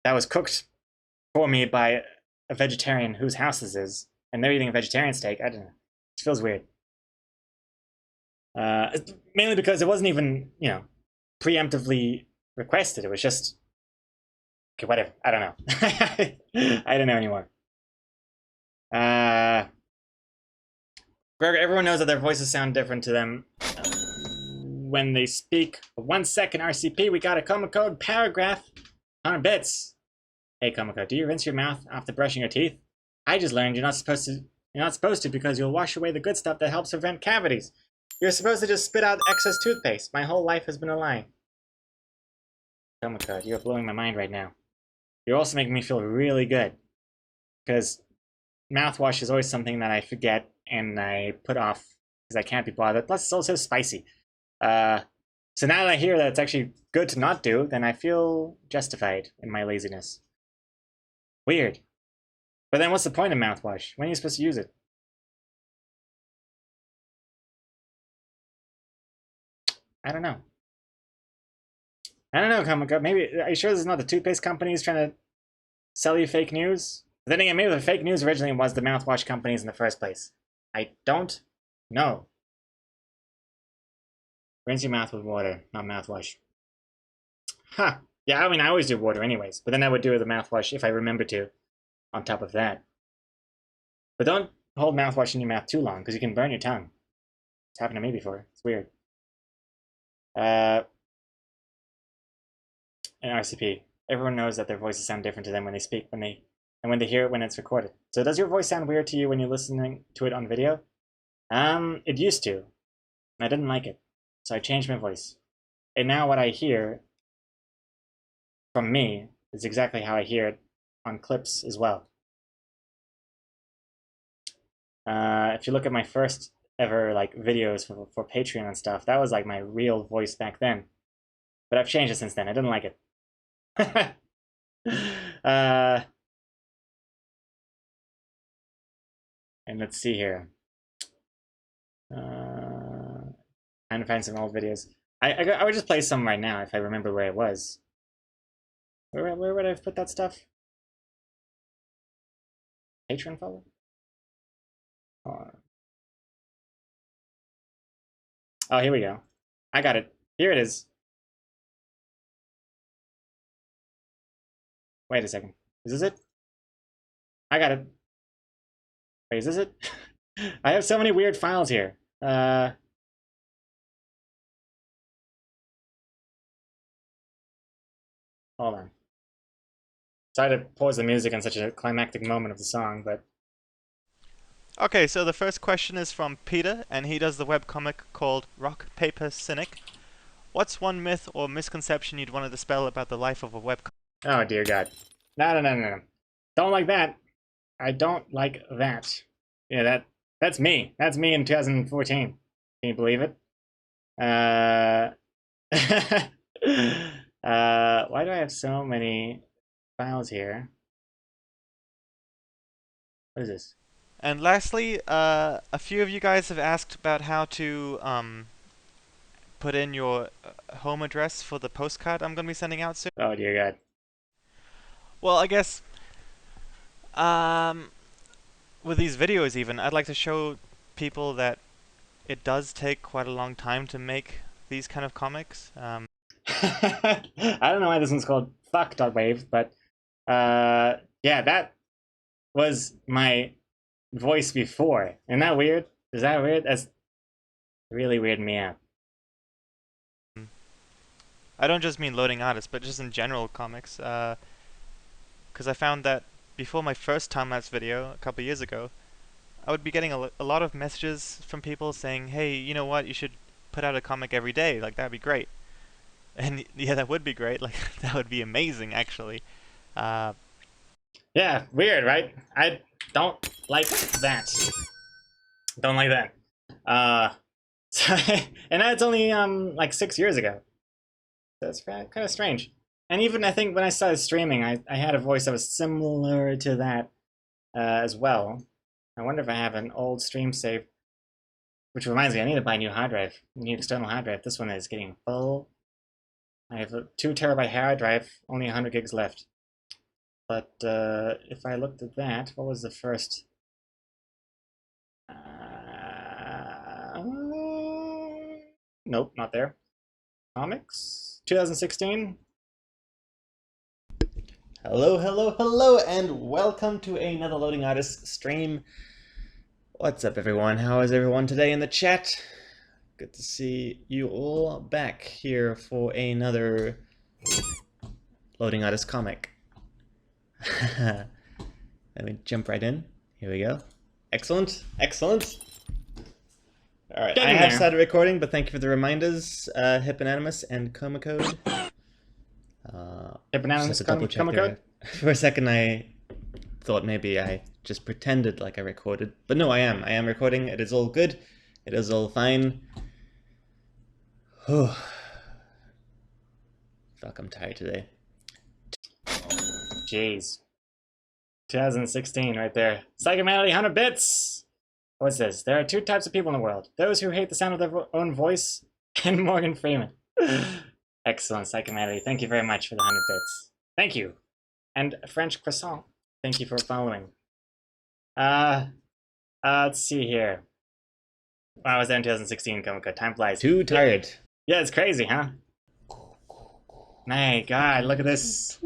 A: that was cooked for me by a vegetarian whose house this is, and they're eating a vegetarian steak. I don't know. It feels weird. Mainly because it wasn't even, preemptively requested. It was just, okay, whatever. I don't know. I don't know anymore. Everyone knows that their voices sound different to them when they speak. 1 second RCP, we got a Coma Code paragraph. 100 bits. Hey Komiko, do you rinse your mouth after brushing your teeth? I just learned you're not supposed to because you'll wash away the good stuff that helps prevent cavities. You're supposed to just spit out excess toothpaste. My whole life has been a lie. Komiko, you're blowing my mind right now. You're also making me feel really good. Because mouthwash is always something that I forget and I put off because I can't be bothered. Plus it's also spicy. So now that I hear that it's actually good to not do, then I feel justified in my laziness. Weird. But then what's the point of mouthwash? When are you supposed to use it? I don't know. I don't know, Komiko. Maybe, are you sure this is not the toothpaste companies trying to sell you fake news? But then again, maybe the fake news originally was the mouthwash companies in the first place. I don't know. Rinse your mouth with water, not mouthwash. Huh. Yeah, I mean, I always do water anyways, but then I would do the mouthwash if I remember to, on top of that. But don't hold mouthwash in your mouth too long, because you can burn your tongue. It's happened to me before. It's weird. And RCP. Everyone knows that their voices sound different to them when they speak, and when they hear it when it's recorded. So does your voice sound weird to you when you're listening to it on video? It used to. I didn't like it. So I changed my voice. And now what I hear from me is exactly how I hear it on clips as well. If you look at my first ever videos for Patreon and stuff, that was my real voice back then. But I've changed it since then. I didn't like it. And let's see here. Trying to find some old videos. I would just play some right now if I remember where it was. Where would I have put that stuff? Patreon follow? Oh, here we go. I got it. Here it is. Wait a second. Is this it? I got it. Wait, is this it? I have so many weird files here. Hold on. Sorry to pause the music on such a climactic moment of the song, but...
D: Okay, so the first question is from Peter, and he does the webcomic called Rock, Paper, Cynic. What's one myth or misconception you'd want to dispel about the life of a webcomic?
A: Oh, dear God. No. Don't like that. I don't like that. Yeah, that's me. That's me in 2014. Can you believe it? Why do I have so many files here? What is this?
D: And lastly, a few of you guys have asked about how to put in your home address for the postcard I'm going to be sending out soon.
A: Oh, dear God.
D: Well, I guess with these videos even, I'd like to show people that it does take quite a long time to make these kind of comics.
A: I don't know why this one's called fuck.wave, but yeah, that was my voice before. Isn't that weird? Is that weird? That's really weirding me out.
D: I don't just mean loading artists, but just in general comics. Because I found that before my first time-lapse video, a couple years ago, I would be getting a lot of messages from people saying, "Hey, you know what? You should put out a comic every day. Like that'd be great." And yeah, that would be great. Like that would be amazing, actually. Uh,
A: Yeah, weird, right? I don't like that. Don't like that. So, and that's only like 6 years ago. That's kind of strange. And even I think when I started streaming, I had a voice that was similar to that as well. I wonder if I have an old stream saved. Which reminds me, I need to buy a new hard drive, new external hard drive. This one is getting full. I have a 2 terabyte hard drive, only 100 gigs left. But if I looked at that, what was the first? Nope, not there. Comics? 2016?
E: Hello, hello, hello, and welcome to another Loading Artist stream. What's up, everyone? How is everyone today in the chat? Good to see you all back here for another Loading Artist comic. Let me jump right in. Here we go. Excellent, excellent. All right, I have started recording, but thank you for the reminders, Hippopotamus and Coma Code.
A: Hippopotamus, Coma Code?
E: For a second, I thought maybe I just pretended like I recorded, but no, I am recording. It is all good. It is all fine. Fuck, I'm tired today.
A: Jeez. 2016 right there. Psychomality 100 bits! What's this? There are two types of people in the world. Those who hate the sound of their own voice, and Morgan Freeman. Excellent, Psychomality. Thank you very much for the 100 bits. Thank you. And French Croissant, thank you for following. Let's see here. Wow, I was there in 2016, Comic Con. Time flies.
E: Too tired.
A: Yeah, it's crazy, huh? My God, look at this.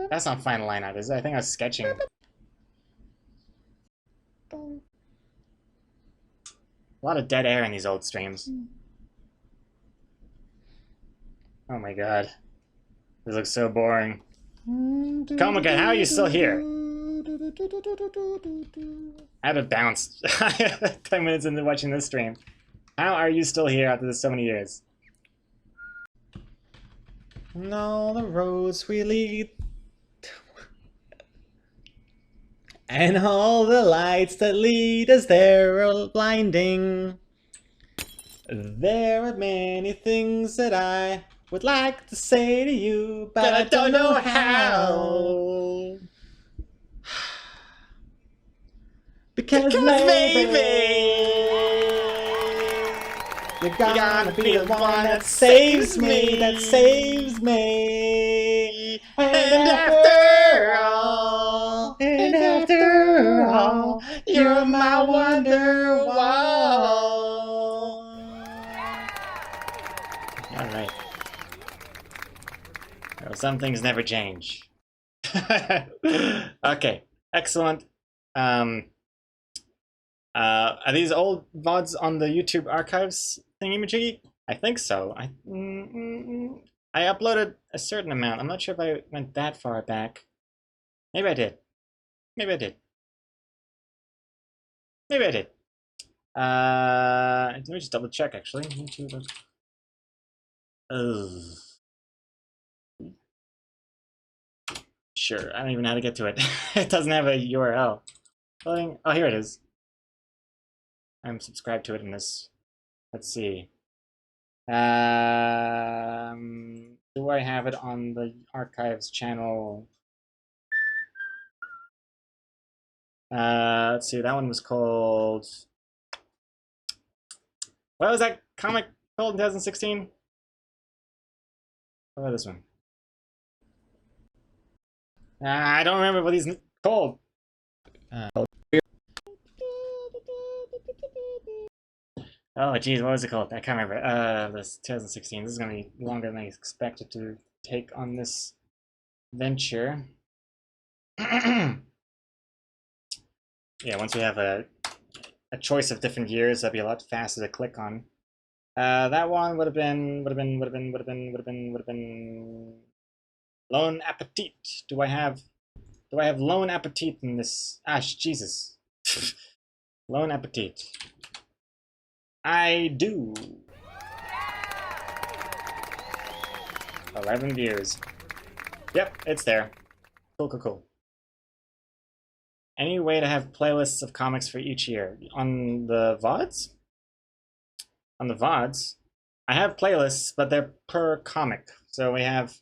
A: That's not final line art, is it? I think I was sketching. A lot of dead air in these old streams. Oh my God. This looks so boring. Comic, how are you still here? Out of bounds. 10 minutes into watching this stream. How are you still here after so many years?
E: And all the roads we lead, and all the lights that lead us there are blinding. There are many things that I would like to say to you, but I don't know how. Because maybe you're gonna be the one that saves me, that saves me. And after all, you're my wonder wall.
A: All right. Well, some things never change. Okay, excellent. Are these old VODs on the YouTube archives thingy-majiggy? I think so. I uploaded a certain amount. I'm not sure if I went that far back. Maybe I did. Maybe I did. Maybe I did. Let me just double check actually. Sure, I don't even know how to get to it. It doesn't have a URL. Oh, here it is. I'm subscribed to it in this. Let's see. Do I have it on the archives channel? Let's see. That one was called. What was that comic called in 2016? What about this one? I don't remember what he's called. Oh, geez, what was it called? I can't remember. This 2016. This is going to be longer than I expected to take on this venture. Yeah, once we have a choice of different years, that'd be a lot faster to click on. That one would have been Lone Appetit. Do I have Do I have Lone Appetit in this? Ah, Jesus. Lone Appetit. I do. 11 views. Yep, it's there. Cool, cool, cool. Any way to have playlists of comics for each year? On the VODs? On the VODs, I have playlists, but they're per comic. So we have,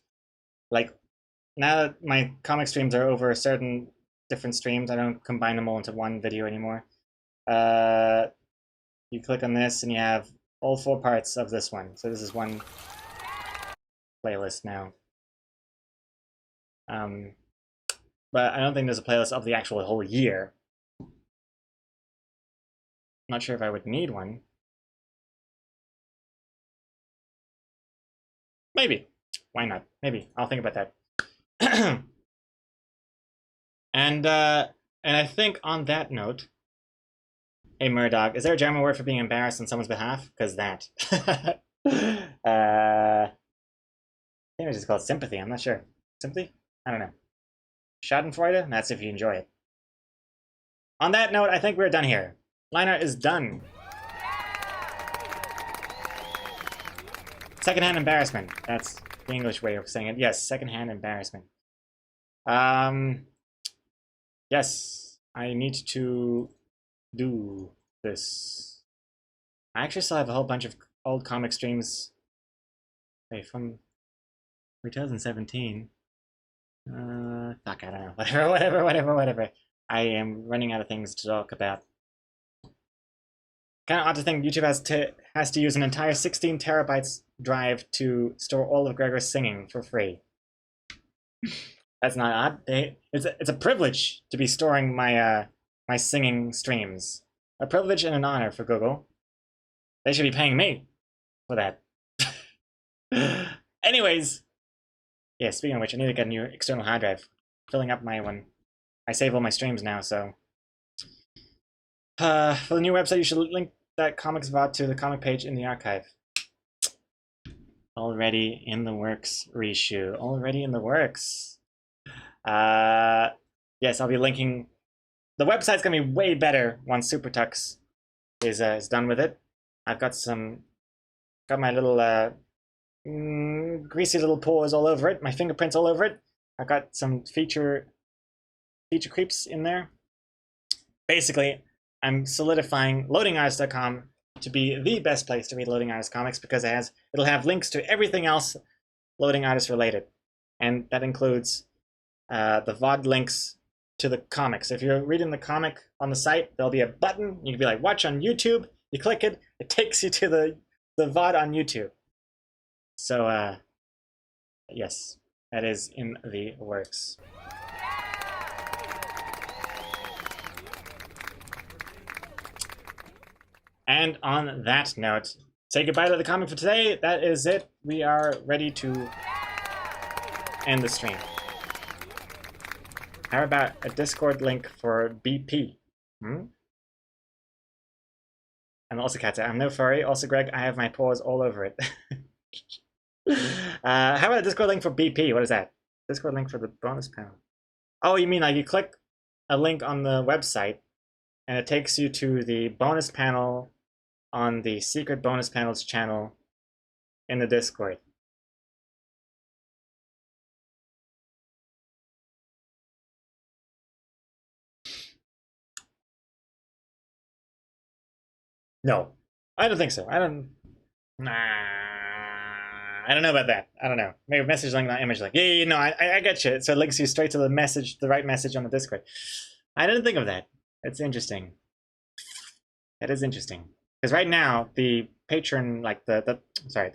A: like, now that my comic streams are over certain different streams, I don't combine them all into one video anymore. You click on this and you have all 4 parts of this one. So this is one playlist now. But I don't think there's a playlist of the actual whole year. Not sure if I would need one. Maybe. Why not? Maybe. I'll think about that. And I think on that note, hey Murdoch, is there a German word for being embarrassed on someone's behalf? Because that. I think it's just called sympathy. I'm not sure. Sympathy? I don't know. Schadenfreude? That's if you enjoy it. On that note, I think we're done here. Line art is done. Secondhand embarrassment. That's the English way of saying it. Yes, secondhand embarrassment. Yes, I need to do this. I actually still have a whole bunch of old comic streams. Wait, from 2017. Fuck, I don't know. Whatever. I am running out of things to talk about. Kind of odd to think YouTube has to use an entire 16 terabytes drive to store all of Gregor's singing for free. That's not odd. It's a privilege to be storing my my singing streams. A privilege and an honor for Google. They should be paying me for that. Anyways, yeah. Speaking of which, I need to get a new external hard drive. Filling up my one. I save all my streams now, so. For the new website, you should link that comics VOD to the comic page in the archive. Already in the works, Rishu. Already in the works. Yes, I'll be linking. The website's gonna be way better once SuperTux is done with it. I've got my little greasy little paws all over it, my fingerprints all over it. I've got some feature creeps in there. Basically, I'm solidifying loadingartist.com to be the best place to read Loading Artist comics because it'll have links to everything else Loading Artist related, and that includes the VOD links to the comics. If you're reading the comic on the site, there'll be a button. You can be like, watch on YouTube. You click it, it takes you to the VOD on YouTube. So, yes, that is in the works. And on that note, say goodbye to the comic for today. That is it. We are ready to end the stream. How about a Discord link for BP? And also, Kata, I'm no furry. Also, Greg, I have my paws all over it. How about a Discord link for BP? What is that? Discord link for the bonus panel. Oh, you mean like you click a link on the website and it takes you to the bonus panel on the secret bonus panels channel in the Discord. No, I don't think so. I don't know about that. I don't know. Maybe message link, not image link. Yeah, no, I get you. So it links you straight to the message, the right message on the Discord. I didn't think of that. It's interesting. That is interesting. Because right now, the patron, like the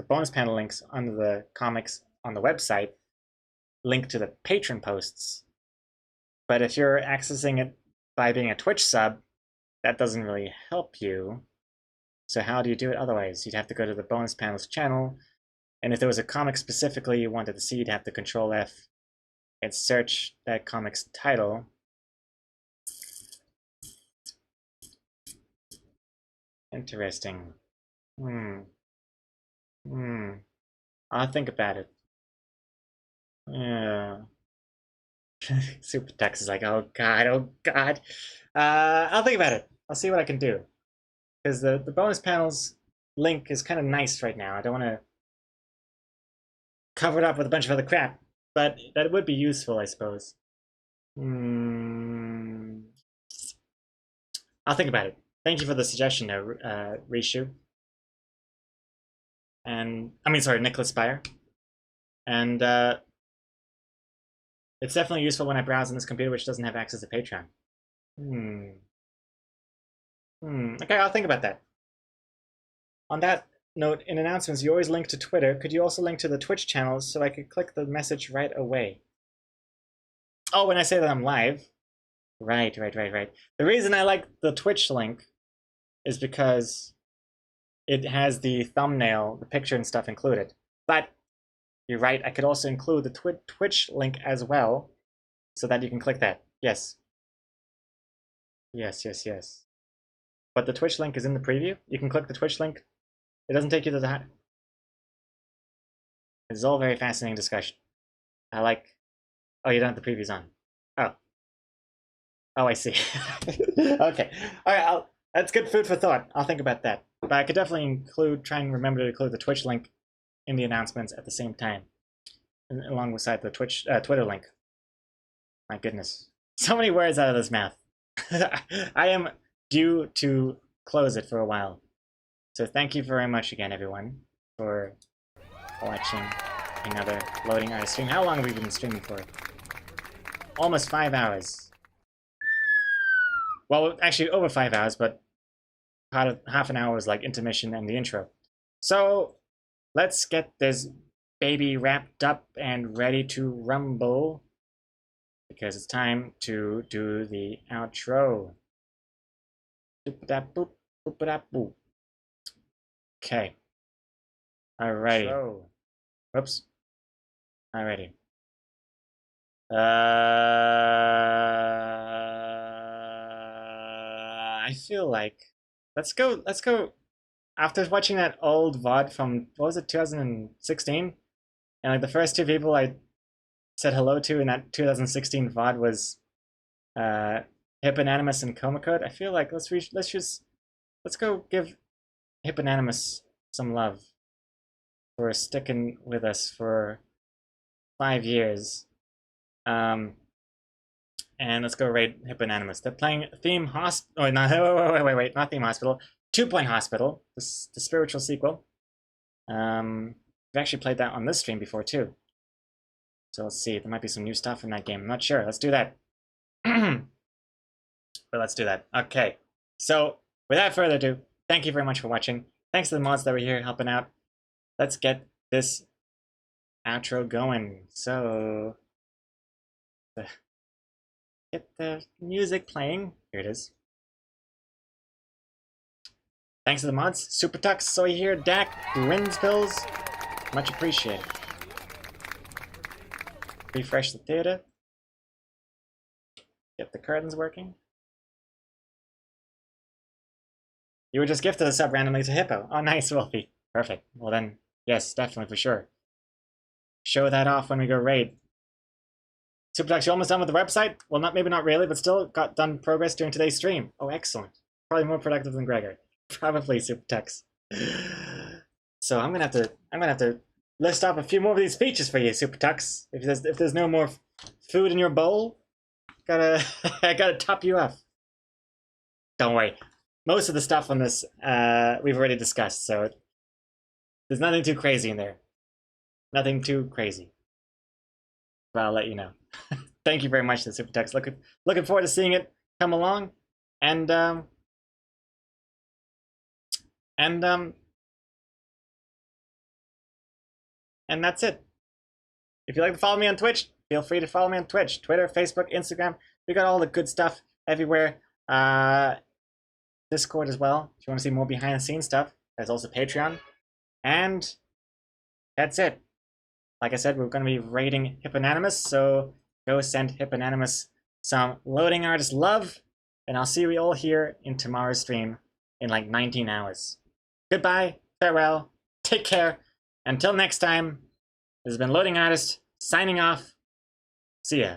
A: bonus panel links under the comics on the website link to the patron posts. But if you're accessing it by being a Twitch sub, that doesn't really help you. So how do you do it otherwise? You'd have to go to the bonus panels channel, and if there was a comic specifically you wanted to see, you'd have to Control F and search that comic's title. Interesting. I'll think about it. Yeah. Super Tux is like, oh god, oh god. I'll think about it. I'll see what I can do. Because the bonus panels link is kind of nice right now. I don't want to cover it up with a bunch of other crap, but that would be useful, I suppose. I'll think about it. Thank you for the suggestion, though, Rishu. And I mean, sorry, Nicholas Spire. And it's definitely useful when I browse on this computer, which doesn't have access to Patreon. Okay, I'll think about that. On that note, in announcements, you always link to Twitter. Could you also link to the Twitch channels so I could click the message right away? Oh, when I say that I'm live. Right. The reason I like the Twitch link is because it has the thumbnail, the picture and stuff included. But you're right, I could also include the Twitch link as well so that you can click that. Yes. Yes. But the Twitch link is in the preview. You can click the Twitch link. It doesn't take you to the... It's all very fascinating discussion. I like... Oh, you don't have the previews on. Oh, I see. Okay. Alright, that's good food for thought. I'll think about that. But I could definitely try and remember to include the Twitch link in the announcements at the same time. Alongside the Twitter link. My goodness. So many words out of this mouth. I am due to close it for a while. So thank you very much again, everyone, for watching another Loading Artist stream. How long have we been streaming for? Almost 5 hours. Well, actually over 5 hours, but half an hour was like intermission and the intro. So let's get this baby wrapped up and ready to rumble, because it's time to do the outro. Boop-a-da-boop, boop-a-da-boop. Okay. Alrighty. Whoops. Alrighty. I feel like let's go after watching that old VOD from, what was it, 2016? And like the first two people I said hello to in that 2016 VOD was Hipponanimous and Coma Code. I feel like let's go give Hipponanimous some love for sticking with us for 5 years. And let's go raid Hipponanimous. They're playing Theme Hospital. Oh, no, wait, not Theme Hospital. 2 Point Hospital, the spiritual sequel. We've actually played that on this stream before too. So let's see, there might be some new stuff in that game. I'm not sure. Let's do that. But let's do that. Okay. So without further ado, thank you very much for watching. Thanks to the mods that were here helping out. Let's get this outro going. So get the music playing. Here it is. Thanks to the mods. Super Tux, Soy here, Dak, Grinspills. Much appreciated. Refresh the theater. Get the curtains working. You were just gifted a sub randomly to Hippo. Oh, nice, Wolfie. Perfect. Well then, yes, definitely, for sure. Show that off when we go raid. Super Tux, you almost done with the website? Well, maybe not really, but still got done progress during today's stream. Oh, excellent. Probably more productive than Gregor. Probably, Super Tux. So I'm gonna have to list off a few more of these features for you, Super Tux. If there's no more food in your bowl, I gotta top you up. Don't worry. Most of the stuff on this we've already discussed, so there's nothing too crazy in there. Nothing too crazy. But I'll let you know. Thank you very much, the Super Tux. Looking forward to seeing it come along, and that's it. If you'd like to follow me on Twitch, feel free to follow me on Twitch, Twitter, Facebook, Instagram. We got all the good stuff everywhere. Discord as well. If you want to see more behind the scenes stuff, there's also Patreon. And that's it. Like I said, we're going to be raiding Hipponanimous, so go send Hipponanimous some Loading Artist love, and I'll see you all here in tomorrow's stream in like 19 hours. Goodbye, farewell, take care. Until next time, this has been Loading Artist, signing off. See ya.